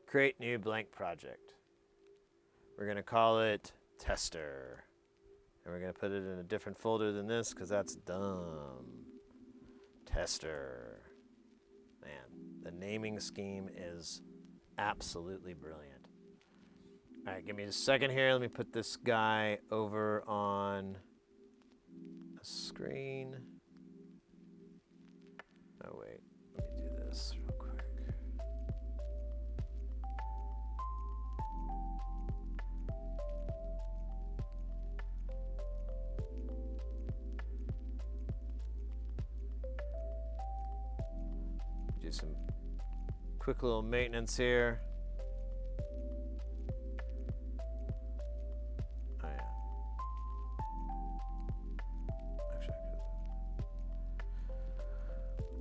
Create new blank project. We're gonna call it tester. And we're gonna put it in a different folder than this because that's dumb. Tester. Man, the naming scheme is absolutely brilliant. All right, give me a second here. Let me put this guy over on a screen. Oh, wait. Let me do this real quick. Do some quick little maintenance here.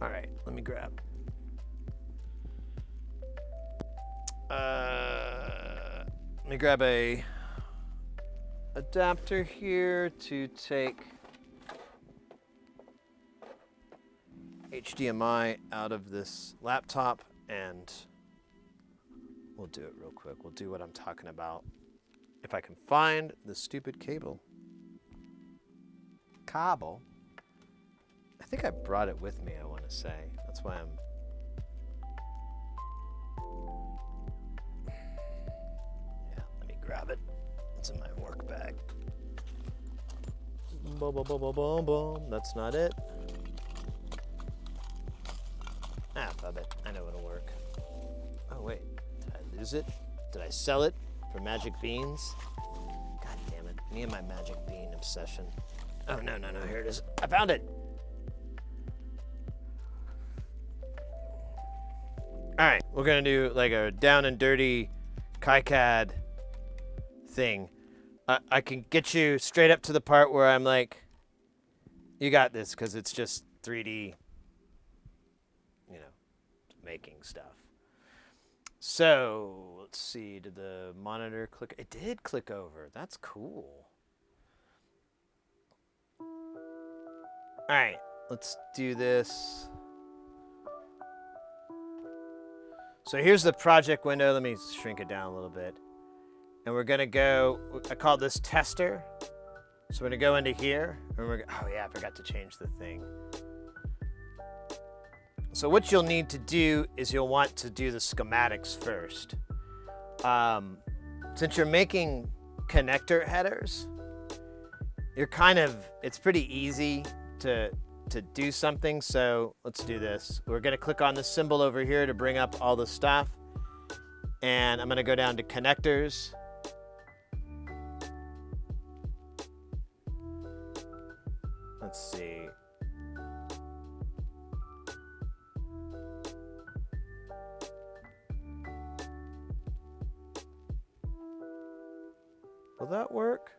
All right, let me grab. Let me grab a adapter here to take HDMI out of this laptop, and we'll do it real quick. We'll do what I'm talking about. If I can find the stupid cable. Cable? I think I brought it with me, I want to say. That's why I'm... Yeah, let me grab it. It's in my work bag. boom, boom, boom, boom, boom, boom. That's not it. Ah, fuck it. I know it'll work. Oh, wait. Did I lose it? Did I sell it for magic beans? God damn it. Me and my magic bean obsession. Oh, no, no, no. Here it is. I found it. All right. We're going to do like a down and dirty KiCad thing. I can get you straight up to the part where I'm like, you got this, because it's just 3D, you know, making stuff. So, let's see. Did the monitor click? It did click over. That's cool. All right. Let's do this. So here's the project window. Let me shrink it down a little bit. And we're going to go, I call this tester. So we're going to go into here. And oh yeah, I forgot to change the thing. So what you'll need to do is you'll want to do the schematics first. Since you're making connector headers, it's pretty easy to do something. So let's do this. We're going to click on the symbol over here to bring up all the stuff. And I'm going to go down to connectors. Let's see. Will that work?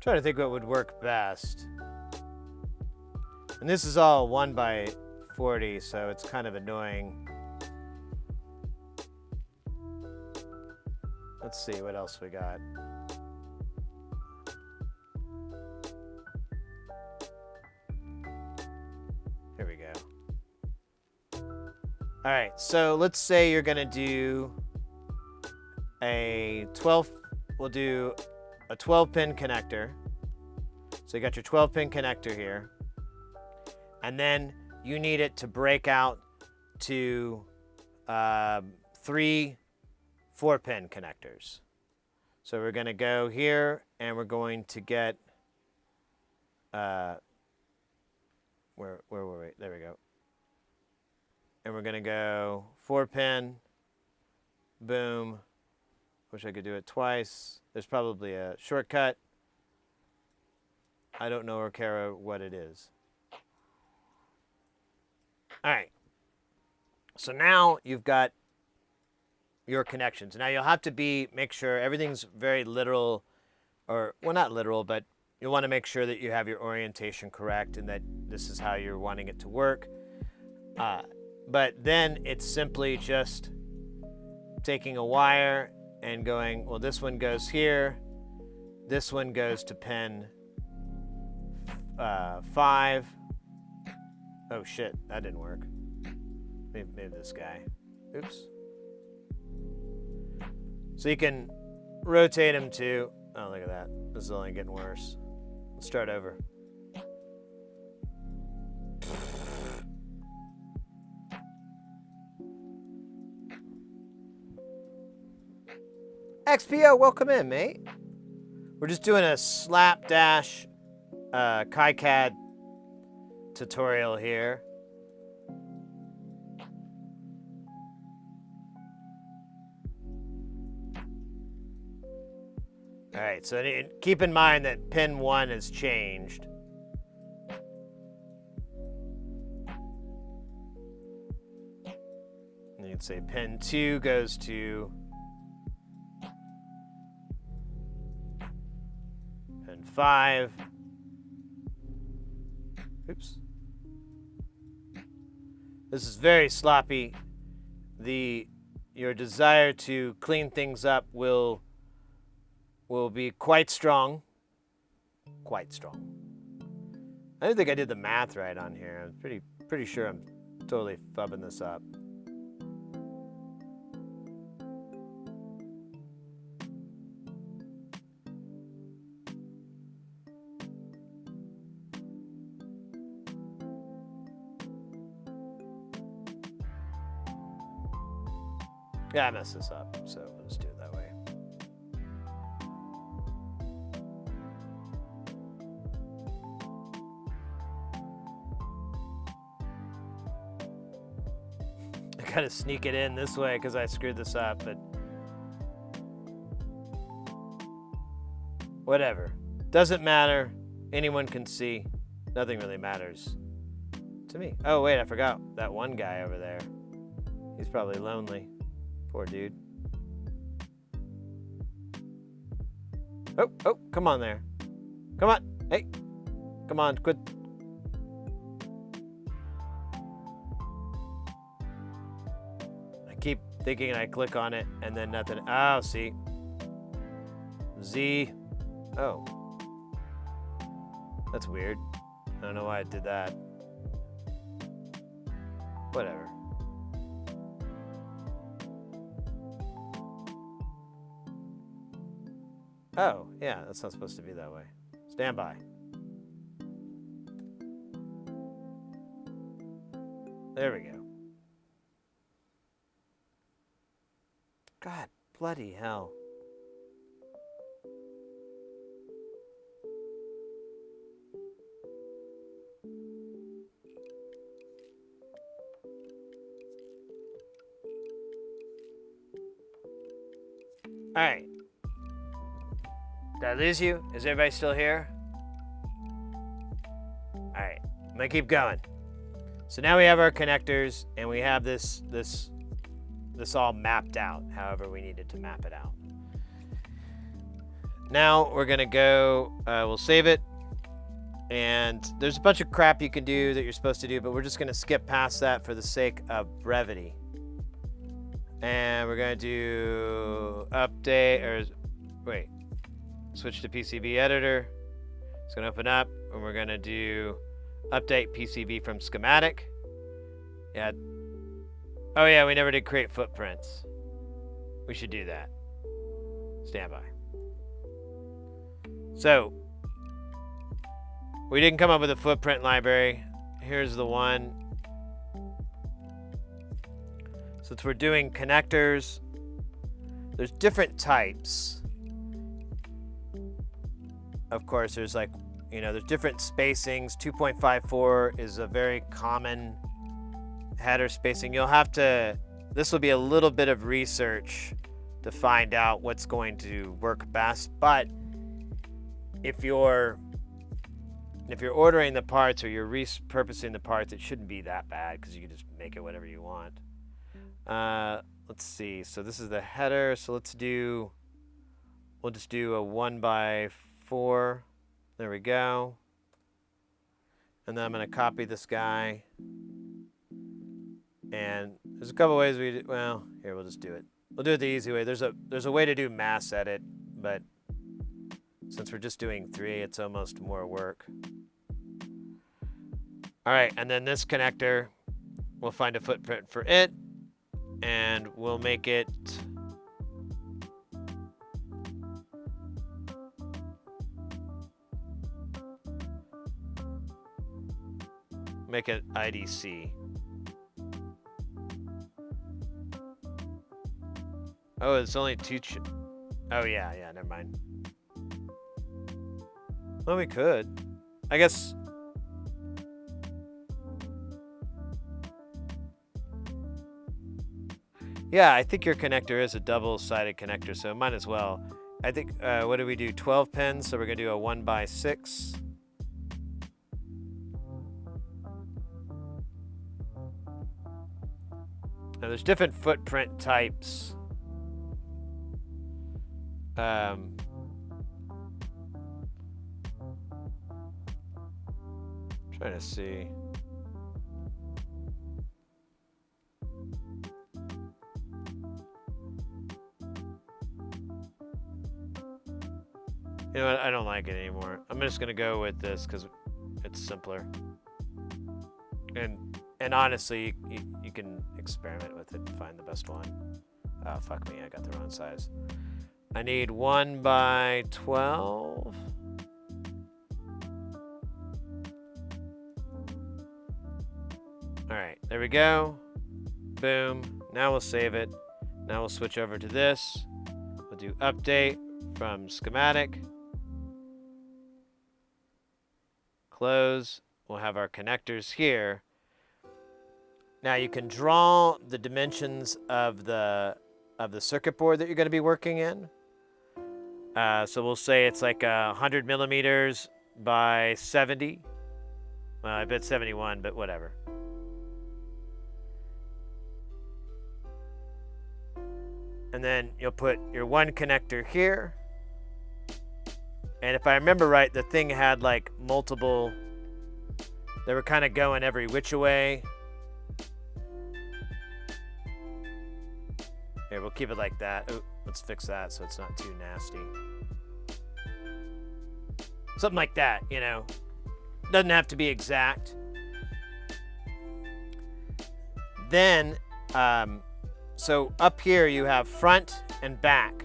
Trying to think what would work best. And this is all 1 by 40, so it's kind of annoying. Let's see what else we got. Here we go. All right, so let's say you're gonna do a 12, we'll do a 12-pin connector. So you got your 12-pin connector here. And then you need it to break out to 3 4-pin connectors. So we're going to go here and we're going to get, where were we? There we go. And we're going to go 4-pin, boom. Wish I could do it twice. There's probably a shortcut. I don't know or care what it is. All right. So now you've got your connections. Now you'll have to make sure everything's very literal, or, well, not literal, but you'll want to make sure that you have your orientation correct and that this is how you're wanting it to work. But then it's simply just taking a wire and going, well, this one goes here. This one goes to pin 5. Oh shit, that didn't work. Maybe this guy. Oops. So you can rotate him too. Oh, look at that. This is only getting worse. Let's start over. XPO, welcome in, mate. We're just doing a slapdash KiCad tutorial here. All right, so keep in mind that pin 1 has changed. And you can say pin 2 goes to pin 5. Oops. This is very sloppy. Your desire to clean things up will be quite strong. Quite strong. I don't think I did the math right on here. I'm pretty sure I'm totally fubbing this up. Yeah, I messed this up, so we'll just do it that way. I gotta sneak it in this way because I screwed this up, but whatever. Doesn't matter. Anyone can see. Nothing really matters to me. Oh, wait, I forgot that one guy over there. He's probably lonely. Poor dude. Oh, come on there. Come on. Hey, come on, quit. I keep thinking I click on it and then nothing. Oh, see. Z. Oh. That's weird. I don't know why I did that. Whatever. Oh, yeah, that's not supposed to be that way. Stand by. There we go. God bloody hell. All right. Did I lose you? Is everybody still here? All right, I'm gonna keep going. So now we have our connectors, and we have this all mapped out. However, we needed to map it out. Now we're gonna go. We'll save it, and there's a bunch of crap you can do that you're supposed to do, but we're just gonna skip past that for the sake of brevity. And we're gonna do update or wait. Switch to PCB editor. It's gonna open up, and we're gonna do update PCB from schematic. Yeah. Oh yeah, we never did create footprints. We should do that. Stand by. So we didn't come up with a footprint library. Here's the one. Since we're doing connectors, there's different types. Of course, there's like, there's different spacings. 2.54 is a very common header spacing. You'll have to, this will be a little bit of research to find out what's going to work best. But if you're ordering the parts or you're repurposing the parts, it shouldn't be that bad because you can just make it whatever you want. Let's see. So this is the header. So we'll just do a 1x4. There we go. And then I'm going to copy this guy. And there's a couple ways here we'll just do it. We'll do it the easy way. There's a way to do mass edit, but since we're just doing 3, it's almost more work. All right, and then this connector, we'll find a footprint for it, and we'll make it IDC. Oh, it's only 2. Oh yeah, never mind. Well, we could. I guess. Yeah, I think your connector is a double-sided connector, so might as well. I think, what do we do? 12 pins, so we're going to do a 1x6. Now, there's different footprint types. Trying to see. You know what? I don't like it anymore. I'm just gonna go with this because it's simpler. And honestly, you can experiment with it to find the best one. Oh, fuck me, I got the wrong size. I need 1x12. All right, there we go. Boom. Now we'll save it. Now we'll switch over to this. We'll do update from schematic. Close. We'll have our connectors here. Now you can draw the dimensions of the circuit board that you're going to be working in. So we'll say it's like 100 millimeters by 70. Well, I bet 71, but whatever. And then you'll put your one connector here. And if I remember right, the thing had like multiple, they were kind of going every which way. Here, we'll keep it like that. Ooh, let's fix that so it's not too nasty. Something like that, you know. Doesn't have to be exact. Then, so up here you have front and back.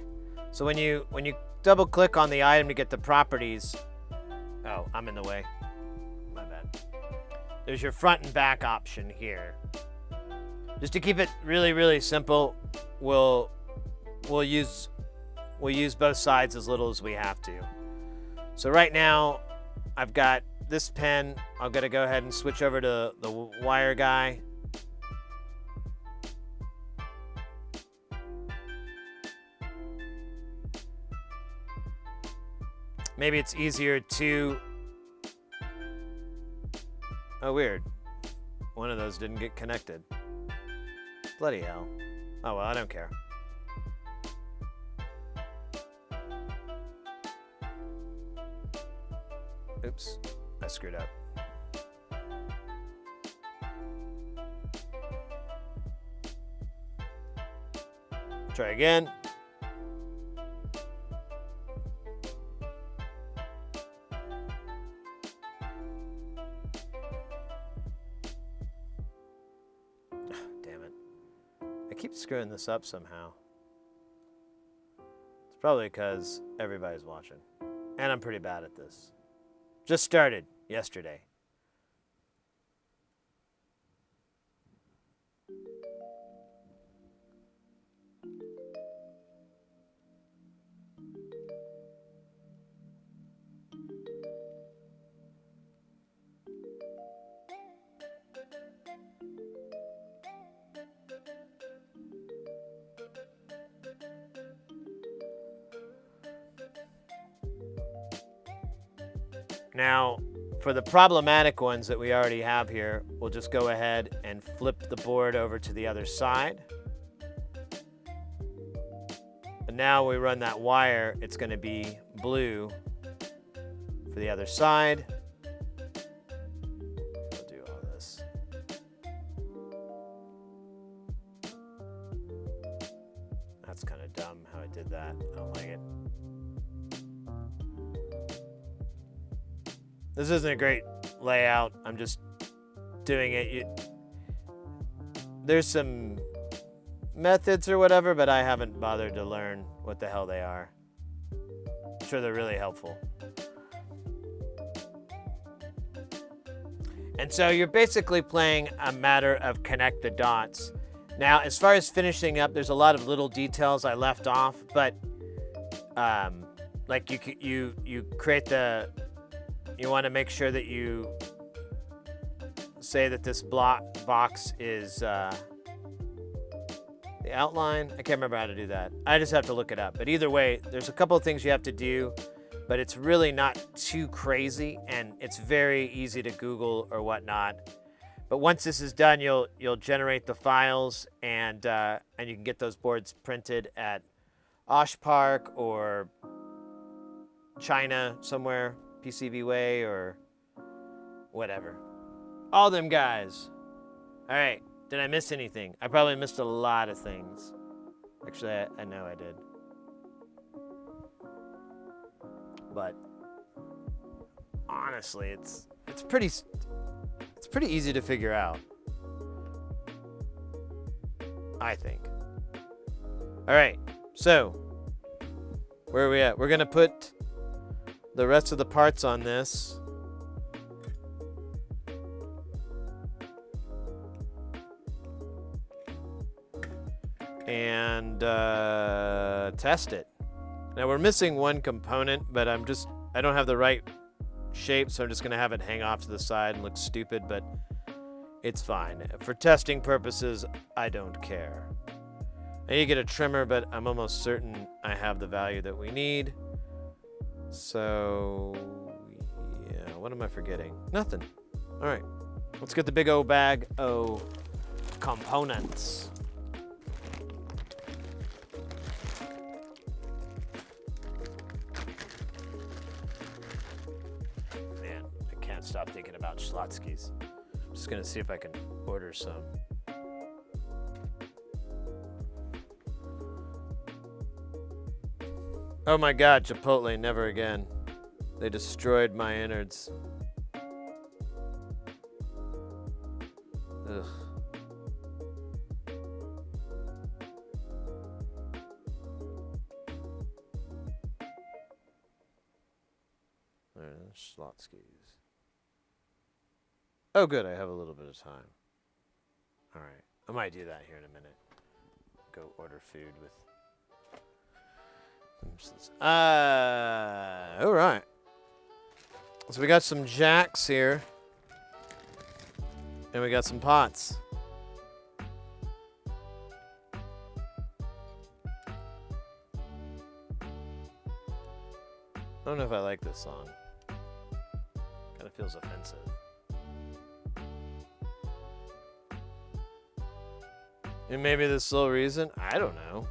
So when you double click on the item to get the properties, oh, I'm in the way. My bad. There's your front and back option here. Just to keep it really, really simple, we'll use both sides as little as we have to. So right now, I've got this pen. I'm gonna go ahead and switch over to the wire guy. Maybe it's easier to... Oh, weird. One of those didn't get connected. Bloody hell. Oh, well, I don't care. Oops, I screwed up. Try again. Damn it. I keep screwing this up somehow. It's probably because everybody's watching. And I'm pretty bad at this. Just started yesterday. Now, for the problematic ones that we already have here, we'll just go ahead and flip the board over to the other side. And now we run that wire, it's going to be blue for the other side. We'll do all this. That's kind of dumb how I did that. I don't like it. This isn't a great layout. I'm just doing it. There's some methods or whatever, but I haven't bothered to learn what the hell they are. I'm sure they're really helpful. And so you're basically playing a matter of connect the dots. Now, as far as finishing up, there's a lot of little details I left off, but like you create the... You want to make sure that you say that this box is the outline. I can't remember how to do that. I just have to look it up. But either way, there's a couple of things you have to do, but it's really not too crazy, and it's very easy to Google or whatnot. But once this is done, you'll generate the files, and you can get those boards printed at Osh Park or China somewhere. PCB Way or whatever. All them guys. All right. Did I miss anything? I probably missed a lot of things. Actually, I know I did. But honestly, it's pretty easy to figure out. I think. All right. So, where are we at? We're going to put the rest of the parts on this. and test it. Now we're missing one component, but I don't have the right shape, so I'm just gonna have it hang off to the side and look stupid, but it's fine. For testing purposes, I don't care. I need to get a trimmer, but I'm almost certain I have the value that we need. So, yeah, what am I forgetting? Nothing. All right, let's get the big old bag of components. Man, I can't stop thinking about Schlotzsky's. I'm just gonna see if I can order some. Oh my God, Chipotle, never again. They destroyed my innards. Ugh. Schlotzsky's. Oh good, I have a little bit of time. Alright, I might do that here in a minute. Go order food with... Alright. So we got some jacks here. And we got some pots. I don't know if I like this song. Kind of feels offensive. And maybe the sole reason? I don't know.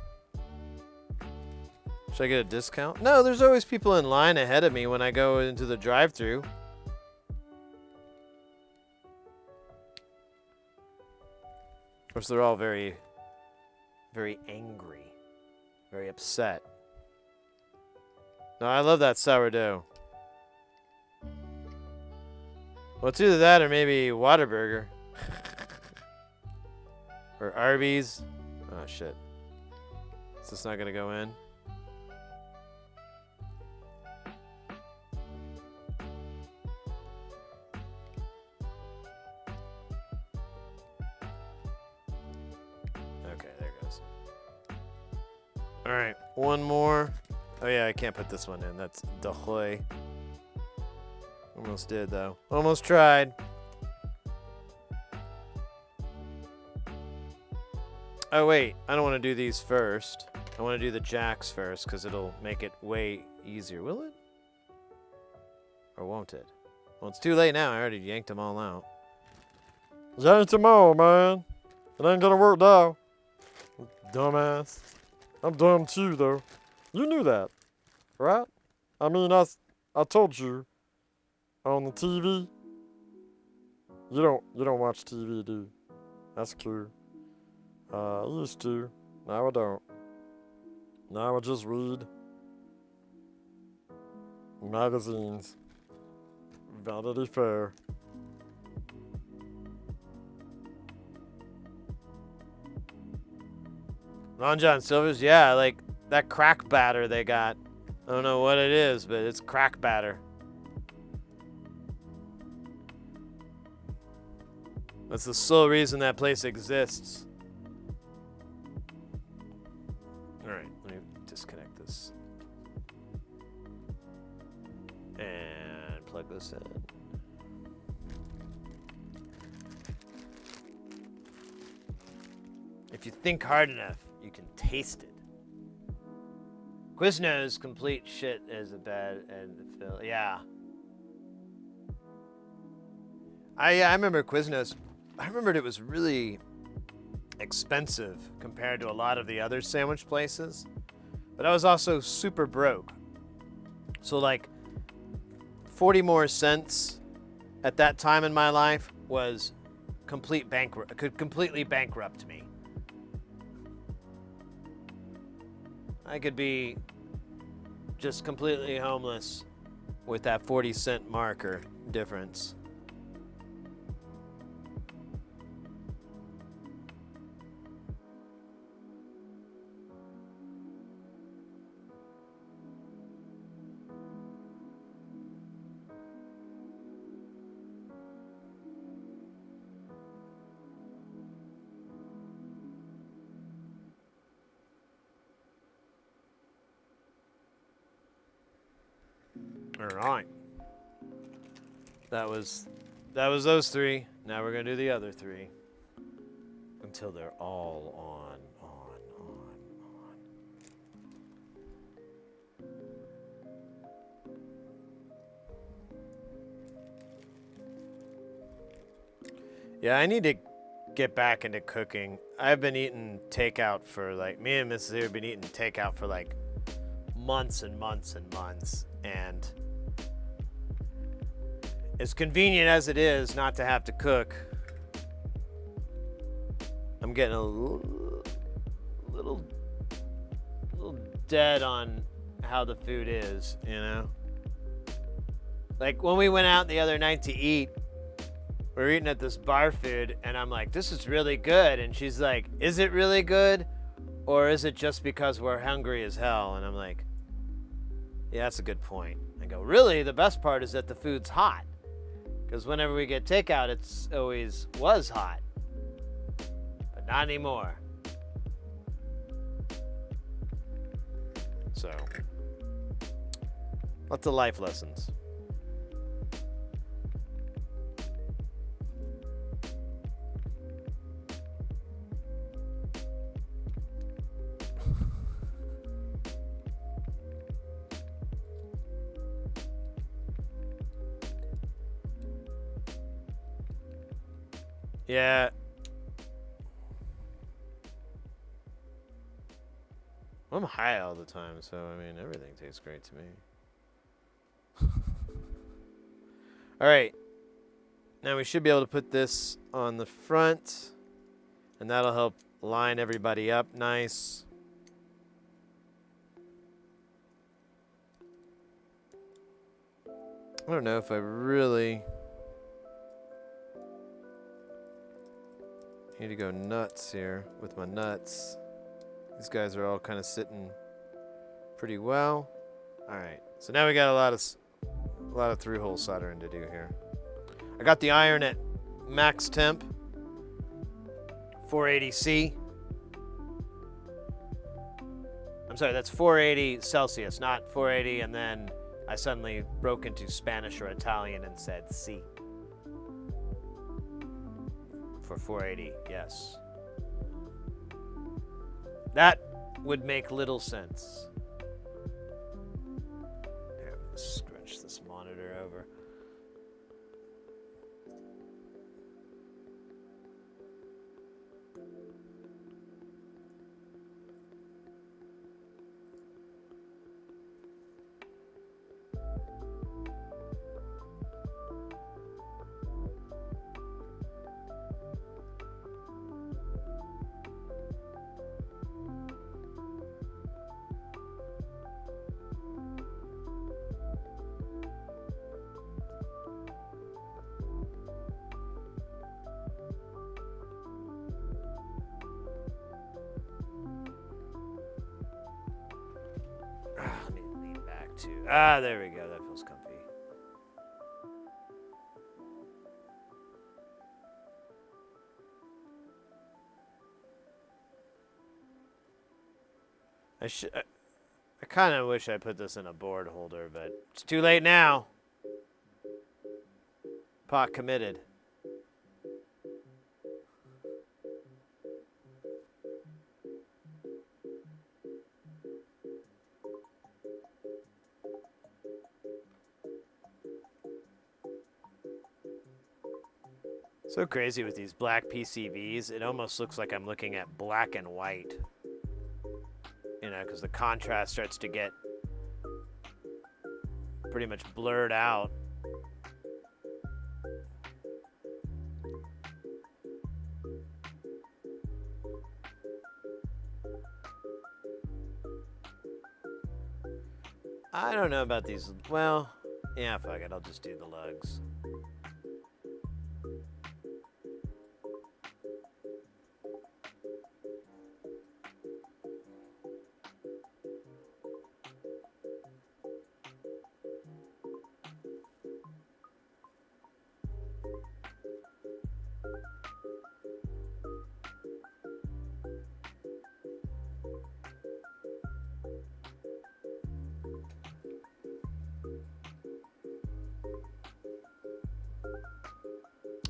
Should I get a discount? No, there's always people in line ahead of me when I go into the drive-thru. Of course, they're all very, very angry. Very upset. No, I love that sourdough. Well, it's either that or maybe Whataburger. Or Arby's. Oh, shit. Is this not gonna go in? Okay, there it goes. Alright, one more. Oh yeah, I can't put this one in. That's dahoy. Almost did, though. Almost tried. Oh wait, I don't want to do these first. I want to do the jacks first because it'll make it way easier. Will it? Or won't it? Well, it's too late now. I already yanked them all out. Yanked them all, man. It ain't gonna work now. Dumbass. I'm dumb too, though. You knew that, right? I mean, I told you on the TV. You don't watch TV, do you? That's cool. I used to. Now I don't. Now I just read magazines. Vanity Fair. Long John Silver's, yeah, like that crack batter they got. I don't know what it is, but it's crack batter. That's the sole reason that place exists. Alright, let me disconnect this. And plug this in. If you think hard enough, you can taste it. Quiznos complete shit is a bad and Phil. Yeah. I remember Quiznos. I remembered it was really expensive compared to a lot of the other sandwich places. But I was also super broke. So like 40 more cents at that time in my life was could completely bankrupt me. I could be just completely homeless with that 40-cent marker difference. All right. That was those three. Now we're gonna do the other three until they're all on. Yeah, I need to get back into cooking. I've been eating takeout for like, me and Mrs. have been eating takeout for like months and months and months, and as convenient as it is not to have to cook, I'm getting a little dead on how the food is, you know? Like when we went out the other night to eat, we were eating at this bar food, and I'm like, this is really good. And she's like, is it really good? Or is it just because we're hungry as hell? And I'm like, yeah, that's a good point. I go, really? The best part is that the food's hot. Because whenever we get takeout, it's always was hot. But not anymore. So, lots of life lessons. Yeah. I'm high all the time, so I mean, everything tastes great to me. All right. Now we should be able to put this on the front, and that'll help line everybody up nice. I don't know if I really need to go nuts here with my nuts. These guys are all kind of sitting pretty well. All right, so now we got a lot of through-hole soldering to do here. I got the iron at max temp, 480C. I'm sorry, that's 480 Celsius, not 480, and then I suddenly broke into Spanish or Italian and said C. For 480, yes. That would make little sense. Here, let's stretch this monitor over. Let me lean back too. Ah, there we go. That feels comfy. I kind of wish I put this in a board holder, but it's too late now. Pot committed. So crazy with these black PCBs. It almost looks like I'm looking at black and white. You know, because the contrast starts to get pretty much blurred out. I don't know about these. Well, yeah, fuck it. I'll just do the lugs.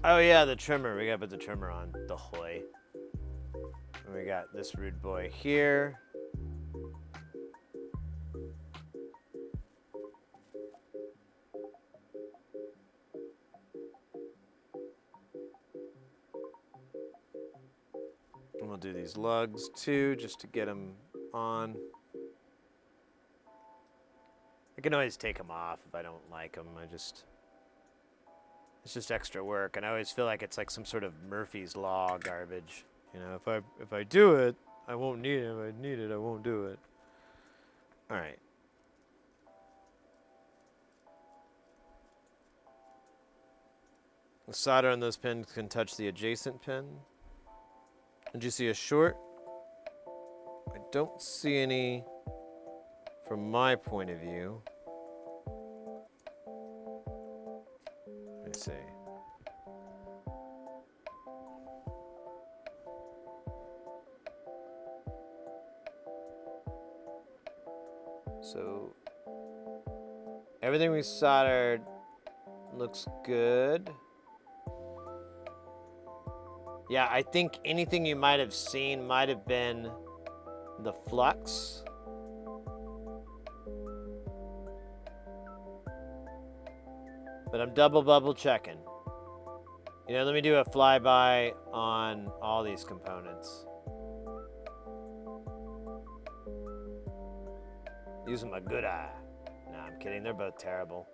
Oh yeah, the trimmer. We gotta put the trimmer on. The hoy. And we got this rude boy here. And we'll do these lugs too, just to get them on. I can always take them off if I don't like them. It's just extra work, and I always feel like it's like some sort of Murphy's Law garbage. You know, if I do it, I won't need it. If I need it, I won't do it. All right. The solder on those pins can touch the adjacent pin. Did you see a short? I don't see any from my point of view. Let me see. So everything we soldered looks good. Yeah, I think anything you might have seen might have been the flux. But I'm double checking. You know, let me do a flyby on all these components. Using my good eye. No, I'm kidding. They're both terrible.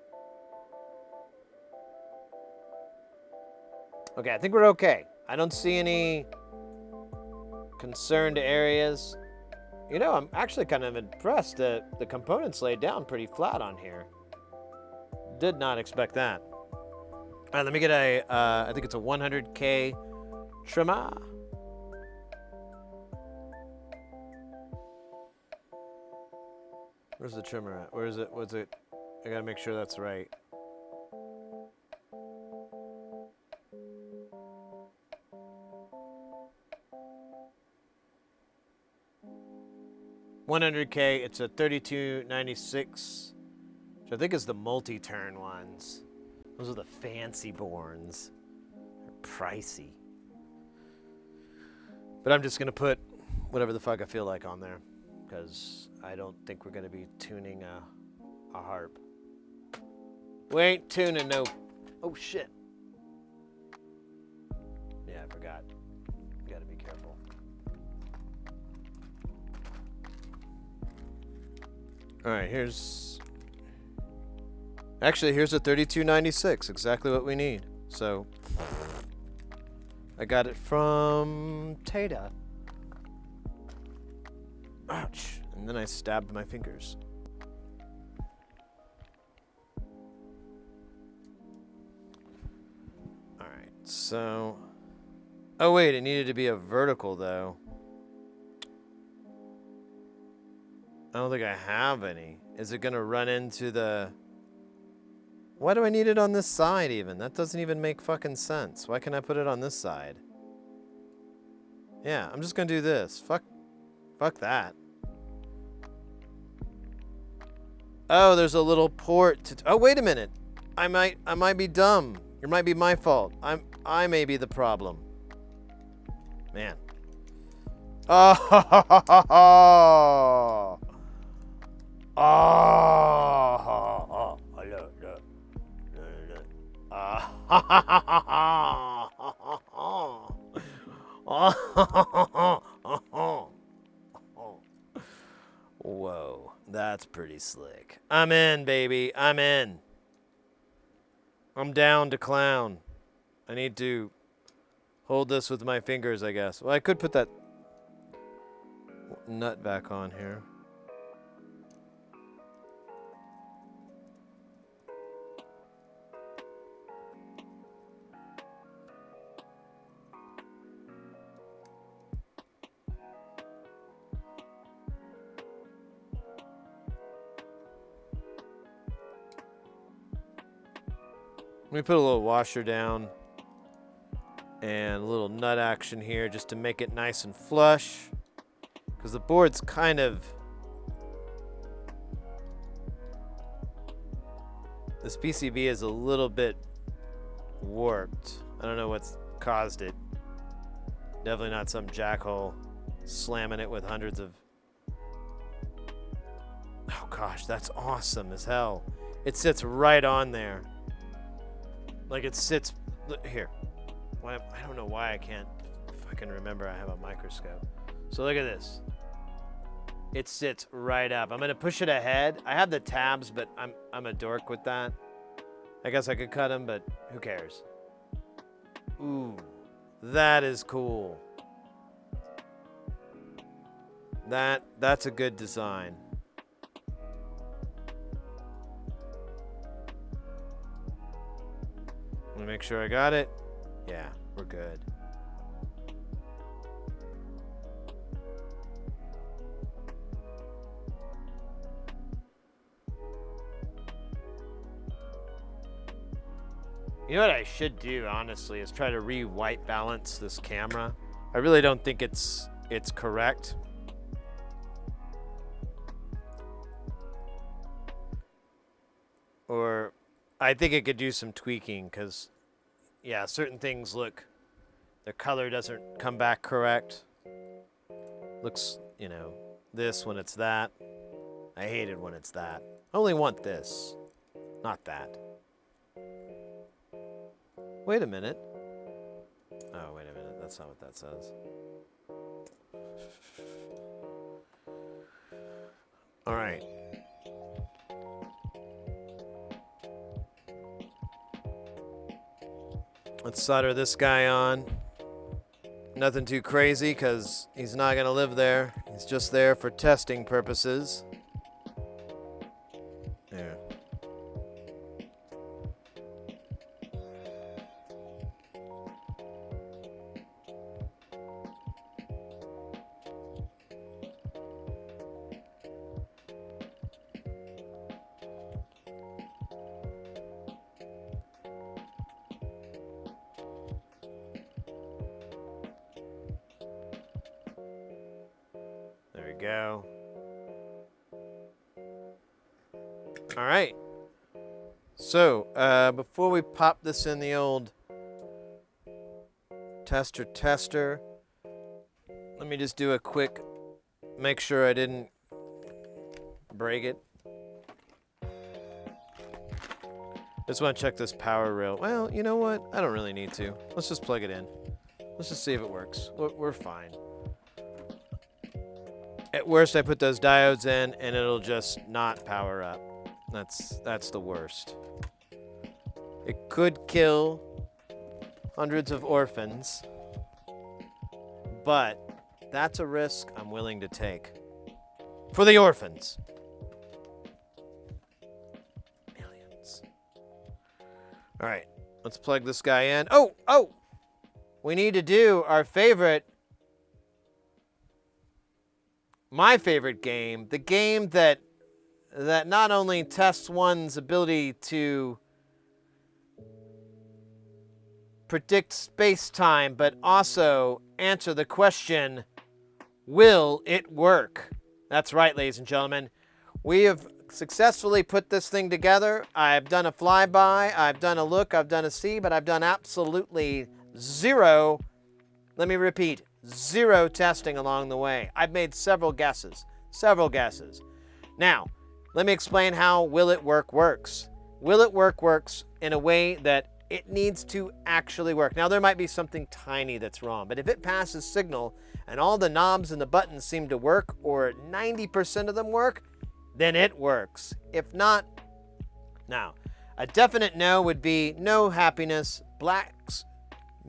Okay, I think we're okay. I don't see any concerned areas. You know, I'm actually kind of impressed that the components laid down pretty flat on here. Did not expect that. All right, let me get a, I think it's a 100K trimmer. Where's the trimmer at? Where is it? What's it? I gotta make sure that's right. $100K. It's a 3296, which I think is the multi-turn ones. Those are the fancy borns. They're pricey. But I'm just gonna put whatever the fuck I feel like on there, because I don't think we're gonna be tuning a harp. We ain't tuning no. Oh shit. Yeah, I forgot. You gotta be careful. All right, here's a 3296, exactly what we need. So I got it from Tata. Ouch. And then I stabbed my fingers. All right, so, oh wait, it needed to be a vertical though. I don't think I have any. Is it gonna run into the... Why do I need it on this side even? That doesn't even make fucking sense. Why can't I put it on this side? Yeah, I'm just gonna do this. Fuck that. Oh, there's a little port to... Oh, wait a minute. I might be dumb. It might be my fault. I may be the problem. Man. Oh. Oh, look. Whoa, that's pretty slick. I'm in, baby. I'm in. I'm down to clown. I need to hold this with my fingers, I guess. Well, I could put that nut back on here. Let me put a little washer down and a little nut action here just to make it nice and flush, because the board's kind of... This PCB is a little bit warped. I don't know what's caused it. Definitely not some jackhole slamming it with hundreds of... Oh gosh, that's awesome as hell. It sits right on there. Like it sits... Here. I don't know why I can't fucking remember I have a microscope. So look at this. It sits right up. I'm gonna push it ahead. I have the tabs, but I'm a dork with that. I guess I could cut them, but who cares? Ooh, that is cool. That's a good design. Let me make sure I got it. Yeah, we're good. You know what I should do, honestly, is try to re-white balance this camera. I really don't think it's correct. Or I think it could do some tweaking because, yeah, certain things look, the color doesn't come back correct. Looks, you know, this when it's that. I hate it when it's that. I only want this, not that. Wait a minute. Oh, wait a minute. That's not what that says. All right. Let's solder this guy on. Nothing too crazy because he's not going to live there. He's just there for testing purposes. There. There we go. All right. So, before we pop this in the old tester, let me just do a quick, make sure I didn't break it. Just want to check this power rail. Well, you know what? I don't really need to. Let's just plug it in. Let's just see if it works. We're fine. At worst, I put those diodes in, and it'll just not power up. That's the worst. It could kill hundreds of orphans, but that's a risk I'm willing to take. For the orphans. Millions. All right, let's plug this guy in. Oh! We need to do our favorite... My favorite game, the game that not only tests one's ability to predict space-time, but also answer the question, will it work? That's right, ladies and gentlemen. We have successfully put this thing together. I've done a flyby, I've done a look, I've done a see, but I've done absolutely zero, let me repeat, zero testing along the way. I've made several guesses. Now, let me explain how Will It Work works. Will It Work works in a way that it needs to actually work. Now, there might be something tiny that's wrong, but if it passes signal and all the knobs and the buttons seem to work, or 90% of them work, then it works. If not, now, a definite no would be no happiness, blacks,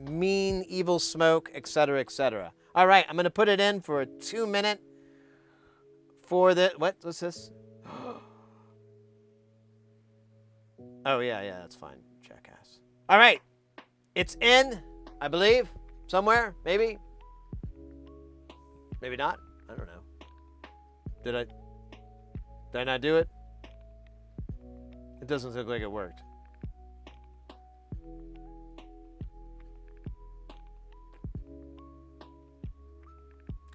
mean, evil smoke, etc., etc. All right, I'm going to put it in for a 2-minute for the... What's this? Oh, yeah, that's fine. Jackass. All right, it's in, I believe, somewhere, maybe. Maybe not. I don't know. Did I not do it? It doesn't look like it worked.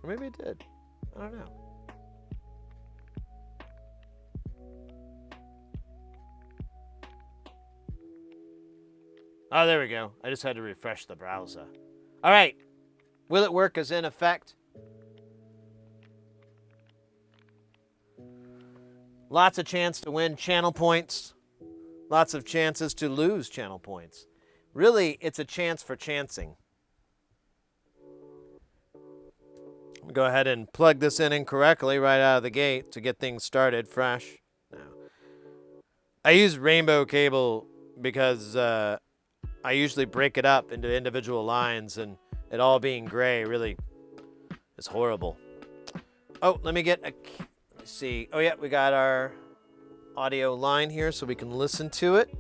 Or maybe it did. I don't know. Oh, there we go. I just had to refresh the browser. All right. Will it work is in effect. Lots of chance to win channel points. Lots of chances to lose channel points. Really, it's a chance for chancing. Go ahead and plug this in incorrectly right out of the gate to get things started fresh. Now, I use rainbow cable because I usually break it up into individual lines, and it all being gray really is horrible. Oh, let me get a... Let's see. Oh, yeah, we got our audio line here so we can listen to it.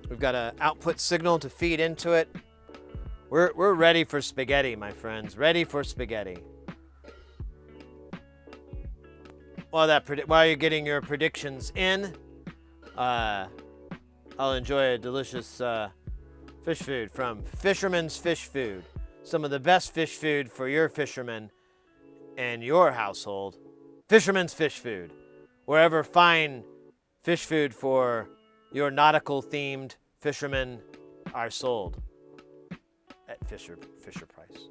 We've got an output signal to feed into it. We're ready for spaghetti, my friends. Ready for spaghetti. While you're getting your predictions in, I'll enjoy a delicious fish food from Fisherman's Fish Food. Some of the best fish food for your fishermen and your household. Fisherman's Fish Food. Wherever fine fish food for your nautical-themed fishermen are sold at Fisher Price.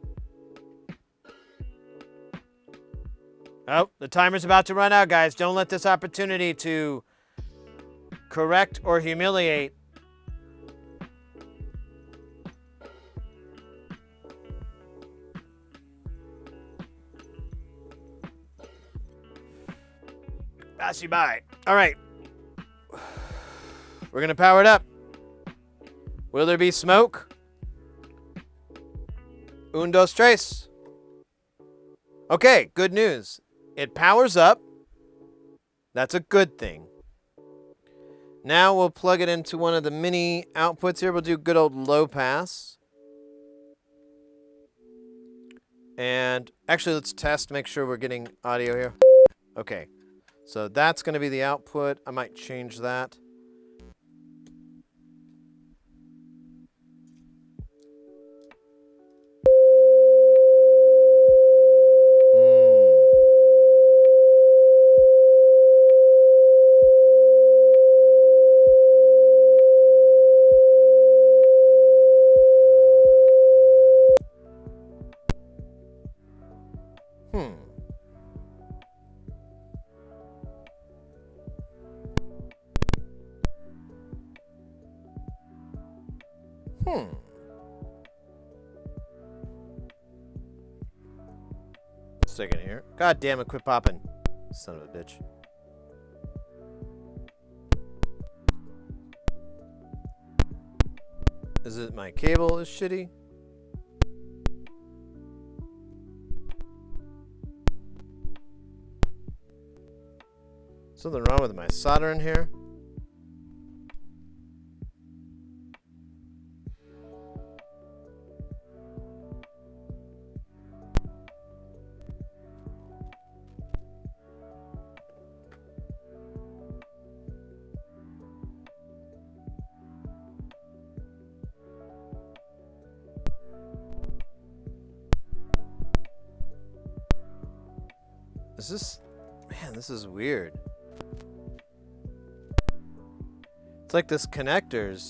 Oh, the timer's about to run out, guys. Don't let this opportunity to correct or humiliate pass you by. All right. We're going to power it up. Will there be smoke? Un, dos, tres. Okay, good news. It powers up. That's a good thing. Now we'll plug it into one of the mini outputs here. We'll do good old low pass. And actually, let's test, make sure we're getting audio here. Okay, so that's going to be the output. I might change that. Second here. God damn it, quit popping. Son of a bitch. Is it my cable is shitty? Something wrong with my solder in here? Is this... Man, this is weird. It's like this connector's...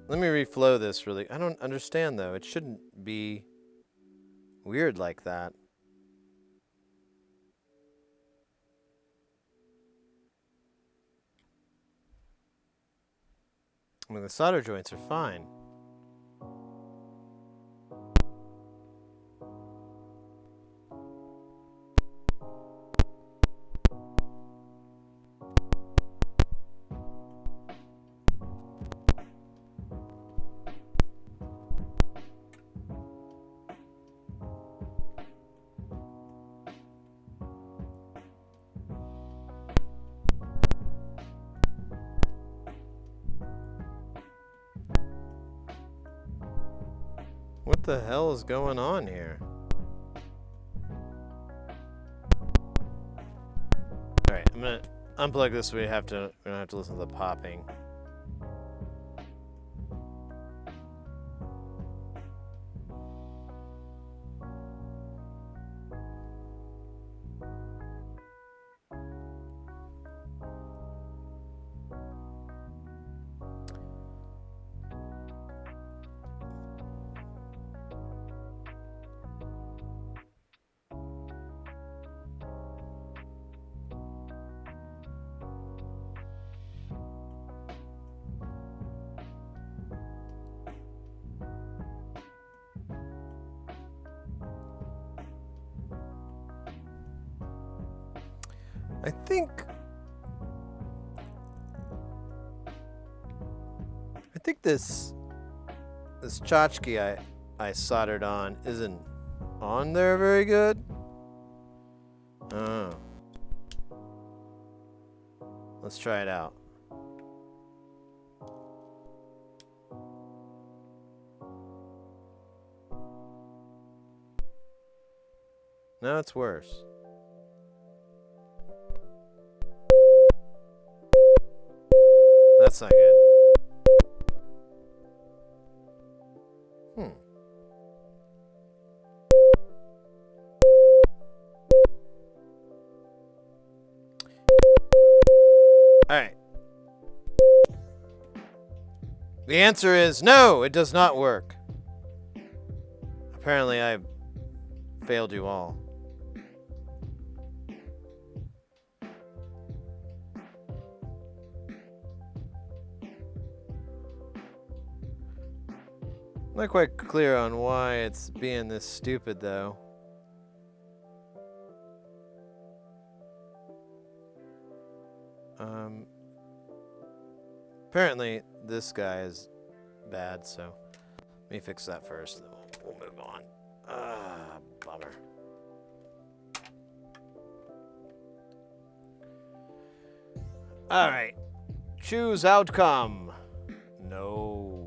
Let me reflow this really. I don't understand though. It shouldn't be weird like that. I mean, the solder joints are fine. What the hell is going on here? Alright, I'm gonna unplug this so we don't have to listen to the popping. I think this tchotchke I soldered on isn't on there very good. Oh. Let's try it out. No, it's worse. That's not good. Alright. The answer is no, it does not work. Apparently I failed you all. Not quite clear on why it's being this stupid, though. Apparently this guy is bad, so let me fix that first, then we'll move on. Bummer. All right, choose outcome. No.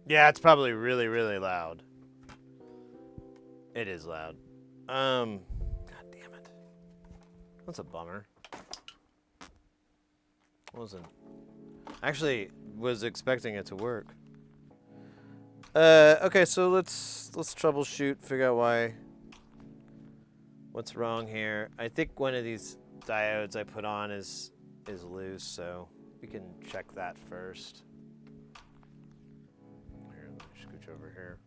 Yeah, it's probably really, really loud. It is loud. God damn it. That's a bummer. Actually was expecting it to work. Okay, so let's troubleshoot, figure out what's wrong here. I think one of these diodes I put on is loose, so we can check that first. Here, let me scooch over here.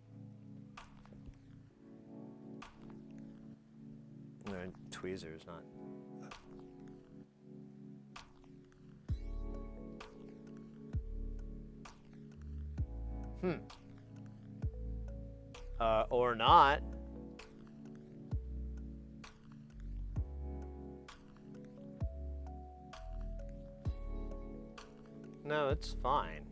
No, tweezers, not. Or not. No, it's fine.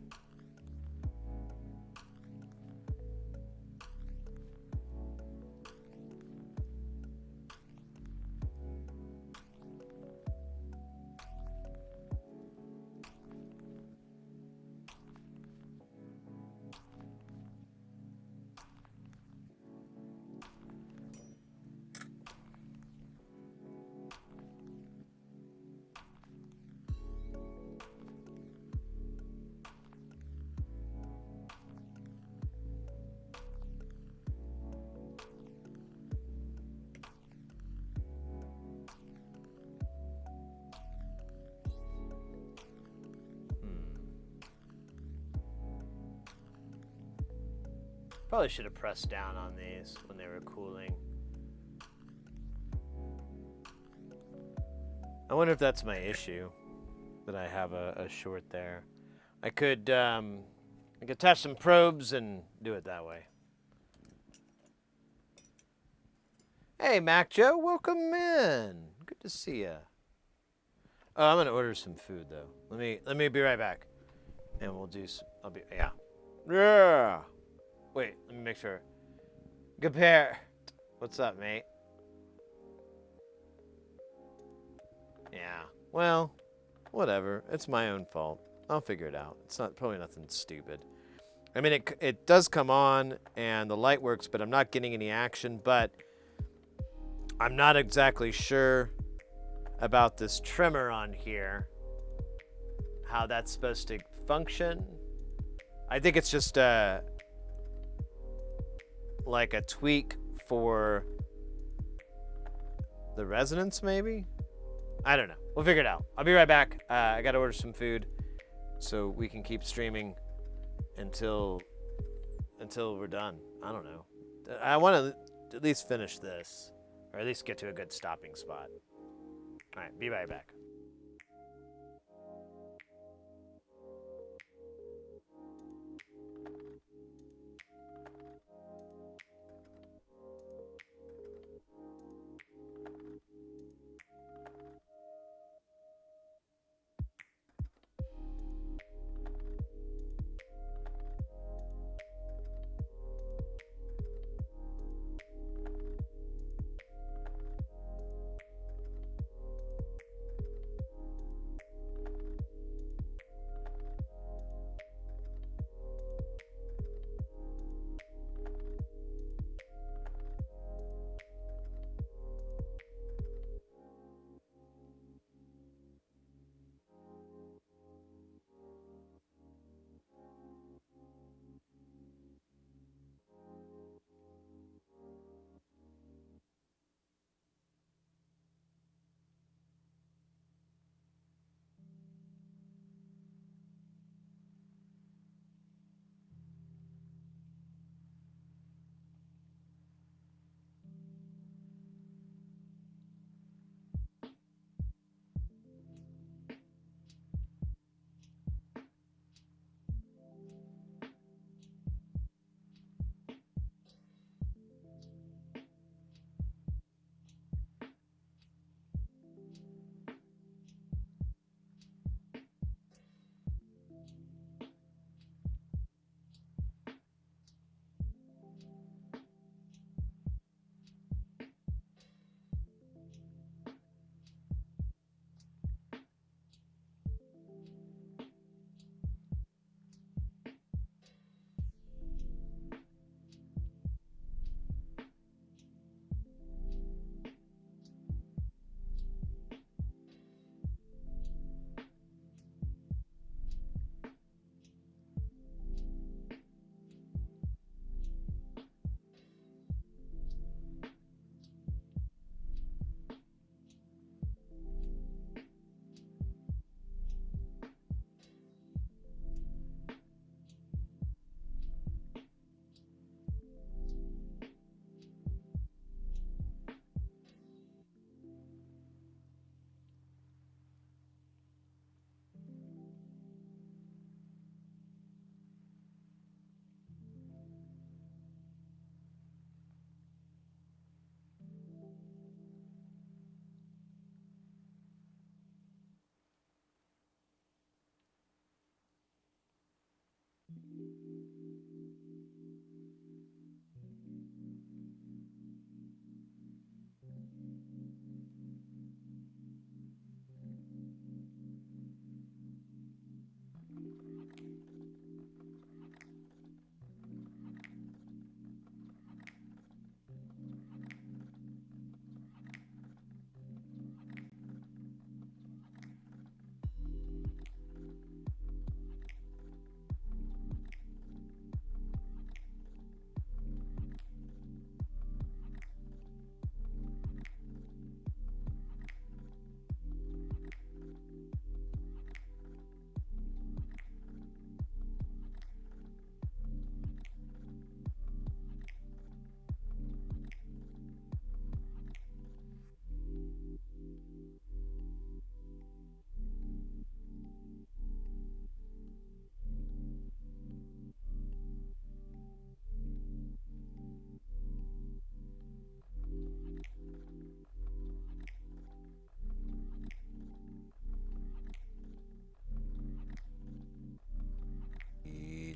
Probably should have pressed down on these when they were cooling. I wonder if that's my issue, that I have a short there. I could attach some probes and do it that way. Hey, Mac Joe, welcome in. Good to see ya. Oh, I'm gonna order some food though. Let me be right back, and we'll do. Yeah. Wait, let me make sure. Compare. What's up, mate? Yeah. Well, whatever. It's my own fault. I'll figure it out. It's probably nothing stupid. I mean, it does come on and the light works, but I'm not getting any action. But I'm not exactly sure about this trimmer on here, how that's supposed to function. I think it's just like a tweak for the resonance, maybe? I don't know. We'll figure it out. I'll be right back. I gotta order some food so we can keep streaming until we're done. I don't know. I want to at least finish this, or at least get to a good stopping spot. All right, be right back.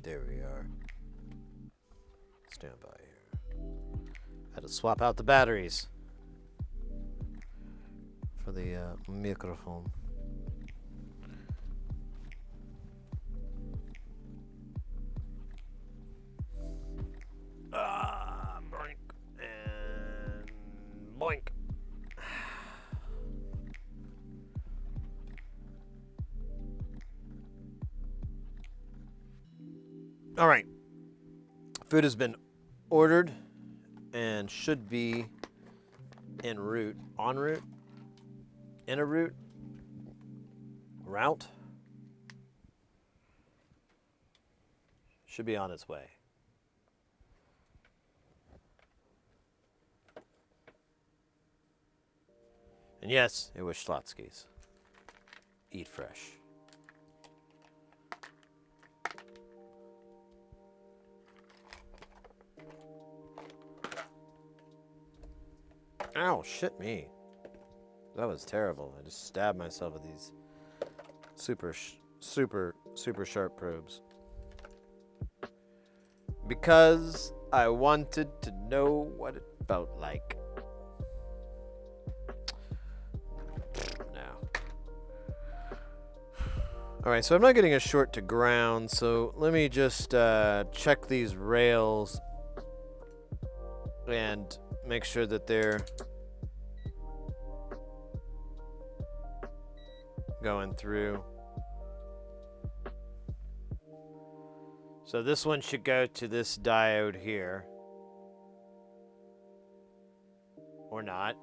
There we are. Stand by here. Had to swap out the batteries for the microphone. Boink and boink. All right. Food has been ordered and should be en route. En route? In a route? Route? Should be on its way. And yes, it was Schlotsky's. Eat fresh. Ow, shit me. That was terrible. I just stabbed myself with these super sharp probes. Because I wanted to know what it felt like. Now. Alright, so I'm not getting a short to ground, so let me just check these rails and make sure that they're going through. So this one should go to this diode here. Or not.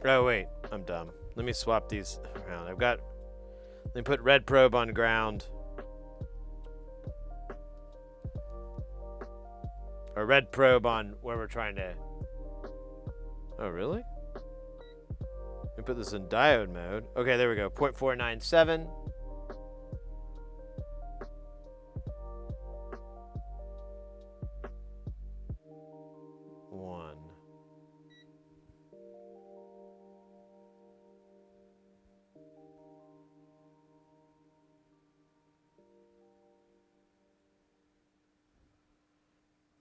Oh wait, I'm dumb. Let me swap these around. Let me put red probe on ground. Or red probe on where we're trying to... Oh, really? Let me put this in diode mode. Okay, there we go. 0.497.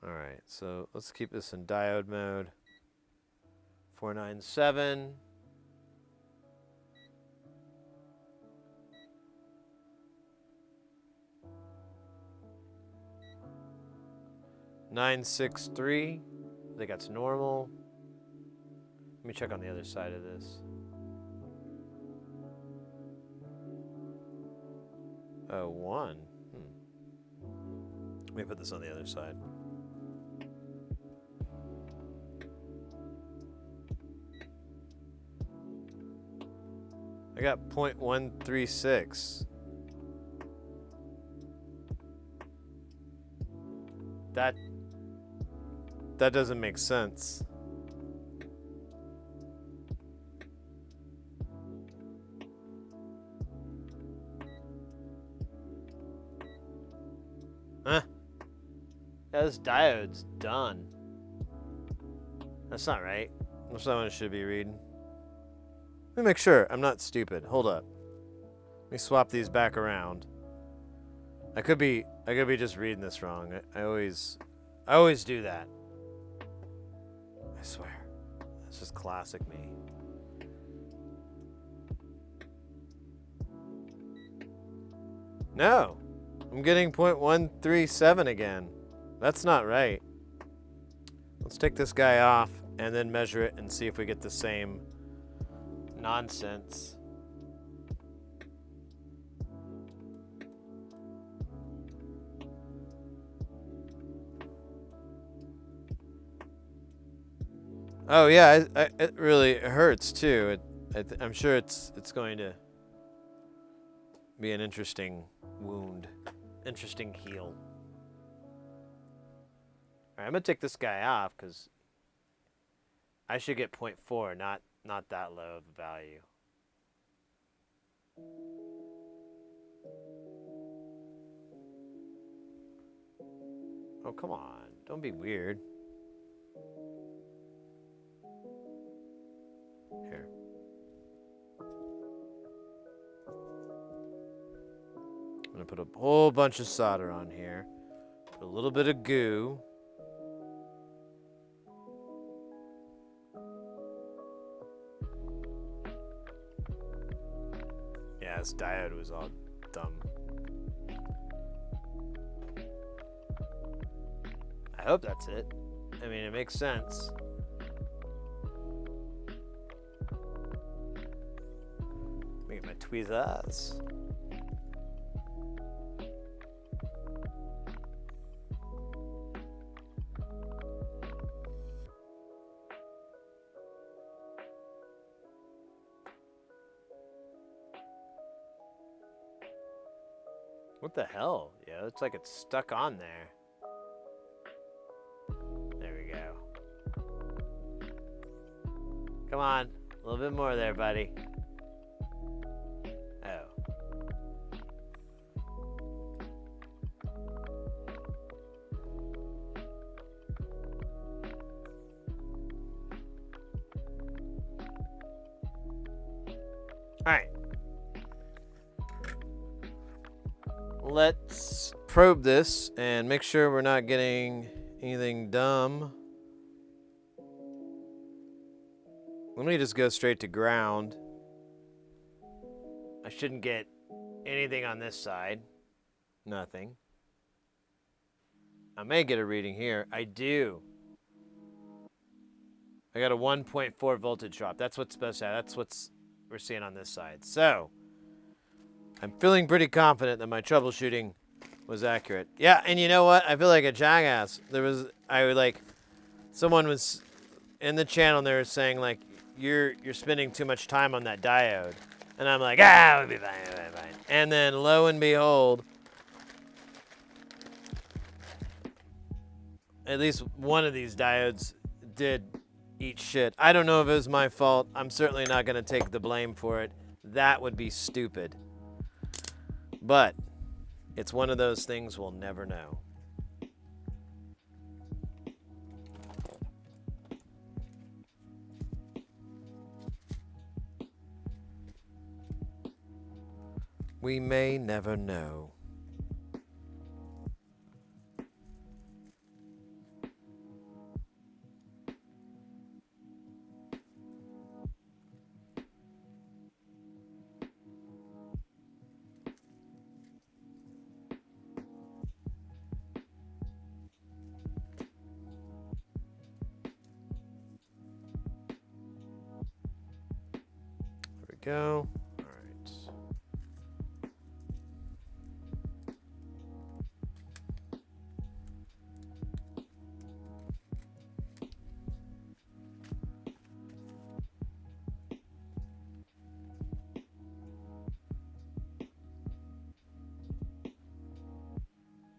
Alright, so let's keep this in diode mode. 497. .963. I think that's normal. Let me check on the other side of this. Oh, 1. Let me put this on the other side. I got 0.136. That doesn't make sense. Huh? Yeah, this diode's done. That's not right. That's not what it should be reading. Let me make sure I'm not stupid. Hold up. Let me swap these back around. I could be just reading this wrong. I always do that. I swear. That's just classic me. No. I'm getting 0.137 again. That's not right. Let's take this guy off and then measure it and see if we get the same nonsense. Oh yeah, it really hurts too. I'm sure it's going to be an interesting wound, interesting heal. All right, I'm gonna take this guy off because I should get 0.4, not that low of a value. Oh come on, don't be weird. Here. I'm gonna put a whole bunch of solder on here. Put a little bit of goo. Yeah, this diode was all dumb. I hope that's it. I mean, it makes sense. Let me get my tweezers. What the hell? Yeah, it's like it's stuck on there. Come on. A little bit more there, buddy. Oh. Alright. Let's probe this and make sure we're not getting anything dumb. Let me just go straight to ground. I shouldn't get anything on this side. Nothing. I may get a reading here. I do. I got a 1.4 voltage drop. That's what's supposed to happen. That's what's we're seeing on this side. So, I'm feeling pretty confident that my troubleshooting was accurate. Yeah, and you know what? I feel like a jackass. Someone was in the channel and they were saying like, you're spending too much time on that diode. And I'm like, we'll be fine, we'll be fine. And then lo and behold, at least one of these diodes did eat shit. I don't know if it was my fault. I'm certainly not going to take the blame for it. That would be stupid. But it's one of those things we'll never know. We may never know. There we go. All right.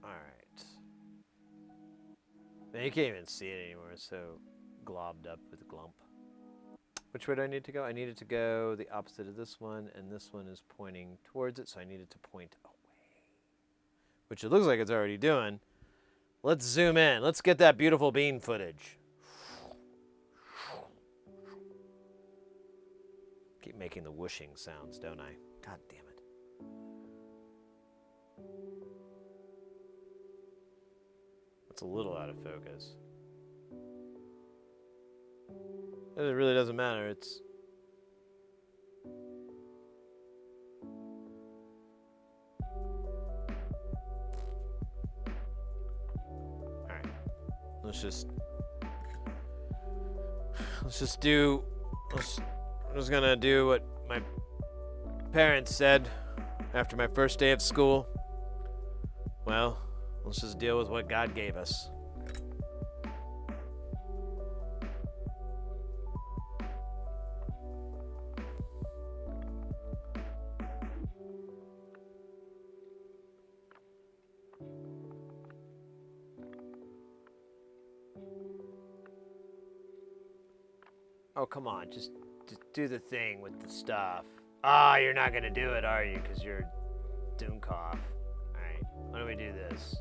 All right. Now you can't even see it anymore. It's so globbed up with glump. Which way do I need to go? I needed to go the opposite of this one, and this one is pointing towards it, so I needed to point away. Which it looks like it's already doing. Let's zoom in. Let's get that beautiful bean footage. Keep making the whooshing sounds, don't I? God damn it. That's a little out of focus. It really doesn't matter. It's all right. I'm just gonna do what my parents said after my first day of school. Well, let's just deal with what God gave us. Oh, come on. Just do the thing with the stuff. Ah, you're not going to do it, are you? Because you're Doomcough. All right. Why don't we do this?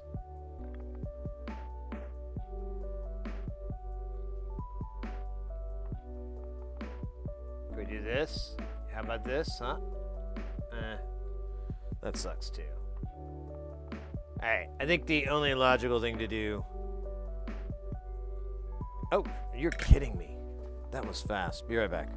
Can we do this? How about this, huh? That sucks, too. All right. I think the only logical thing to do... Oh, you're kidding me. That was fast. Be right back.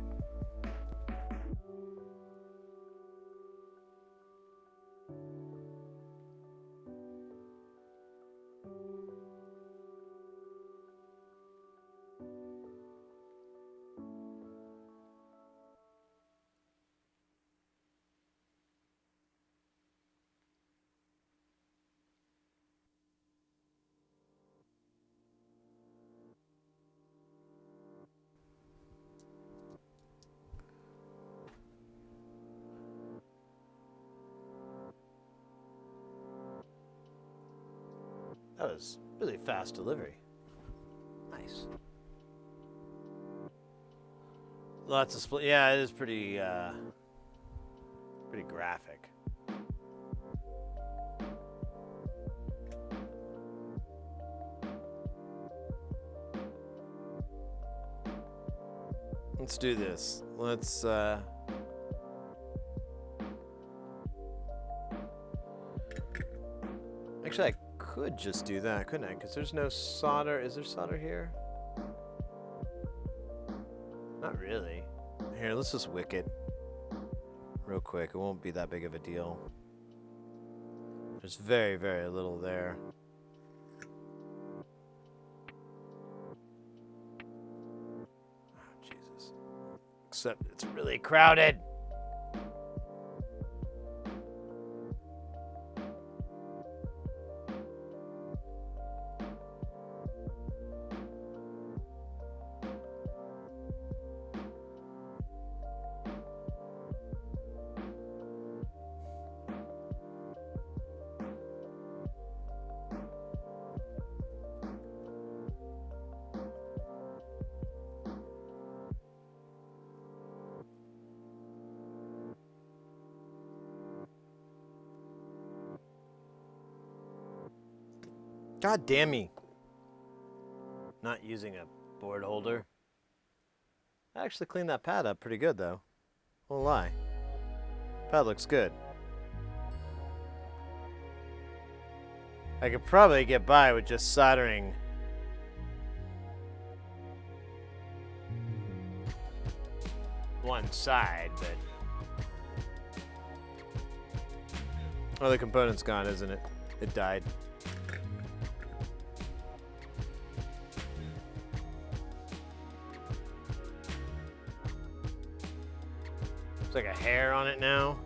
That was really fast delivery. Nice. Lots of split. Yeah, it is pretty graphic. Let's do this. Let's actually, I could just do that, couldn't I? Because there's no solder. Is there solder here? Not really. Here, let's just wick it real quick. It won't be that big of a deal. There's very, very little there. Oh, Jesus. Except it's really crowded. God damn me. Not using a board holder. I actually cleaned that pad up pretty good though. Won't lie. Pad looks good. I could probably get by with just soldering one side, but oh, the component's gone, isn't it? It died. It's like a hair on it now.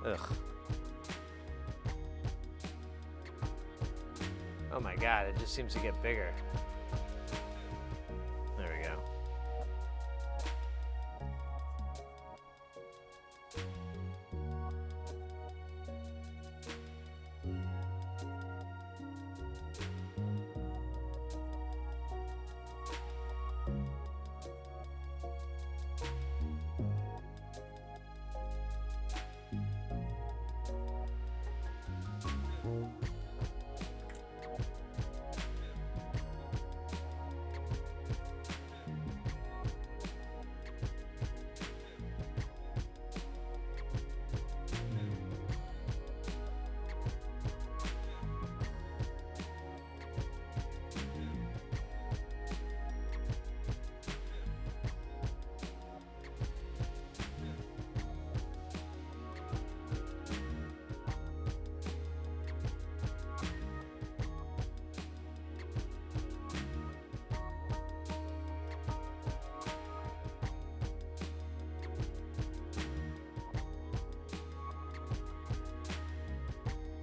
Ugh. Oh my God, it just seems to get bigger. There we go.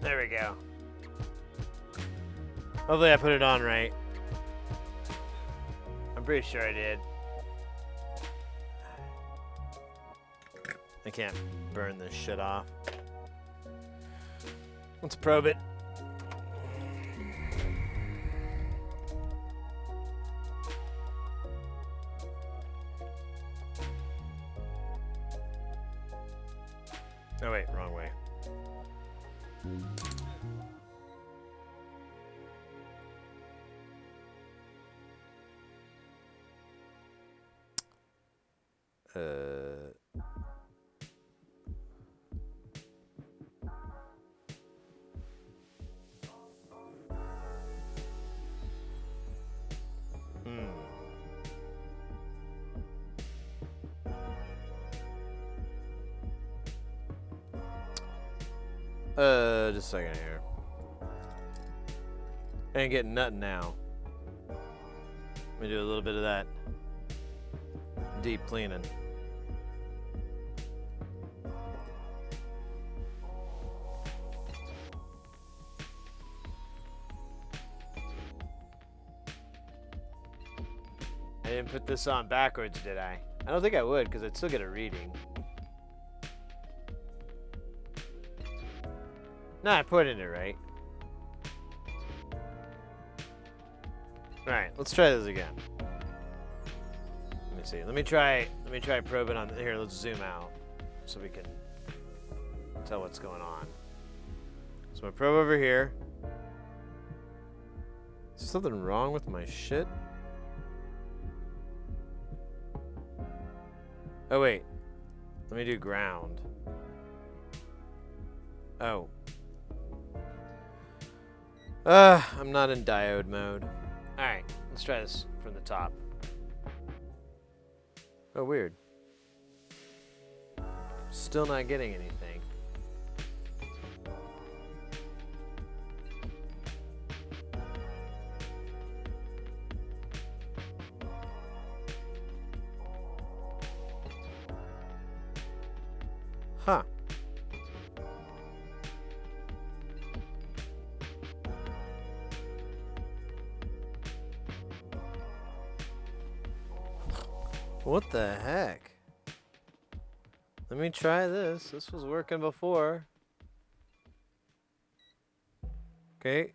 There we go. Hopefully I put it on right. I'm pretty sure I did. I can't burn this shit off. Let's probe it. Oh wait, wrong way. Just a second here. I ain't getting nothing now. Let me do a little bit of that deep cleaning. I didn't put this on backwards, did I? I don't think I would, because I'd still get a reading. No, I put in it right. Alright, let's try this again. Let me see. Let me try probing on here. Let's zoom out so we can tell what's going on. So my probe over here. Is there something wrong with my shit? Oh wait. Let me do ground. Oh. I'm not in diode mode. Alright, let's try this from the top. Oh, weird. Still not getting anything. Huh. What the heck? Let me try this. This was working before. Okay.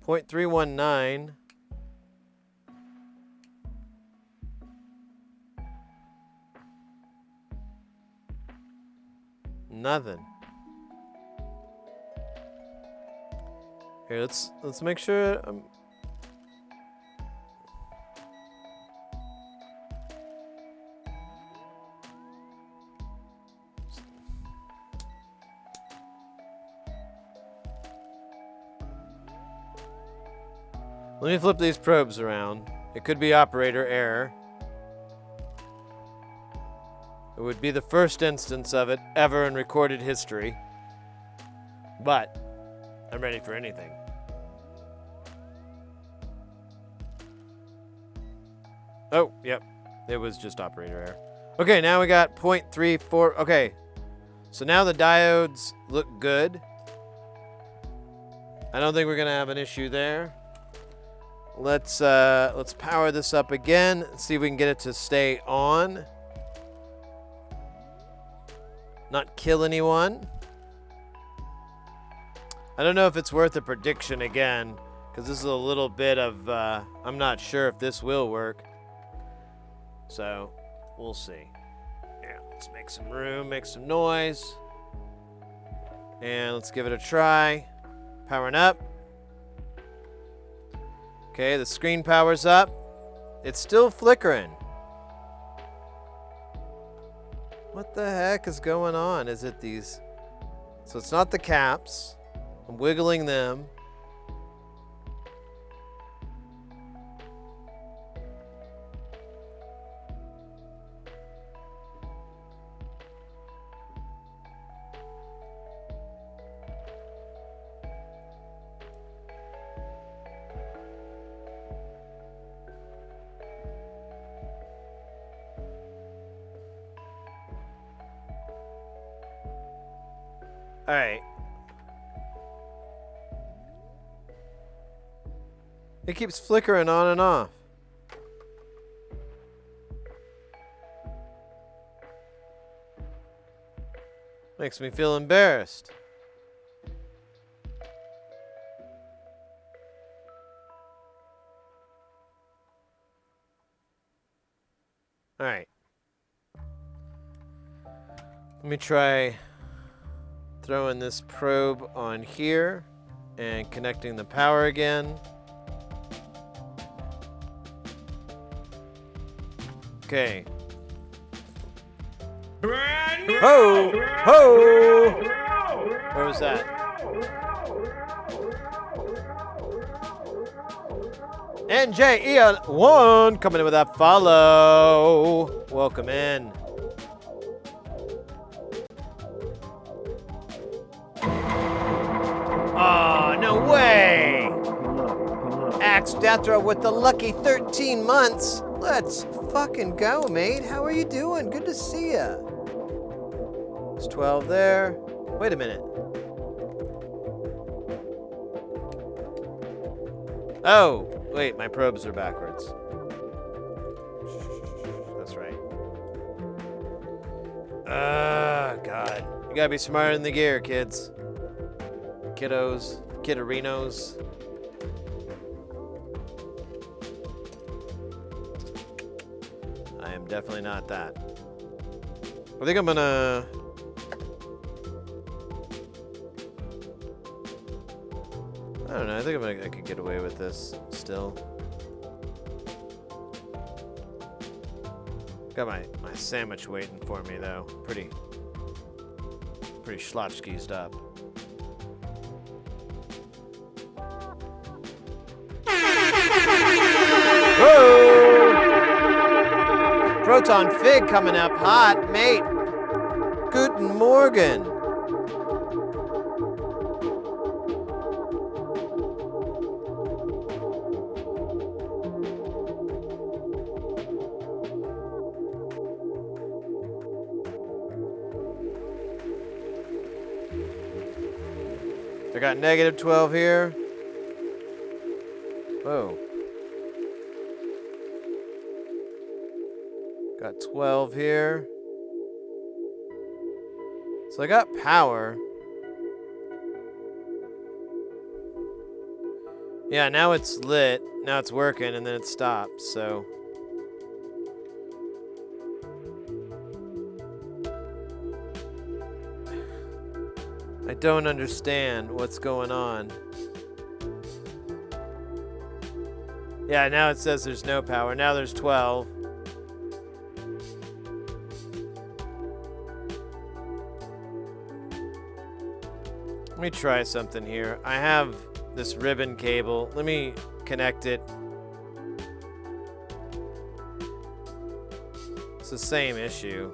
0.319. Nothing. Here, let's make sure I'm. Let me flip these probes around. It could be operator error. It would be the first instance of it ever in recorded history. But I'm ready for anything. Oh, yep. It was just operator error. Okay, now we got 0.34. Okay. So now the diodes look good. I don't think we're going to have an issue there. Let's power this up again and see if we can get it to stay on. Not kill anyone. I don't know if it's worth a prediction again, because this is a little bit of, I'm not sure if this will work. So, we'll see. Yeah, let's make some room, make some noise. And let's give it a try. Powering up. Okay, the screen powers up. It's still flickering. What the heck is going on? Is it these? So it's not the caps. I'm wiggling them. All right. It keeps flickering on and off. Makes me feel embarrassed. All right. Let me try throwing this probe on here and connecting the power again. Okay. Ho! Ho! Where was that? NJE1 coming in with that follow. Welcome in. Oh, no way! Axe Deathra with the lucky 13 months. Let's fucking go, mate. How are you doing? Good to see ya. It's 12 there. Wait a minute. Oh, wait, my probes are backwards. That's right. God. You gotta be smarter than the gear, kids. kiddos, kidderinos. I am definitely not that. I think I'm gonna... I don't know, I think I could get away with this still. Got my sandwich waiting for me though. Pretty schlotchkized up. Whoa! Proton Fig coming up hot, mate. Guten Morgen. I got negative 12 here. Whoa. Got 12 here. So I got power. Yeah, now it's lit. Now it's working, and then it stopped, so. I don't understand what's going on. Yeah, now it says there's no power. Now there's 12. Let me try something here. I have this ribbon cable. Let me connect it. It's the same issue.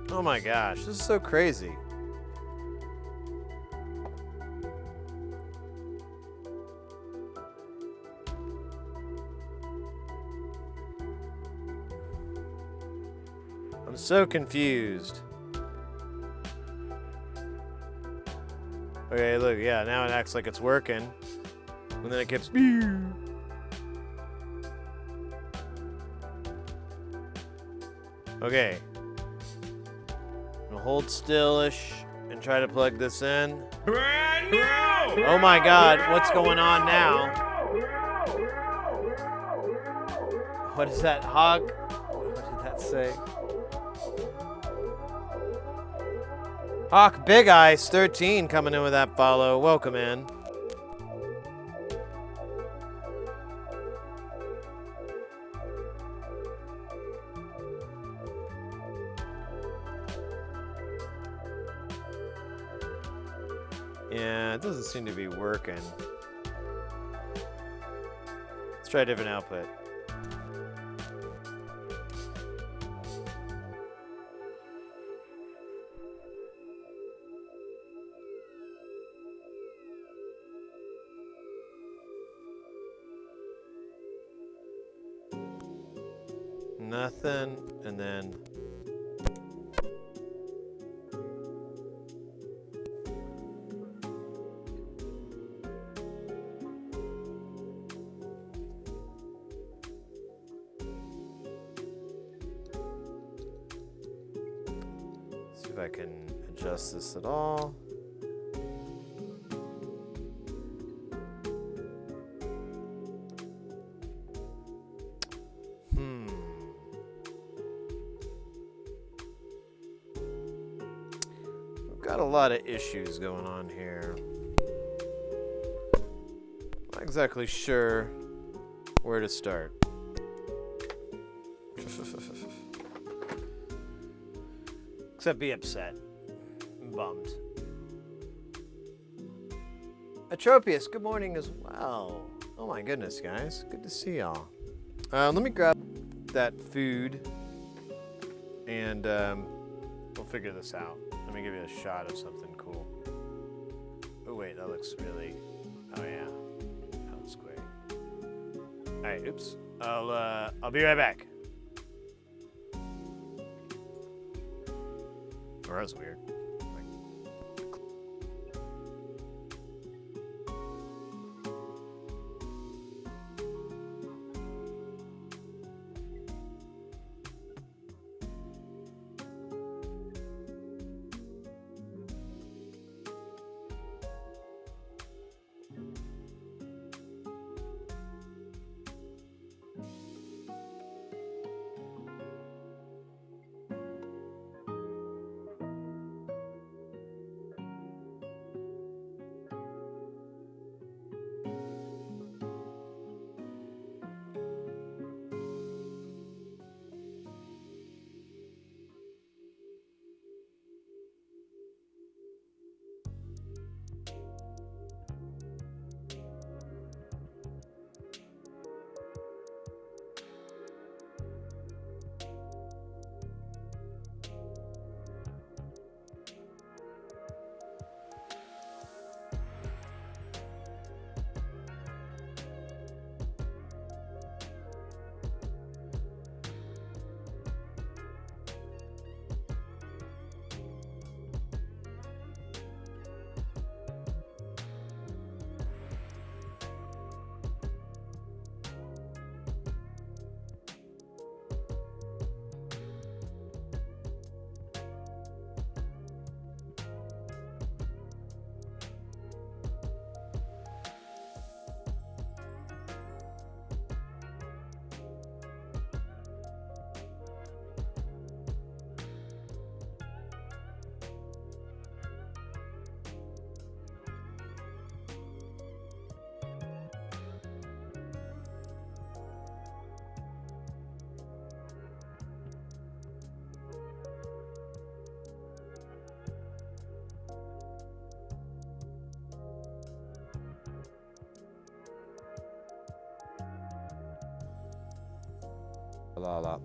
Oh my gosh, this is so crazy. I'm so confused. Okay, look, yeah, now it acts like it's working. And then it keeps... Okay. Hold still-ish and try to plug this in. Brand new! Oh my god, what's going on now? What is that, Hog? What did that say? Hawk Big Eyes 13 coming in with that follow. Welcome in. Yeah, it doesn't seem to be working. Let's try a different output. Nothing, and then see if I can adjust this at all. Got a lot of issues going on here. Not exactly sure where to start. Except be upset and bummed. Atropius, good morning as well. Oh my goodness, guys. Good to see y'all. Let me grab that food and we'll figure this out. Let me give you a shot of something cool. Oh wait, that looks really, oh yeah, that looks great. All right, oops. I'll be right back. Oh, that was weird.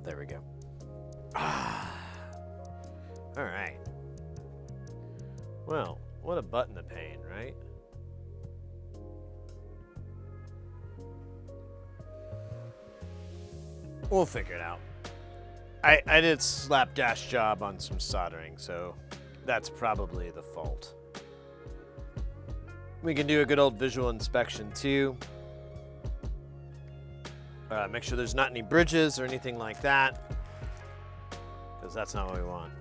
There we go. All right. Well, what a button to pain, right? We'll figure it out. I did slapdash job on some soldering, so that's probably the fault. We can do a good old visual inspection too. Make sure there's not any bridges or anything like that, because that's not what we want.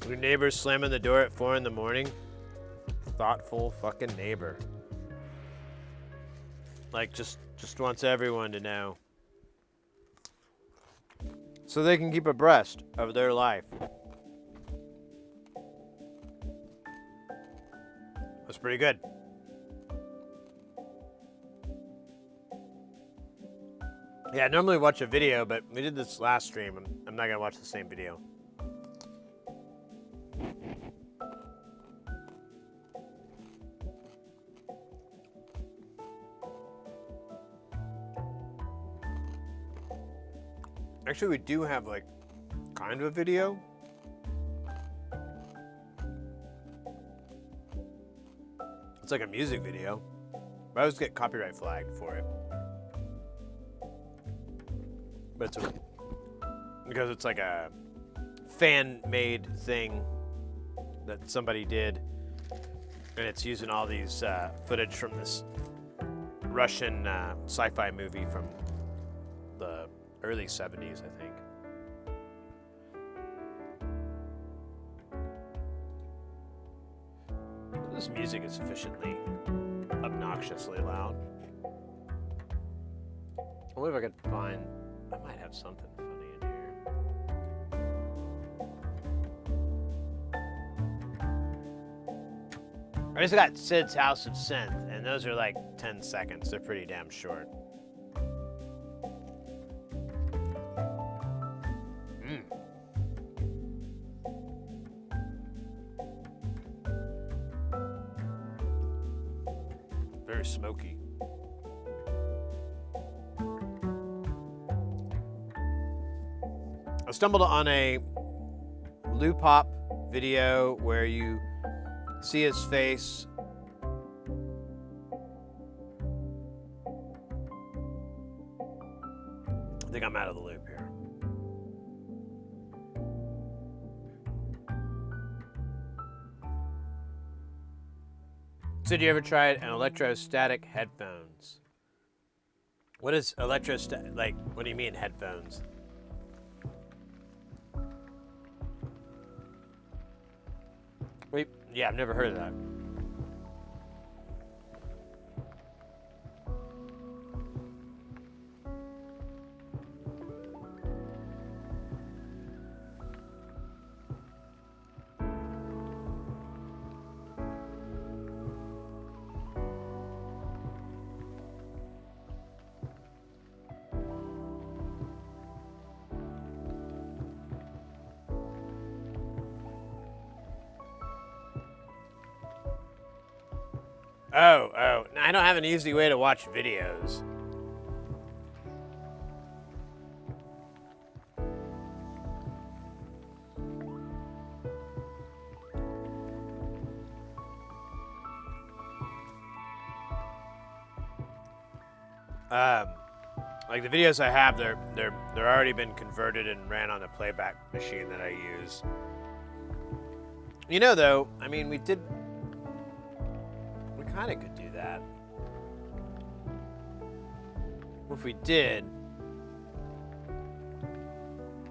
Your neighbor's slamming the door at 4 in the morning. Thoughtful fucking neighbor. Like, just wants everyone to know, so they can keep abreast of their life. That's pretty good. Yeah, I normally watch a video, but we did this last stream. I'm not gonna watch the same video. Actually, we do have like kind of a video. It's like a music video. But I always get copyright flagged for it. But it's because it's like a fan-made thing that somebody did, and it's using all these footage from this Russian sci-fi movie from the early 70s, I think. This music is sufficiently obnoxiously loud. I wonder if I could find... I might have something funny in here. I just got Sid's House of Synth, and those are like 10 seconds. They're pretty damn short. Very smoky. I stumbled on a Loopop video where you see his face. I think I'm out of the loop here. So did you ever try an electrostatic headphones? What is electrostatic? Like, what do you mean headphones? Wait, yeah, I've never heard of that. Oh, I don't have an easy way to watch videos. Like the videos I have, they're already been converted and ran on the playback machine that I use. You know, though, I mean, we kind of could do that. If we did,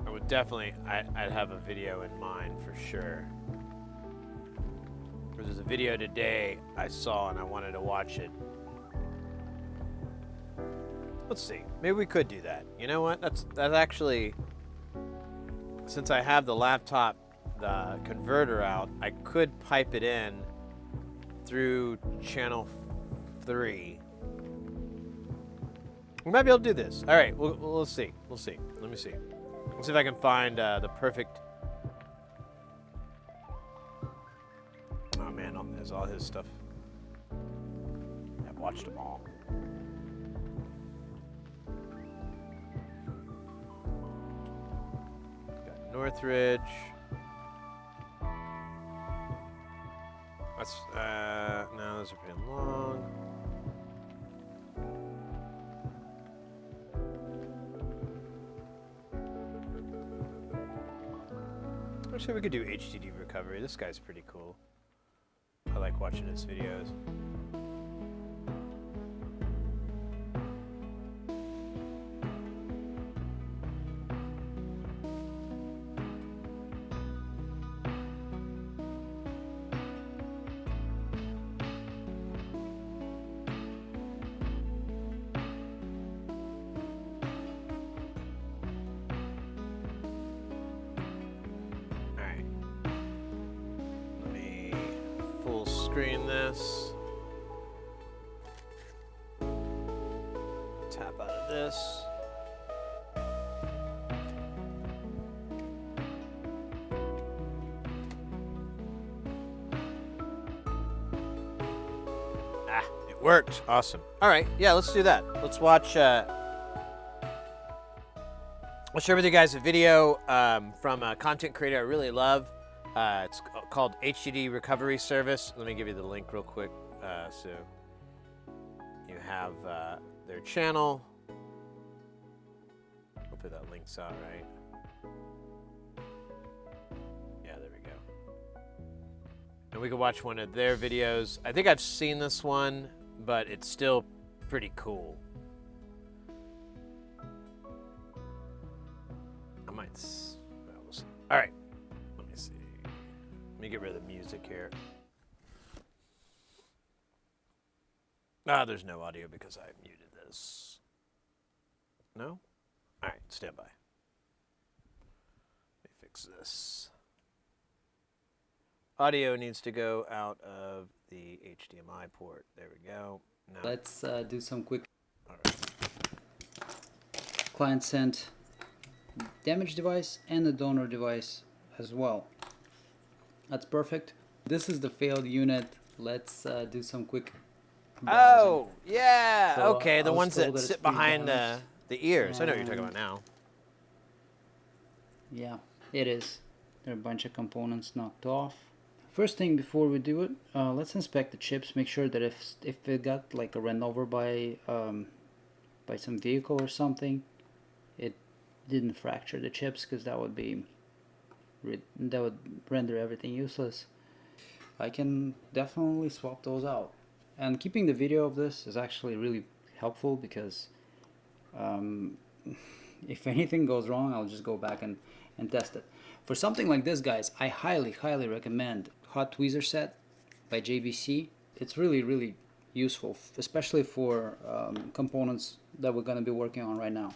I would definitely, I'd have a video in mind for sure. There's a video today I saw and I wanted to watch it. Let's see. Maybe we could do that. You know what? That's actually, since I have the laptop, the converter out, I could pipe it in through channel 3. We might be able to do this. All right, we'll see. We'll see. Let me see. Let's see if I can find the perfect. Oh man, there's all his stuff. I've watched them all. Got Northridge. That's, no, those are pretty long. I wish we could do HDD recovery. This guy's pretty cool. I like watching his videos. Screen this. Tap out of this. It worked. Awesome. All right. Yeah, let's do that. Let's watch. I'll share with you guys a video from a content creator I really love. It's called HDD Recovery Service. Let me give you the link real quick. So you have their channel. Hopefully that link's out right. Yeah, there we go. And we can watch one of their videos. I think I've seen this one, but it's still pretty cool. I might. Well, we'll see. All right. Let me get rid of the music here. There's no audio because I muted this. No? All right, stand by. Let me fix this. Audio needs to go out of the HDMI port. There we go. Now, let's do some quick. all right. Client sent damaged device and the donor device as well. That's perfect. This is the failed unit. Let's do some quick browsing. Oh, yeah. So, okay, the I was ones told that that it's sit pretty behind damaged. the ears. I know what you're talking about now. Yeah, it is. There are a bunch of components knocked off. First thing before we do it, let's inspect the chips. Make sure that if it got like a run over by some vehicle or something, it didn't fracture the chips, because that would render everything useless. I can definitely swap those out. And keeping the video of this is actually really helpful, because if anything goes wrong, I'll just go back and test it. For something like this, guys, I highly recommend Hot Tweezer Set by JVC. It's really useful, especially for components that we're going to be working on right now.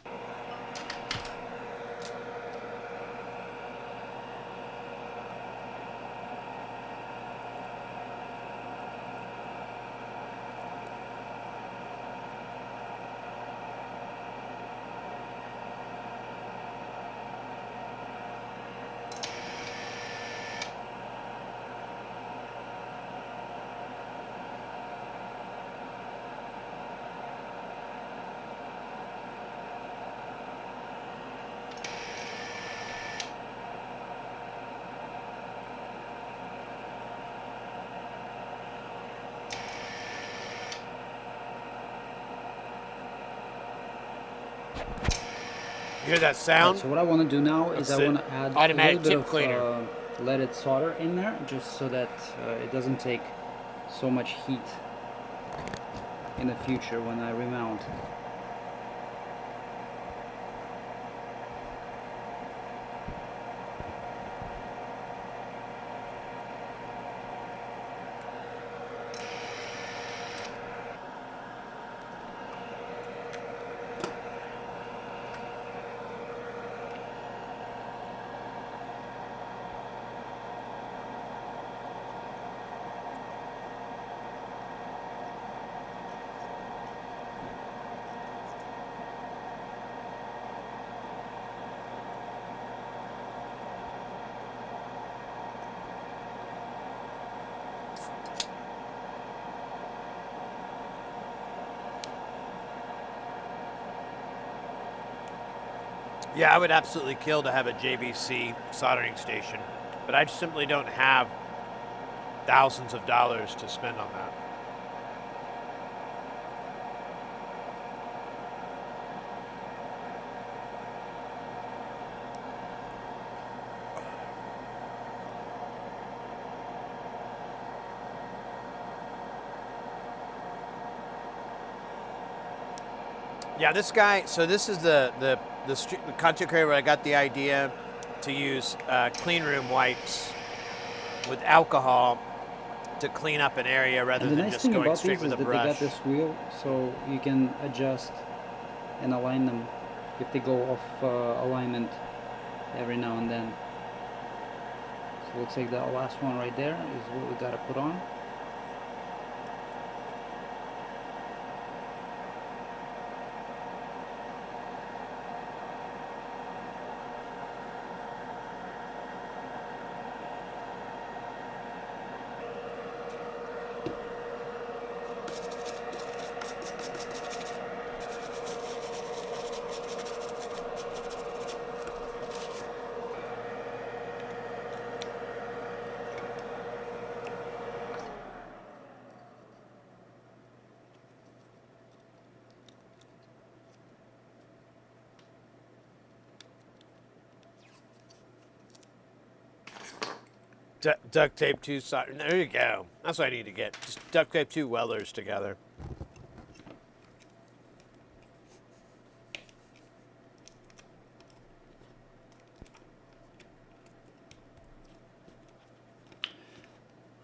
You hear that sound? Right, so what I want to do now is That's I it. want to add Automatic a little tip bit cleaner. of leaded solder in there, just so that it doesn't take so much heat in the future when I remount. Yeah, I would absolutely kill to have a JBC soldering station, but I simply don't have thousands of dollars to spend on that. Yeah, this guy, so this is the content creator where I got the idea to use clean room wipes with alcohol to clean up an area rather And the than nice just thing going about straight these with is a that they got brush. this wheel, so you can adjust and align them if they go off alignment every now and then. So it looks like the last one right there is what we got to put on. Duct tape two solder. There you go. That's what I need to get. Just duct tape two welders together.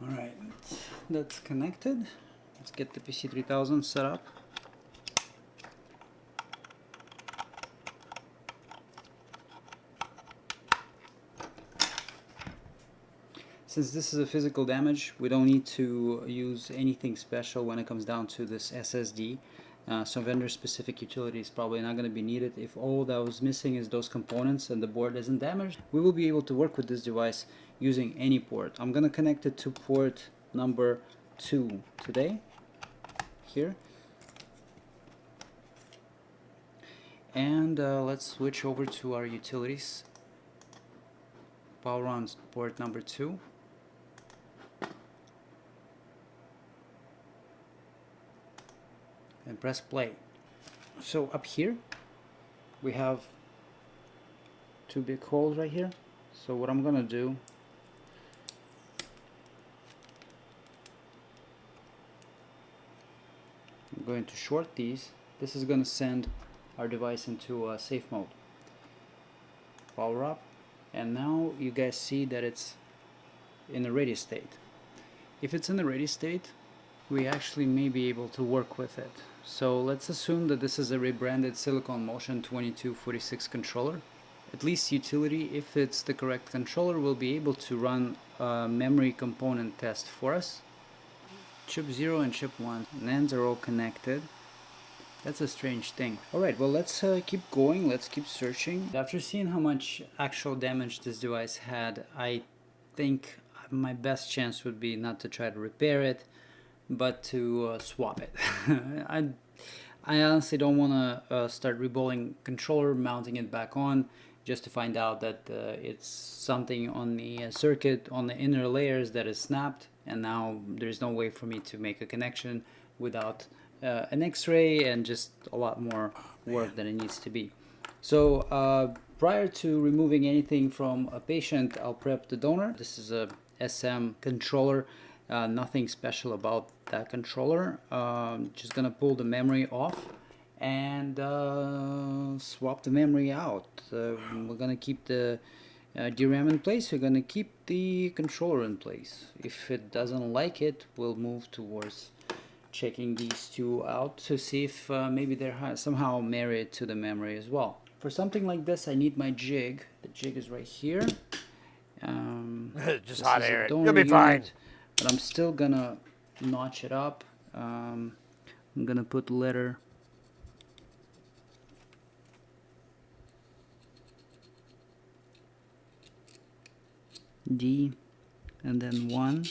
Alright, that's connected. Let's get the PC3000 set up. Since this is a physical damage, we don't need to use anything special when it comes down to this SSD. Some vendor-specific utility is probably not going to be needed. If all that was missing is those components and the board isn't damaged, we will be able to work with this device using any port. I'm going to connect it to port number 2 today, here. And let's switch over to our utilities power on port number 2. And press play. So up here we have 2 big holes right here. So what I'm gonna do, I'm going to short these. This is gonna send our device into safe mode. Power up, and now you guys see that it's in a ready state. If it's in a ready state, we actually may be able to work with it. So let's assume that this is a rebranded Silicon Motion 2246 controller. At least utility, if it's the correct controller, will be able to run a memory component test for us. Chip 0 and chip 1 NANDs are all connected. That's a strange thing. Alright, well, let's keep going, let's keep searching. After seeing how much actual damage this device had, I think my best chance would be not to try to repair it, but to swap it. I honestly don't want to start rebolting controller, mounting it back on, just to find out that it's something on the circuit, on the inner layers that is snapped, and now there's no way for me to make a connection without an x-ray and just a lot more work than it needs to be. So prior to removing anything from a patient, I'll prep the donor. This is a SM controller. Nothing special about that controller. Just gonna pull the memory off and swap the memory out. We're gonna keep the DRAM in place. We're gonna keep the controller in place. If it doesn't like it, we'll move towards checking these two out to see if maybe they're somehow married to the memory as well. For something like this, I need my jig. The jig is right here. Just hot air it. You'll be Unit, fine. but I'm still gonna notch it up. I'm gonna put letter D and then 1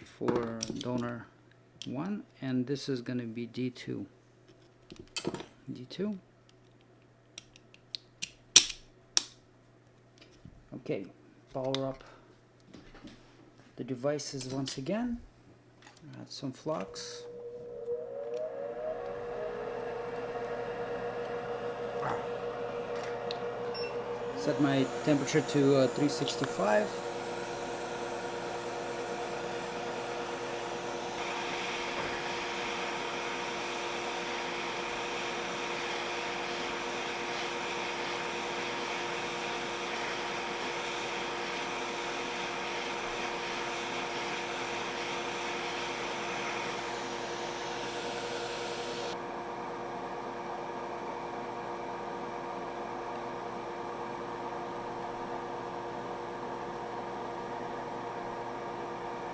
for donor 1, and this is gonna be D2. D2. Okay, power up the devices once again. Add some flux. Set my temperature to 365.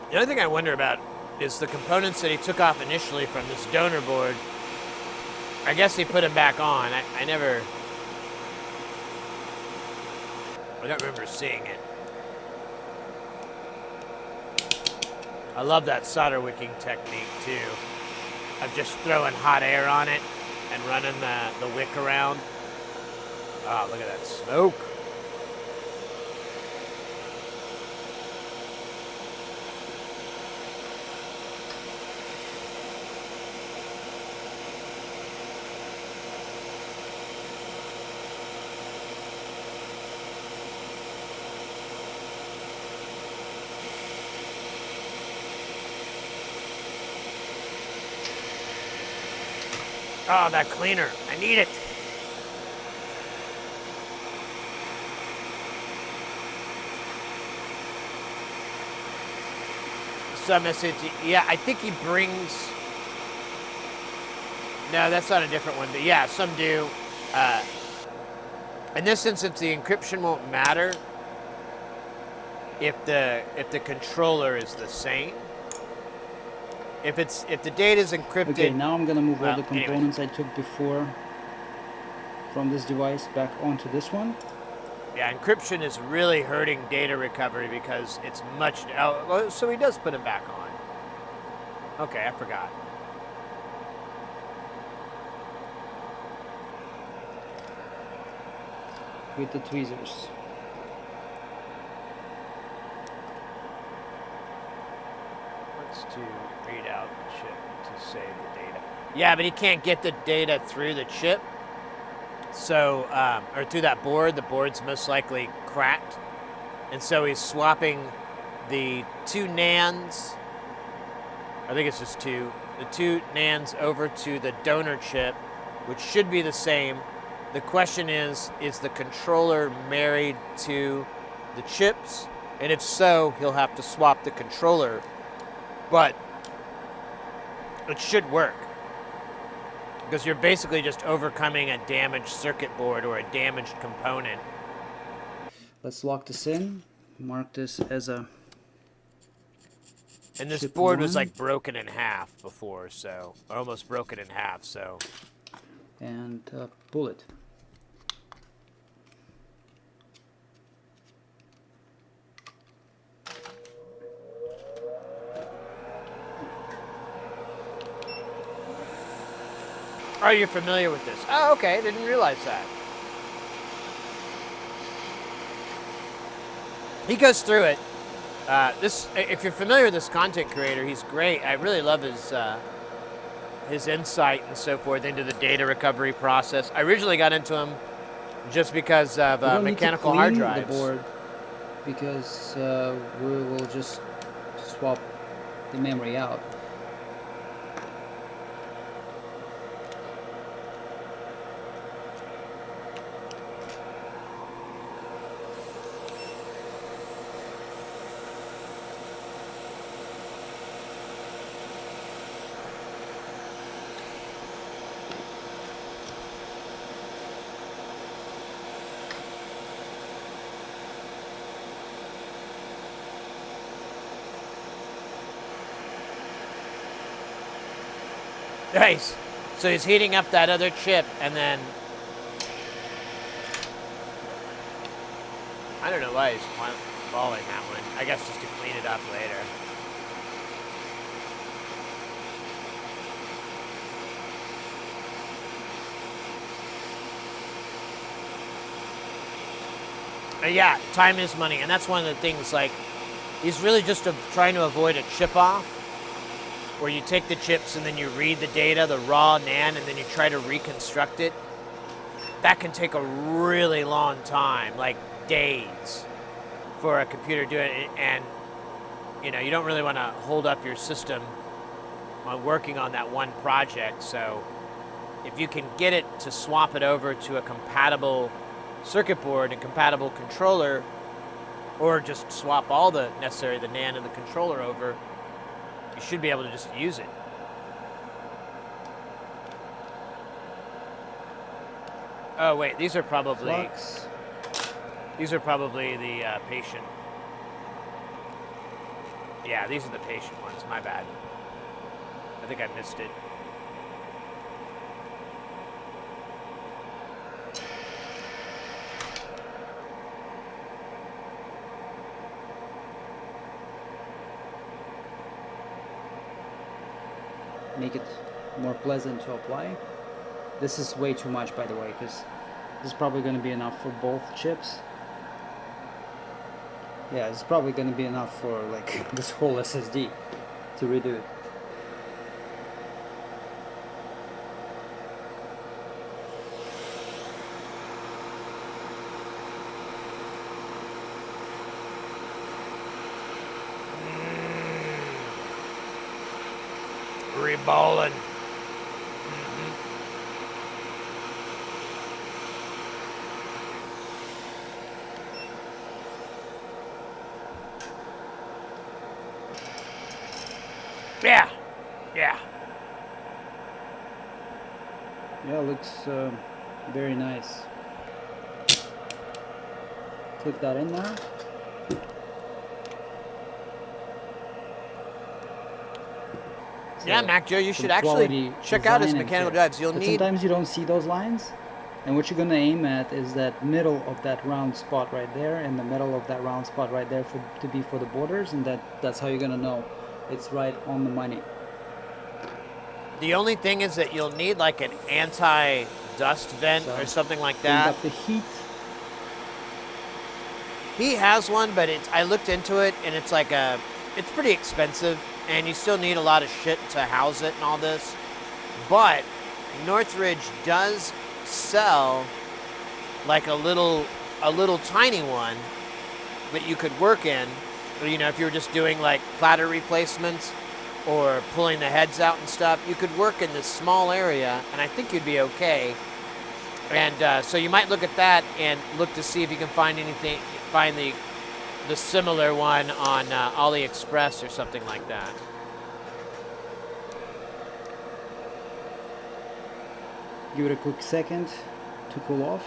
The only thing I wonder about is the components that he took off initially from this donor board. I guess he put them back on. I don't remember seeing it. I love that solder wicking technique too, of just throwing hot air on it and running the wick around. Oh, look at that smoke. Oh, that cleaner. I need it. Some message. Yeah, I think he brings... No, that's not a different one, but yeah, some do. In this instance, the encryption won't matter if the controller is the same. If the data is encrypted. Okay, now I'm gonna move all the anyway. components I took before from this device back onto this one. Yeah, encryption is really hurting data recovery because it's much. Oh, well, so he does put it back on. Okay, I forgot. With the tweezers. to read out the chip to save the data. Yeah, but he can't get the data through the chip. So, or through that board. The board's most likely cracked. And so he's swapping the 2 NANDs. I think it's just 2. The 2 NANDs over to the donor chip, which should be the same. The question is the controller married to the chips? And if so, he'll have to swap the controller. But it should work. Because you're basically just overcoming a damaged circuit board or a damaged component. Let's lock this in. Mark this as a... And this chip board was 1. like broken in half before, so... almost broken in half, so... And pull it. Are you familiar with this? Oh, okay, didn't realize that. He goes through it. If you're familiar with this content creator, he's great. I really love his insight and so forth into the data recovery process. I originally got into him just because of We don't need to mechanical hard clean drives. the board because we will just swap the memory out. Nice. So he's heating up that other chip, and then... I don't know why he's balling that one. I guess just to clean it up later. Yeah, time is money, and that's one of the things, like, he's really just trying to avoid a chip off, where you take the chips and then you read the data, the raw NAND, and then you try to reconstruct it. That can take a really long time, like days, for a computer to do it, and you know, you don't really want to hold up your system on working on that one project, so if you can get it to swap it over to a compatible circuit board and compatible controller, or just swap all the necessary, the NAND and the controller over, you should be able to just use it. Oh wait, these are probably Flux. these are probably the patient. Yeah, these are the patient ones. My bad. I think I missed it. Make it more pleasant to apply. This is way too much, by the way, because this is probably going to be enough for both chips. Yeah, it's probably going to be enough for like this whole SSD to redo it. Reballing. Yeah, yeah. Yeah, looks very nice. Click that in now. Yeah, So, Mac Joe, you some should actually quality check out his design and mechanical fit. drives. You'll But need... sometimes you don't see those lines, and what you're gonna aim at is that middle of that round spot right there, and the middle of that round spot right there to be for the borders, and that's how you're gonna know it's right on the money. The only thing is that you'll need like an anti-dust vent So, or something like Bring that. up the heat. He has one, but I looked into it, and it's like it's pretty expensive. and you still need a lot of shit to house it and all this. But Northridge does sell like a little tiny one that you could work in. You know, if you were just doing like platter replacements or pulling the heads out and stuff, you could work in this small area, and I think you'd be okay. And so you might look at that and look to see if you can find the similar one on AliExpress or something like that. Give it a quick second to cool off.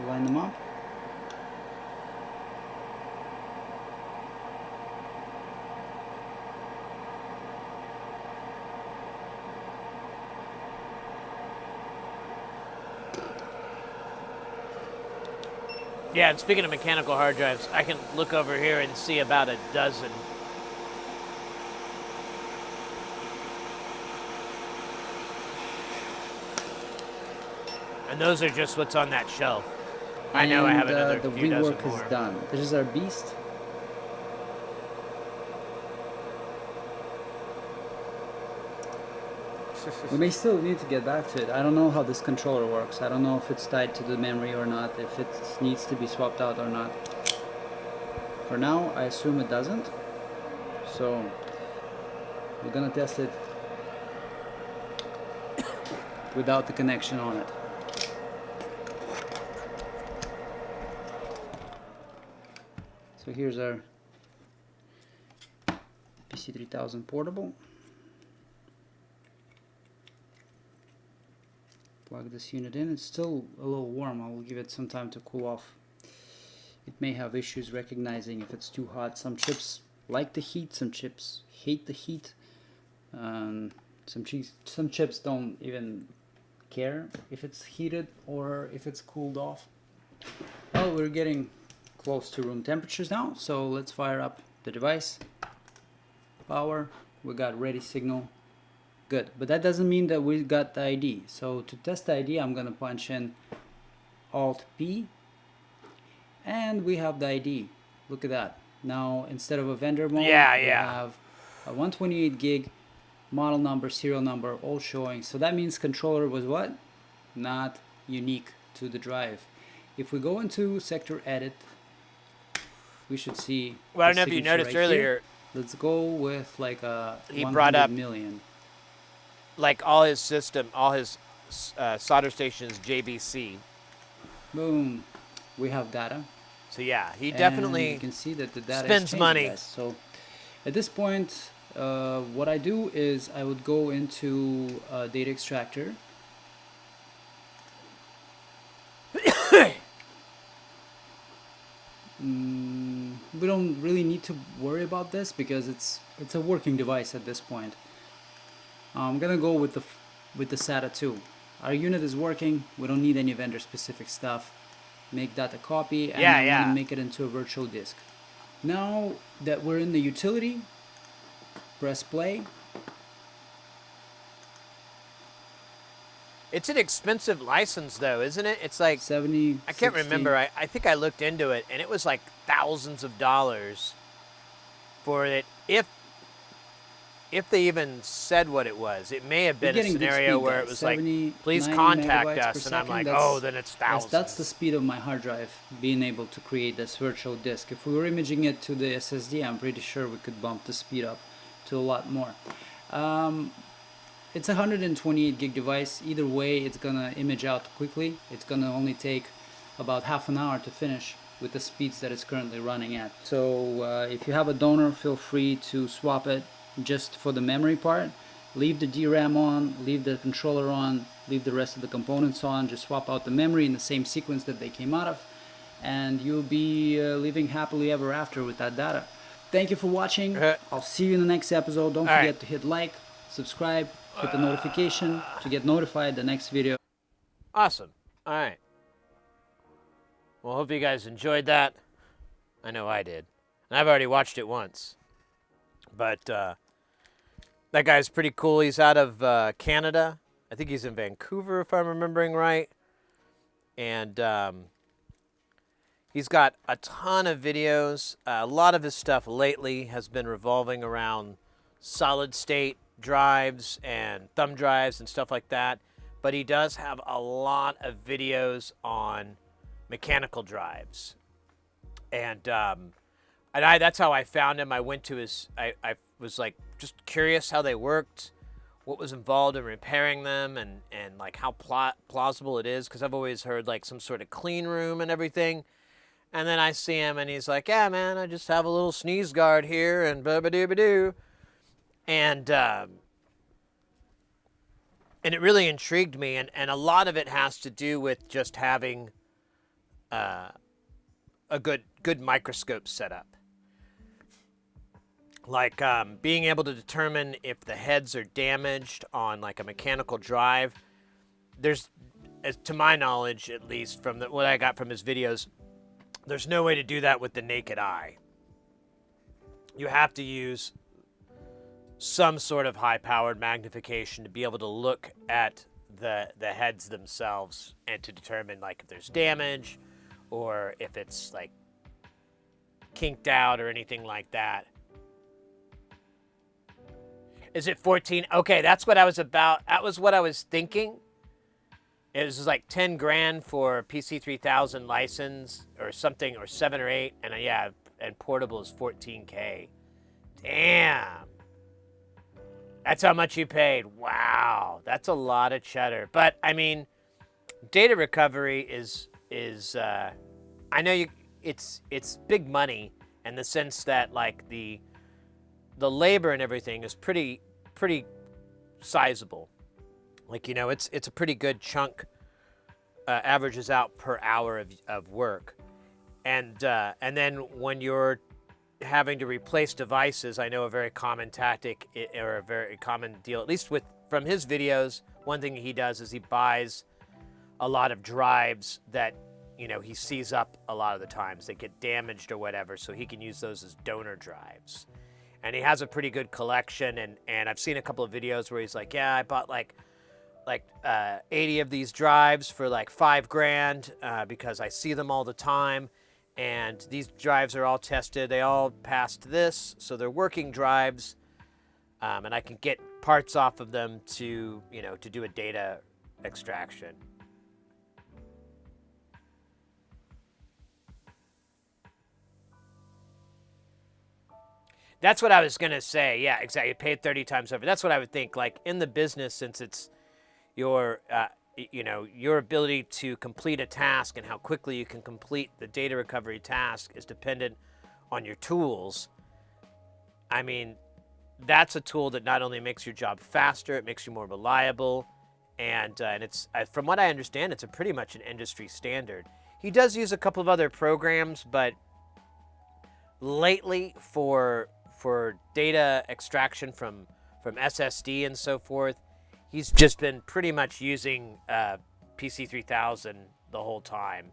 Line them up. Yeah, and speaking of mechanical hard drives, I can look over here and see about a dozen. And those are just what's on that shelf. I know I have another the few dozen rework more. is done. This is our beast. We may still need to get back to it. I don't know how this controller works. I don't know if it's tied to the memory or not, if it needs to be swapped out or not. For now, I assume it doesn't. So, we're gonna test it without the connection on it. So here's our PC3000 portable. Plug this unit in. It's still a little warm. I will give it some time to cool off. It may have issues recognizing if it's too hot. Some chips like the heat, some chips hate the heat. Some chips don't even care if it's heated or if it's cooled off. Well, we're getting close to room temperatures now, so let's fire up the device. Power, we got ready signal. Good, but that doesn't mean that we got the ID. So to test the ID, I'm gonna punch in Alt P, and we have the ID. Look at that. Now instead of a vendor mode, we have a 128 gig model number, serial number, all showing. So that means controller was what? Not unique to the drive. If we go into sector edit, we should see. Well, I don't know if you noticed right earlier. Here. Let's go with like a He 100 brought up million. Like all his system, all his solder stations JBC. Boom. We have data. So yeah, he And definitely you can see that the data spends is changing, money. guys. So at this point, what I do is I would go into data extractor. We don't really need to worry about this because it's a working device at this point. I'm gonna go with the SATA 2. Our unit is working. We don't need any vendor specific stuff. Make that a copy, and I'm gonna make it into a virtual disk. Now that we're in the utility, press play. It's an expensive license though, isn't it? It's like 70. I can't 60. remember. I think I looked into it and it was like thousands of dollars for it. If they even said what it was, it may have been a scenario where it was 70, like, please 90 contact megabytes per us, and I'm second. like, That's- oh, then it's thousands. That's the speed of my hard drive being able to create this virtual disk. If we were imaging it to the SSD, I'm pretty sure we could bump the speed up to a lot more. It's a 128 gig device. Either way, it's gonna image out quickly. It's gonna only take about half an hour to finish with the speeds that it's currently running at. So if you have a donor, feel free to swap it just for the memory part. Leave the DRAM on, leave the controller on, leave the rest of the components on. Just swap out the memory in the same sequence that they came out of, and you'll be living happily ever after with that data. Thank you for watching. I'll see you in the next episode. Don't forget to hit like, subscribe, hit the notification to get notified the next video. Awesome. All right. Well, hope you guys enjoyed that. I know I did. And I've already watched it once. But that guy's pretty cool. He's out of Canada. I think he's in Vancouver, if I'm remembering right. And he's got a ton of videos. A lot of his stuff lately has been revolving around solid-state drives and thumb drives and stuff like that. But he does have a lot of videos on mechanical drives. And that's how I found him. I went to his, I was like just curious how they worked, what was involved in repairing them, and like how plausible it is, because I've always heard like some sort of clean room and everything. And then I see him and he's like, yeah, man, I just have a little sneeze guard here and blah-ba-doo-ba-doo. And it really intrigued me, and a lot of it has to do with just having a good microscope setup. Like being able to determine if the heads are damaged on like a mechanical drive. There's, to my knowledge, at least from what I got from his videos, there's no way to do that with the naked eye. You have to use some sort of high-powered magnification to be able to look at the heads themselves and to determine like if there's damage or if it's like kinked out or anything like that. Is it 14? Okay, that's what I was about. That was what I was thinking. It was like 10 grand for PC3000 license or something, or 7 or 8, and yeah, and portable is 14K. Damn. That's how much you paid. Wow, that's a lot of cheddar. But I mean, data recovery is I know it's big money in the sense that like the labor and everything is pretty sizable. Like, you know, it's a pretty good chunk, averages out per hour of work, and then when you're having to replace devices, I know a very common tactic or a very common deal, at least from his videos, one thing he does is he buys a lot of drives that, you know, he sees up a lot of the times. They get damaged or whatever, so he can use those as donor drives. And he has a pretty good collection, and I've seen a couple of videos where he's like, yeah, I bought like 80 of these drives for like $5 grand because I see them all the time. And these drives are all tested. They all passed this, so they're working drives, and I can get parts off of them to, you know, to do a data extraction. That's what I was gonna say. Yeah, exactly. You paid 30 times over. That's what I would think. Like in the business, since it's your you know, your ability to complete a task and how quickly you can complete the data recovery task is dependent on your tools. I mean, that's a tool that not only makes your job faster, it makes you more reliable, and it's from what I understand, it's pretty much an industry standard. He does use a couple of other programs, but lately for data extraction from SSD and so forth, he's just been pretty much using PC3000 the whole time.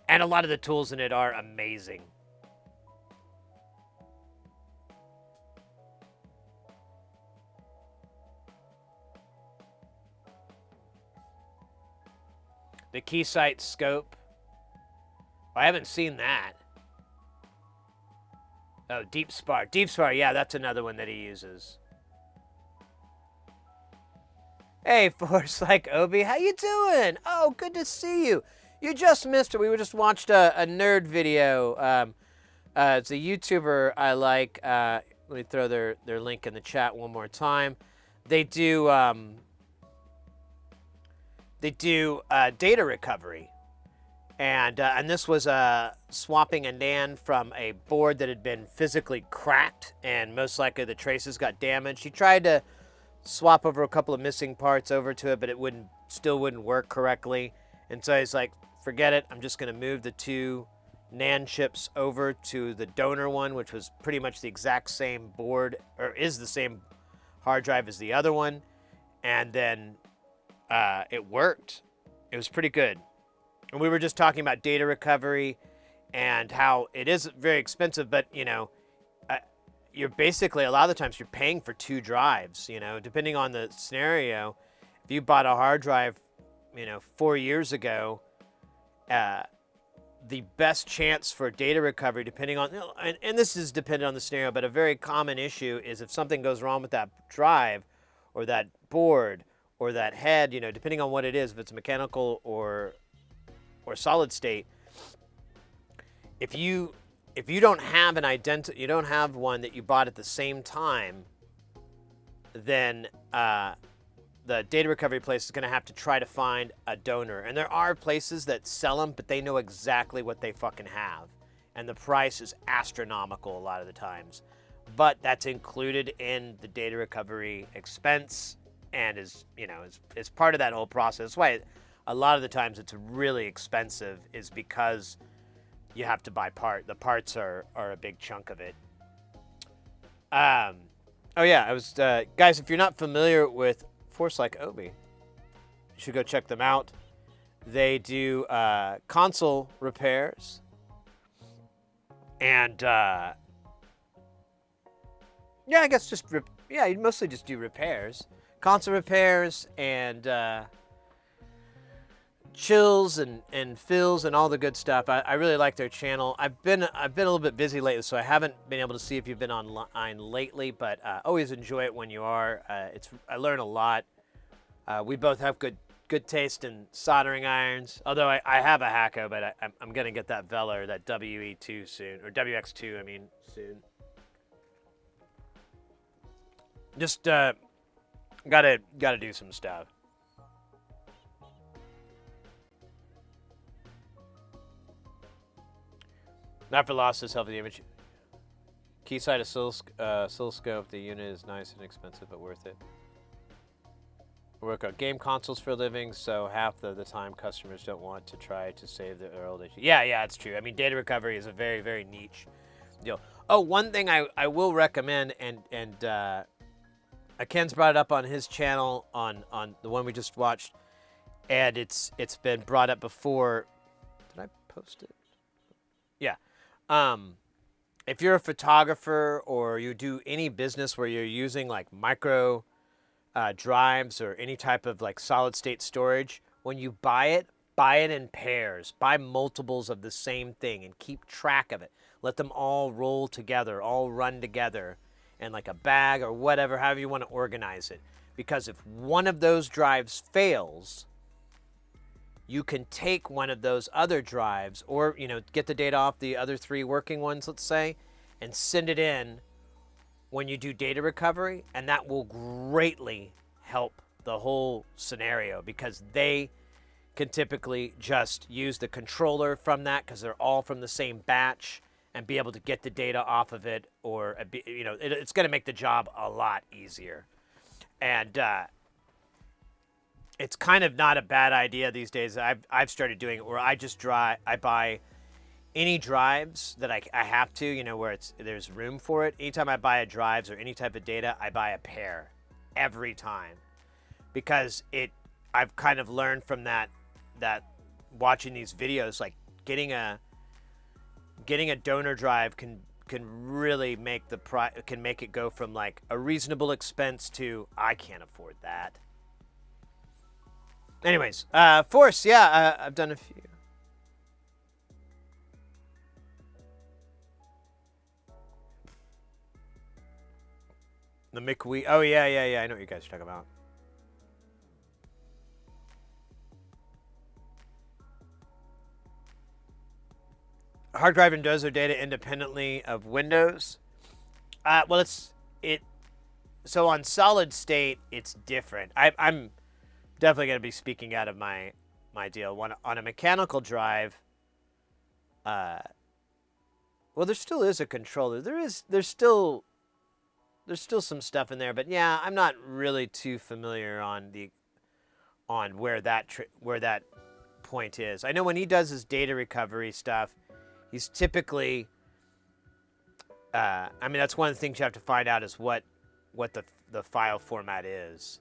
And a lot of the tools in it are amazing. The Keysight scope. I haven't seen that. Oh, Deep Spar. Deep Spar, yeah, that's another one that he uses. Hey, Force Like Obi, how you doing? Oh, good to see you. You just missed it. We just watched a nerd video. It's a YouTuber I like. Let me throw their link in the chat one more time. They do data recovery, and this was swapping a NAND from a board that had been physically cracked, and most likely the traces got damaged. He tried to swap over a couple of missing parts over to it, but it still wouldn't work correctly. And so he's like, forget it. I'm just going to move the two NAND chips over to the donor one, which was pretty much the exact same board, or is the same hard drive as the other one. And then it worked. It was pretty good. And we were just talking about data recovery and how it is very expensive, but you know, you're basically, a lot of the times you're paying for 2 drives, you know, depending on the scenario. If you bought a hard drive, you know, 4 years ago, the best chance for data recovery, depending on, and this is dependent on the scenario, but a very common issue is if something goes wrong with that drive or that board or that head, you know, depending on what it is, if it's mechanical or solid state, if you don't have you don't have one that you bought at the same time, then the data recovery place is going to have to try to find a donor. And there are places that sell them, but they know exactly what they fucking have. And the price is astronomical a lot of the times. But that's included in the data recovery expense and is, you know, is part of that whole process. That's why a lot of the times it's really expensive, is because you have to buy the parts are a big chunk of it. Oh yeah, I was, guys, if you're not familiar with Force Like Obi, you should go check them out. They do console repairs and yeah, I guess just you mostly just do repairs, console repairs and chills and fills and all the good stuff. I really like their channel. I've been a little bit busy lately, so I haven't been able to see if you've been online lately, but always enjoy it when you are. I learn a lot. We both have good taste in soldering irons, although I have a Hacko, but I'm gonna get that Veller, that WE2 soon, or WX2 I mean soon. Just gotta do some stuff. Not for losses, healthy damage. Keysight oscilloscope. The unit is nice and expensive, but worth it. I work on game consoles for a living, so half the time customers don't want to try to save their old issue. Yeah, it's true. I mean, data recovery is a very, very niche deal. Oh, one thing I will recommend, and Ken's brought it up on his channel on the one we just watched, and it's been brought up before. Did I post it? Yeah. If you're a photographer or you do any business where you're using like micro drives or any type of like solid state storage, when you buy it in pairs. Buy multiples of the same thing and keep track of it. Let them all roll together, all run together in like a bag or whatever, however you want to organize it. Because if one of those drives fails, you can take one of those other drives or, you know, get the data off the other 3 working ones, let's say, and send it in when you do data recovery, and that will greatly help the whole scenario, because they can typically just use the controller from that because they're all from the same batch and be able to get the data off of it, or, you know, it's going to make the job a lot easier. And it's kind of not a bad idea these days. I've started doing it where I buy any drives that I have to, you know, where there's room for it. Anytime I buy a drives or any type of data, I buy a pair every time, because I've kind of learned from that watching these videos, like getting a donor drive can really make can make it go from like a reasonable expense to I can't afford that. Anyways, Force, yeah, I've done a few. The McWee. Oh, yeah. I know what you guys are talking about. Hard drive and does their data independently of Windows. Well, so on solid state, it's different. I'm definitely going to be speaking out of my deal. On a mechanical drive, well, there still is a controller. There's still some stuff in there, but yeah, I'm not really too familiar on where that point is. I know when he does his data recovery stuff, he's typically, I mean, that's one of the things you have to find out is what the file format is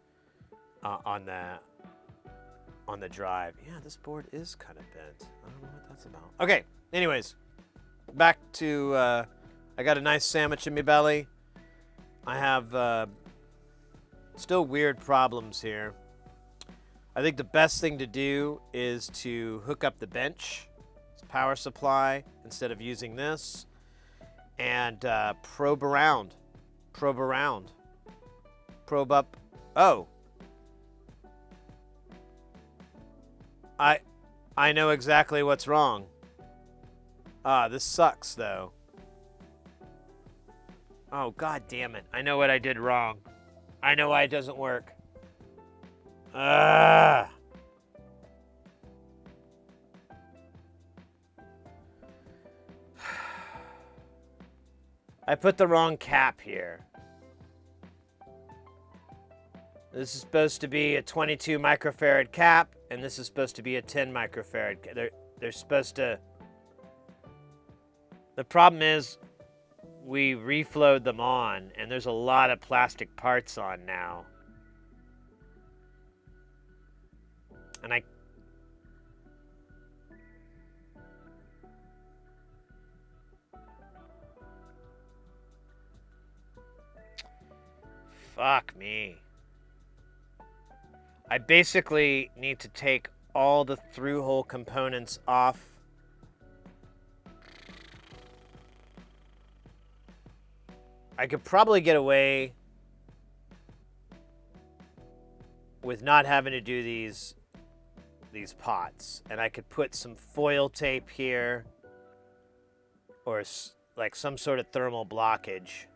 on the drive. Yeah, this board is kind of bent. I don't know what that's about. Okay, anyways, back to, I got a nice sandwich in my belly. I have still weird problems here. I think the best thing to do is to hook up the bench power supply instead of using this, and probe around. Probe around. Probe up. Oh. I know exactly what's wrong. Ah, this sucks though. Oh, god damn it. I know what I did wrong. I know why it doesn't work. Ah. I put the wrong cap here. This is supposed to be a 22 microfarad cap, and this is supposed to be a 10 microfarad. They're supposed to... The problem is, we reflowed them on, and there's a lot of plastic parts on now. And I... Fuck me. I basically need to take all the through-hole components off. I could probably get away with not having to do these pots. And I could put some foil tape here or like some sort of thermal blockage.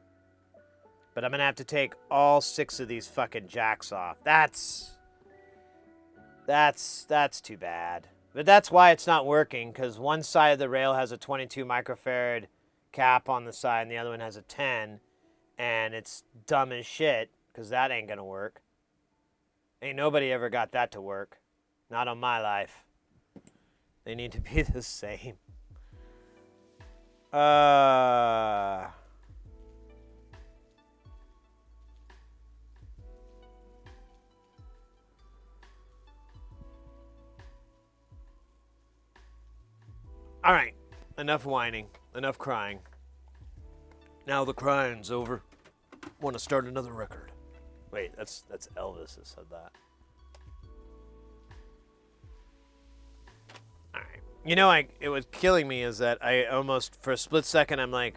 But I'm going to have to take all 6 of these fucking jacks off. That's too bad. But that's why it's not working, because one side of the rail has a 22 microfarad cap on the side and the other one has a 10. And it's dumb as shit, because that ain't going to work. Ain't nobody ever got that to work. Not on my life. They need to be the same. All right, enough whining, enough crying. Now the crying's over. Want to start another record? Wait, that's Elvis that said that. All right. You know, it was killing me is that I almost, for a split second, I'm like,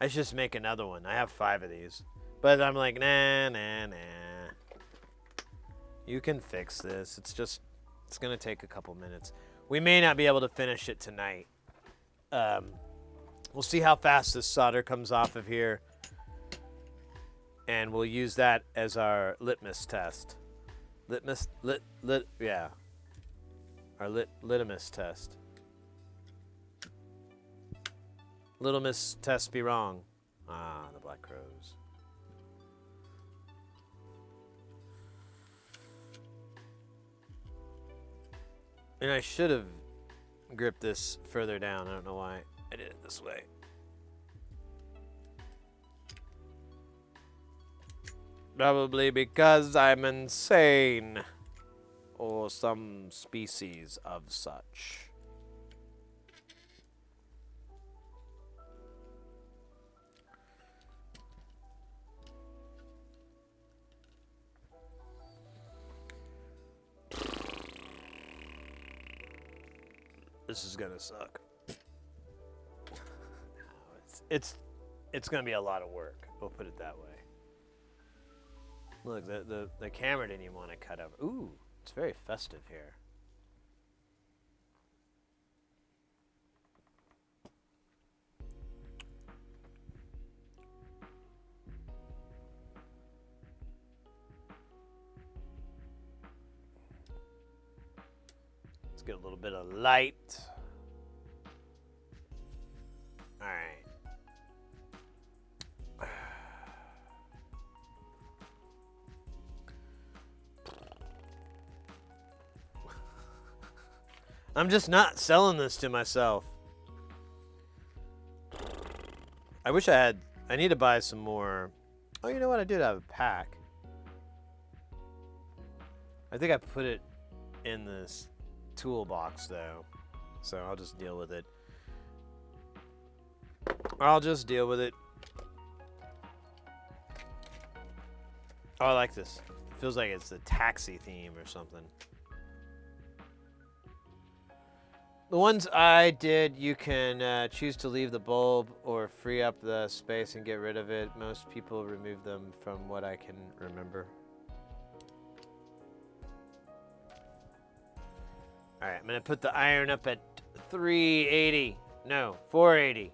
I should just make another one. I have 5 of these. But I'm like, nah. You can fix this. It's going to take a couple minutes. We may not be able to finish it tonight. We'll see how fast this solder comes off of here. And we'll use that as our litmus test. Yeah. Our litmus test. Litmus test be wrong. Ah, the Black Crows. And I should have gripped this further down. I don't know why I did it this way. Probably because I'm insane. Or some species of such. This is gonna suck. It's gonna be a lot of work. We'll put it that way. Look, the camera didn't even want to cut over. Ooh, it's very festive here. Let's get a little bit of light. All right. I'm just not selling this to myself. I wish I need to buy some more. Oh, you know what? I did have a pack. I think I put it in this toolbox though. So I'll just deal with it. I'll just deal with it. Oh, I like this. It feels like it's the taxi theme or something. The ones I did, you can choose to leave the bulb or free up the space and get rid of it. Most people remove them from what I can remember. Alright, I'm going to put the iron up at 380. No, 480.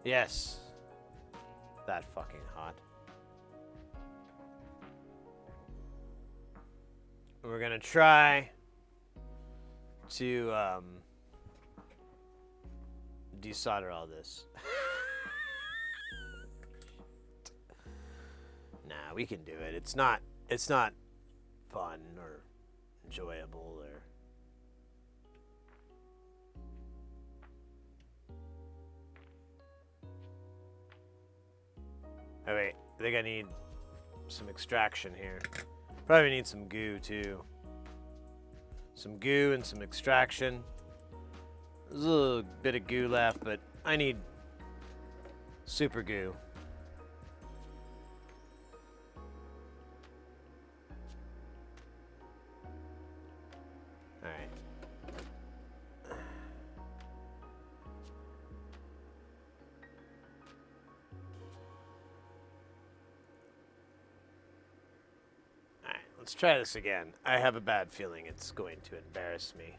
Yes. That fucking hot. We're going to try to desolder all this. Nah, we can do it. It's not fun or enjoyable or oh wait, I think I need some extraction here. Probably need some goo too. Some goo and some extraction. There's a little bit of goo left, but I need super goo. Alright. Let's try this again. I have a bad feeling it's going to embarrass me.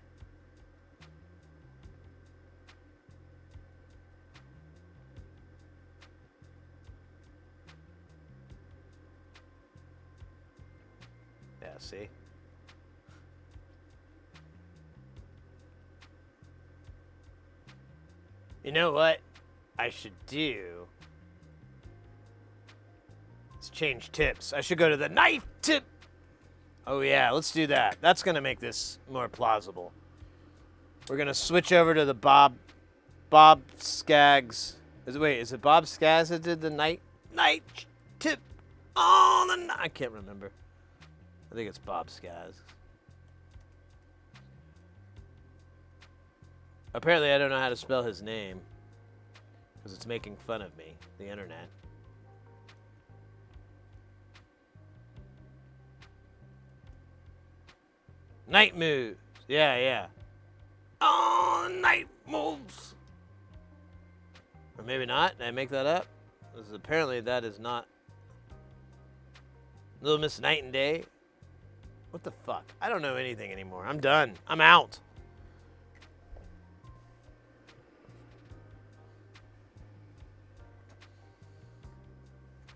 Yeah, see? You know what I should do? Let's change tips. I should go to the knife tip. Oh yeah, let's do that. That's gonna make this more plausible. We're gonna switch over to the Bob Skaggs. Is it Bob Skaggs that did the night tip on the I can't remember. I think it's Bob Skaggs. Apparently I don't know how to spell his name because it's making fun of me, the internet. Night moves. Yeah. Oh, night moves. Or maybe not. Did I make that up? Because apparently that is not. Little Miss Night and Day. What the fuck? I don't know anything anymore. I'm done. I'm out.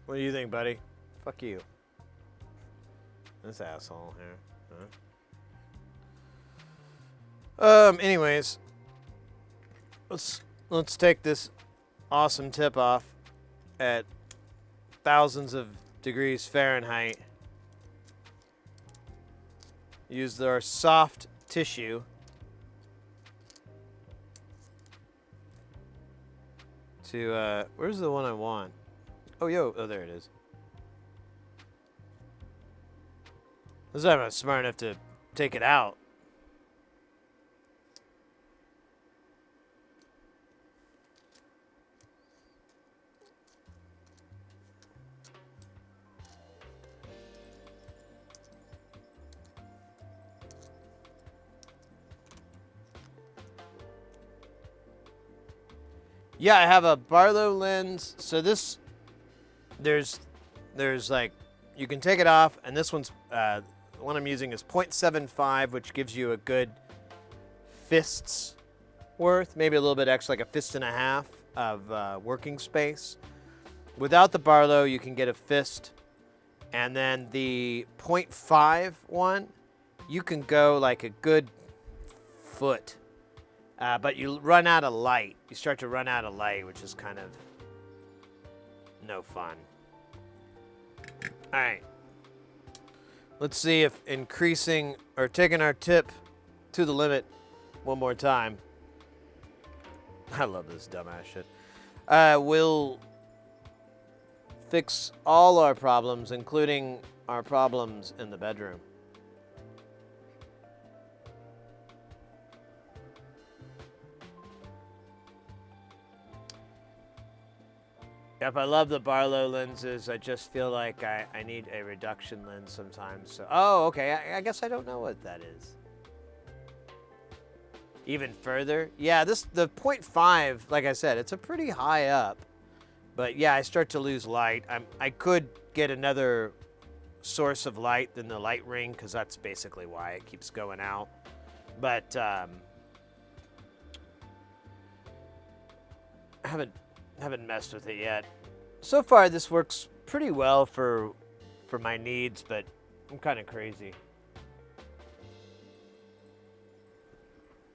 What do you think, buddy? Fuck you. This asshole here. Huh? Anyways, let's take this awesome tip off at thousands of degrees Fahrenheit. Use our soft tissue to where's the one I want? Oh there it is. This time I'm not smart enough to take it out. Yeah, I have a Barlow lens. So this, there's like, you can take it off, and this one's, the one I'm using is 0.75, which gives you a good fist's worth, maybe a little bit extra, like a fist and a half of working space. Without the Barlow, you can get a fist, and then the 0.5 one, you can go like a good foot. But you run out of light. You start to run out of light, which is kind of no fun. All right. Let's see if increasing or taking our tip to the limit one more time. I love this dumbass shit. Will fix all our problems, including our problems in the bedroom. Yep, I love the Barlow lenses. I just feel like I need a reduction lens sometimes. So, oh, okay. I guess I don't know what that is. Even further? Yeah, the 0.5, like I said, it's a pretty high up. But yeah, I start to lose light. I could get another source of light than the light ring, because that's basically why it keeps going out. But I haven't messed with it yet. So far, this works pretty well for my needs, but I'm kind of crazy.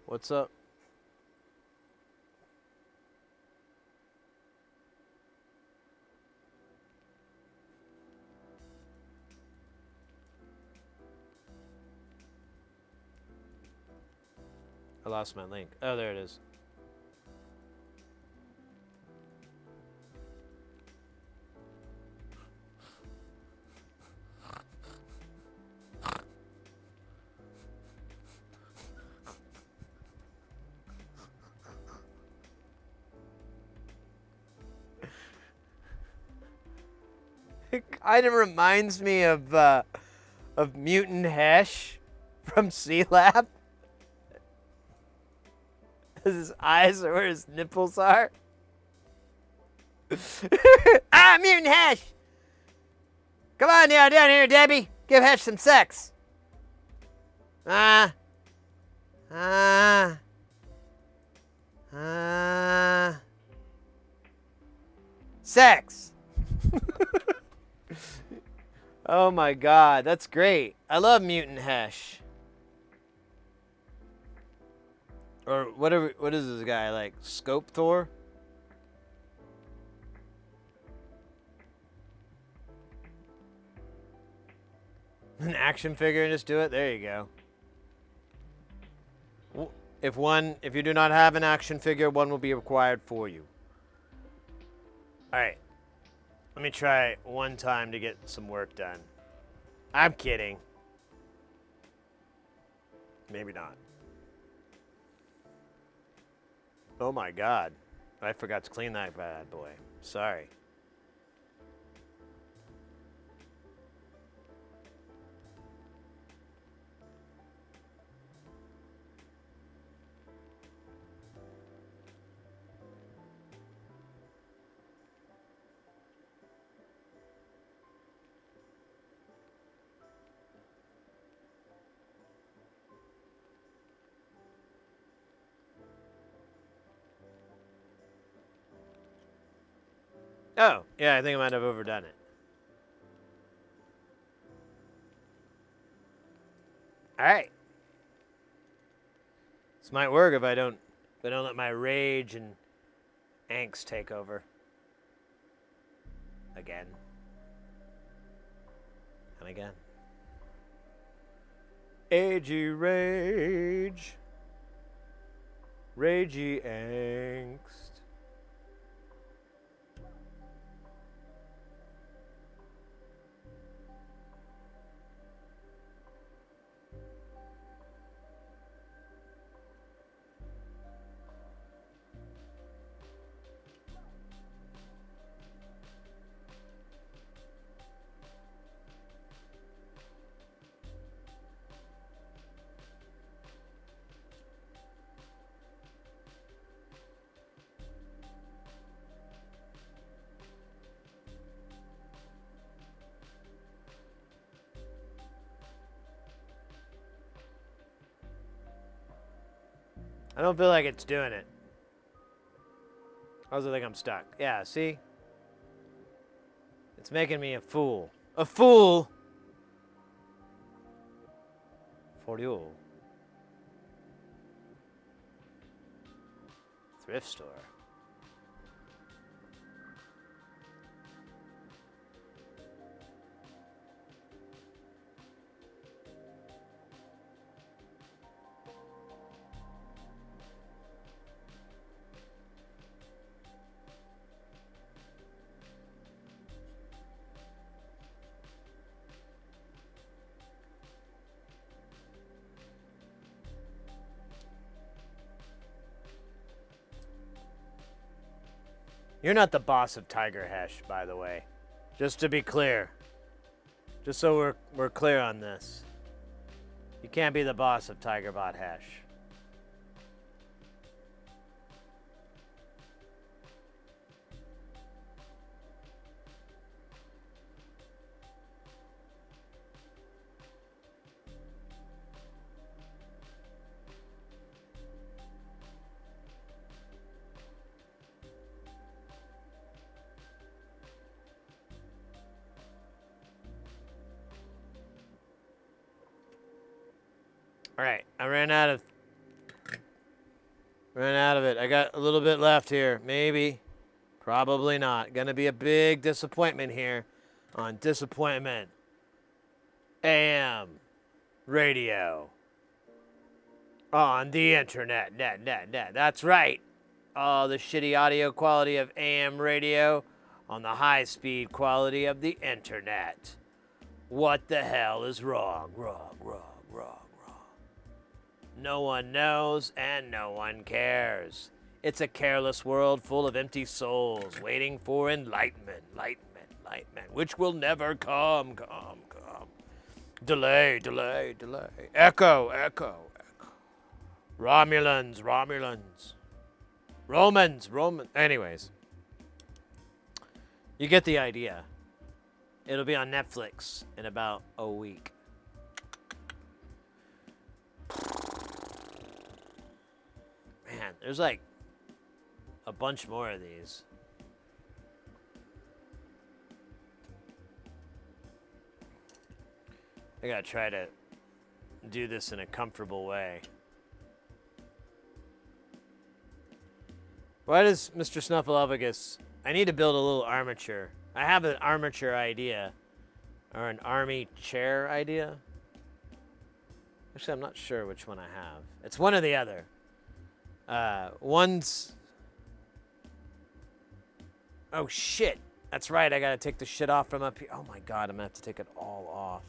What's up? I lost my link. Oh, there it is. It kind of reminds me of Mutant Hesh from C-Lab. His eyes are where his nipples are. Ah, Mutant Hesh! Come on now, down here, Debbie. Give Hesh some sex. Sex. Oh my god, that's great. I love Mutant Hesh. Or whatever, what is this guy, like, Scope Thor? An action figure and just do it? There you go. If you do not have an action figure, one will be required for you. Alright. Let me try one time to get some work done. I'm kidding. Maybe not. Oh my god. I forgot to clean that bad boy. Sorry. Oh, yeah, I think I might have overdone it. Alright. This might work if I don't let my rage and angst take over. Again. And again. Agey rage. Ragey angst. I don't feel like it's doing it. I also think I'm stuck. Yeah, see? It's making me a fool. A fool! For you. Thrift store. You're not the boss of Tiger Hesh, by the way. Just to be clear. Just so we're clear on this. You can't be the boss of Tigerbot Hesh. All right, I ran out of it. I got a little bit left here. Maybe, probably not. Gonna be a big disappointment here on Disappointment AM Radio on the internet. Net. That's right. All the shitty audio quality of AM radio on the high speed quality of the internet. What the hell is wrong? Wrong. No one knows and no one cares. It's a careless world full of empty souls waiting for enlightenment, which will never come. Delay. Echo. Romulans. Romans. Anyways, you get the idea. It'll be on Netflix in about a week. Man, there's like a bunch more of these. I gotta try to do this in a comfortable way. Why does Mr. Snuffleupagus... I need to build a little armature. I have an armature idea. Or an army chair idea. Actually, I'm not sure which one I have. It's one or the other. One's... Oh, shit. That's right. I gotta take the shit off from up here. Oh, my God. I'm gonna have to take it all off.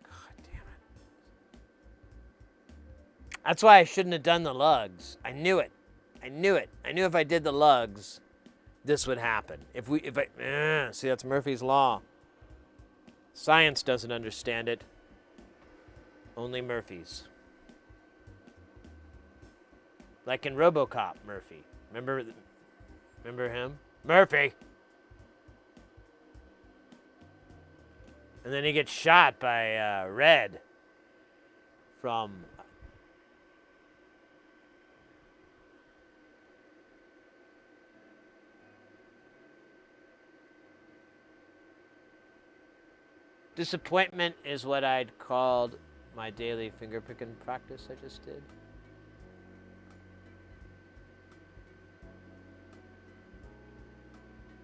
God damn it. That's why I shouldn't have done the lugs. I knew it. I knew if I did the lugs, this would happen. See, that's Murphy's Law. Science doesn't understand it. Only Murphy's. Like in RoboCop, Murphy. Remember him? Murphy! And then he gets shot by Red from... Disappointment is what I'd called my daily finger-picking practice I just did.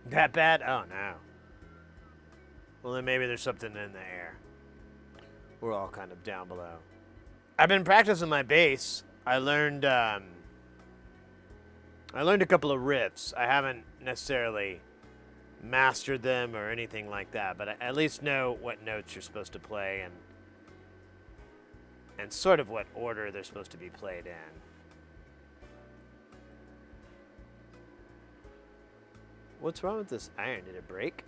That bad? Oh, no. Well, then maybe there's something in the air. We're all kind of down below. I've been practicing my bass. I learned a couple of riffs. I haven't necessarily mastered them or anything like that, but I at least know what notes you're supposed to play and sort of what order they're supposed to be played in. What's wrong with this iron? Did it break?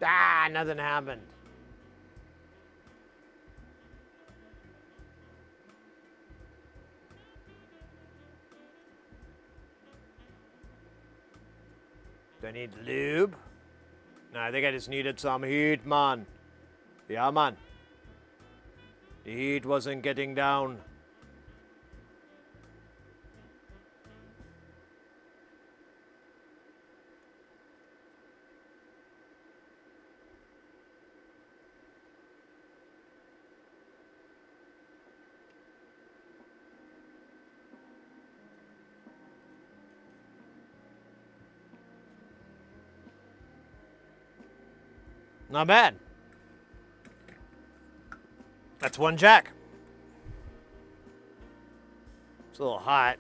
Ah, nothing happened. Do I need lube? No, I think I just needed some heat, man. Yeah, man. The heat wasn't getting down. Not bad. That's one jack. It's a little hot.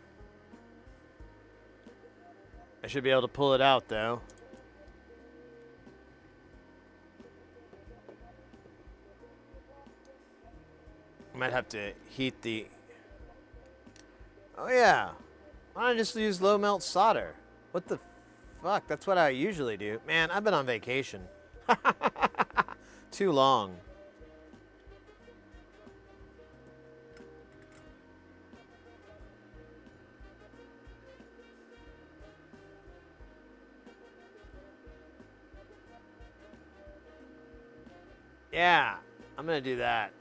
I should be able to pull it out, though. I might have to heat the... Oh, yeah. Why don't I just use low melt solder? What the fuck? That's what I usually do. Man, I've been on vacation. Too long. Yeah, I'm gonna do that.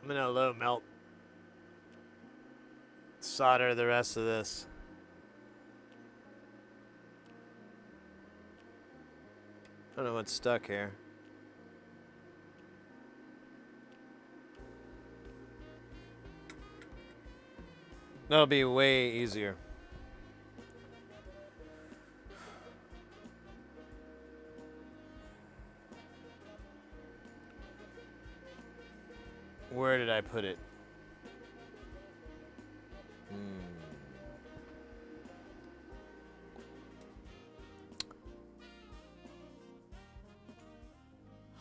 I'm gonna low melt solder the rest of this. I don't know what's stuck here. That'll be way easier. Where did I put it?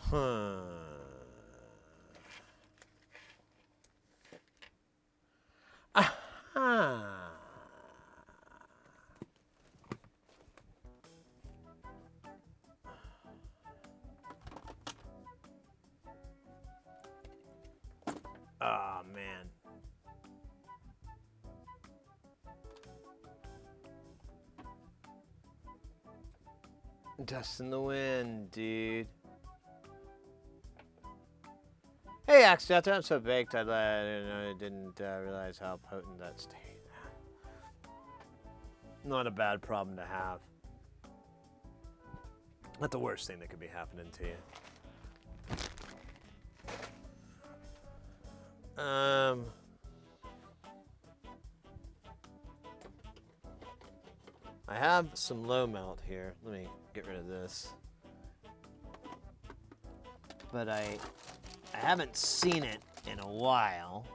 Huh. Aha. Oh, man. Dust in the wind, dude. Hey, Axe out there. I'm so baked. I didn't realize how potent that stayed. Not a bad problem to have. Not the worst thing that could be happening to you. I have some low melt here. Let me get rid of this. But I haven't seen it in a while.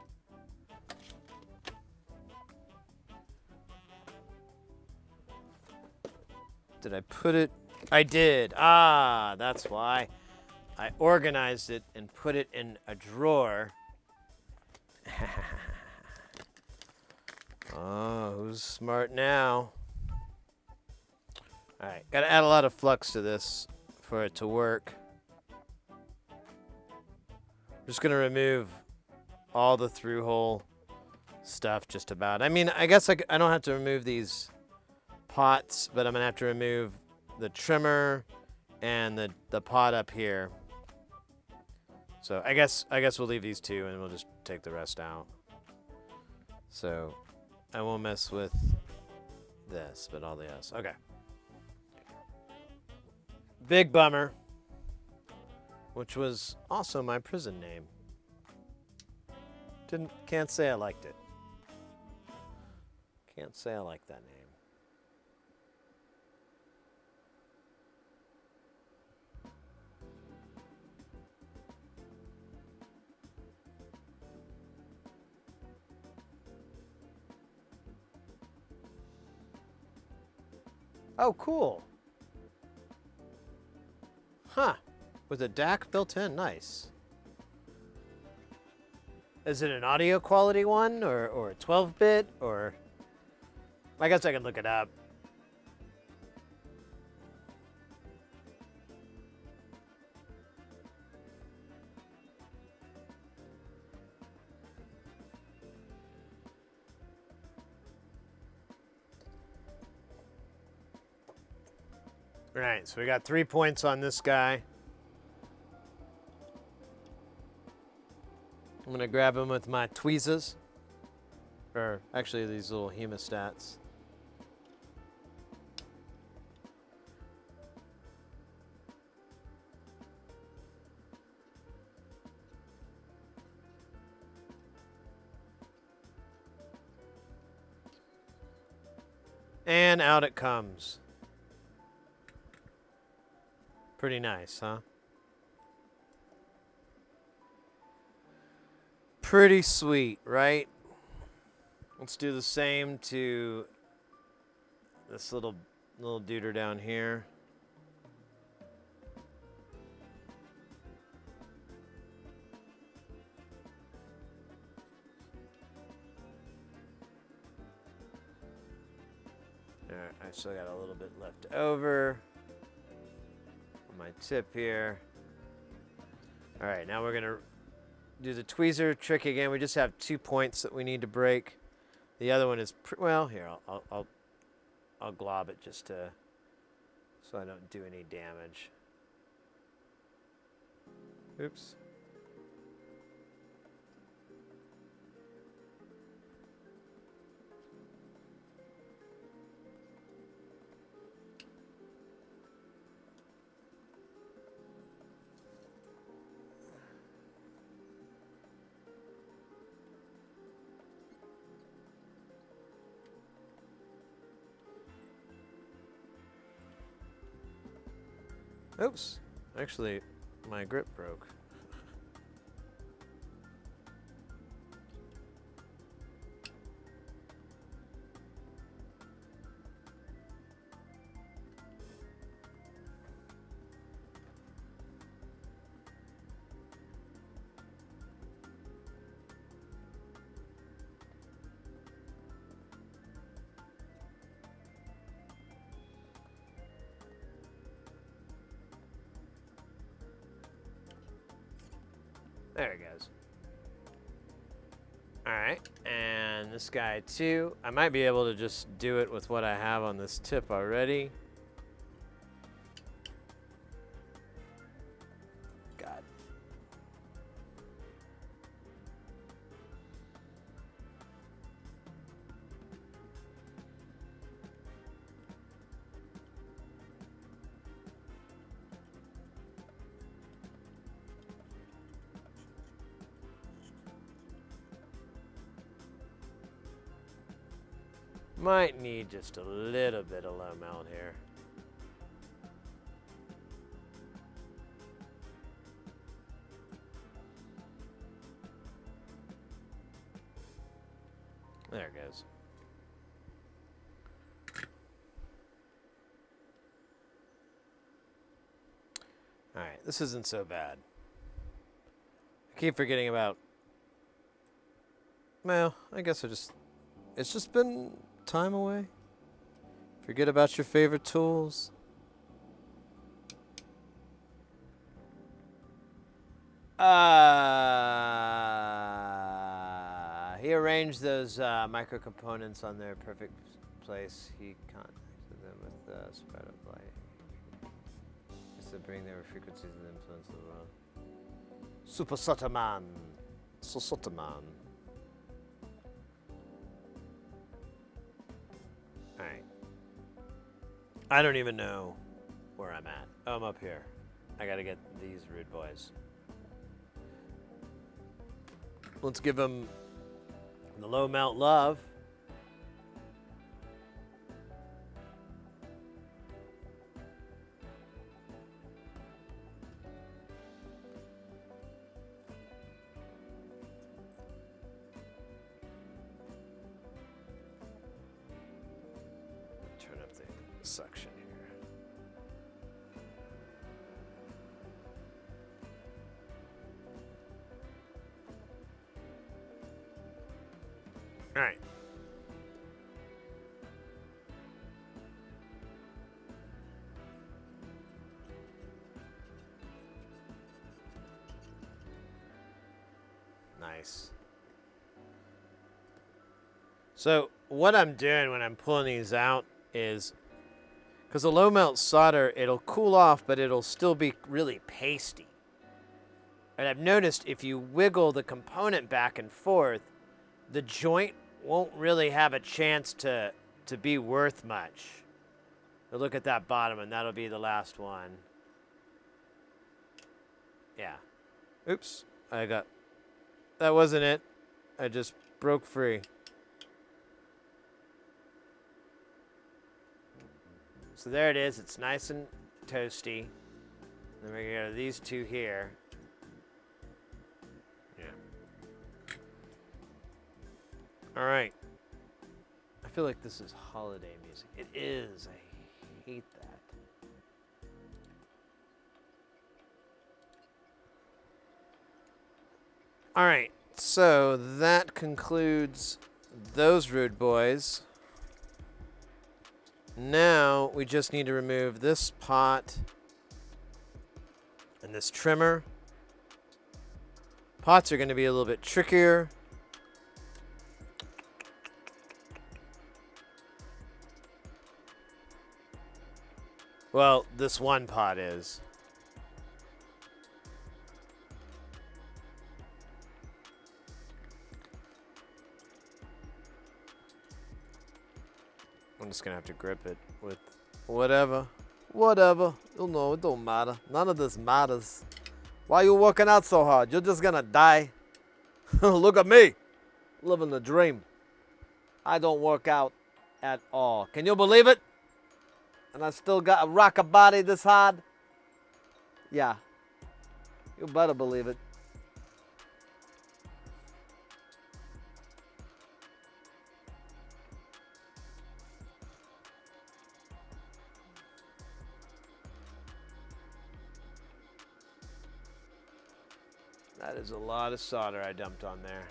Did I put it? I did. Ah, that's why. I organized it and put it in a drawer. Oh, who's smart now? All right, gotta add a lot of flux to this for it to work. Just gonna remove all the through hole stuff just about. I mean, I guess I don't have to remove these pots, but I'm gonna have to remove the trimmer and the pot up here. So I guess we'll leave these two and we'll just take the rest out. So I won't mess with this, but all the else. Okay. Big Bummer, which was also my prison name. Can't say I liked it. Can't say I like that name. Oh, cool. Huh. With a DAC built in. Nice. Is it an audio quality one or a 12-bit or... I guess I can look it up. All right, so we got 3 points on this guy. I'm gonna grab him with my tweezers. Or actually these little hemostats. And out it comes. Pretty nice, huh? Pretty sweet, right? Let's do the same to this little duder down here. Alright, I still got a little bit left over on my tip here. Alright, now we're gonna do the tweezer trick again. We just have 2 points that we need to break. The other one is well. Here, I'll glob it just to so I don't do any damage. Oops. Oops. Actually, my grip broke. There it goes. Alright, and this guy too. I might be able to just do it with what I have on this tip already. God. Might need just a little bit of low melt here. There it goes. All right, this isn't so bad. I keep forgetting about, well, I guess it's just been time away. Forget about your favorite tools. He arranged those micro components on their perfect place. He contacted them with the spread of light. Just to bring their frequencies and influence of the world. Super Sutaman. Sutaman. Alright. I don't even know where I'm at. Oh, I'm up here. I gotta get these rude boys. Let's give them the low melt love. Turn up the suction here. All right. Nice. So what I'm doing when I'm pulling these out is, because the low melt solder, it'll cool off, but it'll still be really pasty. And I've noticed if you wiggle the component back and forth, the joint won't really have a chance to be worth much. But look at that bottom, and that'll be the last one. Yeah. Oops. That wasn't it. I just broke free. So there it is. It's nice and toasty. Then we go to these two here. Yeah. All right. I feel like this is holiday music. It is. I hate that. All right. So that concludes those rude boys. Now we just need to remove this pot and this trimmer. Pots are going to be a little bit trickier. Well, this one pot is. I'm just gonna have to grip it with whatever. Whatever. You know, it don't matter. None of this matters. Why you working out so hard? You're just gonna die. Look at me. Living the dream. I don't work out at all. Can you believe it? And I still got a rock a body this hard? Yeah. You better believe it. That is a lot of solder I dumped on there.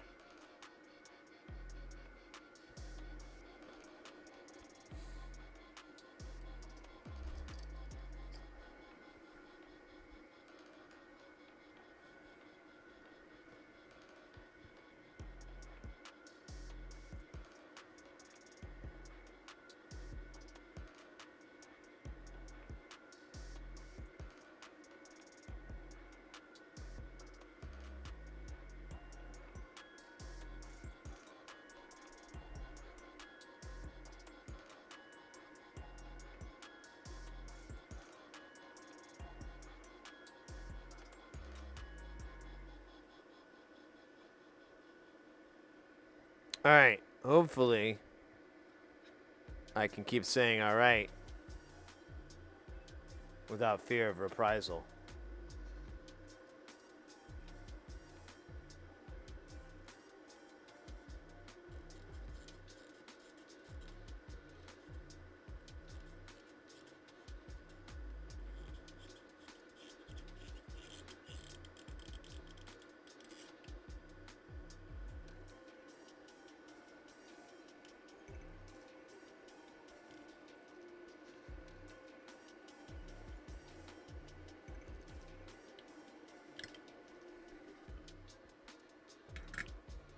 All right, hopefully I can keep saying all right without fear of reprisal.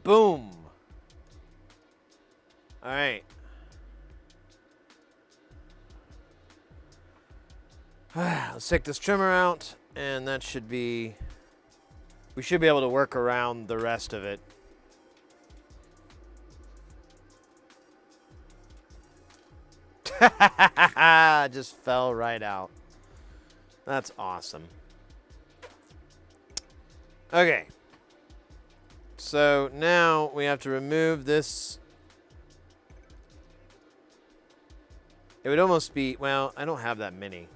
Boom. All right. Let's take this trimmer out, and that should be... We should be able to work around the rest of it. Just fell right out. That's awesome. Okay. So now we have to remove this. It would almost be, well, I don't have that many.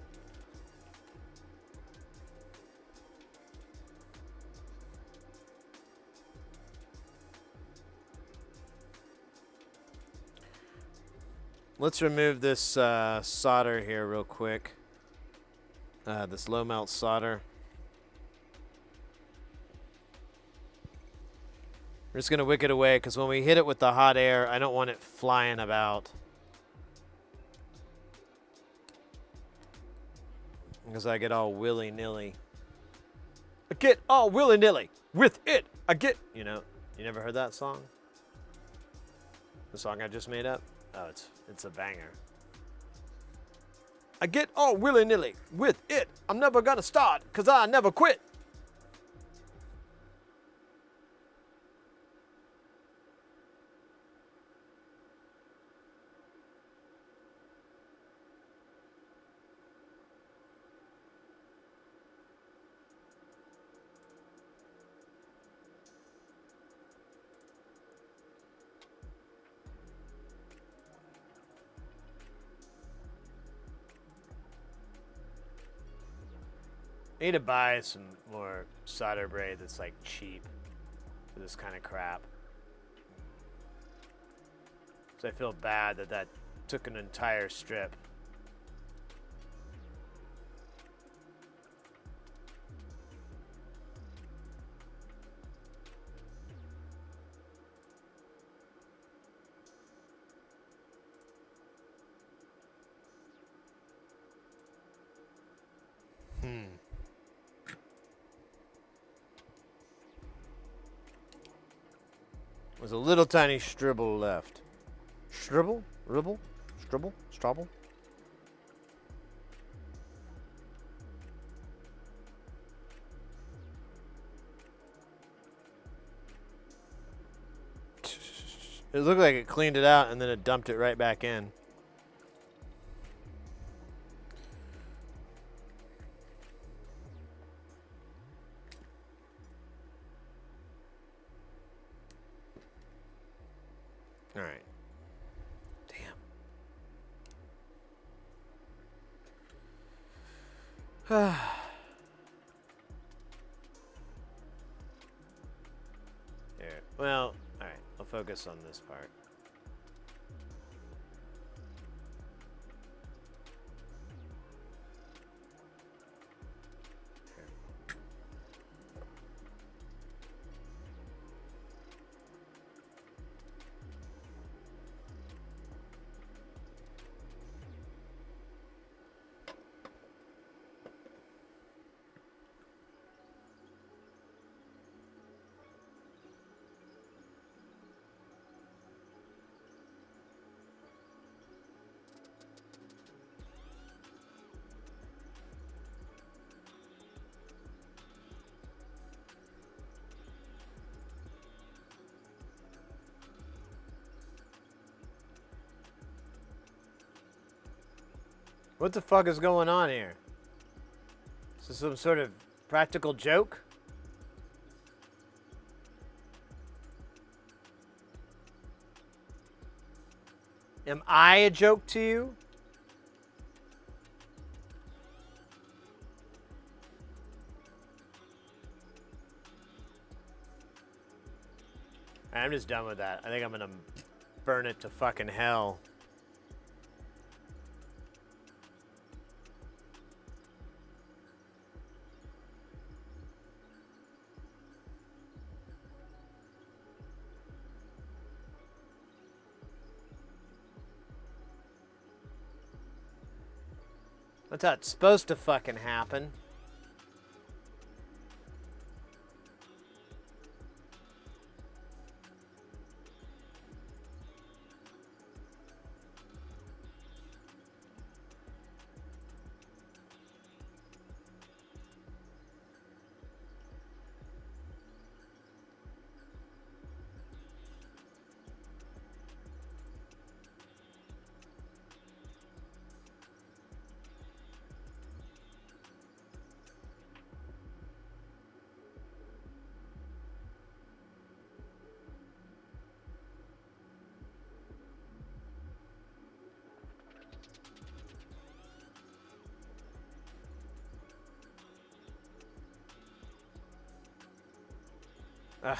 Let's remove this solder here real quick. This low melt solder. We're just going to wick it away because when we hit it with the hot air, I don't want it flying about. Because I get all willy-nilly. I get all willy-nilly with it. I get, you know, you never heard that song? The song I just made up? Oh, it's a banger. I get all willy-nilly with it. I'm never going to start because I never quit. I need to buy some more solder braid that's like cheap for this kind of crap. So I feel bad that that took an entire strip. There's a little tiny stribble left. Stribble? Ribble? Stribble? Strobble? It looked like it cleaned it out and then it dumped it right back in. All right. Damn. There. Well, all right. I'll focus on this part. What the fuck is going on here? Is this some sort of practical joke? Am I a joke to you? I'm just done with that. I think I'm gonna burn it to fucking hell. That's how it's supposed to fucking happen. Ugh.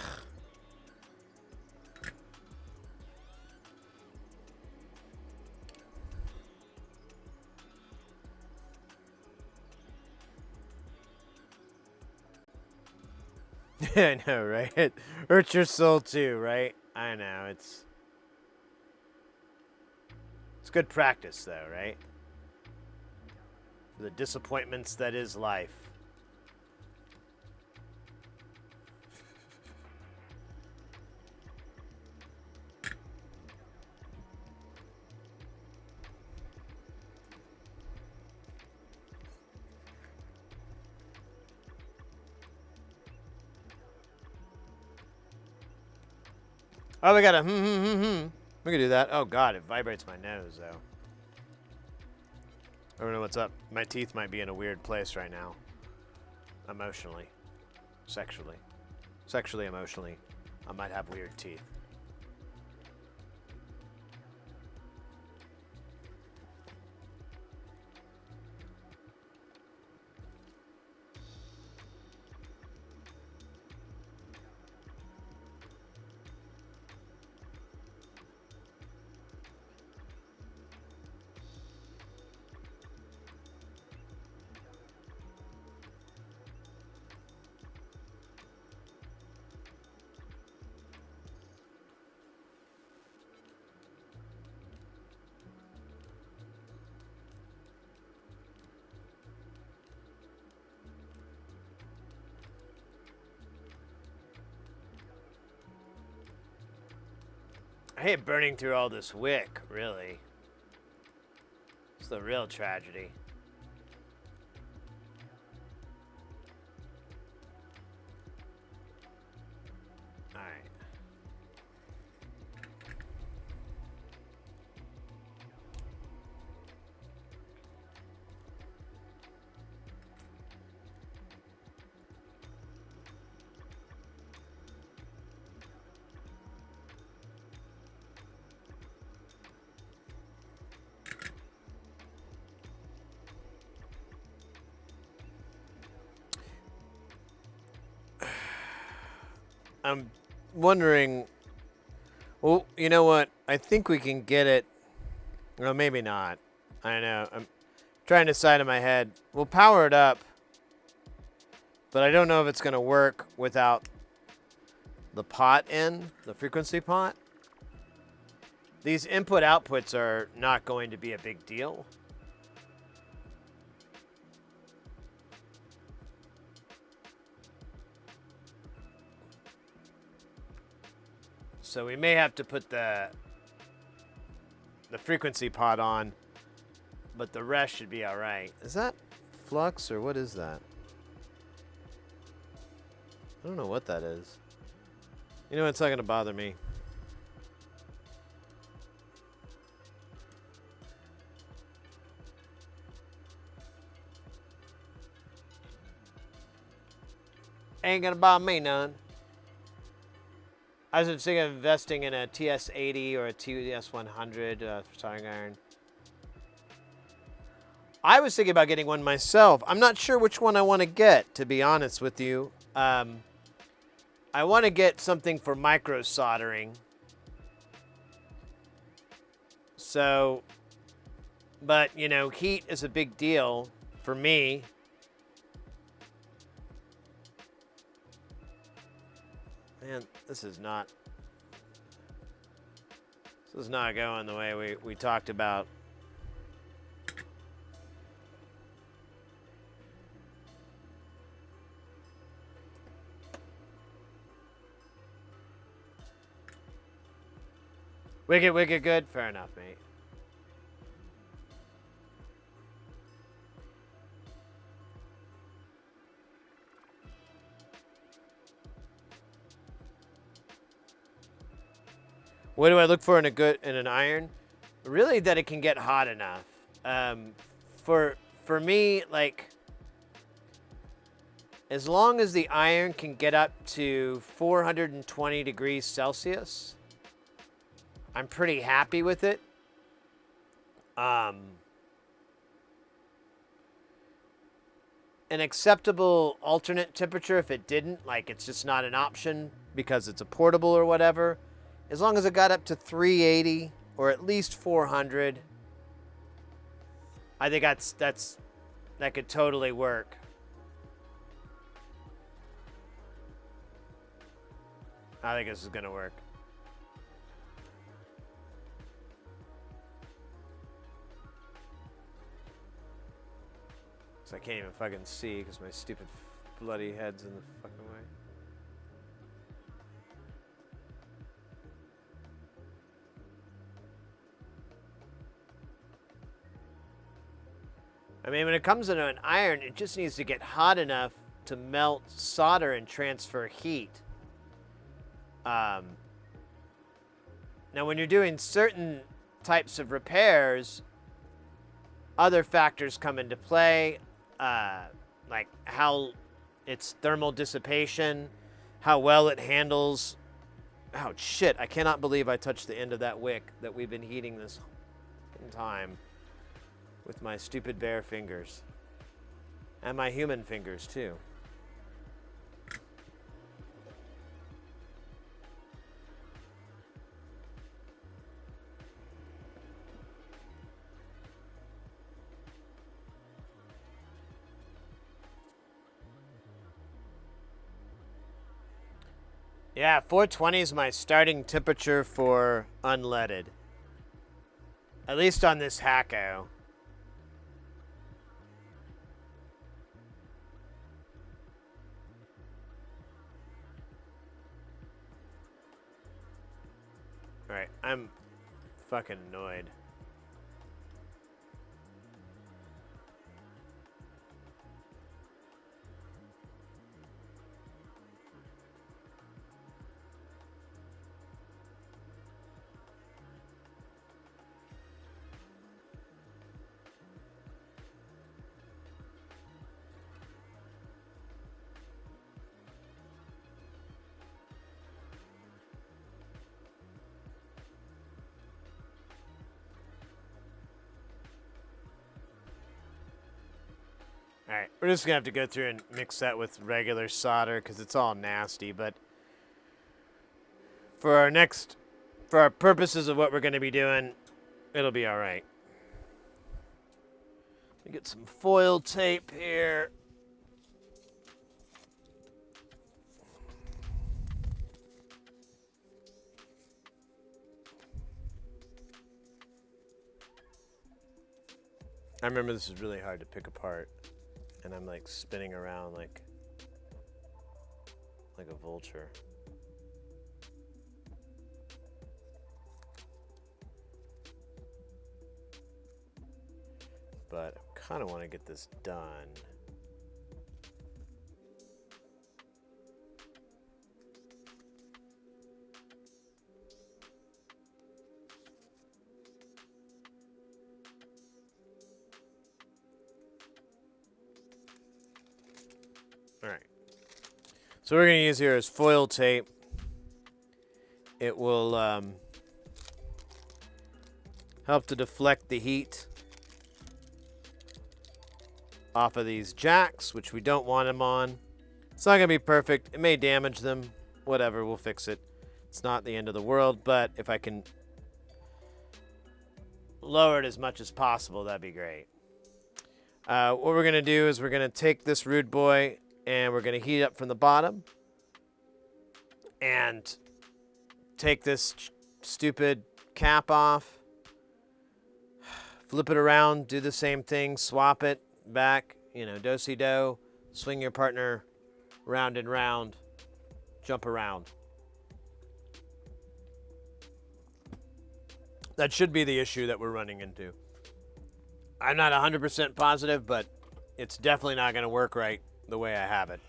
I know, right? It hurts your soul too, right? I know, it's good practice though, right? For the disappointments that is life. Oh, we got a We can do that. Oh god, it vibrates my nose though. I don't know what's up. My teeth might be in a weird place right now. Emotionally. Sexually. Sexually, emotionally. I might have weird teeth. I hate burning through all this wick, really. It's the real tragedy. All right. I'm wondering. Well, you know what? I think we can get it. Well, maybe not. I don't know. I'm trying to decide in my head. We'll power it up, but I don't know if it's going to work without the pot in, the frequency pot. These input outputs are not going to be a big deal. So we may have to put the frequency pot on, but the rest should be all right. Is that flux or what is that? I don't know what that is. You know, it's not going to bother me. Ain't going to bother me none. I was thinking of investing in a TS80 or a TS100 for soldering iron. I was thinking about getting one myself. I'm not sure which one I want to get, to be honest with you. I want to get something for micro soldering. So, but, you know, heat is a big deal for me. Man, this is not going the way we talked about. Wicked good? Fair enough, mate. What do I look for in an iron? Really, that it can get hot enough. For me, like, as long as the iron can get up to 420 degrees Celsius, I'm pretty happy with it. An acceptable alternate temperature if it didn't, like it's just not an option because it's a portable or whatever. As long as it got up to 380 or at least 400, I think that could totally work. I think this is gonna work. So I can't even fucking see because my stupid bloody head's in the fucking way. I mean, when it comes to an iron, it just needs to get hot enough to melt solder and transfer heat. Now, when you're doing certain types of repairs, other factors come into play, like how its thermal dissipation, how well it handles. Oh, shit, I cannot believe I touched the end of that wick that we've been heating this time. With my stupid bare fingers. And my human fingers, too. Yeah, 420 is my starting temperature for unleaded. At least on this Hacko. Alright, I'm fucking annoyed. Alright, we're just gonna have to go through and mix that with regular solder because it's all nasty, but for our purposes of what we're gonna be doing, it'll be alright. Let me get some foil tape here. I remember this is really hard to pick apart. And I'm like spinning around like a vulture. But I kind of want to get this done. Alright. So what we're going to use here is foil tape. It will help to deflect the heat off of these jacks, which we don't want them on. It's not going to be perfect. It may damage them. Whatever, we'll fix it. It's not the end of the world, but if I can lower it as much as possible, that'd be great. What we're going to do is we're going to take this rude boy and we're going to heat it up from the bottom and take this stupid cap off, flip it around, do the same thing, swap it back, you know, do-si-do, swing your partner round and round, jump around. That should be the issue that we're running into. I'm not 100% positive, but it's definitely not going to work right the way I have it.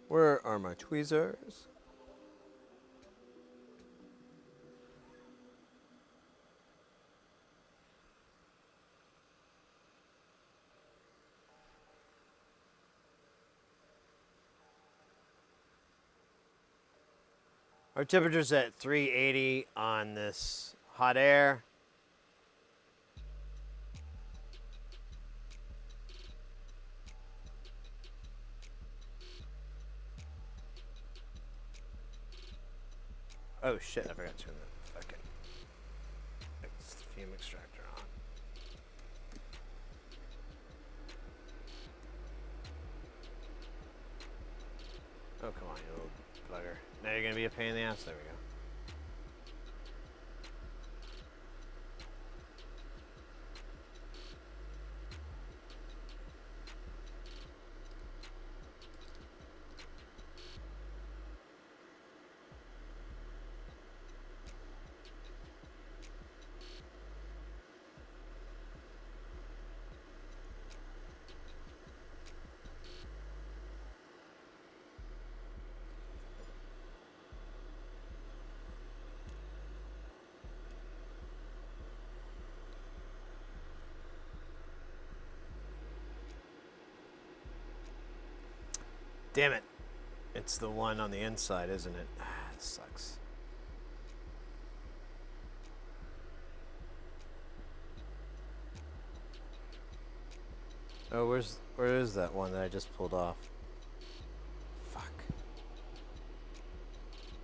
Where are my tweezers? Our temperature's at 380 on this hot air. Oh shit, I forgot to turn the fucking fume extractor on. Oh, come on, you little bugger. Now you're gonna be a pain in the ass. There we go. Damn it. It's the one on the inside, isn't it? Ah, it sucks. Oh, where is that one that I just pulled off? Fuck.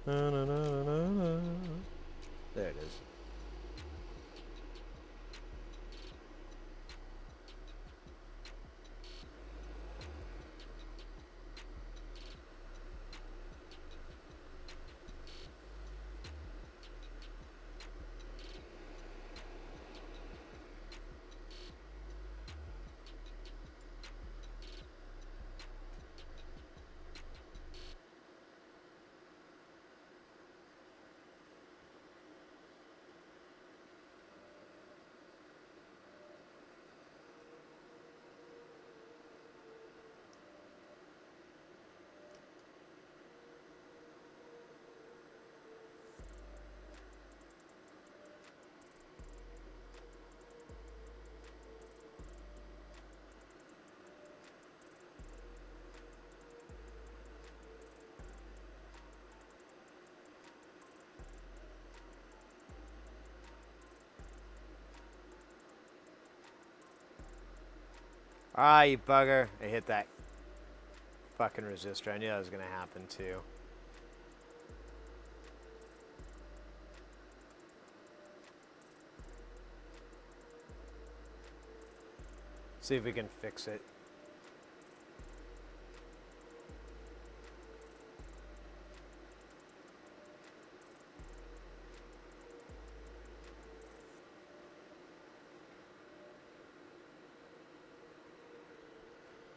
Na, na, na, na, na, na. There it is. Ah, you bugger. I hit that fucking resistor. I knew that was going to happen too. See if we can fix it.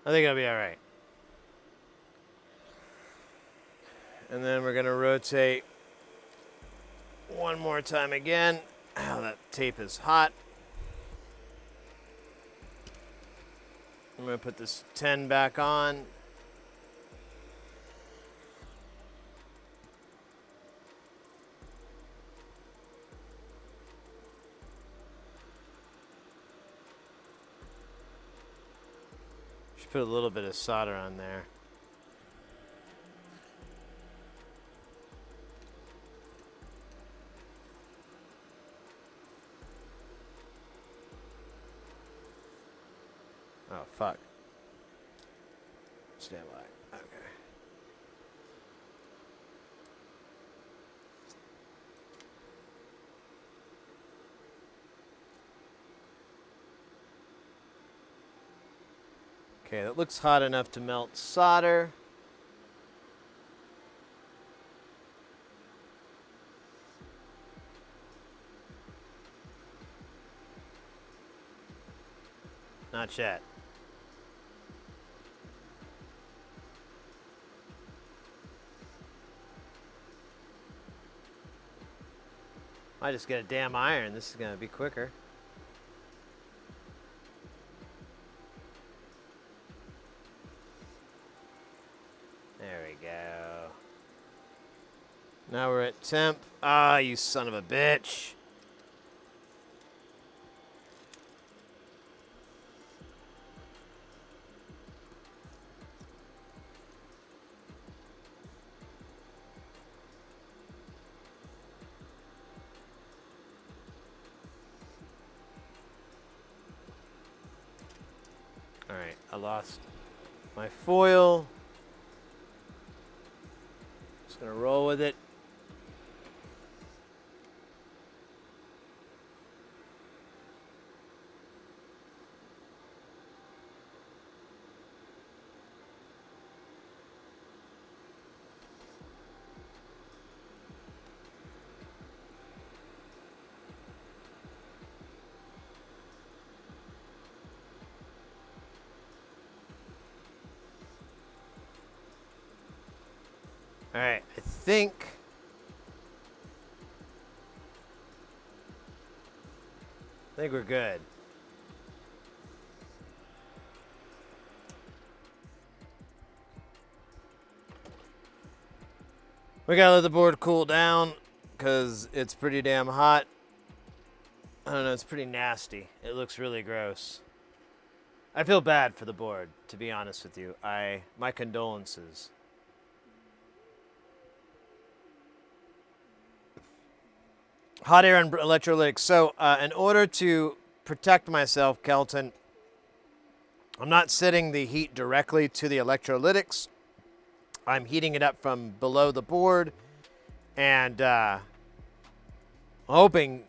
I think it'll be all right. And then we're gonna rotate one more time again. Oh, that tape is hot. I'm gonna put this 10 back on. Should put a little bit of solder on there. Oh, fuck. Stand by. Okay. Okay, that looks hot enough to melt solder. Not yet. I just get a damn iron. This is gonna be quicker. There we go. Now we're at temp. Ah, you son of a bitch. All right, I lost my foil. Just gonna roll with it. All right, I think we're good. We gotta let the board cool down because it's pretty damn hot. I don't know, it's pretty nasty. It looks really gross. I feel bad for the board, to be honest with you. My condolences. Hot air and electrolytics. So, in order to protect myself, Kelton, I'm not setting the heat directly to the electrolytics. I'm heating it up from below the board, and hoping,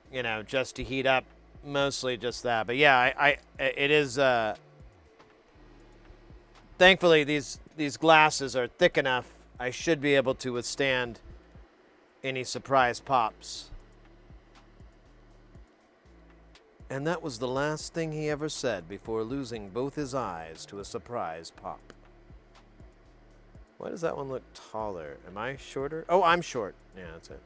just to heat up, mostly just that. But yeah, it is. Thankfully, these glasses are thick enough. I should be able to withstand any surprise pops. And that was the last thing he ever said before losing both his eyes to a surprise pop. Why does that one look taller? Am I shorter? Oh, I'm short. Yeah, that's it.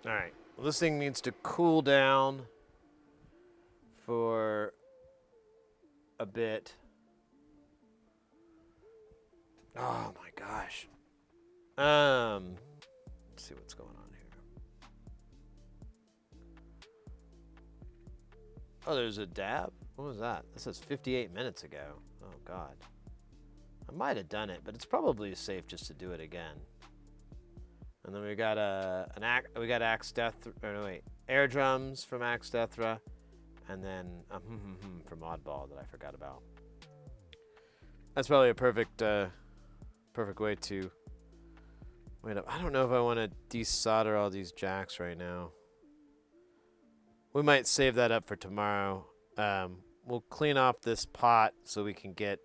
All right. Well, this thing needs to cool down for a bit. Oh my gosh. Let's see what's going on here. Oh, there's a dab? What was that? This says 58 minutes ago. Oh, God. I might have done it, but it's probably safe just to do it again. And then we got Axe Death, or no, wait, air drums from Axe Deathra, and then a from Oddball that I forgot about. That's probably a perfect way to. Wait up. I don't know if I want to desolder all these jacks right now. We might save that up for tomorrow. We'll clean off this pot so we can get.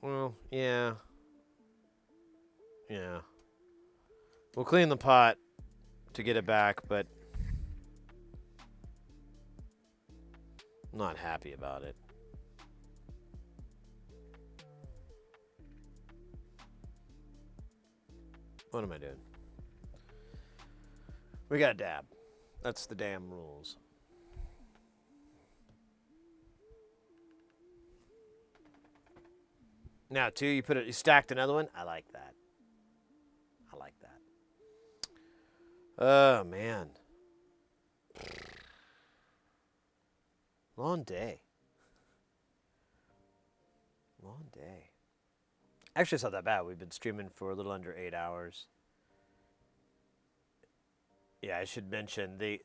Well, yeah. Yeah. We'll clean the pot to get it back, but I'm not happy about it. What am I doing? We got to dab. That's the damn rules. Now, two, you stacked another one. I like that. I like that. Oh, man. Long day. Long day. Actually, it's not that bad. We've been streaming for a little under 8 hours. Yeah, I should mention the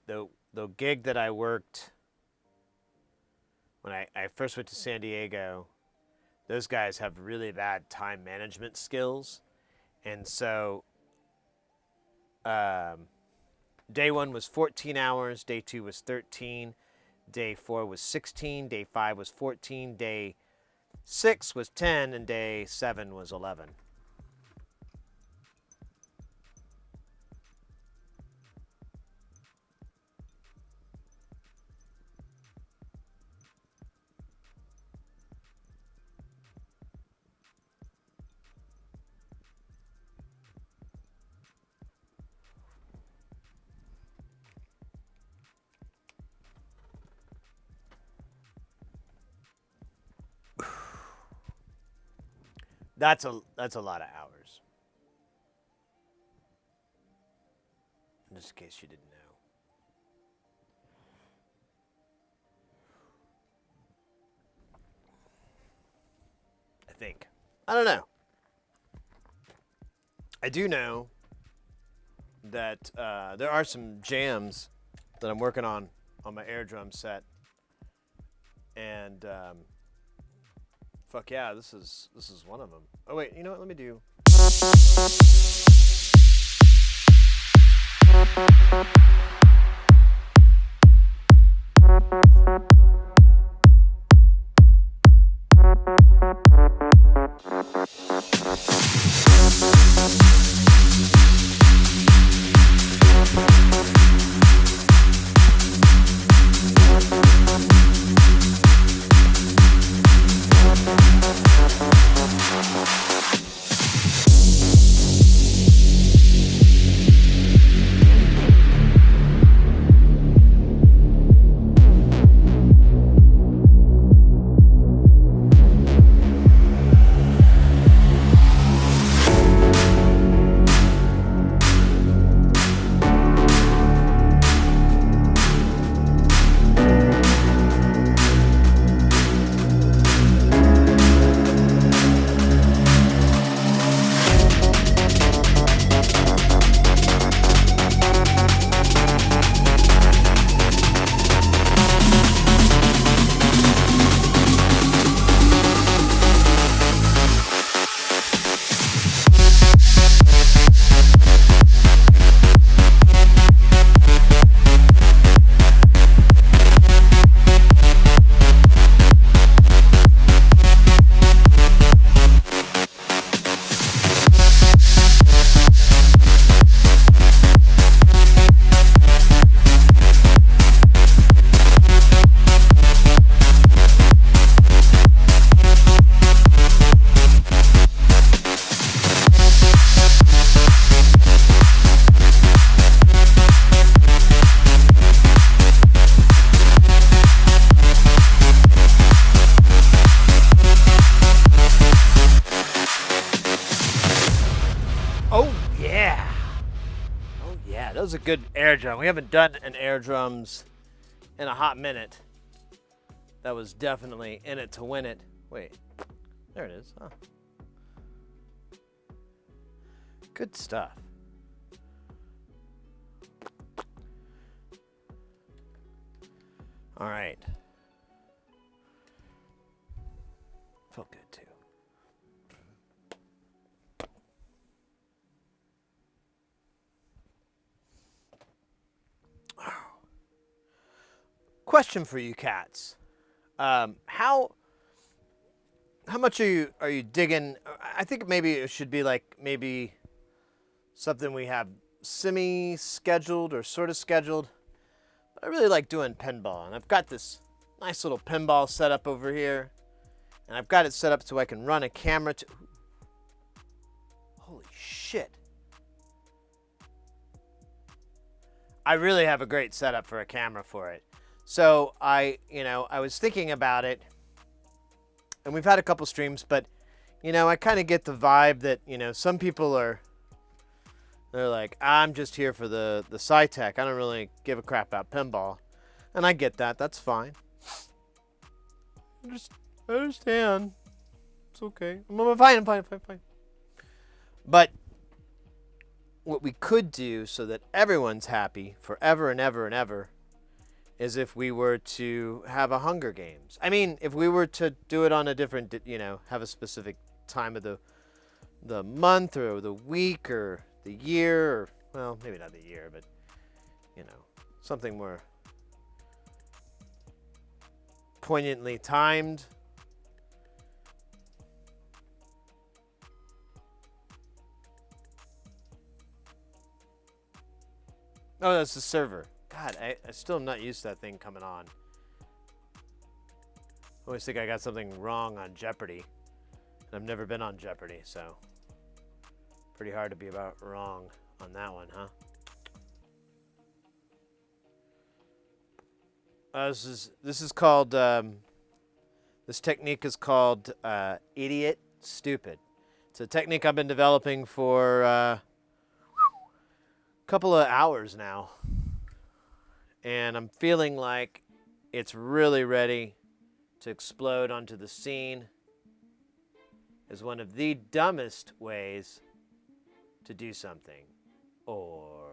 gig that I worked when I first went to San Diego. Those guys have really bad time management skills. And so day 1 was 14 hours, day 2 was 13, day 4 was 16, day 5 was 14, day 6 was 10, and day 7 was 11. That's a lot of hours. Just in case you didn't know. I think. I don't know. I do know that there are some jams that I'm working on my air drum set. And fuck yeah, this is one of them. Oh wait, you know what? Let me do. That was a good air drum. We haven't done an air drums in a hot minute. That was definitely in it to win it. Wait, there it is. Huh. Good stuff. All right. Felt good too. Question for you cats. How much are you digging? I think maybe it should be like maybe something we have semi-scheduled or sort of scheduled. But I really like doing pinball, and I've got this nice little pinball set up over here, and I've got it set up so I can run a camera to. Holy shit! I really have a great setup for a camera for it. So I was thinking about it, and we've had a couple streams, but, I kind of get the vibe that, some people they're like, I'm just here for the sci-tech. I don't really give a crap about pinball. And I get that. That's fine. I understand. It's okay. I'm fine. But what we could do so that everyone's happy forever and ever and ever is if we were to have a Hunger Games. I mean, if we were to do it on a different, have a specific time of the month or the week or the year, or, well, maybe not the year, but, something more poignantly timed. Oh, that's the server. God, I still am not used to that thing coming on. I always think I got something wrong on Jeopardy. And I've never been on Jeopardy, so pretty hard to be about wrong on that one, huh? This is called this technique is called idiot stupid. It's a technique I've been developing for a couple of hours now. And I'm feeling like it's really ready to explode onto the scene as one of the dumbest ways to do something. Or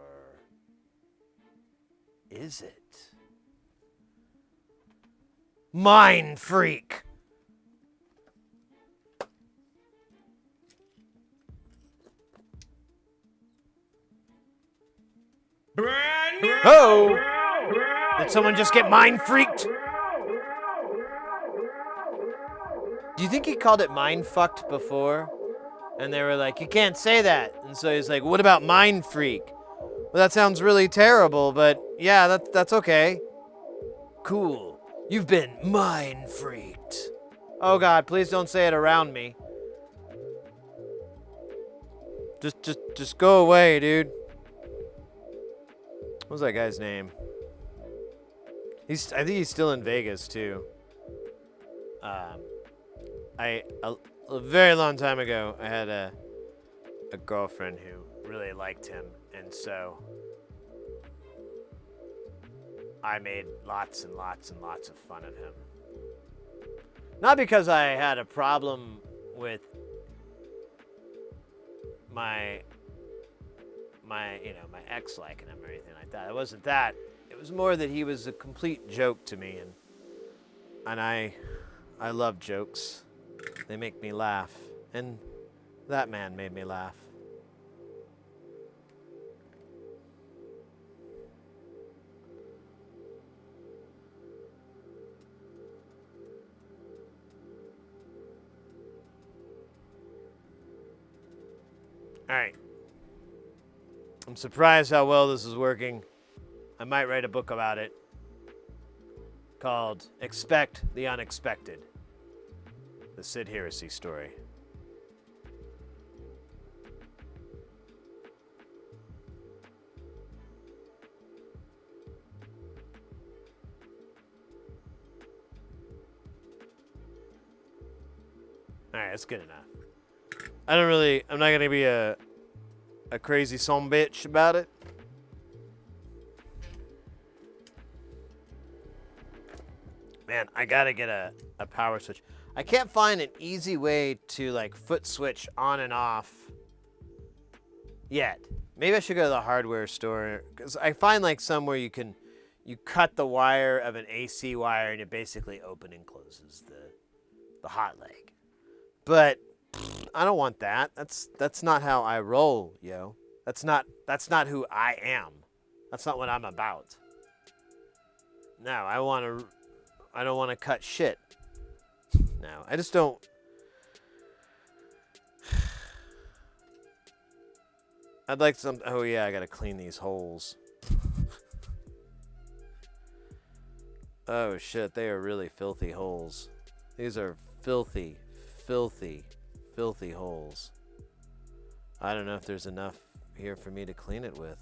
is it? Mind freak! Oh! Did someone just get mind freaked? Do you think he called it mind fucked before? And they were like, you can't say that. And so he's like, what about mind freak? Well, that sounds really terrible, but yeah, that's okay. Cool. You've been mind freaked. Oh God, please don't say it around me. Just go away, dude. What was that guy's name? I think he's still in Vegas too. A very long time ago, I had a girlfriend who really liked him, and so I made lots and lots and lots of fun of him. Not because I had a problem with my ex liking him or anything like that. It wasn't that. It was more that he was a complete joke to me, and I love jokes. They make me laugh, and that man made me laugh. All right. I'm surprised how well this is working. I might write a book about it called Expect the Unexpected. The Sid Heresy story. All right, that's good enough. I'm not gonna be a crazy son bitch about it. Man, I gotta get a power switch. I can't find an easy way to like foot switch on and off yet. Maybe I should go to the hardware store, because I find like somewhere you can you cut the wire of an AC wire and it basically open and closes the hot leg. But I don't want that. That's not how I roll, yo. That's not who I am. That's not what I'm about. No, I don't want to cut shit. No, I just don't. I'd like some. Oh yeah, I gotta clean these holes. Oh shit, they are really filthy holes. These are filthy, filthy, filthy holes. I don't know if there's enough here for me to clean it with.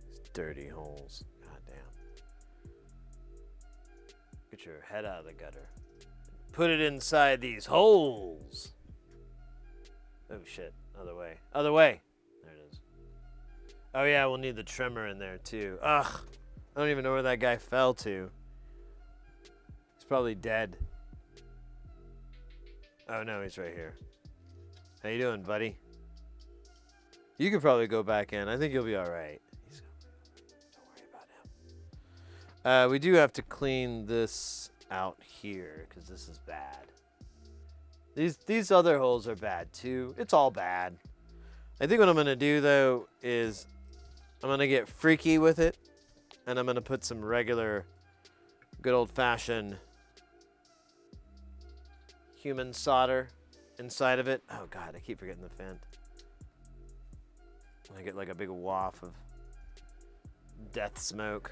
These dirty holes. God damn. Get your head out of the gutter. Put it inside these holes. Oh shit. Other way. Other way. There it is. Oh yeah, we'll need the trimmer in there too. Ugh. I don't even know where that guy fell to. He's probably dead. Oh no, he's right here. How you doing, buddy? You could probably go back in. I think you'll be alright. Don't worry about him. We do have to clean this out here, because this is bad. These other holes are bad too. It's all bad. I think what I'm going to do though is I'm going to get freaky with it. And I'm going to put some regular, good old-fashioned human solder inside of it. Oh, God, I keep forgetting the vent. I get like a big waft of death smoke.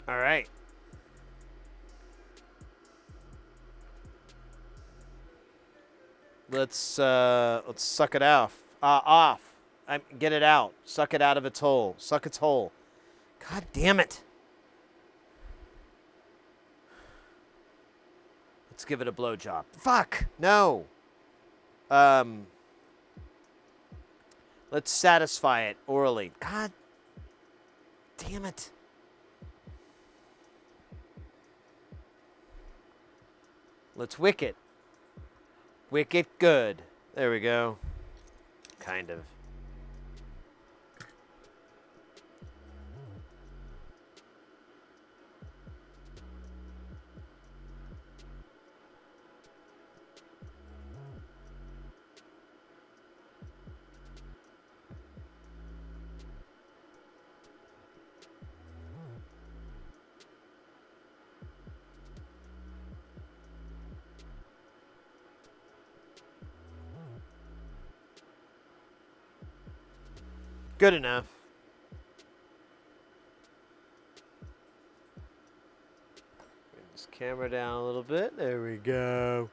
All right. Let's suck it off. Get it out. Suck it out of its hole. Suck its hole. God damn it. Let's give it a blowjob. Fuck. No. Let's satisfy it orally. God damn it. Let's wick it. Wick it good. There we go. Kind of. Good enough. Bring this camera down a little bit. There we go.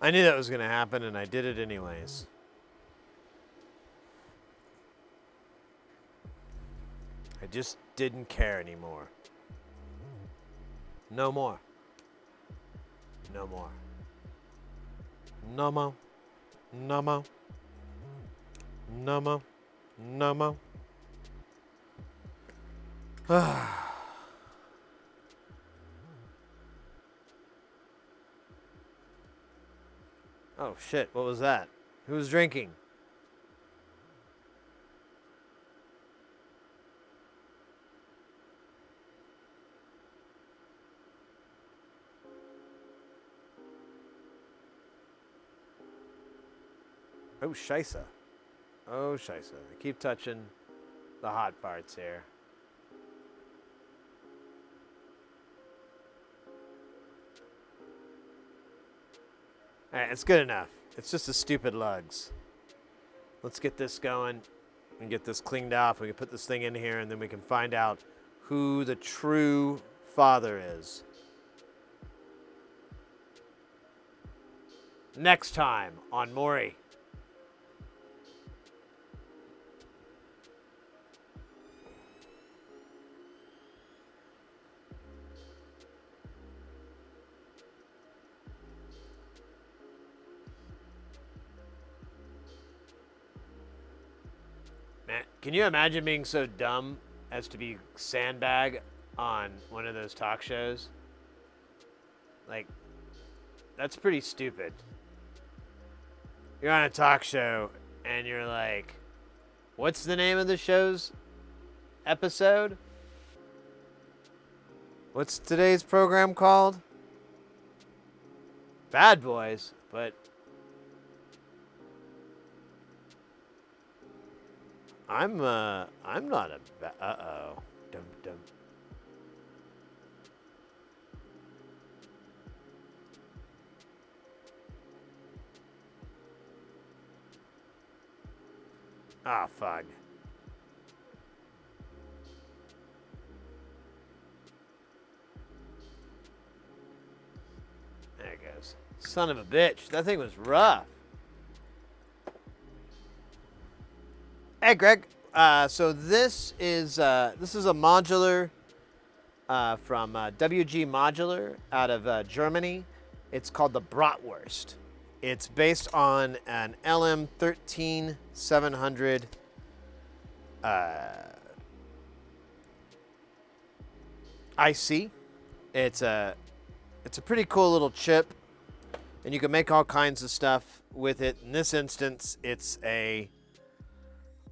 I knew that was going to happen, and I did it anyways. I just didn't care anymore. No more. No more. No more. No more. No more. No more. Oh shit, what was that? Who was drinking? Oh, scheisse. Oh, scheisse. I keep touching the hot parts here. All right, it's good enough. It's just the stupid lugs. Let's get this going and get this cleaned off. We can put this thing in here, and then we can find out who the true father is. Next time on Maury. Man, can you imagine being so dumb as to be sandbag on one of those talk shows? Like, that's pretty stupid. You're on a talk show and you're like, what's the name of the show's episode? What's today's program called? Bad Boys, but I'm not a uh-oh. Dum dum. Ah, fuck. There it goes. Son of a bitch. That thing was rough. Hey, Greg. So this is a modular from WG Modular out of Germany. It's called the Bratwurst. It's based on an LM13700 IC. It's a pretty cool little chip, and you can make all kinds of stuff with it. In this instance, it's going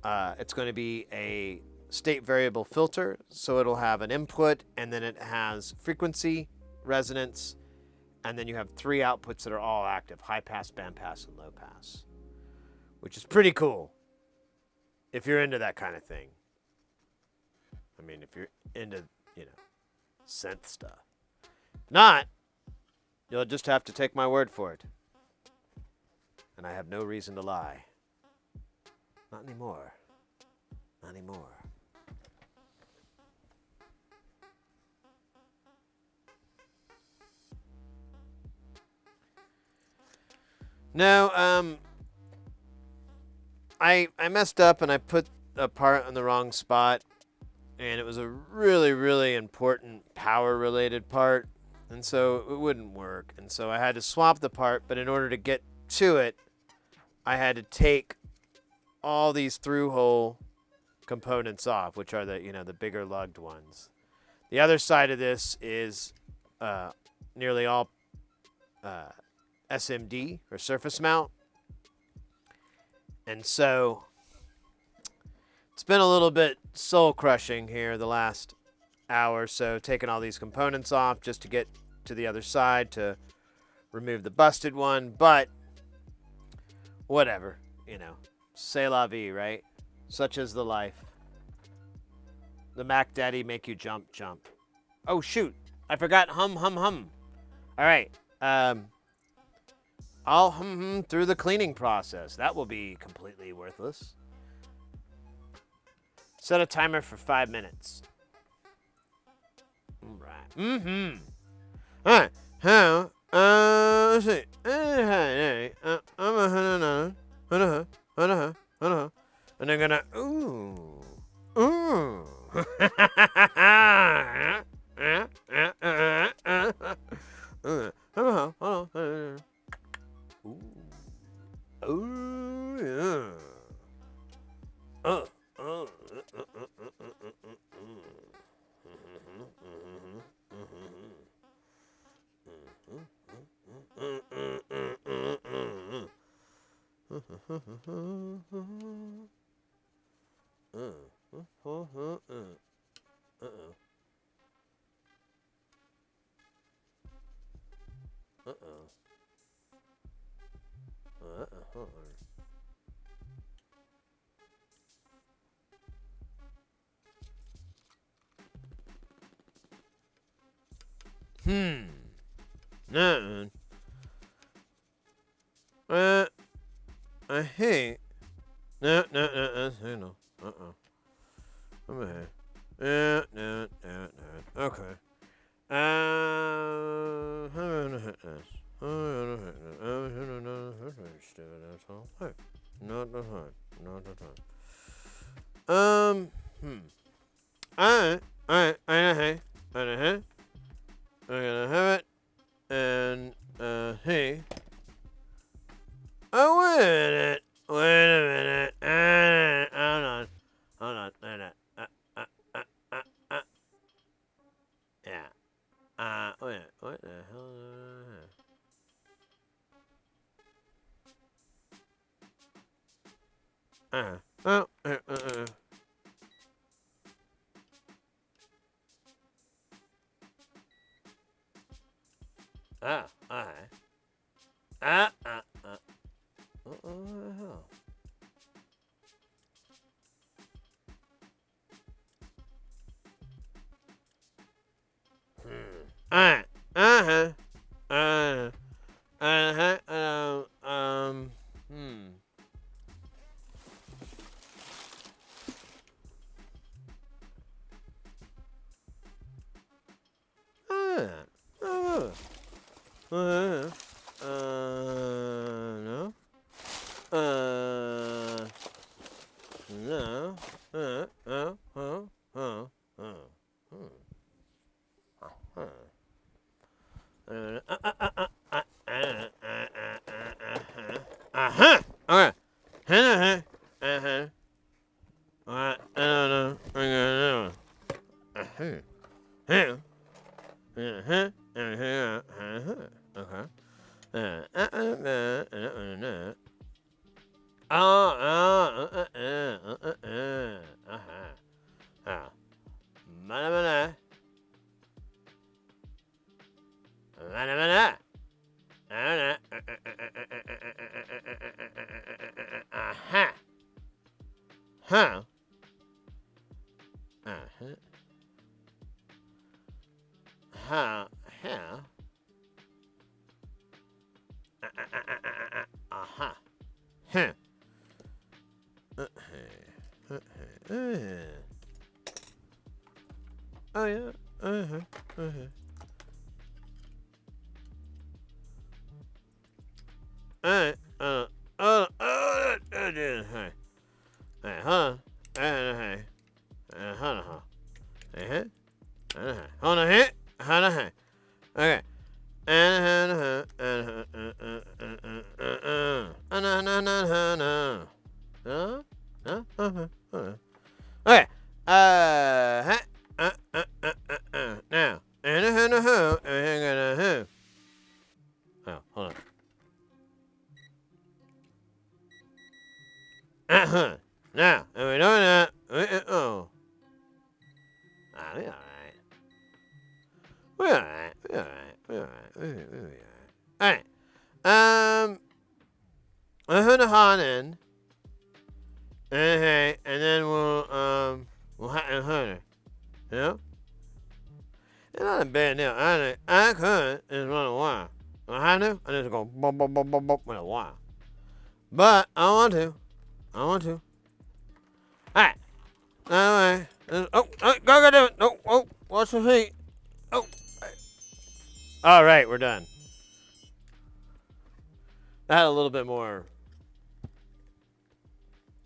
to be a state variable filter, so it'll have an input, and then it has frequency, resonance, and then you have 3 outputs that are all active: high pass, band pass, and low pass, which is pretty cool if you're into that kind of thing. I mean, if you're into, synth stuff. If not, you'll just have to take my word for it. And I have no reason to lie. Not anymore. Not anymore. No, I messed up and I put a part in the wrong spot, and it was a really, really important power-related part, and so it wouldn't work. And so I had to swap the part, but in order to get to it, I had to take all these through-hole components off, which are the bigger lugged ones. The other side of this is nearly all SMD, or surface mount. And so it's been a little bit soul crushing here the last hour or so, taking all these components off just to get to the other side to remove the busted one. But whatever, c'est la vie, right? Such is the life. The Mac Daddy make you jump, jump. Oh shoot, I forgot hum, hum, hum. All right, I'll hum through the cleaning process. That will be completely worthless. Set a timer for 5 minutes. All right. All right. How? Let's see. And I'm gonna ooh. Ooh, yeah. No. I hate. No, no. I'm ahead. No. Okay. Not the time. I'm gonna have it. And, hey. Oh, wait a minute. Hold on. Yeah. Wait, what the hell? Oh, alright. What the hell? Alright. No. No. Okay. Alright. I don't know. Okay. Mana. Huh. How? Huh. Oh yeah. Alright. Hey. Hey, hold on. Hey. Hold on. Hey. Hold on. Hey. Okay. Okay. Now. Oh, hold on. Now, and we know that. Oh. We alright. Alright. We'll put the hot in. Okay, and then we'll hot and hunter. You know? It's not a bad deal. I could just run a wire. I do. I just go bump with a wire. But I want to. Alright. Anyway. Go do it. Oh, watch your feet. Oh. Alright, we're done. I had a little bit more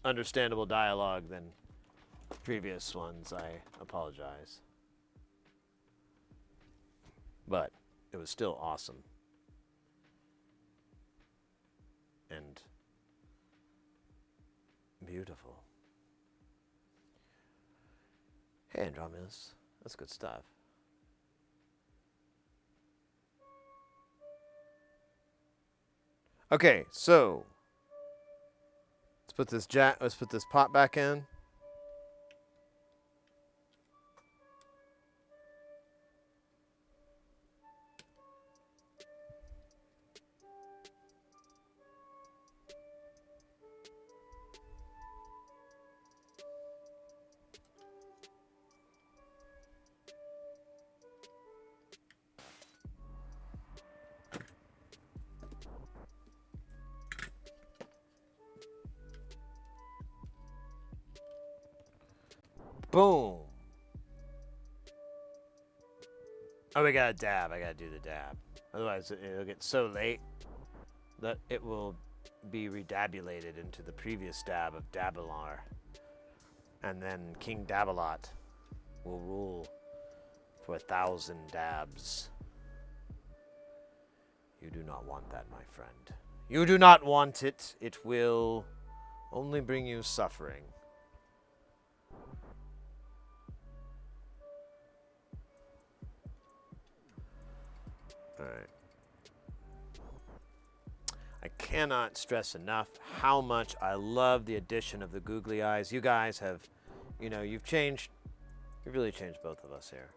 understandable dialogue than previous ones. I apologize. But it was still awesome. And beautiful. Hey, Andromeda. That's good stuff. Okay, so let's put this pot back in. Boom. Oh, we got a dab. I gotta do the dab. Otherwise, it'll get so late that it will be redabulated into the previous dab of Dabalar. And then King Dabalot will rule for 1,000 dabs. You do not want that, my friend. You do not want it. It will only bring you suffering. Alright. I cannot stress enough how much I love the addition of the googly eyes. You guys have, you've really changed both of us here.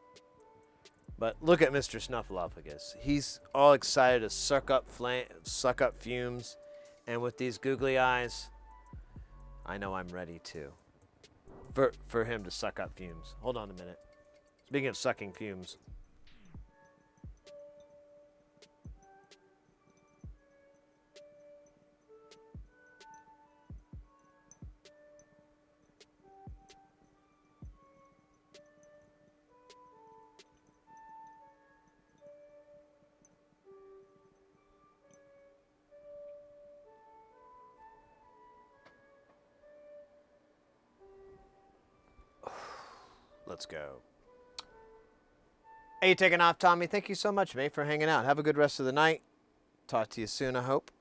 But look at Mr. Snuffleupagus. He's all excited to suck up fumes. And with these googly eyes, I know I'm ready too. For him to suck up fumes. Hold on a minute. Speaking of sucking fumes. Let's go. Hey, you taking off, Tommy? Thank you so much, mate, for hanging out. Have a good rest of the night. Talk to you soon, I hope.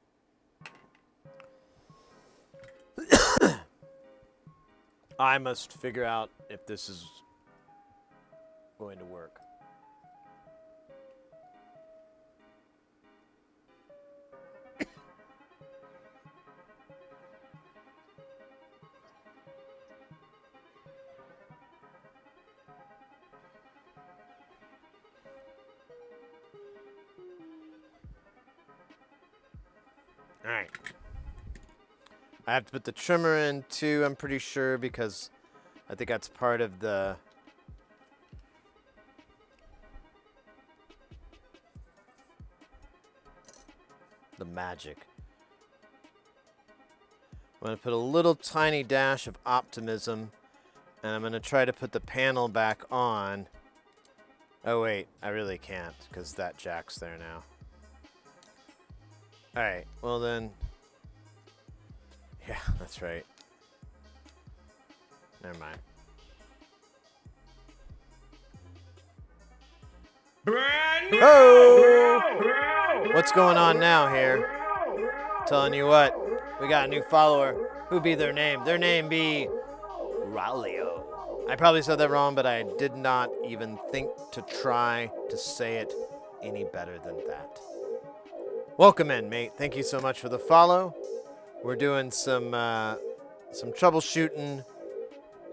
I must figure out if this is going to work. All right. I have to put the trimmer in too, I'm pretty sure, because I think that's part of the magic. I'm going to put a little tiny dash of optimism, and I'm going to try to put the panel back on. Oh wait, I really can't, because that jack's there now. Alright, well then... Yeah, that's right. Never mind. Oh! What's going on now here? Telling you what, we got a new follower. Who be their name? Their name be... Raulio. I probably said that wrong, but I did not even think to try to say it any better than that. Welcome in, mate. Thank you so much for the follow. We're doing some troubleshooting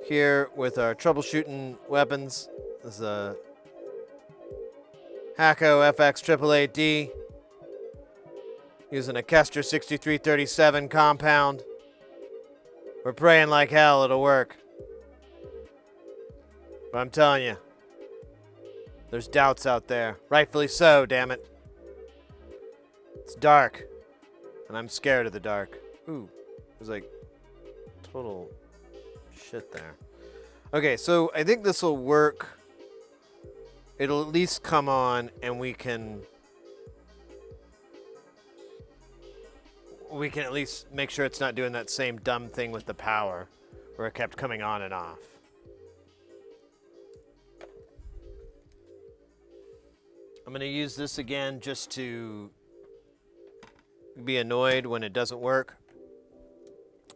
here with our troubleshooting weapons. This is a Hacko FX 888D using a Kester 6337 compound. We're praying like hell it'll work. But I'm telling you, there's doubts out there. Rightfully so, damn it. It's dark, and I'm scared of the dark. Ooh, there's like total shit there. Okay, so I think this will work. It'll at least come on, and we can at least make sure it's not doing that same dumb thing with the power, where it kept coming on and off. I'm going to use this again just to be annoyed when it doesn't work.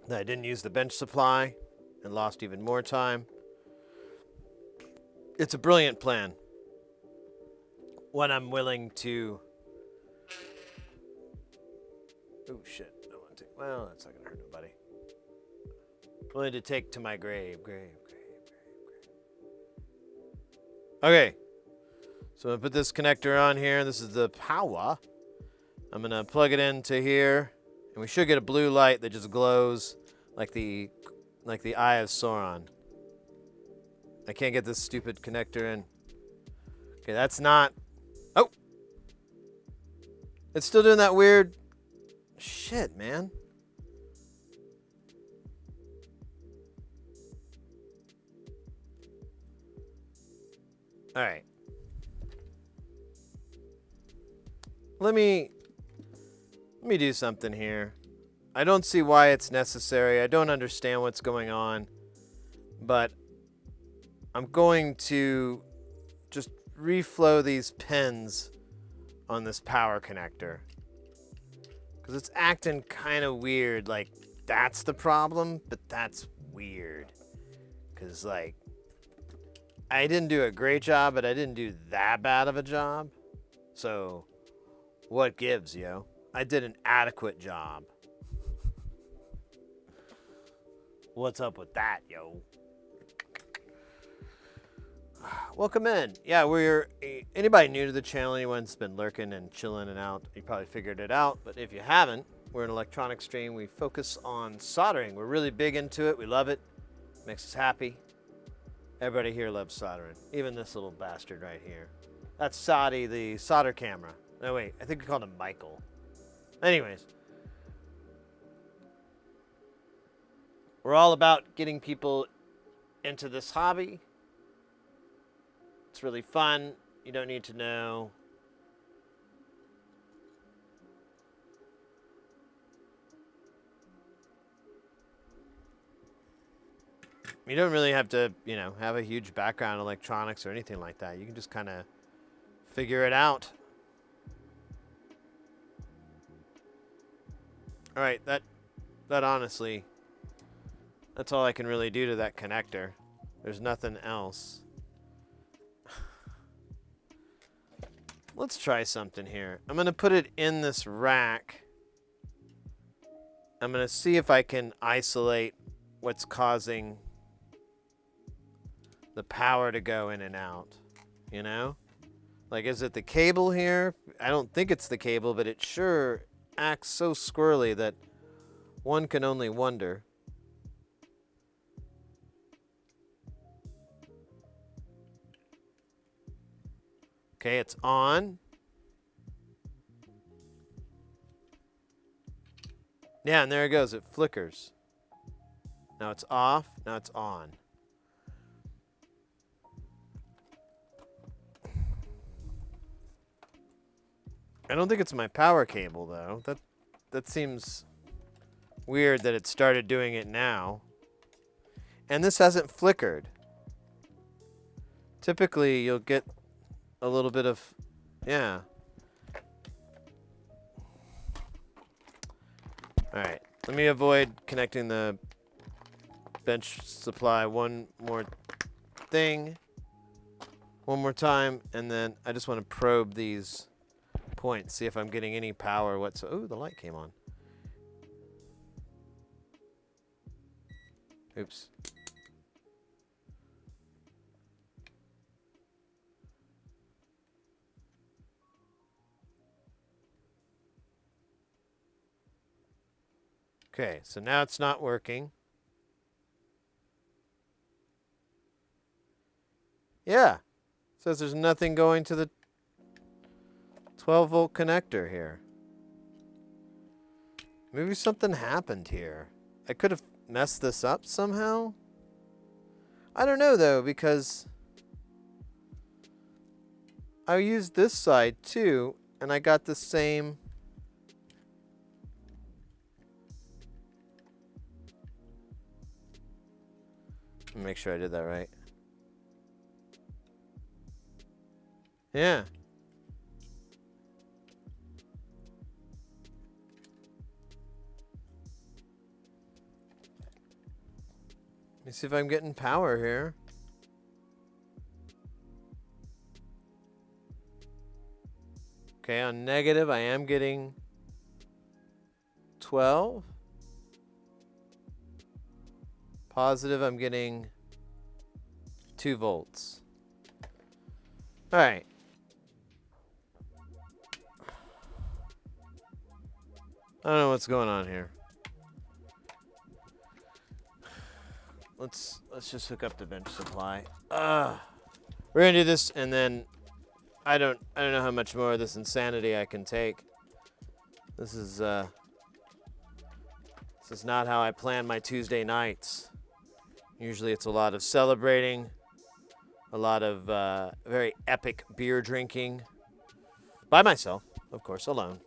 That I didn't use the bench supply and lost even more time. It's a brilliant plan when I'm willing to... Oh shit, I want to take... Well, that's not going to hurt nobody. Willing to take to my grave. Okay. So I'm going to put this connector on here. This is the power. I'm going to plug it into here. And we should get a blue light that just glows like the eye of Sauron. I can't get this stupid connector in. Okay, that's not... Oh! It's still doing that weird... Shit, man. All right. Let me do something here. I don't see why it's necessary. I don't understand what's going on. But I'm going to just reflow these pins on this power connector. Because it's acting kind of weird. Like, that's the problem, but that's weird. Because, like, I didn't do a great job, but I didn't do that bad of a job. So, what gives, yo? I did an adequate job. What's up with that, yo? Welcome in. Yeah, we're anybody new to the channel, anyone's been lurking and chilling and out, you probably figured it out. But if you haven't, we're an electronic stream. We focus on soldering. We're really big into it. We love it. Makes us happy. Everybody here loves soldering. Even this little bastard right here. That's Saudi, the solder camera. No, wait. I think we called him Michael. Anyways. We're all about getting people into this hobby. It's really fun. You don't need to know. You don't really have to, you know, have a huge background in electronics or anything like that. You can just kind of figure it out. All right, that honestly, that's all I can really do to that connector. There's nothing else. Let's try something here. I'm going to put it in this rack. I'm going to see if I can isolate what's causing the power to go in and out, you know? Like, is it the cable here? I don't think it's the cable, but it sure acts so squirrely that one can only wonder. Okay, it's on. Yeah, and there it goes. It flickers. Now it's off. Now it's on. I don't think it's my power cable, though. That seems weird that it started doing it now. And this hasn't flickered. Typically, you'll get a little bit of, yeah. All right, let me avoid connecting the bench supply one more time, and then I just want to probe these points, see if I'm getting any power whatsoever. Oh, the light came on. Oops. Okay, so now it's not working. Yeah, it says there's nothing going to the 12-volt connector here. Maybe something happened here. I could have messed this up somehow. I don't know, though, because I used this side, too, and I got the same. Make sure I did that right. Yeah. Let me see if I'm getting power here. Okay, on negative, I am getting 12. Positive, I'm getting 2 volts. All right. I don't know what's going on here. Let's just hook up the bench supply. We're gonna do this, and then I don't know how much more of this insanity I can take. This is not how I plan my Tuesday nights. Usually it's a lot of celebrating, a lot of very epic beer drinking by myself, of course, alone.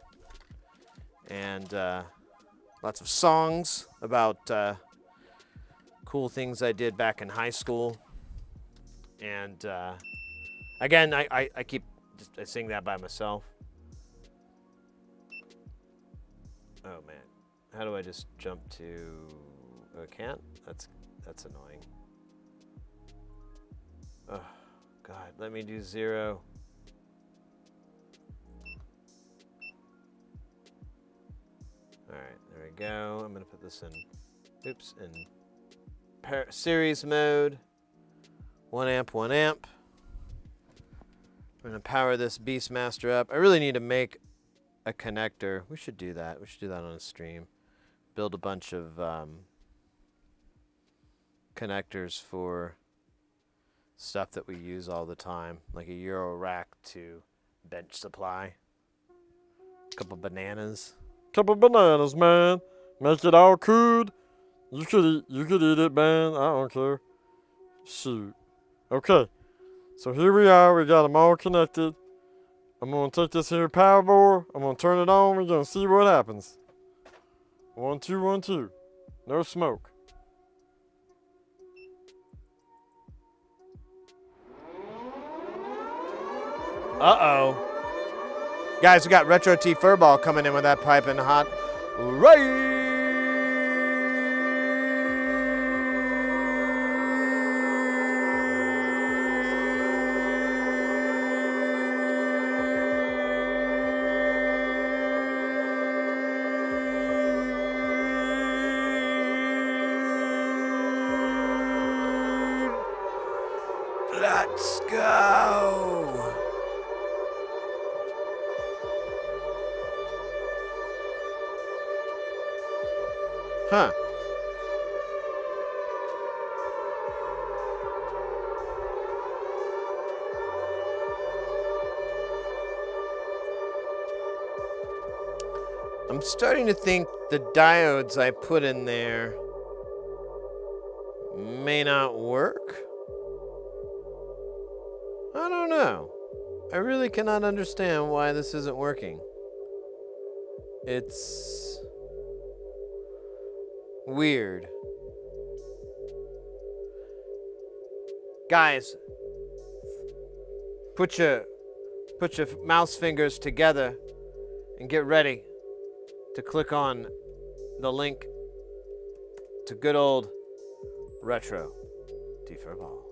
And lots of songs about cool things I did back in high school. And again, I sing that by myself. Oh man, how do I just jump to? Oh, I can't. That's annoying. Oh God, let me do 0. All right, there we go. I'm gonna put this in. Oops, in series mode. 1 amp, 1 amp. I'm gonna power this Beastmaster up. I really need to make a connector. We should do that. We should do that on a stream. Build a bunch of connectors for stuff that we use all the time, like a Euro rack to bench supply. A couple bananas. Couple bananas, man. Make it all cool. You could eat it, man. I don't care. Shoot. Okay. So here we are. We got them all connected. I'm gonna take this here power board. I'm gonna turn it on. We're gonna see what happens. 1, 2, 1, 2. No smoke. Uh-oh. Guys, we got Retro T Furball coming in with that piping hot right. Let's go. Huh. I'm starting to think the diodes I put in there may not work. I don't know. I really cannot understand why this isn't working. It's weird. Guys, put your mouse fingers together and get ready to click on the link to good old Retro T Furball.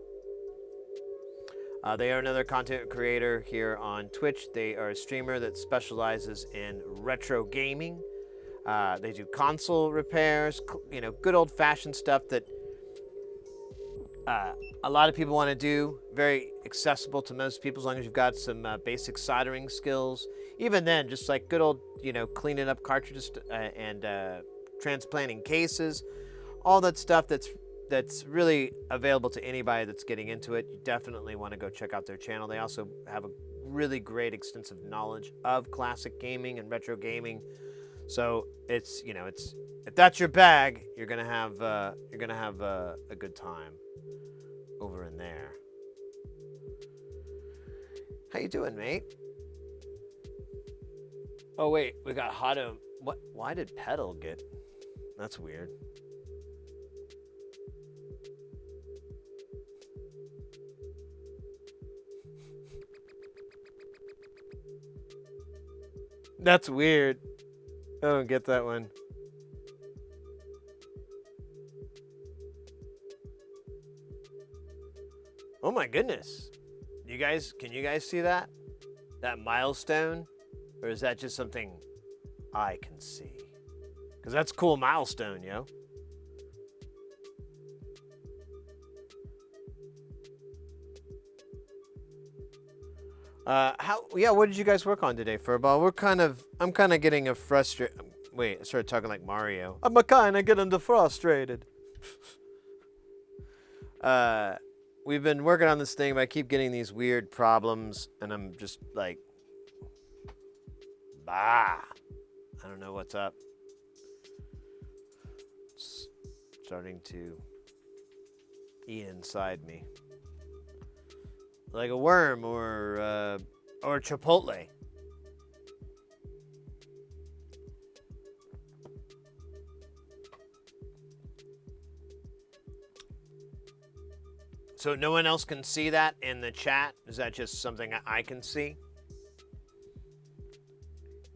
They are another content creator here on Twitch. They are a streamer that specializes in retro gaming. They do console repairs, good old-fashioned stuff that a lot of people want to do. Very accessible to most people as long as you've got some basic soldering skills. Even then, just like good old, cleaning up cartridges and transplanting cases, all that stuff that's really available to anybody that's getting into it. You definitely want to go check out their channel. They also have a really great extensive knowledge of classic gaming and retro gaming. So it's if that's your bag, you're gonna have a good time over in there. How you doing, mate? Oh wait, we got Hotto. What? Why did Pedal get? That's weird. That's weird. I don't get that one. Oh my goodness. Can you guys see that? That milestone? Or is that just something I can see? Because that's a cool milestone, yo. What did you guys work on today, Furball? I'm kind of getting a frustrated. Wait, I started talking like Mario. I'm kind of getting frustrated. We've been working on this thing, but I keep getting these weird problems, and I'm just like, I don't know what's up. It's starting to eat inside me. like a worm or Chipotle. So no one else can see that in the chat? Is that just something I can see?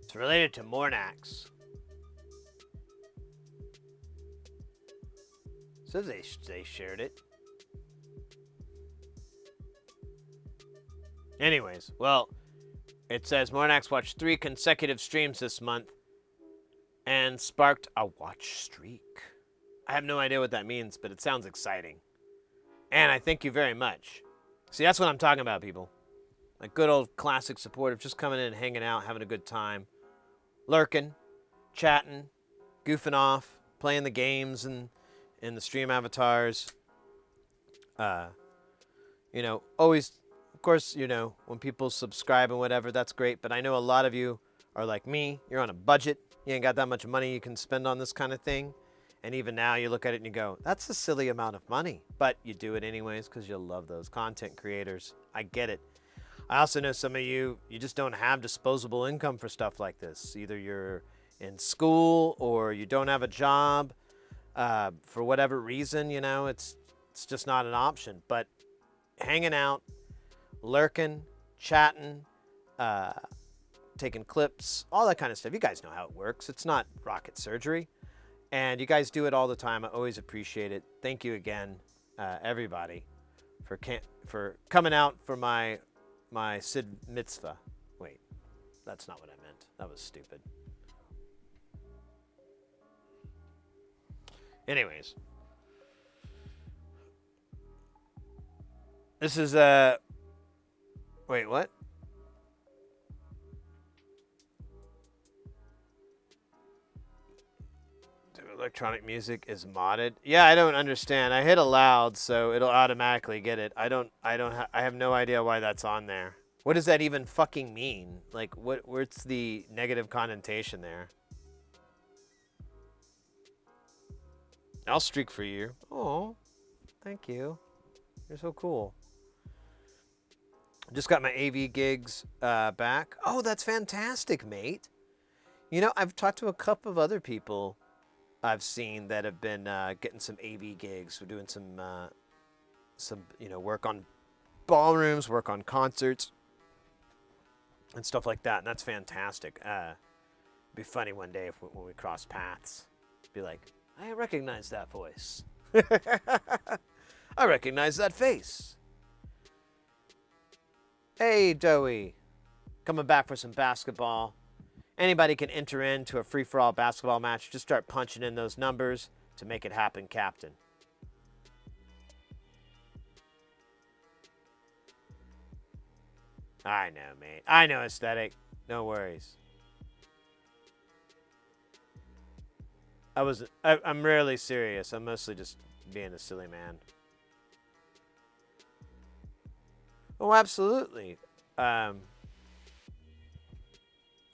It's related to Mornax. Says they shared it. Anyways, well, it says Mornax watched 3 consecutive streams this month and sparked a watch streak. I have no idea what that means, but it sounds exciting. And I thank you very much. See, that's what I'm talking about, people. Like good old classic support of just coming in and hanging out, having a good time. Lurking, chatting, goofing off, playing the games and in the stream avatars. Always, of course, when people subscribe and whatever, that's great. But I know a lot of you are like me. You're on a budget. You ain't got that much money you can spend on this kind of thing. And even now you look at it and you go, that's a silly amount of money. But you do it anyways because you love those content creators. I get it. I also know some of you just don't have disposable income for stuff like this. Either you're in school or you don't have a job. For whatever reason, it's just not an option. But hanging out, lurking, chatting, taking clips, all that kind of stuff. You guys know how it works. It's not rocket surgery. And you guys do it all the time. I always appreciate it. Thank you again, everybody, for coming out for my Sid Mitzvah. Wait, that's not what I meant. That was stupid. Anyways. This is wait, what? Electronic music is modded. Yeah, I don't understand. I hit allowed, so it'll automatically get it. I have no idea why that's on there. What does that even fucking mean? Like, what's the negative connotation there? I'll streak for you. Oh, thank you. You're so cool. Just got my AV gigs back. Oh, that's fantastic, mate. I've talked to a couple of other people I've seen that have been getting some AV gigs. We're doing some work on ballrooms, work on concerts, and stuff like that. And that's fantastic. It'd be funny one day when we cross paths. Be like, I recognize that voice. I recognize that face. Hey, Doey. Coming back for some basketball. Anybody can enter into a free-for-all basketball match. Just start punching in those numbers to make it happen, Captain. I know, mate. I know, Aesthetic. No worries. I'm rarely serious. I'm mostly just being a silly man. Oh, absolutely. I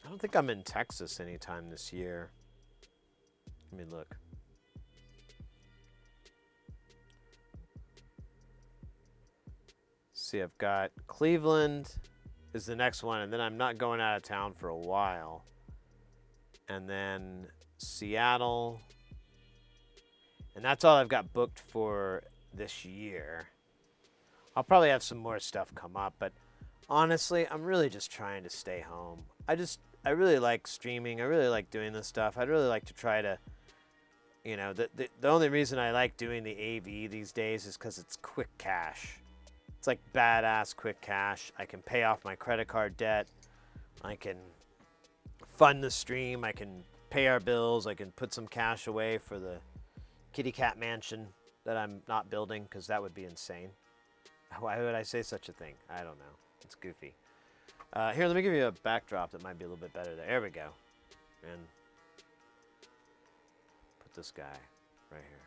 don't think I'm in Texas anytime this year. Let me look. See, I've got Cleveland is the next one, and then I'm not going out of town for a while. And then Seattle. And that's all I've got booked for this year. I'll probably have some more stuff come up, but honestly, I'm really just trying to stay home. I really like streaming. I really like doing this stuff. I'd really like to try to, the only reason I like doing the AV these days is because it's quick cash. It's like badass quick cash. I can pay off my credit card debt. I can fund the stream. I can pay our bills. I can put some cash away for the kitty cat mansion that I'm not building because that would be insane. Why would I say such a thing? I don't know. It's goofy. Here, let me give you a backdrop that might be a little bit better there. There we go. And put this guy right here.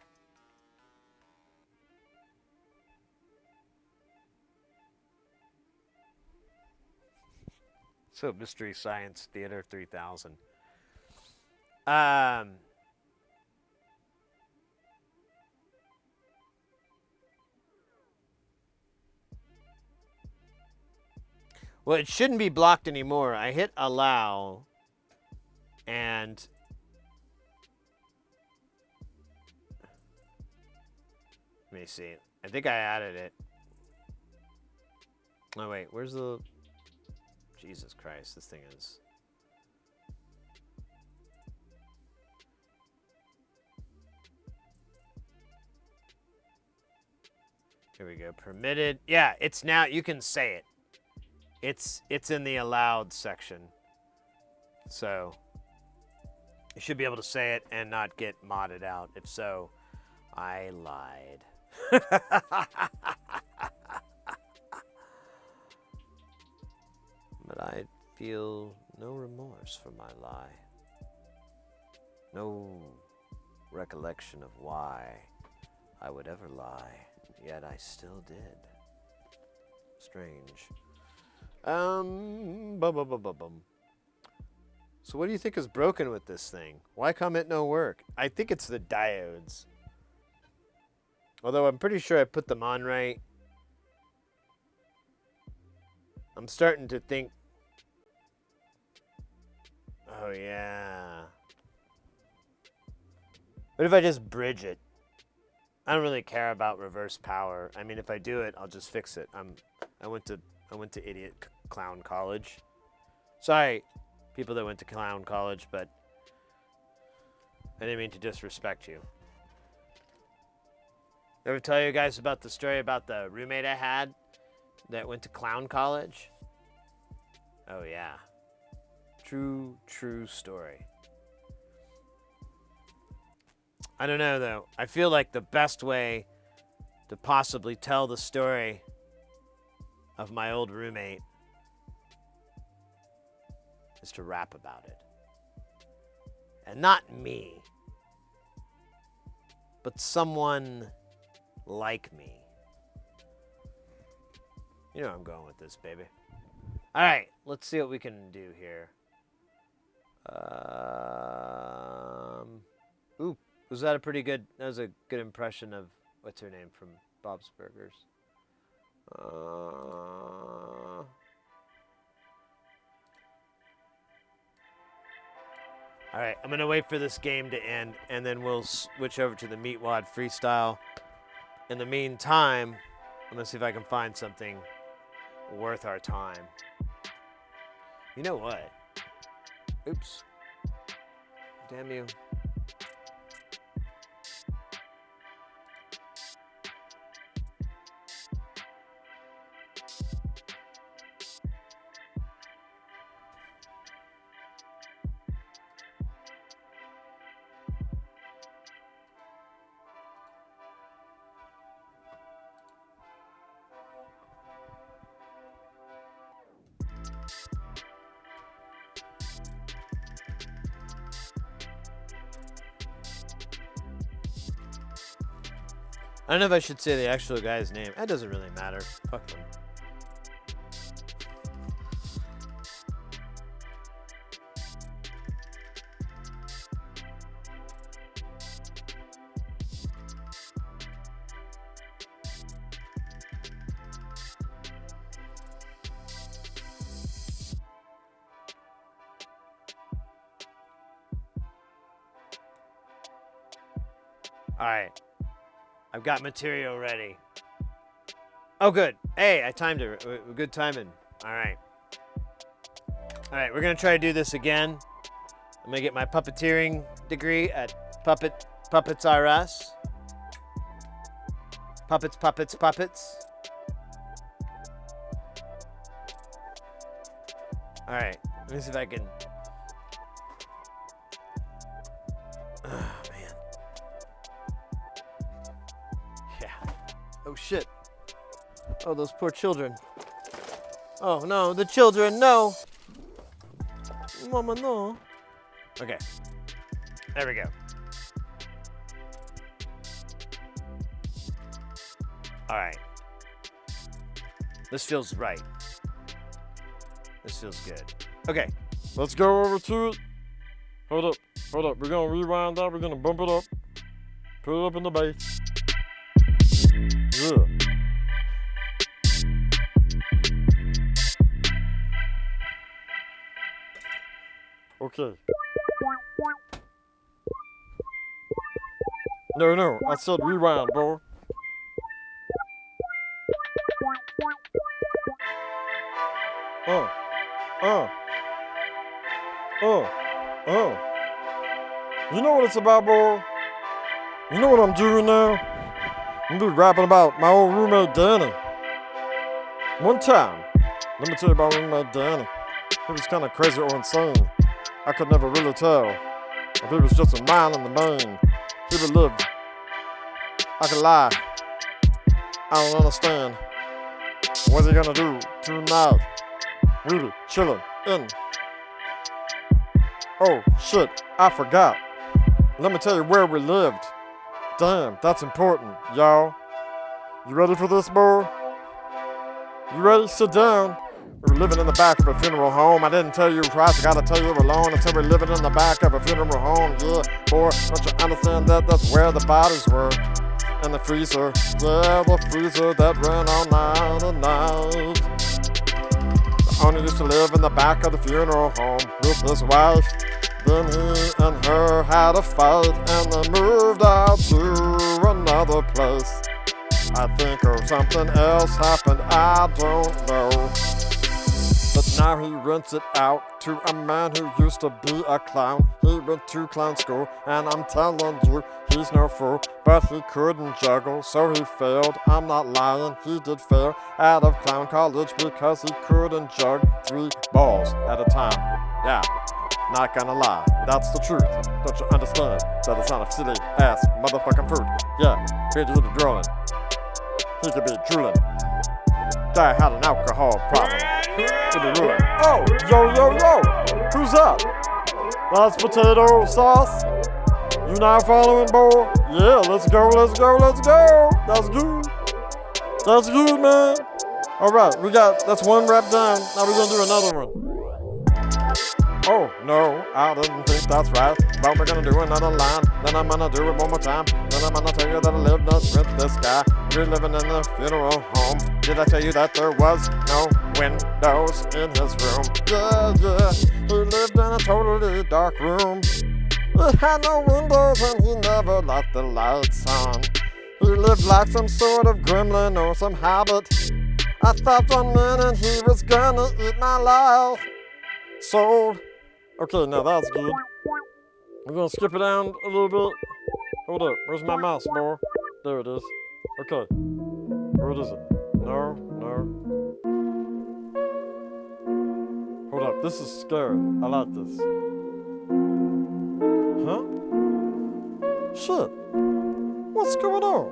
So, Mystery Science Theater 3000. Well, it shouldn't be blocked anymore. I hit allow, and let me see. I think I added it. Oh, wait. Where's the... Jesus Christ, this thing is... Here we go. Permitted. Yeah, it's now... You can say it. It's in the allowed section. So, you should be able to say it and not get modded out. If so, I lied. But I feel no remorse for my lie. No recollection of why I would ever lie, yet I still did. Strange. So what do you think is broken with this thing? Why come it no work? I think it's the diodes. Although I'm pretty sure I put them on right. I'm starting to think... Oh, yeah. What if I just bridge it? I don't really care about reverse power. I mean, if I do it, I'll just fix it. I went to idiot clown college. Sorry, people that went to clown college, but I didn't mean to disrespect you. Ever tell you guys about the story about the roommate I had that went to clown college? Oh, yeah. True story. I don't know, though. I feel like the best way to possibly tell the story of my old roommate is to rap about it. And not me, but someone like me. You know where I'm going with this, baby. All right, let's see what we can do here. Ooh, was that a pretty good... That was a good impression of... What's her name from Bob's Burgers? All right, I'm going to wait for this game to end, and then we'll switch over to the Meatwad Freestyle. In the meantime, I'm going to see if I can find something worth our time. You know what? Oops. Damn you. I don't know if I should say the actual guy's name. That doesn't really matter. Fuck them. All right. I've got material ready. Oh, good. Hey, I timed it. Good timing. All right. All right, we're going to try to do this again. I'm going to get my puppeteering degree at Puppets R Us. Puppets. All right. Let me see if I can... Oh, shit. Oh, those poor children. Oh, no. The children, no. Mama, no. Okay. There we go. All right. This feels right. This feels good. Okay. Let's go over to it. Hold up. We're going to rewind that. We're going to bump it up. Put it up in the bass. Yeah. Okay. No, I said rewind, boy. Uh. You know what it's about, boy? You know what I'm doing now? I'm be rapping about my old roommate Danny. One time, let me tell you about roommate Danny. He was kind of crazy or insane. I could never really tell if he was just a man in the main. He would live. I could lie. I don't understand. What's he gonna do tonight? We be chilling in. Oh shit, I forgot. Let me tell you where we lived. Damn, that's important, y'all. You ready for this, boy? You ready? Sit down. We were living in the back of a funeral home. I didn't tell you twice, I gotta tell you alone. Until we're living in the back of a funeral home. Yeah, boy, don't you understand that that's where the bodies were? In the freezer. Yeah, the freezer that ran all night and night. The owner used to live in the back of the funeral home with his wife. Then he and her had a fight and they moved out to another place. I think or something else happened, I don't know. But now he rents it out to a man who used to be a clown. He went to clown school and I'm telling you, he's no fool. But he couldn't juggle, so he failed. I'm not lying, he did fail out of clown college because he couldn't jug 3 balls at a time. Yeah. Not gonna lie, that's the truth. Don't you understand that it's not a silly ass motherfucking fruit? Yeah, he did the drooling. He could be drooling. Guy had an alcohol problem. He'd be ruling. Oh, yo, who's that? That's potato sauce. You not following, boy? Yeah, let's go. That's good, man. All right, that's one rap down. Now we're gonna do another one. Oh, no, I didn't think that's right. But we're gonna do another line. Then I'm gonna do it one more time. Then I'm gonna tell you that I lived with this guy. We're living in the funeral home. Did I tell you that there was no windows in his room? Yeah. He lived in a totally dark room. It had no windows and he never left the lights on. He lived like some sort of gremlin or some habit. I thought 1 minute he was gonna eat my life. So, okay, now that's good. I'm gonna skip it down a little bit. Hold up, where's my mouse, boy? There it is. Okay. What is it? No. Hold up, this is scary. I like this. Huh? Shit. What's going on?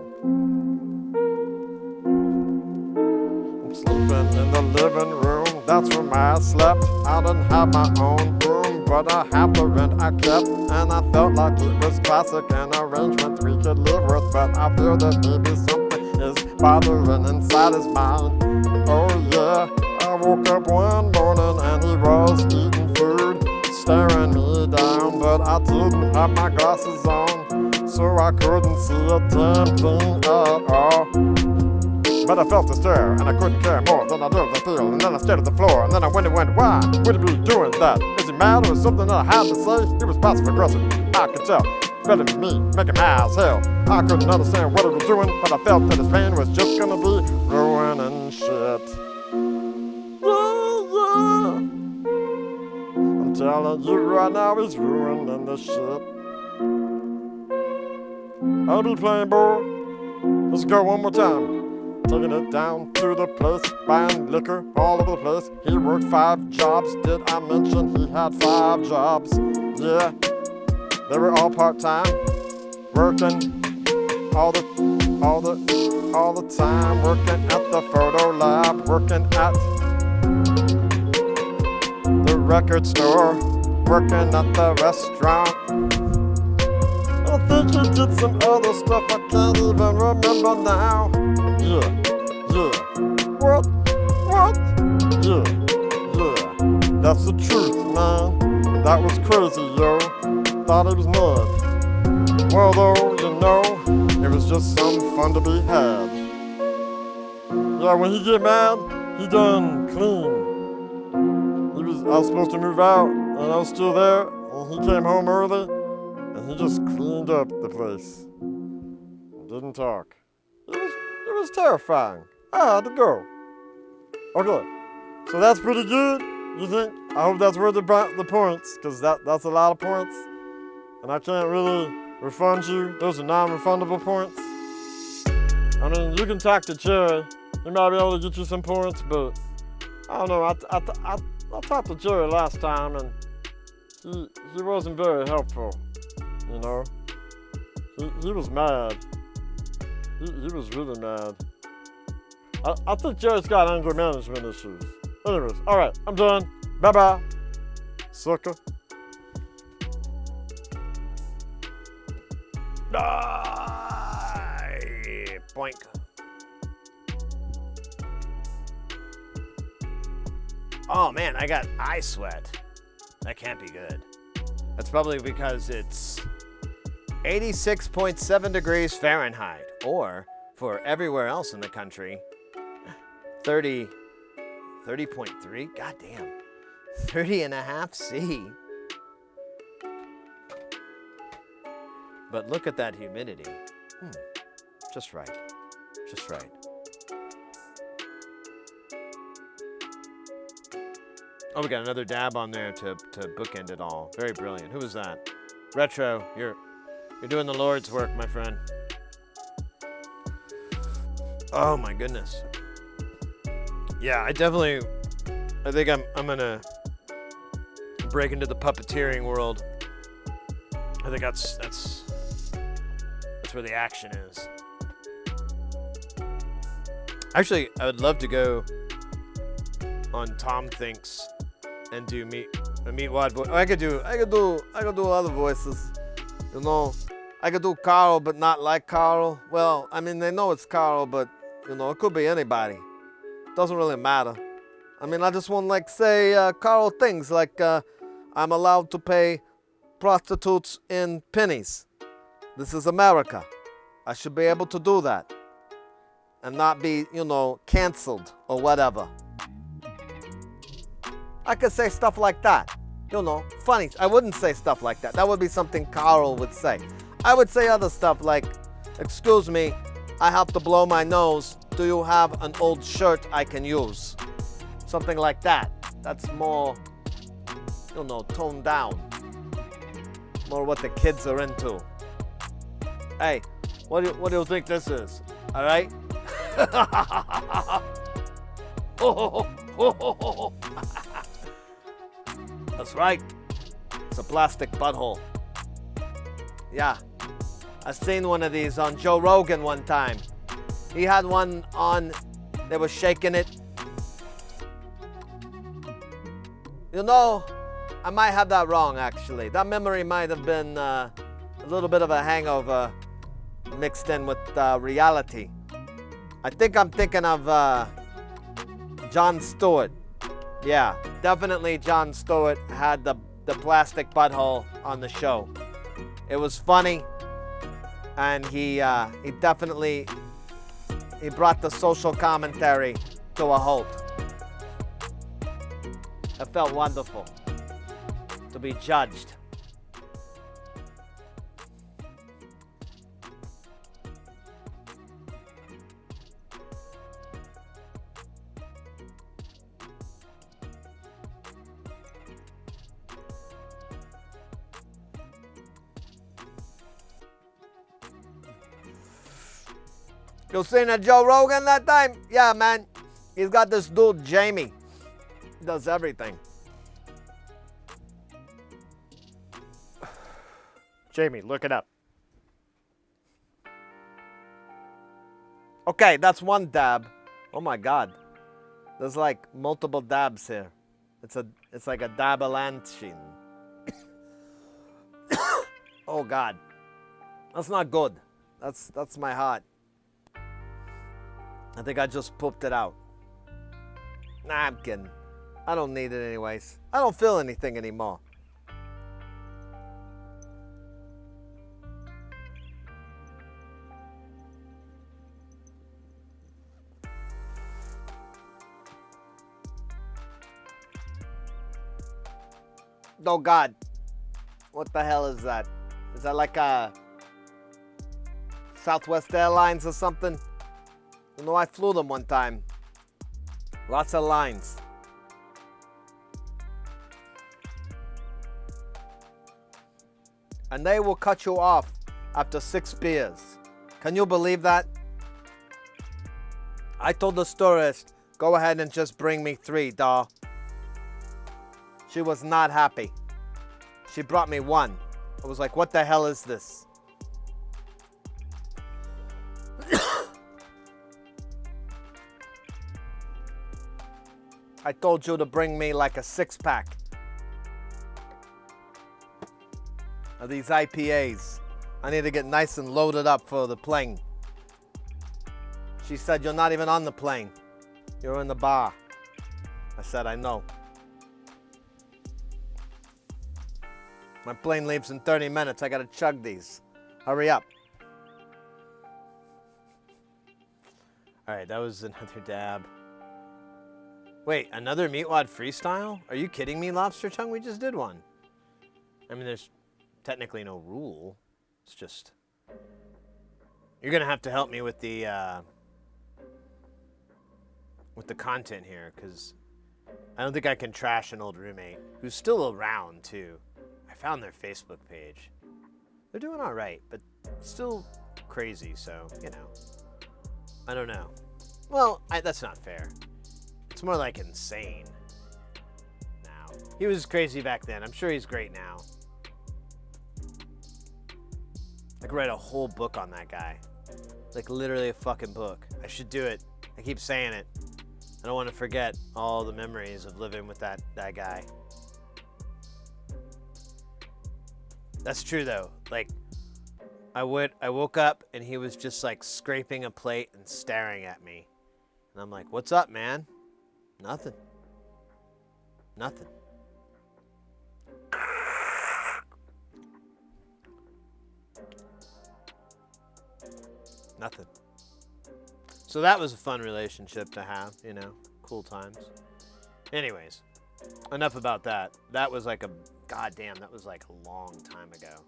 I'm sleeping in the living room. That's where I slept. I didn't have my own room, but I have the rent I kept. And I felt like it was classic, an arrangement we could live with. But I feel that maybe something is bothering inside his mind. Oh yeah, I woke up one morning and he was eating food, staring me down. But I didn't have my glasses on, so I couldn't see a damn thing at all. But I felt the stare, and I couldn't care more than I did the feel. And then I stared at the floor, and then I went, why would he be doing that? Is he mad or something that I had to say? He was passive aggressive, I could tell. Better than me, making high as hell. I couldn't understand what he was doing, but I felt that his pain was just gonna be ruining shit. Yeah. I'm telling you right now, he's ruining the shit. I'll be playing, boy. Let's go one more time. Taking it down to the place, buying liquor all over the place. He worked 5 jobs. Did I mention he had 5 jobs? Yeah, they were all part-time, working all the time, working at the photo lab, working at the record store, working at the restaurant. I think he did some other stuff I can't even remember now. Yeah. What? Yeah. That's the truth, man. That was crazy, yo. Thought it was mad. Well, though, you know, it was just some fun to be had. Yeah, when he get mad, he done clean. I was supposed to move out, and I was still there, and he came home early, and he just cleaned up the place. Didn't talk. It was terrifying. I had to go. Okay, so that's pretty good. You think? I hope that's worth the points, because that's a lot of points, and I can't really refund you. Those are non-refundable points. I mean, you can talk to Jerry. He might be able to get you some points, but I don't know. I talked to Jerry last time, and he wasn't very helpful. You know, he was mad. He was really mad. I think Jerry's got anger management issues. Anyways, all right, I'm done. Bye bye, sucker. Boink. Oh man, I got eye sweat. That can't be good. That's probably because it's 86.7 degrees Fahrenheit, or for everywhere else in the country, 30.3? God damn. 30 and a half C. But look at that humidity. Just right. Just right. Oh, we got another dab on there to bookend it all. Very brilliant. Who was that? Retro, you're doing the Lord's work, my friend. Oh my goodness. Yeah, I think I'm gonna break into the puppeteering world. I think that's where the action is. Actually, I would love to go on Tom Thinks and do meat-wad voice. I could do other voices. You know, I could do Carl, but not like Carl. Well, I mean, they know it's Carl, but you know, it could be anybody. Doesn't really matter. I mean, I just want like say Carl things like I'm allowed to pay prostitutes in pennies. This is America. I should be able to do that and not be, you know, canceled or whatever. I could say stuff like that. You know, funny. I wouldn't say stuff like that. That would be something Carl would say. I would say other stuff like, excuse me, I have to blow my nose. Do you have an old shirt I can use? Something like that. That's more, you know, toned down. More what the kids are into. Hey, what do you think this is? All right? That's right. It's a plastic butthole. Yeah. I seen one of these on Joe Rogan one time. He had one on, they were shaking it. You know, I might have that wrong actually. That memory might have been a little bit of a hangover mixed in with reality. I think I'm thinking of Jon Stewart. Yeah, definitely Jon Stewart had the plastic butthole on the show. It was funny, and he definitely brought the social commentary to a halt. It felt wonderful to be judged. You seen that Joe Rogan that time? Yeah, man. He's got this dude, Jamie. He does everything. Jamie, look it up. Okay, that's one dab. Oh my God. There's like multiple dabs here. It's like a dab-a-lanchine. Oh God. That's not good. That's my heart. I think I just pooped it out. Nah, I'm kidding. I don't need it anyways. I don't feel anything anymore. Oh God. What the hell is that? Is that like a Southwest Airlines or something? You know, I flew them one time. Lots of lines. And they will cut you off after 6 beers. Can you believe that? I told the tourist, go ahead and just bring me 3, doll. She was not happy. She brought me 1. I was like, what the hell is this? I told you to bring me like a 6-pack of these IPAs. I need to get nice and loaded up for the plane. She said, you're not even on the plane. You're in the bar. I said, I know. My plane leaves in 30 minutes. I gotta chug these. Hurry up. All right, that was another dab. Wait, another Meatwad freestyle? Are you kidding me, Lobster Tongue? We just did one. I mean, there's technically no rule. It's just... You're gonna have to help me with the content here, because I don't think I can trash an old roommate who's still around, too. I found their Facebook page. They're doing all right, but still crazy, so, you know. I don't know. Well, that's not fair. It's more like insane now. He was crazy back then. I'm sure he's great now. I could write a whole book on that guy. Like literally a fucking book. I should do it. I keep saying it. I don't want to forget all the memories of living with that guy. That's true though. Like I woke up and he was just like scraping a plate and staring at me. And I'm like, what's up, man? Nothing. Nothing. Nothing. So that was a fun relationship to have, you know, cool times. Anyways, enough about that. That was like goddamn, that was like a long time ago.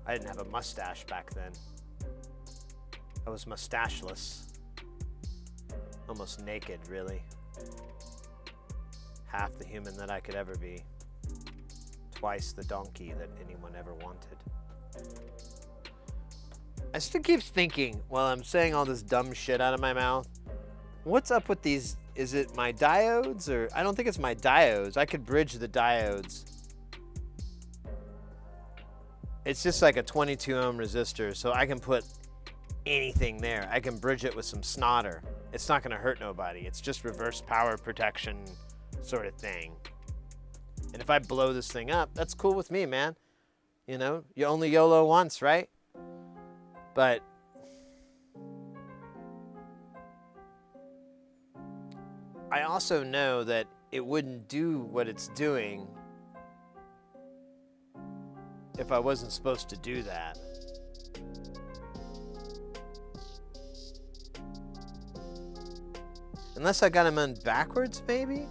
I didn't have a mustache back then. I was mustacheless. Almost naked, really. Half the human that I could ever be. Twice the donkey that anyone ever wanted. I still keep thinking, while I'm saying all this dumb shit out of my mouth, what's up with these? Is it my diodes? Or I don't think it's my diodes. I could bridge the diodes. It's just like a 22 ohm resistor, so I can put anything there. I can bridge it with some snodder. It's not going to hurt nobody. It's just reverse power protection sort of thing. And if I blow this thing up, that's cool with me, man. You know, you only YOLO once, right? But I also know that it wouldn't do what it's doing if I wasn't supposed to do that. Unless I got him on backwards, maybe?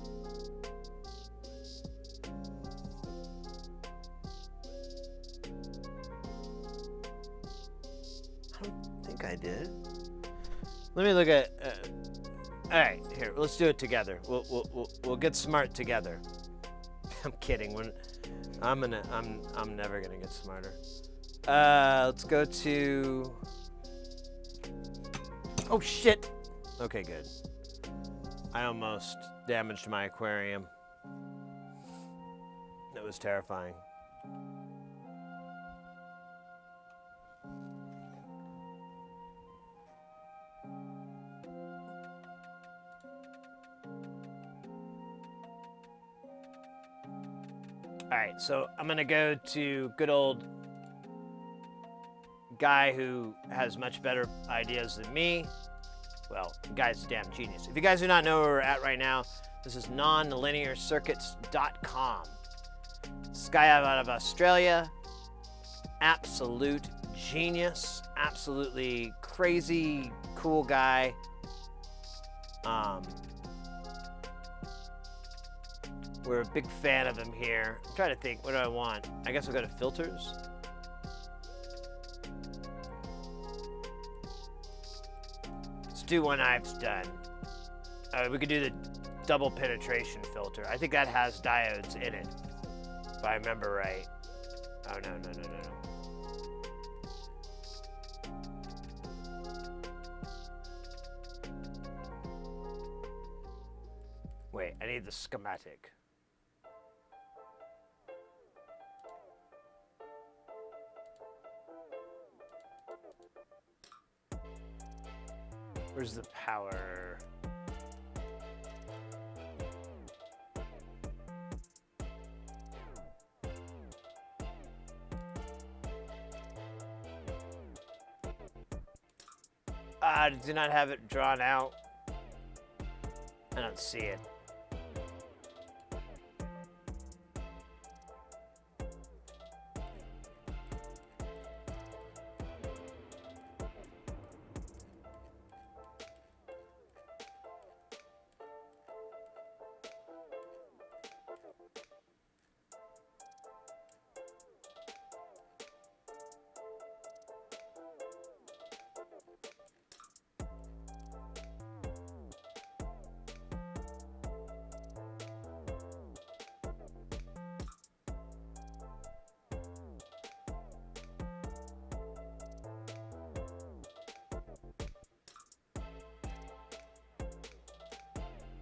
I don't think I did. Let me look at... all right, here, let's do it together. We'll get smart together. I'm kidding. I'm never gonna get smarter. Let's go to... Oh, shit! Okay, good. I almost damaged my aquarium. That was terrifying. All right, so I'm gonna go to good old guy who has much better ideas than me. Well, the guy's a damn genius. If you guys do not know where we're at right now, this is nonlinearcircuits.com. This guy out of Australia, absolute genius, absolutely crazy, cool guy. We're a big fan of him here. I'm trying to think, what do I want? I guess I'll go to filters. Let's do one I've done. We could do the double penetration filter. I think that has diodes in it, if I remember right. Oh, no. Wait, I need the schematic. Where's the power? Do not have it drawn out. I don't see it.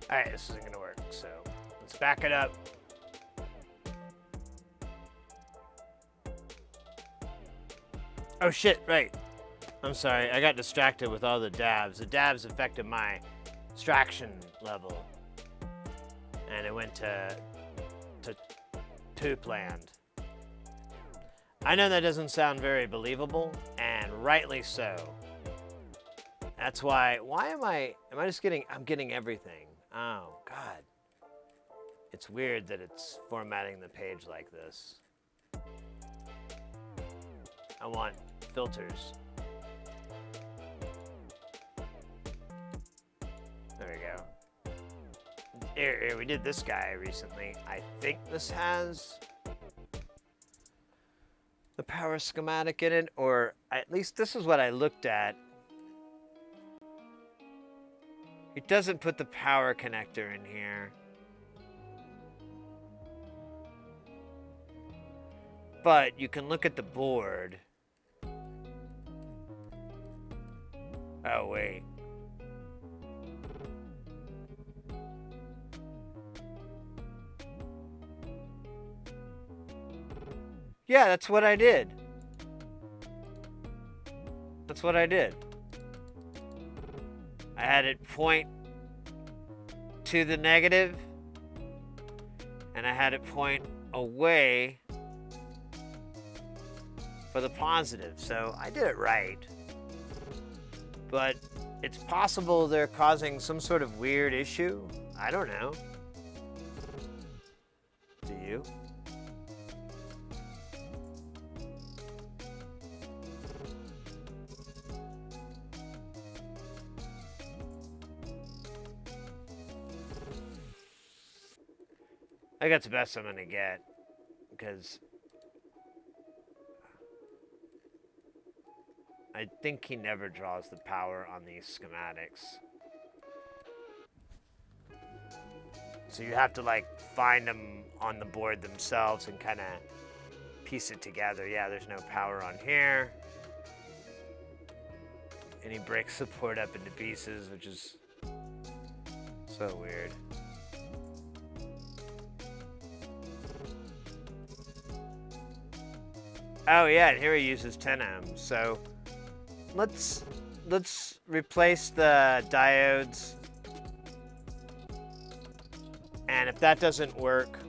All right, this isn't gonna work, so let's back it up. Oh shit, right. I'm sorry, I got distracted with all the dabs. The dabs affected my extraction level. And it went to poop land. I know that doesn't sound very believable, and rightly so. That's why am I just I'm getting everything. Oh, God. It's weird that it's formatting the page like this. I want filters. There we go. Here, we did this guy recently. I think this has the power schematic in it, or at least this is what I looked at. It doesn't put the power connector in here. But you can look at the board. Oh, wait. Yeah, that's what I did. That's what I did. I had it point to the negative, and I had it point away for the positive. So I did it right. But it's possible they're causing some sort of weird issue. I don't know. Do you? I think that's the best I'm gonna get, because I think he never draws the power on these schematics. So you have to like find them on the board themselves and kind of piece it together. Yeah, there's no power on here. And he breaks the board up into pieces, which is so weird. Oh yeah, and here he uses 10 ohms. So let's replace the diodes. And if that doesn't work,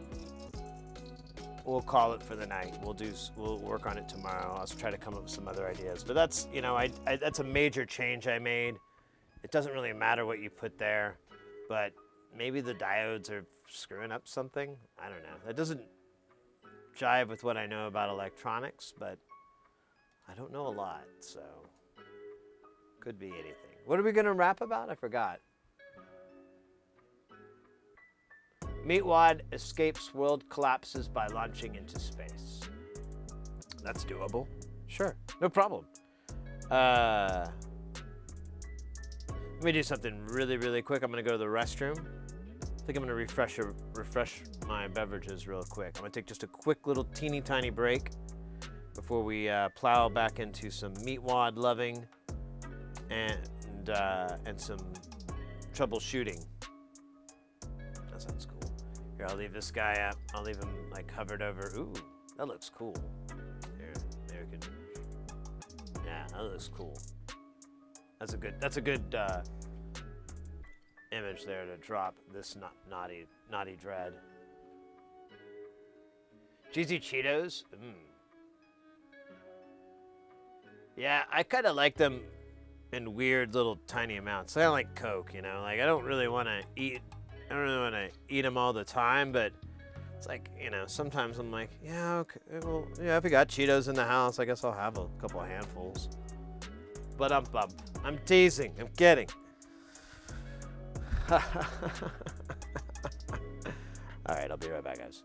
we'll call it for the night. We'll work on it tomorrow. I'll try to come up with some other ideas. But that's, you know, that's a major change I made. It doesn't really matter what you put there, but maybe the diodes are screwing up something. I don't know. That doesn't jive with what I know about electronics, but I don't know a lot, so could be anything. What are we gonna rap about? I forgot. Meatwad escapes world collapses by launching into space. That's doable. Sure, no problem. Let me do something really, really quick. I'm gonna go to the restroom. I think I'm gonna refresh my beverages real quick. I'm gonna take just a quick little teeny tiny break before we plow back into some Meatwad loving and some troubleshooting. That sounds cool. Here, I'll leave this guy up. I'll leave him like hovered over. Ooh, that looks cool. Here, American. Yeah, that looks cool. That's a good image there to drop this naughty dread. Cheesy Cheetos. Yeah, I kind of like them in weird little tiny amounts. I don't like Coke, you know. Like I don't really want to eat them all the time, but it's like, you know, sometimes I'm like, yeah, okay, well, yeah, if we got Cheetos in the house, I guess I'll have a couple of handfuls. But I'm teasing. I'm kidding. All right, I'll be right back, guys.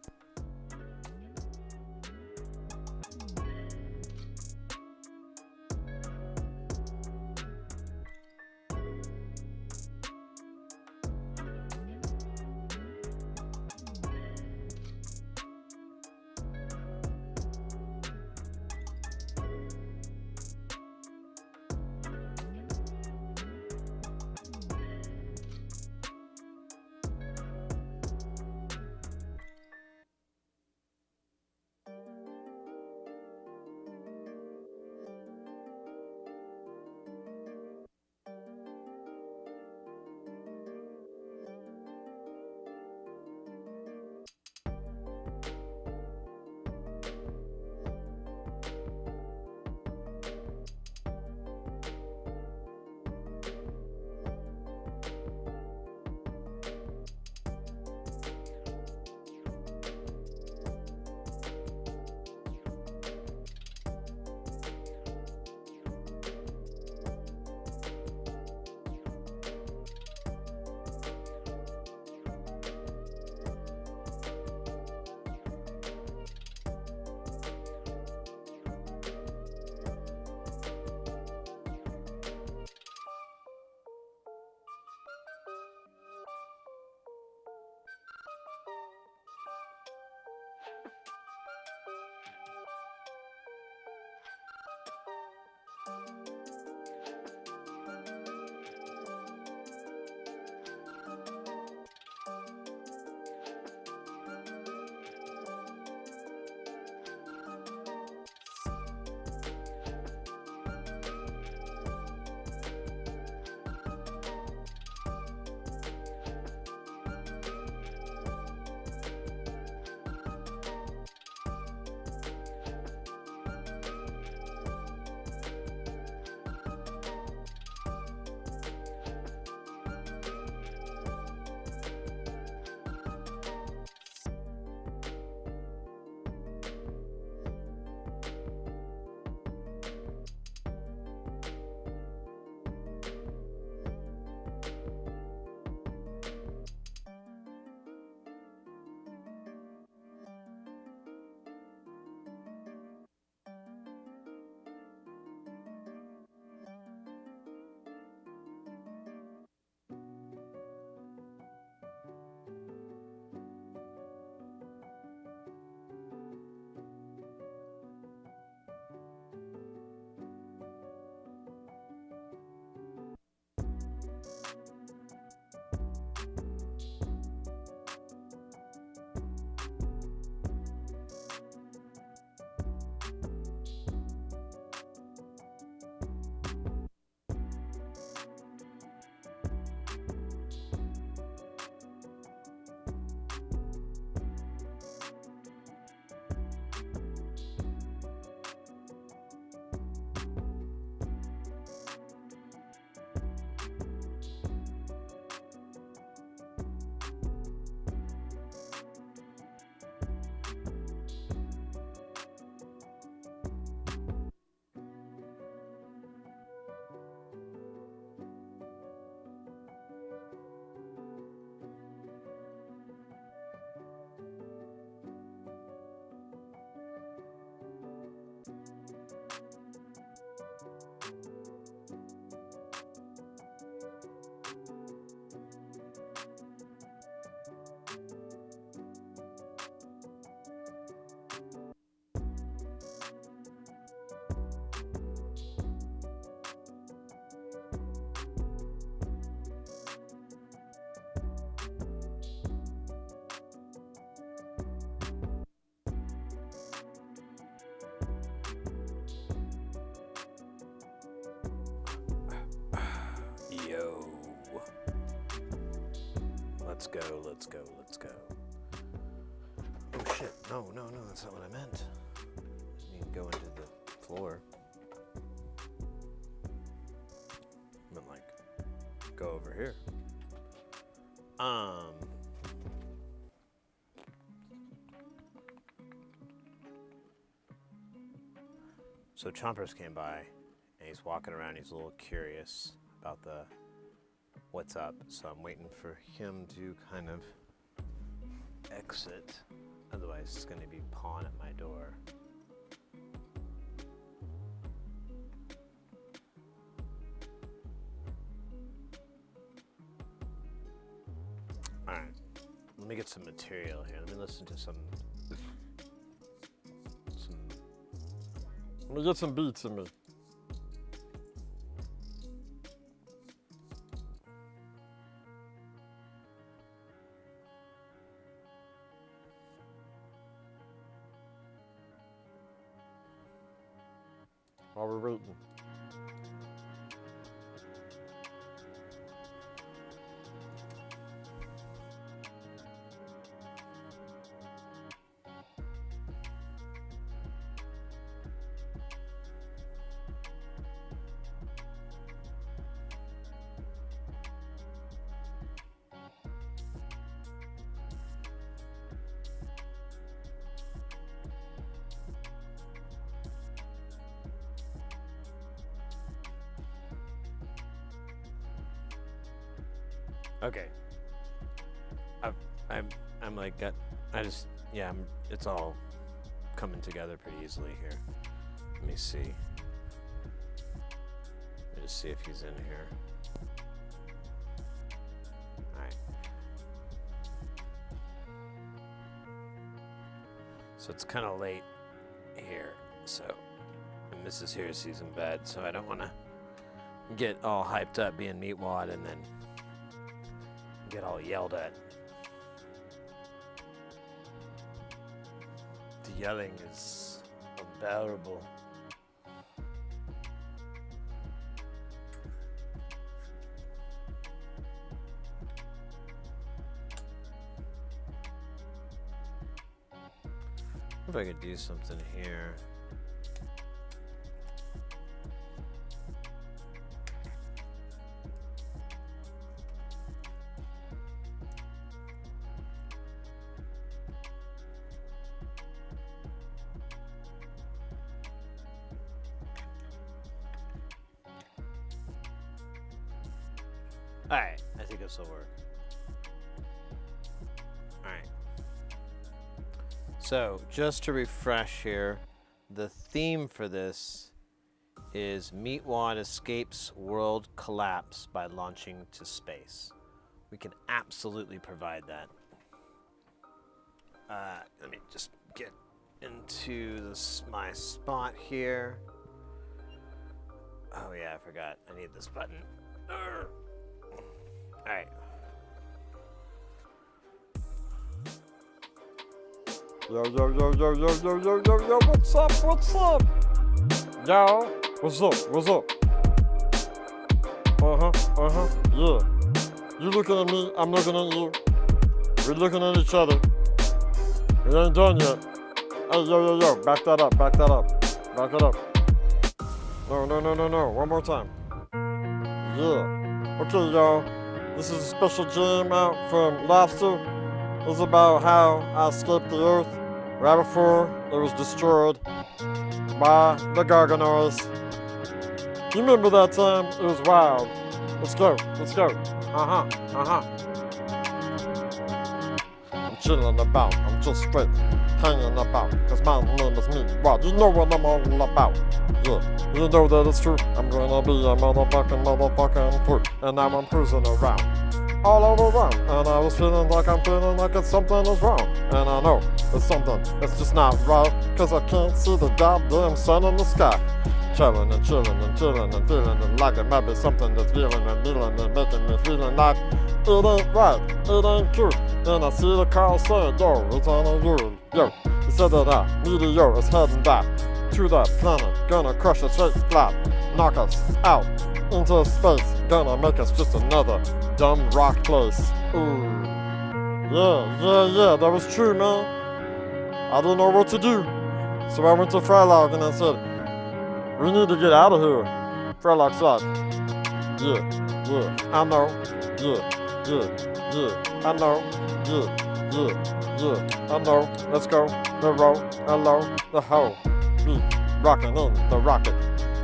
let's go. Oh shit, no, that's not what I meant. I mean, go into the floor. I meant like, go over here. So Chompers came by, and he's walking around. He's a little curious about what's up. So I'm waiting for him to kind of exit. Otherwise, it's going to be pawing at my door. All right, let me get some material here. Let me listen to some. Let me get some beats in me. While we're waiting. Okay. It's all coming together pretty easily here. Let me see. Let me just see if he's in here. Alright. So it's kind of late here, so and Mrs. here sees in bed, so I don't want to get all hyped up being Meatwad and then get all yelled at. The yelling is unbearable. If I could do something here. Alright, I think this will work. Alright. So, just to refresh here, the theme for this is Meatwad escapes world collapse by launching to space. We can absolutely provide that. Let me just get into my spot here. Oh yeah, I forgot. I need this button. Alright. Yo, what's up? Yo, what's up? Yeah. You looking at me, I'm looking at you. We're looking at each other. We ain't done yet. Hey, yo, back that up. Back it up. No, one more time. Yeah. Okay, y'all. This is a special jam out from Lobster. It's about how I escaped the Earth right before it was destroyed by the Garganoids. You remember that time? It was wild. Let's go. I'm chilling about, I'm just straight hanging about, cause my name is Meatwad. You know what I'm all about. Yeah, you know that it's true. I'm gonna be a motherfucking fool. And now I'm cruising around, all over around. And I was feeling like it's something is wrong. And I know it's something that's just not right, cause I can't see the goddamn sun in the sky. Chilling and feeling it like it might be something that's feeling and kneeling and making me feeling like it ain't right, it ain't true. And I see the car saying, yo, it's on a road. Yo, he said that a meteor is heading back to that planet, gonna crush us straight flat, knock us out into space, gonna make us just another dumb rock place. Ooh. Yeah, that was true, man. I didn't know what to do. So I went to Frylock and I said, we need to get out of here. Frylock said, yeah, I know, yeah, I know, yeah, I know, let's go, the road, hello, the hoe, be rocking in the rocket,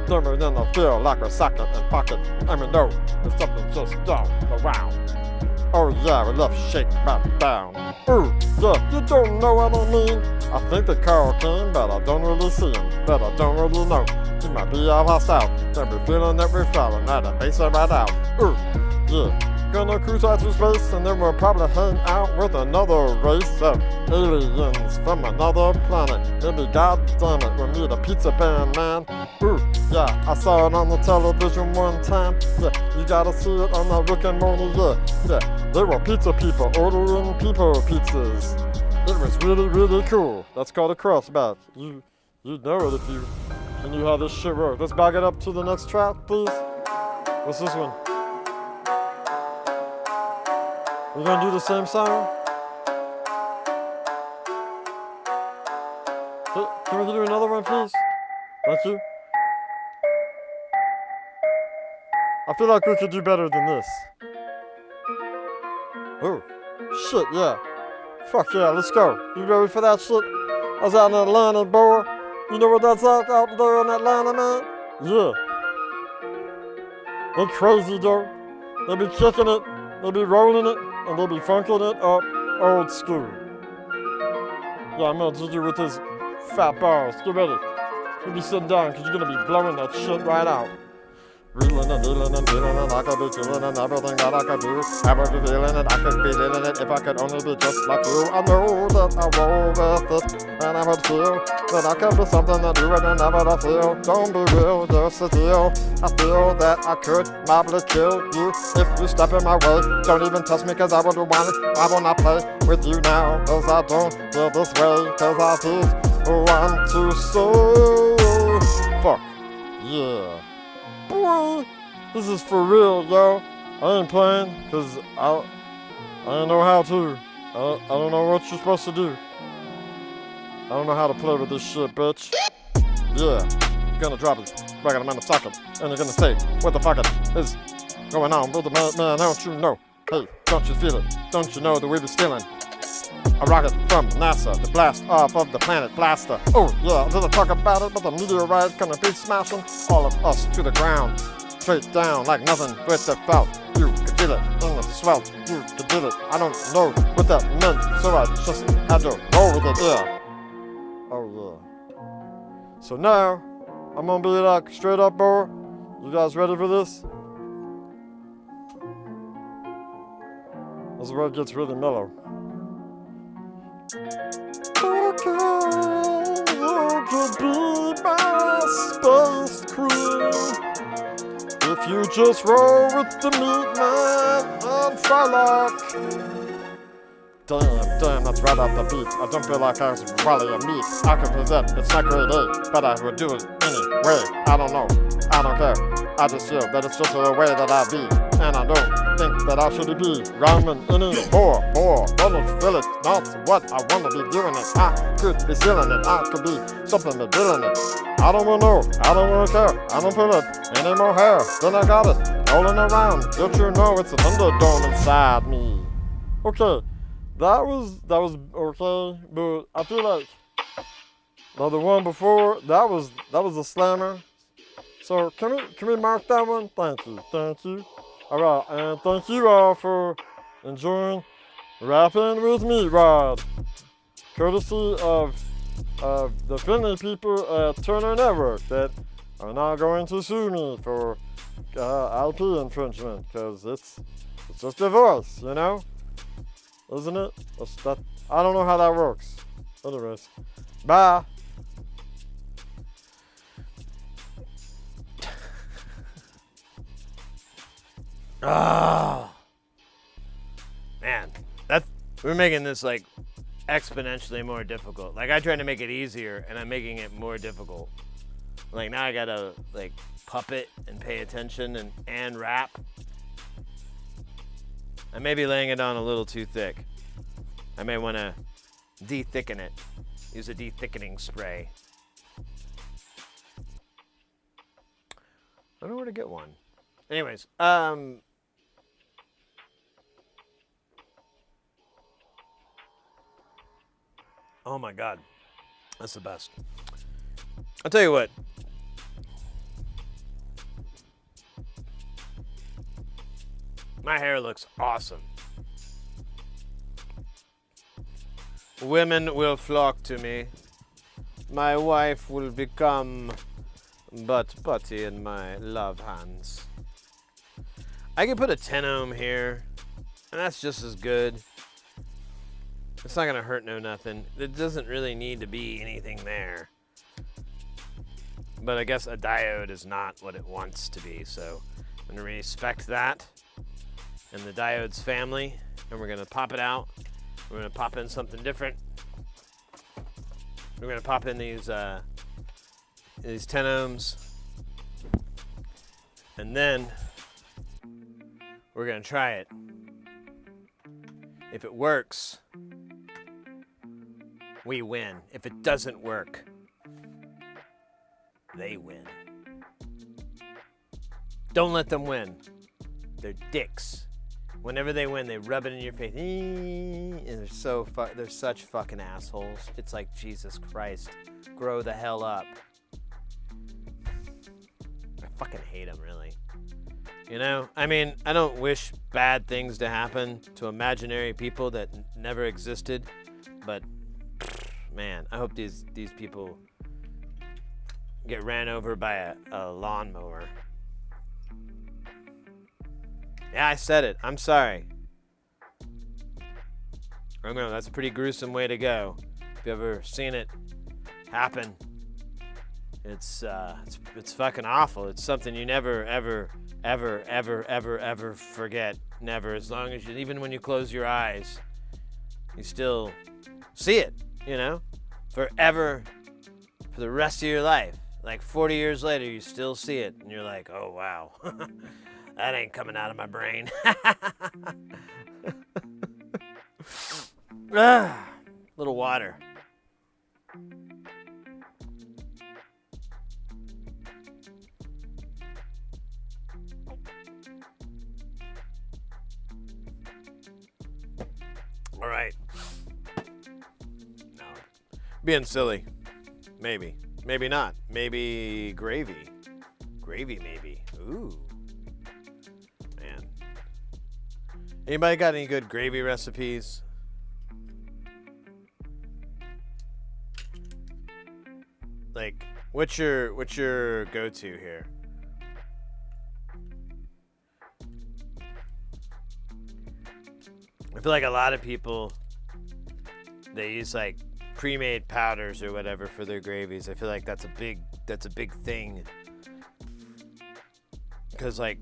dimmer than I feel like a socket and pocket, I mean, no, if something just don't around. Oh yeah, we love shake back down. Ooh, yeah, you don't know what I mean. I think the Carl came, but I don't really see him. But I don't really know. He might be out hostile. Then we feeling that we're falling at the base of right out. Ooh, yeah. Gonna cruise out to space and then we'll probably hang out with another race of aliens from another planet. Maybe goddamn it, we'll meet a pizza band man. Ooh, yeah, I saw it on the television one time. Yeah, you gotta see it on the Rick and Morty, yeah. They were pizza people ordering people pizzas. It was really, really cool. That's called a crossback. You'd know it if you knew how this shit worked. Let's back it up to the next track, please. What's this one? We're gonna do the same song? Can we do another one, please? Thank you. I feel like we could do better than this. Oh, shit, yeah. Fuck yeah, let's go. You ready for that shit? I was out in Atlanta, boy. You know what that's like out there in Atlanta, man? Yeah. They're crazy, though. They be kicking it, they be rolling it, and they be funking it up old school. Yeah, I'm gonna hit you with this fat bars. Get ready. You'll be sitting down, because you're gonna be blowing that shit right out. Reeling and dealing and dealing and I could be feeling and everything that I could do. I would be feeling it, I could be feeling it if I could only be just like you. I know that I roll with it and I would feel that I could be something that you would never feel. Don't be real, just a deal. I feel that I could probably kill you if you step in my way. Don't even touch me cause I would want it. I will not play with you now cause I don't feel this way cause I did want to so. Fuck, yeah. Boy, this is for real, yo. I ain't playing, cause I don't know how to. I don't know what you're supposed to do. I don't know how to play with this shit, bitch. Yeah, you're gonna drop it back at a man socket, and you're gonna say, what the fuck is going on with the man, don't you know? Hey, don't you feel it? Don't you know that we be stealing a rocket from NASA to blast off of the planet Blaster? Oh yeah, did I talk about it? But the meteorite gonna be smashing all of us to the ground, straight down like nothing with the felt. You could feel it in the swell. You could feel it. I don't know what that meant, so I just had to roll with it. Yeah. Oh yeah. So now I'm gonna be like straight up, boy. You guys ready for this? This is where it gets really mellow. Okay, you could be my space queen if you just roll with the meat man and Frylock. Damn, that's right off the beat. I don't feel like I was Wally or meat. I could present, it's not grade A, but I would do it anyway. I don't know, I don't care. I just feel that it's just the way that I be. And I don't think that I should be rhyming anymore. Don't feel it, not what I wanna be doing it. I could be stealing it, I could be something but doing it. I don't wanna know, I don't wanna care. I don't feel it, any more hair. Then I got it, rolling around. Don't you know it's an underdome inside me? Okay. That was okay, but I feel like now the one before that was a slammer. So can we mark that one? Thank you. All right, and thank you all for enjoying rapping with me, Rod, courtesy of the friendly people at Turner Network that are now going to sue me for IP infringement because it's just a voice, you know. Isn't it? I don't know how that works. Anyways, bye. Man, we're making this like exponentially more difficult. Like I tried to make it easier and I'm making it more difficult. Like now I gotta like puppet and pay attention and rap. I may be laying it on a little too thick. I may want to de-thicken it. Use a de-thickening spray. I don't know where to get one. Anyways, oh my God, that's the best. I'll tell you what. My hair looks awesome. Women will flock to me. My wife will become but putty in my love hands. I can put a 10 ohm here, and that's just as good. It's not gonna hurt no nothing. It doesn't really need to be anything there. But I guess a diode is not what it wants to be, so I'm gonna respect that and the diodes family, and we're gonna pop it out. We're gonna pop in something different. We're gonna pop in these 10 ohms, and then we're gonna try it. If it works, we win. If it doesn't work, they win. Don't let them win. They're dicks. Whenever they win, they rub it in your face. And they're such fucking assholes. It's like, Jesus Christ, grow the hell up. I fucking hate them, really. You know, I mean, I don't wish bad things to happen to imaginary people that never existed, but man, I hope these people get ran over by a lawnmower. Yeah, I said it. I'm sorry. I know, that's a pretty gruesome way to go. If you've ever seen it happen, it's fucking awful. It's something you never, ever, ever, ever, ever, ever forget. Never. As long as even when you close your eyes, you still see it, you know? Forever, for the rest of your life. Like 40 years later, you still see it, and you're like, oh, wow. That ain't coming out of my brain. Little water. All right. No. Being silly. Maybe. Maybe not. Maybe gravy. Gravy, maybe. Ooh. Man. Anybody got any good gravy recipes? Like, what's your go-to here? I feel like a lot of people, they use like pre-made powders or whatever for their gravies. I feel like that's a big thing, because like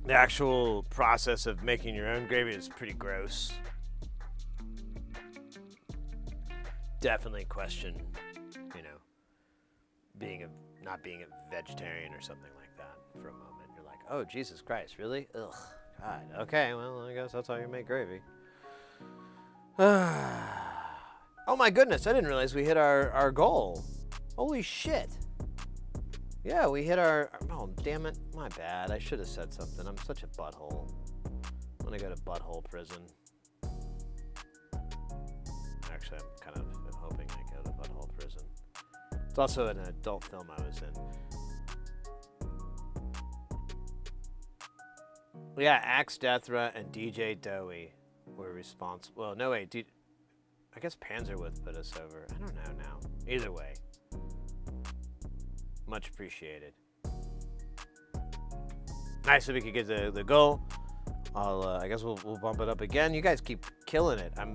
the actual process of making your own gravy is pretty gross. Definitely question, you know, not being a vegetarian or something like that for a moment. You're like, oh, Jesus Christ, really? Ugh, God. Okay, well, I guess that's how you make gravy. Oh my goodness, I didn't realize we hit our goal. Holy shit. Yeah, we hit our, oh damn it, my bad. I should have said something. I'm such a butthole. I'm gonna go to butthole prison. Actually, I'm kind of hoping I go to butthole prison. It's also an adult film I was in. Yeah, Axe Deathra and DJ Dowie were responsible. Well, no, wait, I guess Panzerwith put us over. I don't know now. Either way. Much appreciated. Nice that we could get the goal. I guess we'll bump it up again. You guys keep killing it. I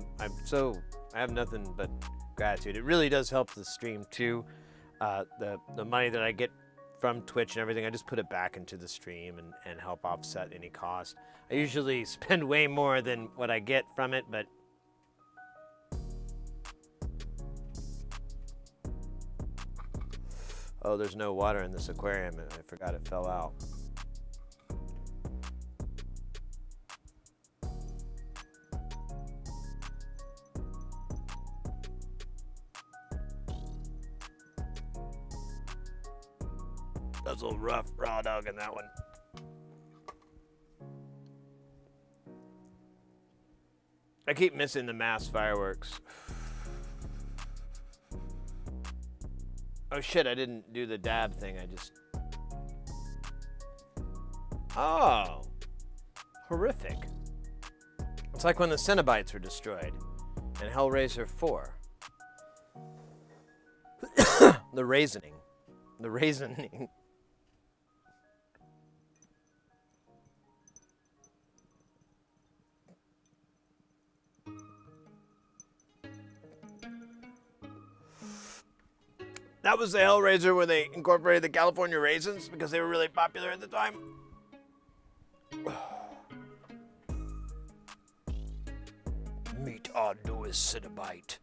have nothing but gratitude. It really does help the stream too. The money that I get from Twitch and everything, I just put it back into the stream and help offset any cost. I usually spend way more than what I get from it, but oh, there's no water in this aquarium, and I forgot it fell out. That's a little rough, raw dog in that one. I keep missing the mass fireworks. Oh shit, I didn't do the dab thing, I just... Oh. Horrific. It's like when the Cenobites were destroyed in Hellraiser 4. The raisioning. The raisioning. That was the Hellraiser where they incorporated the California raisins because they were really popular at the time. Meet our newest Cenobite,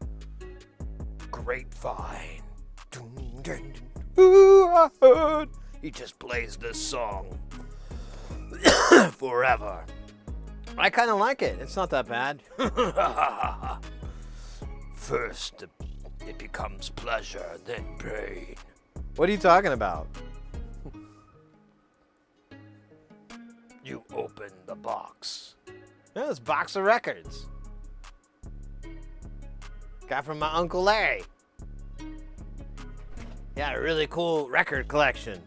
Grapevine. Ooh, I heard he just plays this song forever. I kind of like it. It's not that bad. First, it becomes pleasure, then pain. What are you talking about? You open the box. Yeah, it's a box of records. Got from my Uncle Larry. Yeah, a really cool record collection.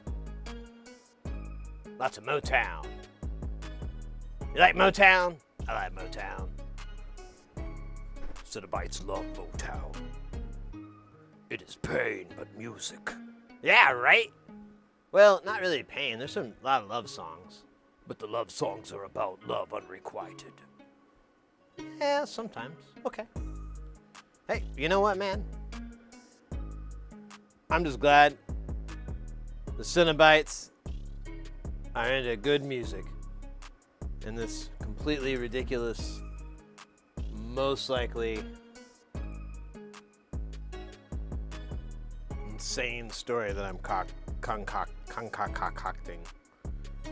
Lots of Motown. You like Motown? I like Motown. Cenobites love Motown. It is pain, but music. Yeah, right? Well, not really pain. There's a lot of love songs. But the love songs are about love unrequited. Yeah, sometimes. Okay. Hey, you know what, man? I'm just glad the Cenobites are into good music. And this completely ridiculous, most likely insane story that I'm concocting.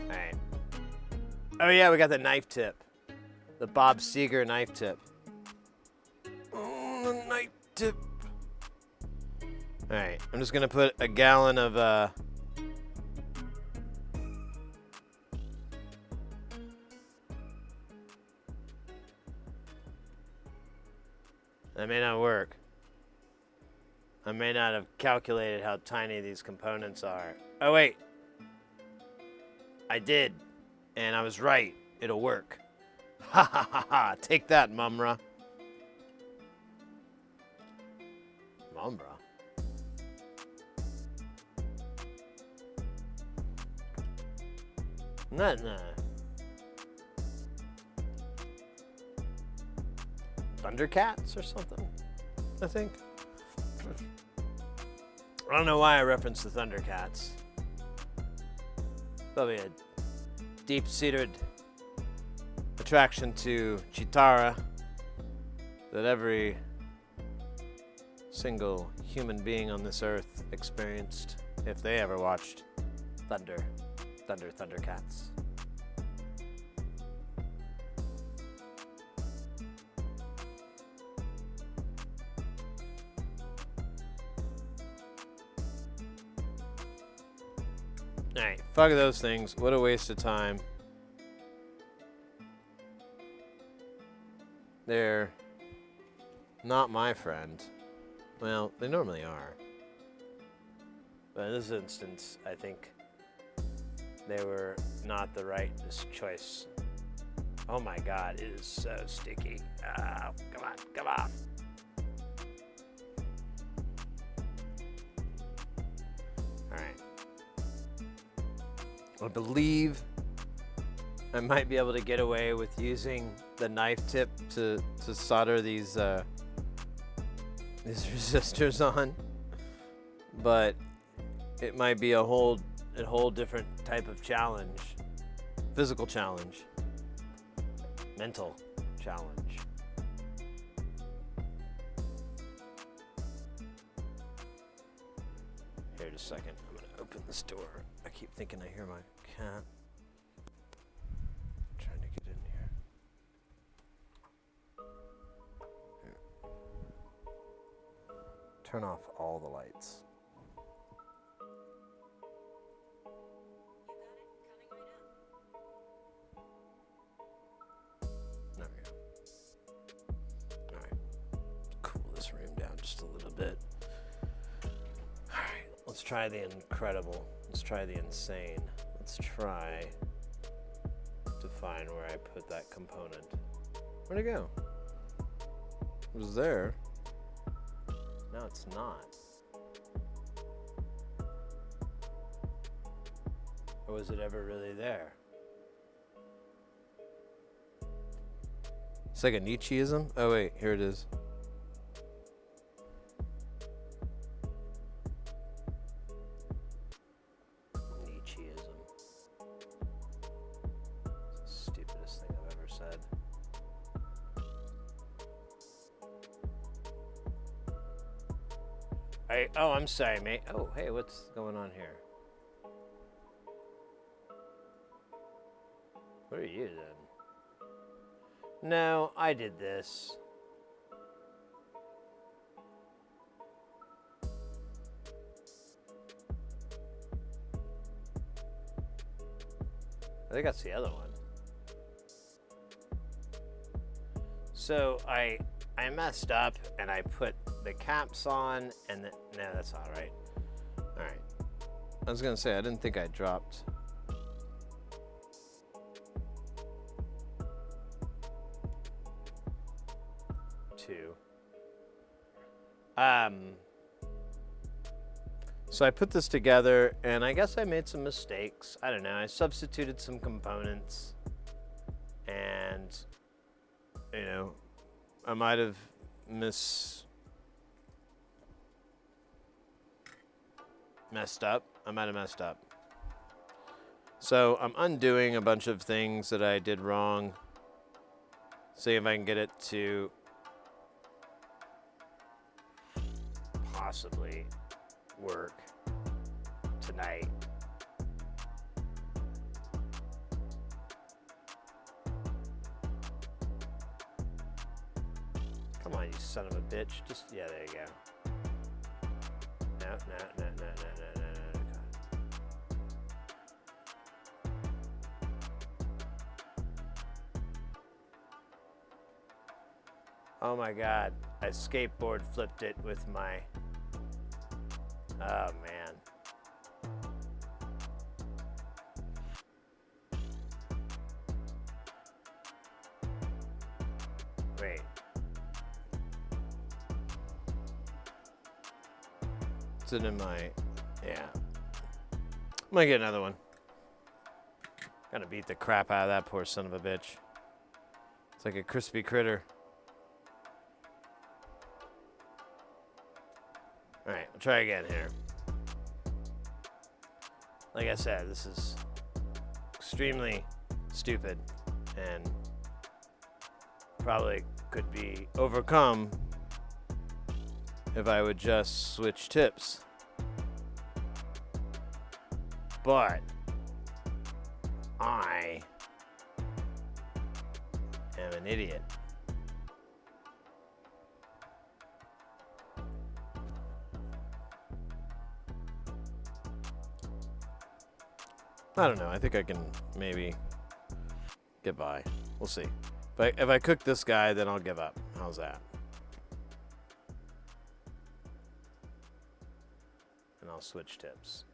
Alright. Oh yeah, we got the knife tip. The Bob Seger knife tip. Oh, the knife tip. Alright, I'm just gonna put a gallon of that may not work. I may not have calculated how tiny these components are. Oh wait. I did. And I was right. It'll work. Ha ha ha ha. Take that, Mumra. Mumra? Nah. Thundercats or something, I think. I don't know why I referenced the Thundercats. Probably a deep-seated attraction to Chitara that every single human being on this earth experienced if they ever watched Thundercats. Alright, fuck those things. What a waste of time. They're not my friend. Well, they normally are. But in this instance, I think they were not the right choice. Oh my god, it is so sticky. Oh, come on. Alright. I believe I might be able to get away with using the knife tip to solder these resistors on, but it might be a whole different type of challenge, physical challenge, mental challenge. Here, just a second. I'm gonna open this door. I keep thinking I hear my cat. Trying to get in here. Turn off all the lights. try the incredible. Let's try the insane. Let's try to find where I put that component. Where'd it go? It was there. No, it's not. Or was it ever really there? It's like a Nietzscheism. Oh wait, here it is. Nietzscheism. It's the stupidest thing I've ever said. I'm sorry, mate. Oh, hey, what's going on here? What are you then? No, I did this. I think that's the other one. So I messed up and I put the caps on and no, that's not right. All right. I was gonna say I didn't think I dropped. Two. So I put this together, and I guess I made some mistakes. I don't know. I substituted some components, and you know, I might have messed up. I might have messed up. So I'm undoing a bunch of things that I did wrong. See if I can get it to Possibly work tonight. Come on, you son of a bitch. Just, yeah, there you go. No. Oh my God, I skateboard flipped it with my, oh man. Wait. It's in my, yeah. Might get another one. Gotta beat the crap out of that poor son of a bitch. It's like a crispy critter. All right, I'll try again here. Like I said, this is extremely stupid and probably could be overcome If I would just switch tips. but I am an idiot. I don't know. I think I can maybe get by. We'll see. If I cook this guy, then I'll give up. How's that? And I'll switch tips.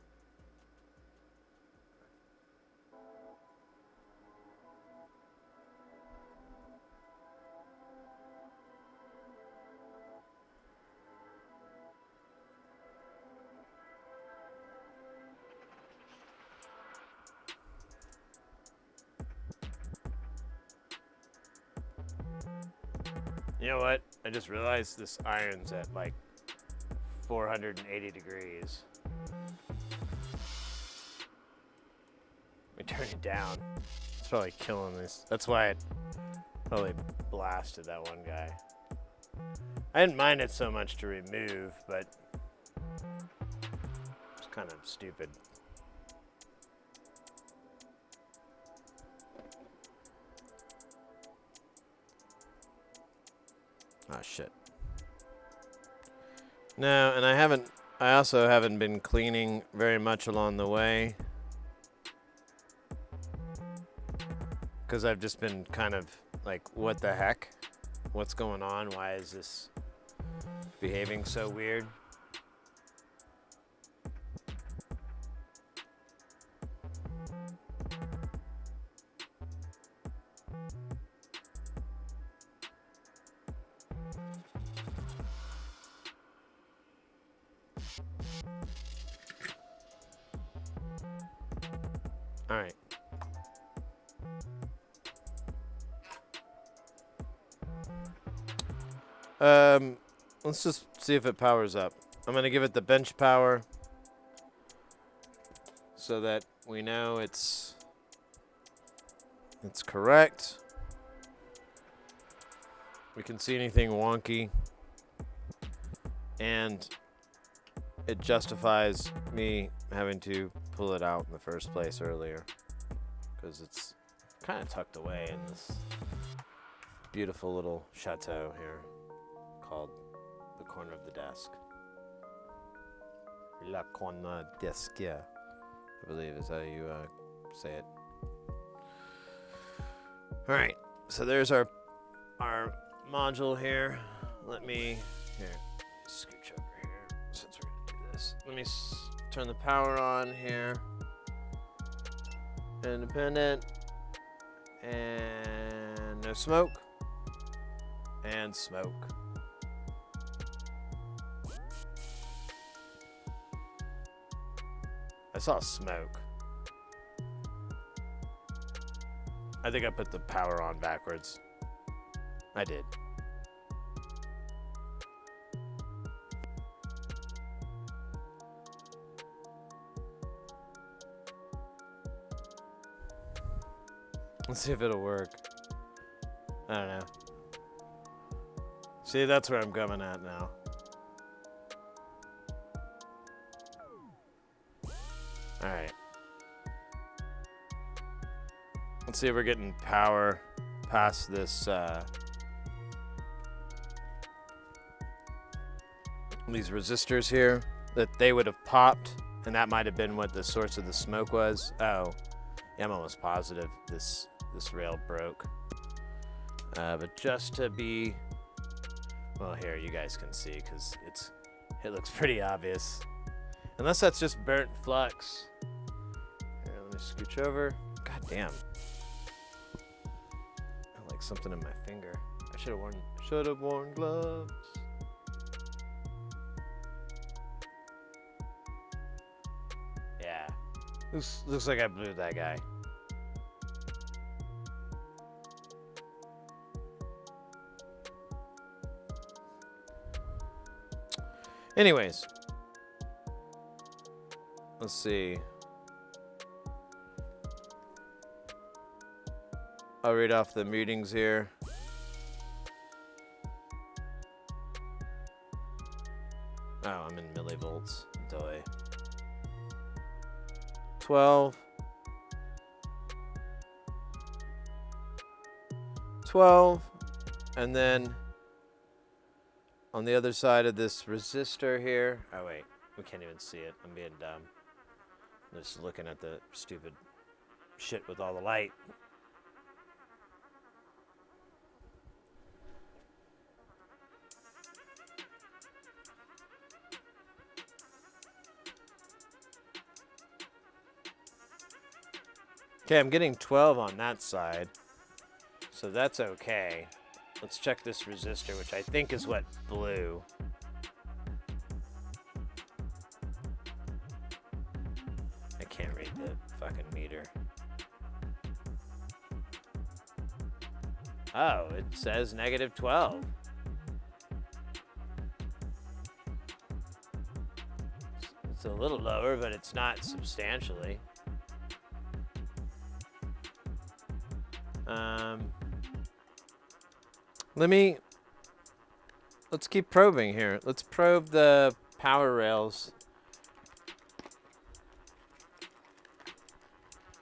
You know what? I just realized this iron's at like 480 degrees. Let me turn it down. It's probably killing this. That's why it probably blasted that one guy. I didn't mind it so much to remove, but it's kind of stupid. Oh shit. No, and I also haven't been cleaning very much along the way. Because I've just been kind of like, what the heck? What's going on? Why is this behaving so weird? Let's just see if it powers up. I'm gonna give it the bench power so that we know it's correct. We can see anything wonky, and it justifies me having to pull it out in the first place earlier because it's kind of tucked away in this beautiful little chateau here called the corner of the desk. La corner desk, yeah, I believe is how you say it. All right, so there's our module here. Let me scooch over here since we're gonna do this. Let me turn the power on here. Independent, and no smoke, and smoke. I saw smoke. I think I put the power on backwards. I did. Let's see if it'll work. I don't know. See, that's where I'm coming at now. All right. Let's see if we're getting power past this, these resistors here that they would have popped, and that might have been what the source of the smoke was. Oh, yeah, I'm almost positive this rail broke. But just to be, well, here you guys can see because it looks pretty obvious. Unless that's just burnt flux. Here, let me scooch over. God damn. I like something in my finger. I should have worn gloves. Yeah. Looks like I blew that guy. Anyways. Let's see. I'll read off the readings here. Oh, I'm in millivolts. Doy. 12. 12. And then on the other side of this resistor here. Oh, wait. We can't even see it. I'm being dumb. I'm just looking at the stupid shit with all the light. Okay, I'm getting 12 on that side, so that's okay. Let's check this resistor, which I think is what blew. I can't read the fucking meter. Oh, it says negative 12. It's a little lower, but it's not substantially. Let's keep probing here. Let's probe the power rails.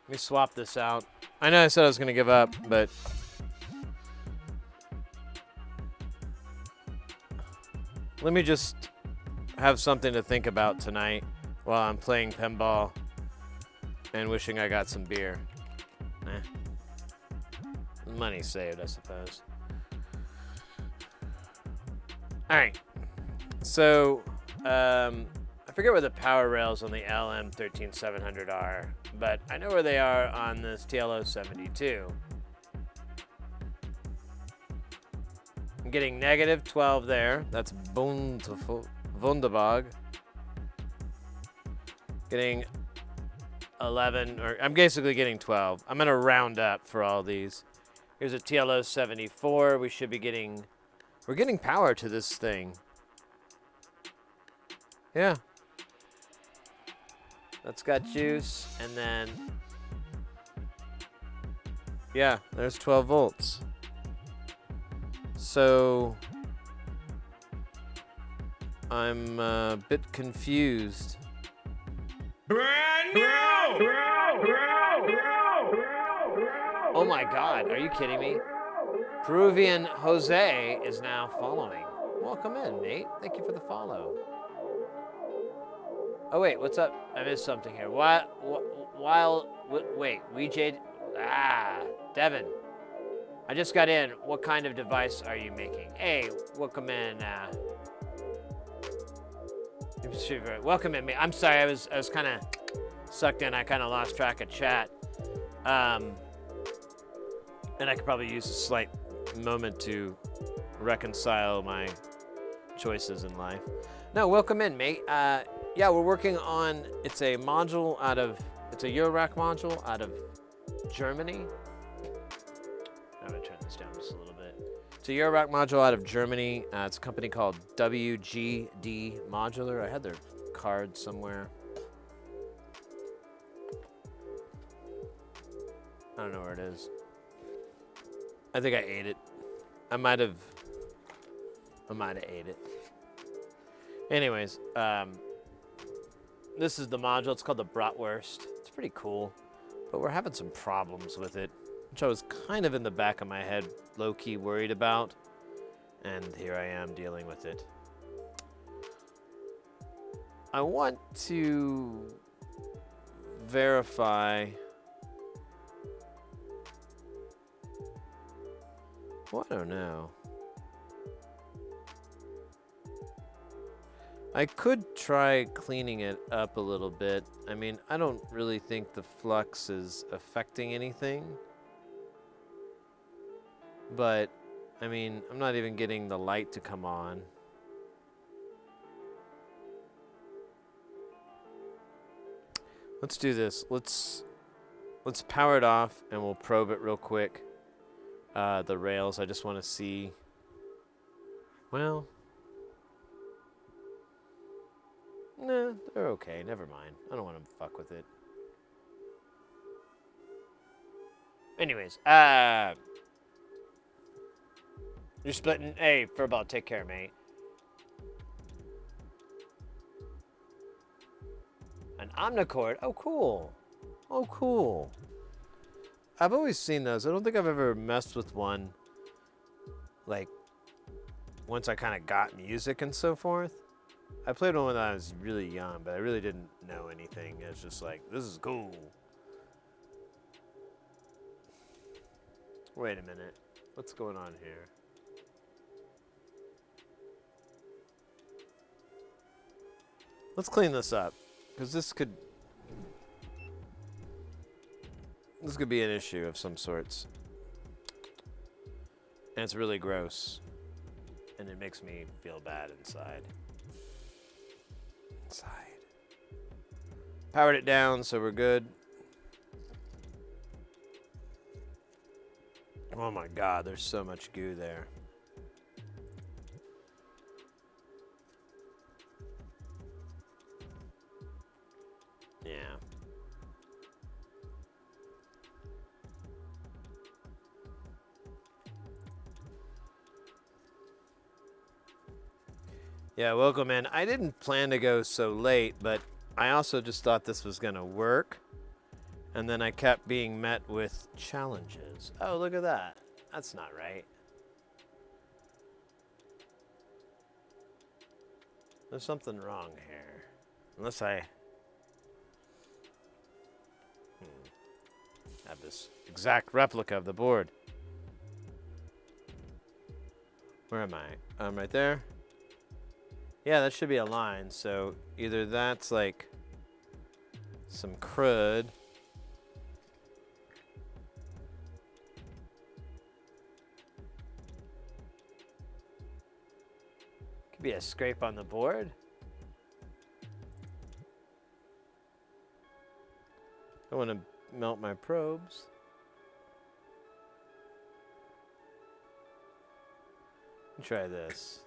Let me swap this out. I know I said I was going to give up, but let me just have something to think about tonight while I'm playing pinball and wishing I got some beer. Money saved, I suppose. All right. So, I forget where the power rails on the LM13700 are, but I know where they are on this TLO72. I'm getting negative 12 there. That's wunderbar. Getting 11, or I'm basically getting 12. I'm going to round up for all these. Here's a TLO74. We should be getting We're getting power to this thing. Yeah. That's got juice, and then... Yeah, there's 12 volts. So... I'm a bit confused. Brand new! Oh my god, are you kidding me? Peruvian Jose is now following. Welcome in, mate. Thank you for the follow. Oh wait, what's up? I missed something here. Wait, Devin. I just got in. What kind of device are you making? Hey, welcome in. Welcome in, mate. I'm sorry, I was kind of sucked in. I kind of lost track of chat. And I could probably use a slight moment to reconcile my choices in life. No, welcome in, mate. Yeah, we're working on, it's a Eurorack module out of Germany. I'm gonna turn this down just a little bit. It's a Eurorack module out of Germany. It's a company called WGD Modular. I had their card somewhere. I don't know where it is. I think I ate it. I might have ate it. Anyways, this is the module. It's called the Bratwurst. It's pretty cool, but we're having some problems with it, which I was kind of in the back of my head, low-key worried about, and here I am dealing with it. I want to verify. Well, I don't know. I could try cleaning it up a little bit. I mean, I don't really think the flux is affecting anything. But, I mean, I'm not even getting the light to come on. Let's do this. Let's power it off and we'll probe it real quick. The rails, I just want to see. Well, nah, they're okay. Never mind. I don't want to fuck with it. Anyways, you're splitting. Hey, Furball, take care, mate. An Omnicord. Oh, cool. Oh, cool. I've always seen those. I don't think I've ever messed with one, like, once I kind of got music and so forth. I played one when I was really young, but I really didn't know anything. It was just like, this is cool. Wait a minute. What's going on here? Let's clean this up, because this could be an issue of some sorts. And it's really gross. And it makes me feel bad inside. Powered it down, so we're good. Oh my god, there's so much goo there. Yeah. Yeah, welcome in. I didn't plan to go so late, but I also just thought this was gonna work. And then I kept being met with challenges. Oh, look at that. That's not right. There's something wrong here. Unless I have this exact replica of the board. Where am I? I'm right there. Yeah, that should be a line. So either that's like some crud. Could be a scrape on the board. I want to melt my probes. Try this.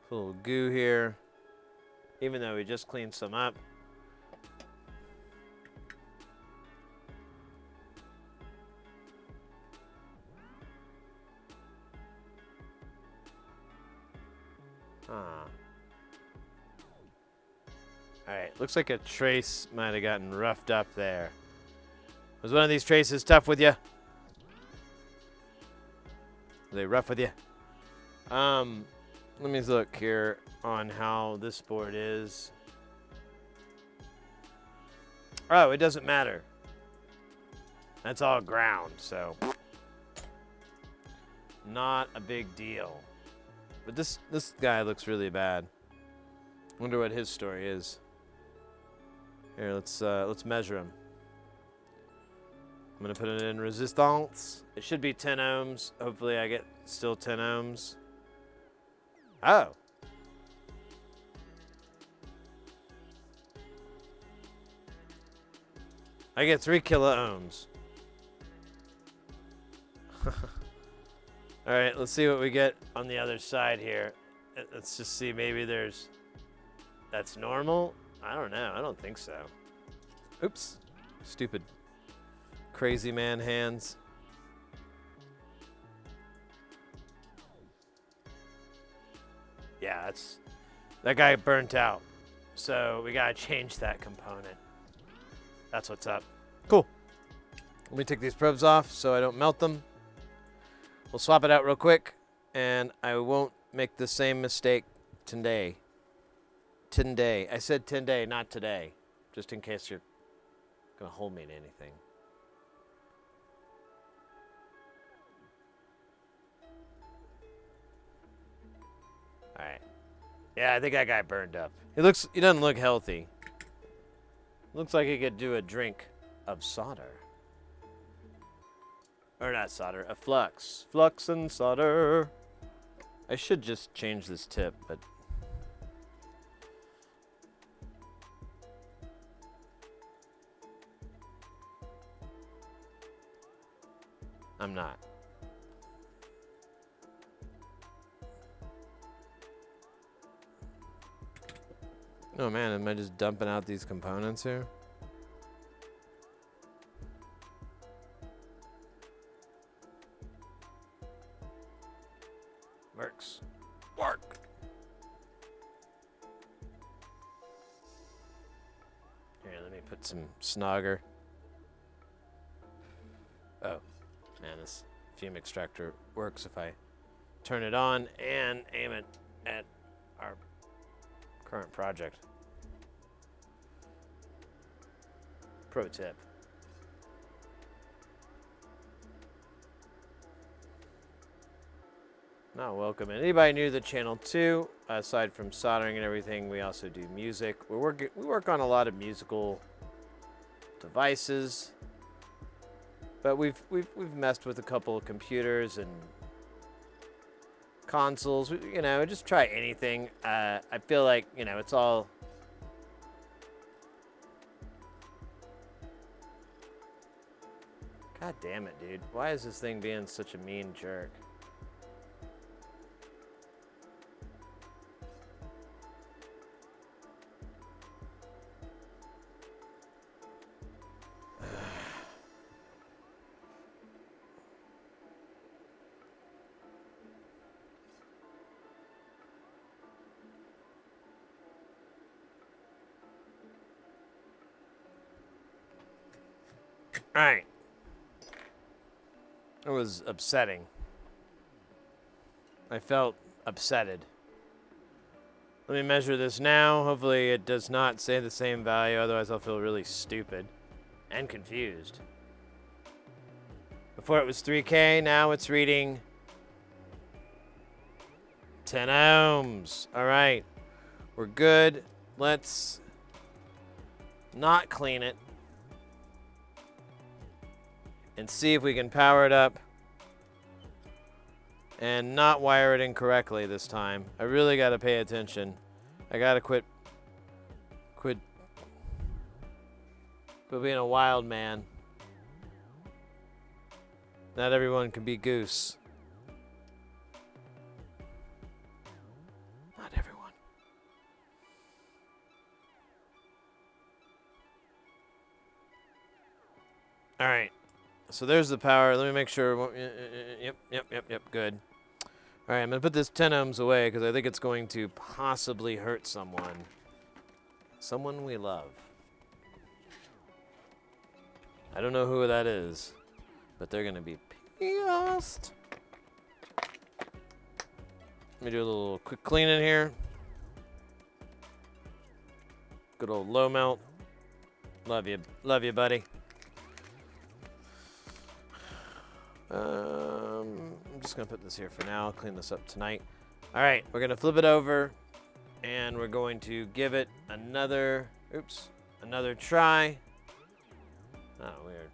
A little goo here. Even though we just cleaned some up. Alright, looks like a trace might have gotten roughed up there. Was one of these traces tough with you? Were they rough with you? Let me look here on how this board is. Oh, it doesn't matter. That's all ground, so not a big deal. But this guy looks really bad. Wonder what his story is. Here, let's measure him. I'm gonna put it in resistance. It should be 10 ohms. Hopefully I get still 10 ohms. Oh. I get 3 kilo ohms. All right, let's see what we get on the other side here. Let's just see, maybe that's normal? I don't know, I don't think so. Oops, stupid crazy man hands. Yeah, that guy burnt out. So we gotta change that component. That's what's up. Cool. Let me take these probes off so I don't melt them. We'll swap it out real quick, and I won't make the same mistake today. Today. I said today, not today. Just in case you're gonna hold me to anything. Alright. Yeah, I think that guy burned up. He doesn't look healthy. Looks like he could do a drink of solder. Or not solder, a flux. Flux and solder. I should just change this tip, but I'm not. Oh man, am I just dumping out these components here? Works. Work. Here, let me put some snogger. Oh, man, this fume extractor works if I turn it on and aim it at our current project. Pro tip. Not welcome. Anybody new to the channel too? Aside from soldering and everything, we also do music. We work on a lot of musical devices, but we've messed with a couple of computers and consoles. You know, just try anything. I feel like, you know, it's all. God damn it, dude! Why is this thing being such a mean jerk? All right. It was upsetting. I felt upsetted. Let me measure this now. Hopefully it does not say the same value, otherwise I'll feel really stupid and confused. Before it was 3K, now it's reading 10 ohms. All right, we're good. Let's not clean it and see if we can power it up and not wire it incorrectly this time. I really got to pay attention. I got to quit being a wild man. Not everyone can be Goose. All right. So there's the power. Let me make sure. Yep. Good. All right, I'm going to put this 10 ohms away because I think it's going to possibly hurt someone. Someone we love. I don't know who that is, but they're going to be pissed. Let me do a little quick clean in here. Good old low melt. Love you, buddy. I'm just gonna put this here for now. I'll clean this up tonight. All right, we're gonna flip it over, and we're going to give it another try. Oh, weird.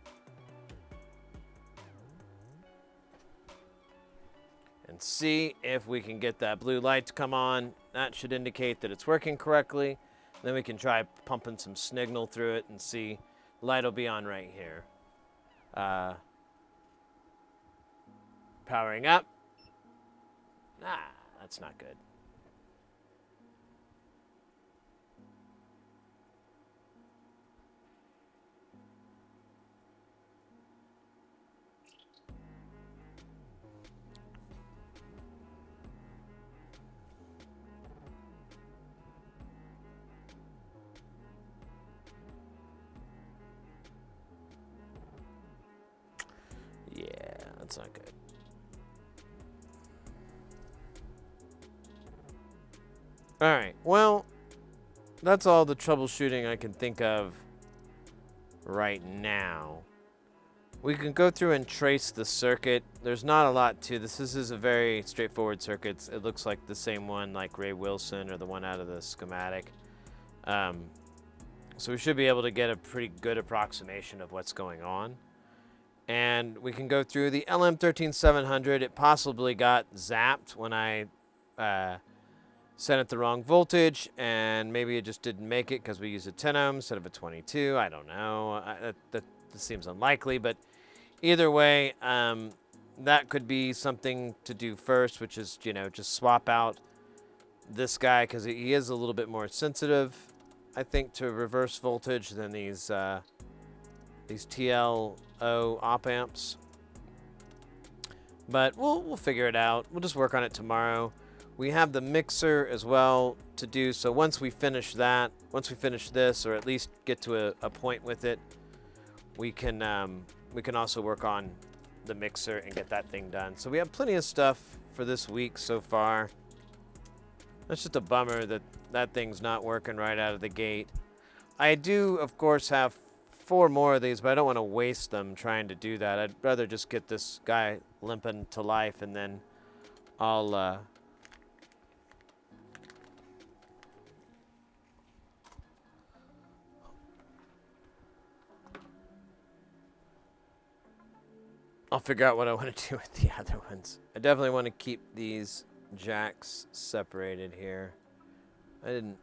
And see if we can get that blue light to come on. That should indicate that it's working correctly. Then we can try pumping some signal through it and see. The light will be on right here. Powering up. That's not good. Yeah, that's not good. All right, well, that's all the troubleshooting I can think of right now. We can go through and trace the circuit. There's not a lot to this. This is a very straightforward circuit. It looks like the same one like Ray Wilson or the one out of the schematic. So we should be able to get a pretty good approximation of what's going on. And we can go through the LM13700. It possibly got zapped when I set it the wrong voltage, and maybe it just didn't make it because we used a 10 ohm instead of a 22. I don't know. That seems unlikely, but either way, that could be something to do first, which is, just swap out this guy because he is a little bit more sensitive, I think, to reverse voltage than these TLO op amps. But we'll figure it out. We'll just work on it tomorrow. We have the mixer as well to do, so once we finish this, or at least get to a point with it, we can also work on the mixer and get that thing done. So we have plenty of stuff for this week so far. That's just a bummer that thing's not working right out of the gate. I do, of course, have 4 more of these, but I don't want to waste them trying to do that. I'd rather just get this guy limping to life, and then I'll figure out what I want to do with the other ones. I definitely want to keep these jacks separated here. I don't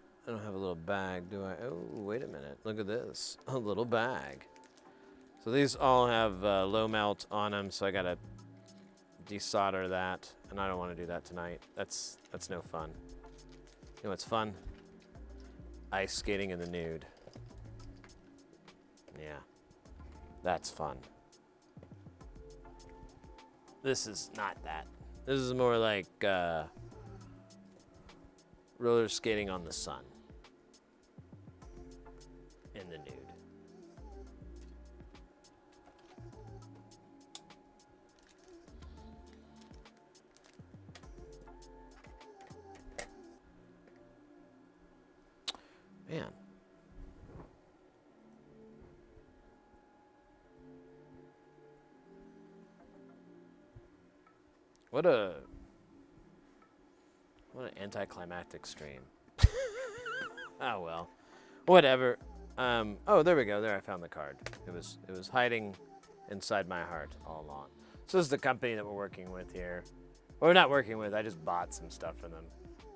have a little bag, do I? Oh, wait a minute. Look at this. A little bag. So these all have low melt on them, so I got to desolder that, and I don't want to do that tonight. That's no fun. You know what's fun? Ice skating in the nude. Yeah. That's fun. This is not that. This is more like roller skating on the sun. In the nude. Man. What an anticlimactic stream. Oh well. Whatever. Oh, there we go. There, I found the card. It was hiding inside my heart all along. So this is the company that we're working with here. Well, we're not working with. I just bought some stuff from them.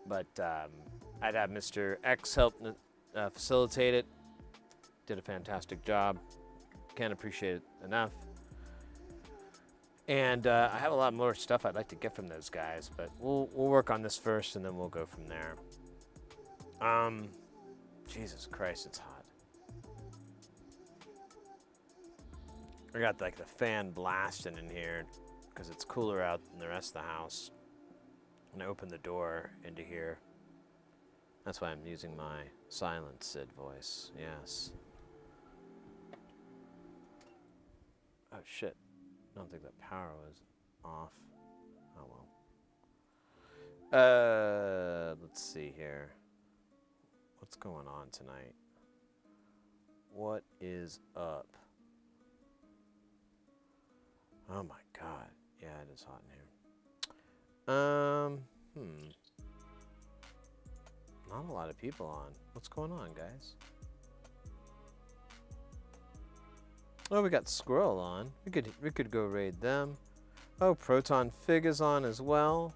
But I'd have Mr. X help facilitate it. Did a fantastic job. Can't appreciate it enough. And I have a lot more stuff I'd like to get from those guys, but we'll work on this first, and then we'll go from there. Jesus Christ, it's hot. I got like the fan blasting in here because it's cooler out than the rest of the house. And I opened the door into here. That's why I'm using my silent Sid voice. Yes. Oh shit. I don't think that power was off. Oh well. Let's see here. What's going on tonight? What is up? Oh my god. Yeah, it is hot in here. Not a lot of people on. What's going on, guys? Oh, we got Squirrel on. We could go raid them. Oh, Proton Fig is on as well.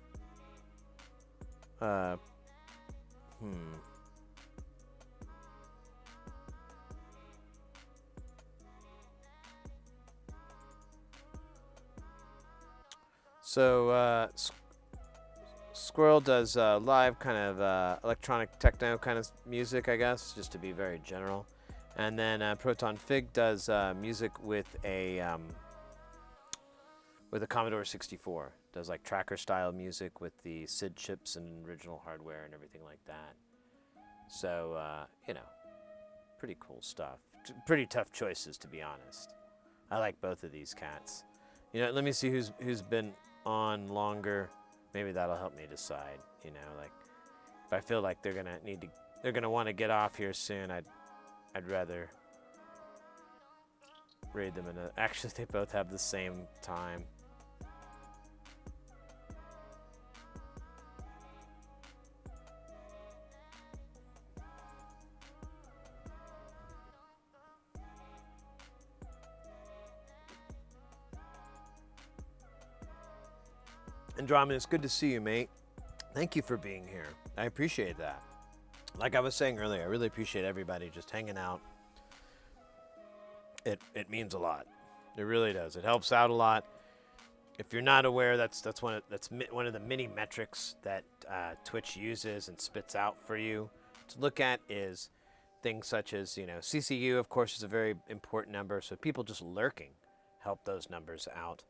So, Squirrel does live kind of electronic techno kind of music, I guess, just to be very general. And then Proton Fig does music with a Commodore 64. Does like tracker style music with the SID chips and original hardware and everything like that. So you know, pretty cool stuff. Pretty tough choices, to be honest. I like both of these cats. You know, let me see who's been on longer. Maybe that'll help me decide. You know, like if I feel like they're gonna want to get off here soon, I'd rather raid them in a. Actually, they both have the same time. Andromeda, it's good to see you, mate. Thank you for being here. I appreciate that. Like I was saying earlier, I really appreciate everybody just hanging out. It means a lot. It really does. It helps out a lot. If you're not aware, that's one of the many metrics that Twitch uses and spits out for you to look at is things such as, you know, CCU, of course, is a very important number. So people just lurking help those numbers out.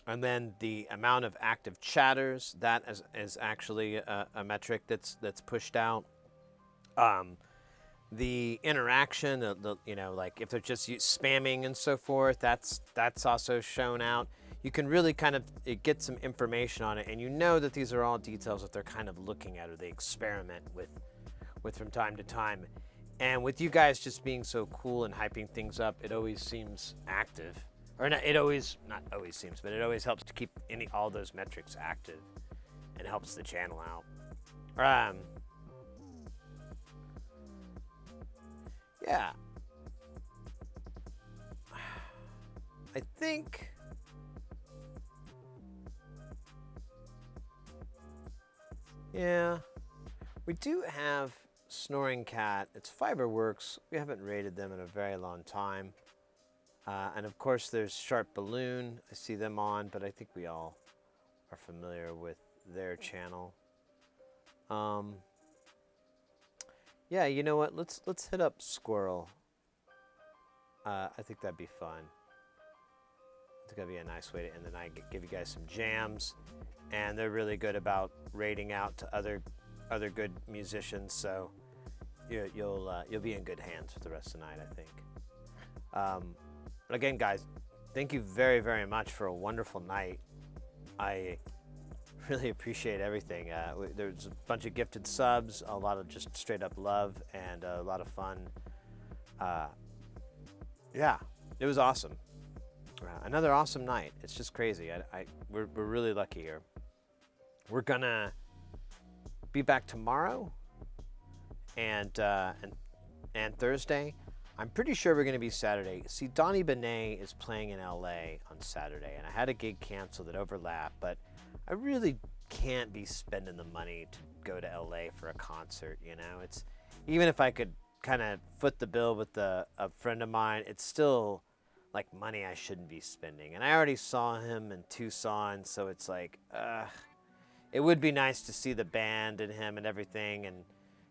And then the amount of active chatters, that is actually a metric that's pushed out. The interaction, you know, like if they're just spamming and so forth, that's also shown out. You can really kind of get some information on it, and you know that these are all details that they're kind of looking at or they experiment with from time to time. And with you guys just being so cool and hyping things up, it always seems active. Or not, it always helps to keep all those metrics active and helps the channel out. Yeah. I think yeah. We do have Snoring Cat. It's Fiberworks. We haven't raided them in a very long time. And of course there's Sharp Balloon. I see them on, but I think we all are familiar with their channel. Yeah, you know what? Let's hit up Squirrel. I think that'd be fun. I think that'd be a nice way to end the night. Give you guys some jams, and they're really good about raiding out to other good musicians. So you'll be in good hands for the rest of the night, I think. But again, guys, thank you very, very much for a wonderful night. I really appreciate everything. There's a bunch of gifted subs, a lot of just straight up love, and a lot of fun. Yeah, it was awesome. Another awesome night. It's just crazy. We're really lucky here. We're gonna be back tomorrow and Thursday. I'm pretty sure we're going to be Saturday. See, Donnie Benet is playing in LA on Saturday, and I had a gig cancel that overlapped, but I really can't be spending the money to go to LA for a concert, you know? It's even if I could kind of foot the bill with a friend of mine, it's still like money I shouldn't be spending. And I already saw him in Tucson, so it's like, it would be nice to see the band and him and everything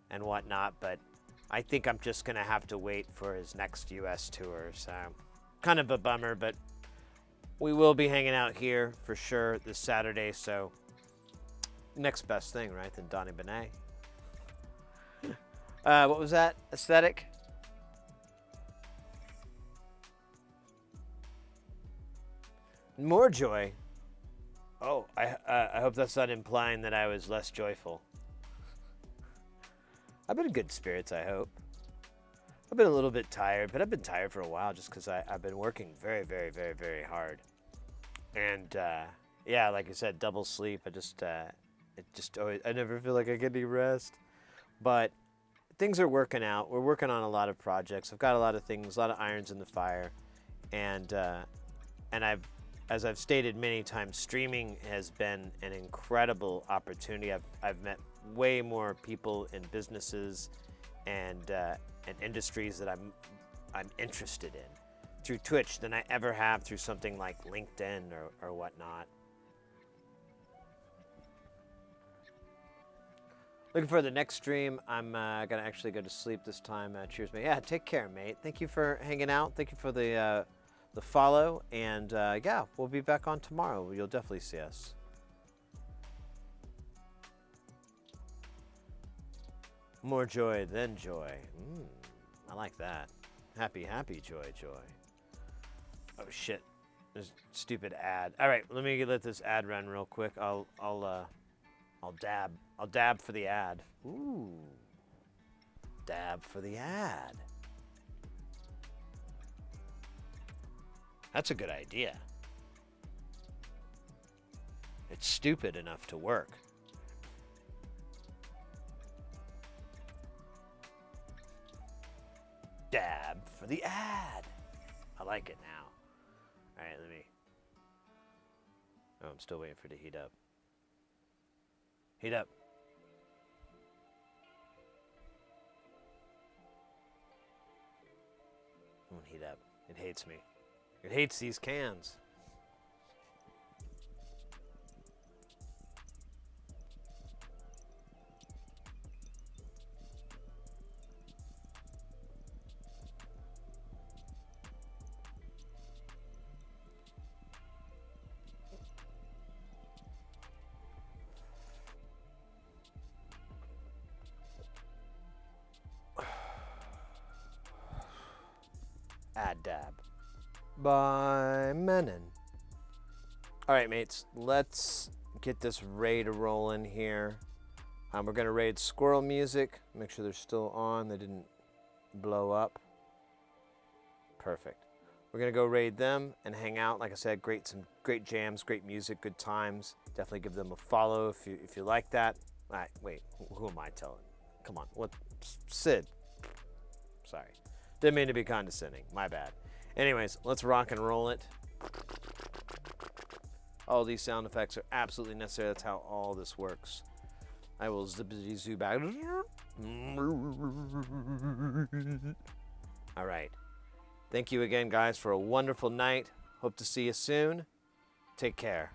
and whatnot, but I think I'm just going to have to wait for his next U.S. tour, so kind of a bummer, but we will be hanging out here for sure this Saturday, so next best thing, right, than Donnie Benet. What was that? Aesthetic? More joy. Oh, I hope that's not implying that I was less joyful. I've been in good spirits, I hope. I've been a little bit tired, but I've been tired for a while just because I've been working very, very, very, very hard. And yeah, like I said, double sleep. I never feel like I get any rest. But things are working out. We're working on a lot of projects. I've got a lot of things, a lot of irons in the fire. And as I've stated many times, streaming has been an incredible opportunity. I've met way more people in businesses and industries that I'm interested in through Twitch than I ever have through something like LinkedIn or whatnot. Looking for the next stream. I'm gonna actually go to sleep this time. Cheers, mate. Yeah, take care, mate. Thank you for hanging out. Thank you for the follow, and yeah, we'll be back on tomorrow. You'll definitely see us. More joy than joy. I like that. Happy, happy, joy, joy. Oh shit! There's a stupid ad. All right, let this ad run real quick. I'll dab. I'll dab for the ad. Ooh, dab for the ad. That's a good idea. It's stupid enough to work. Dab for the ad. I like it now. All right, let me. Oh, I'm still waiting for it to heat up. Heat up. Won't heat up. It hates me. It hates these cans. Ad dab by Menon. All right, mates, let's get this raid rolling here. We're gonna raid Squirrel Music. Make sure they're still on. They didn't blow up. Perfect. We're gonna go raid them and hang out. Like I said, some great jams, great music, good times. Definitely give them a follow if you like that. All right, wait, who am I telling? Come on, what? Sid. Sorry. Didn't mean to be condescending. My bad. Anyways, let's rock and roll it. All these sound effects are absolutely necessary. That's how all this works. I will zippity zoo back. All right. Thank you again, guys, for a wonderful night. Hope to see you soon. Take care.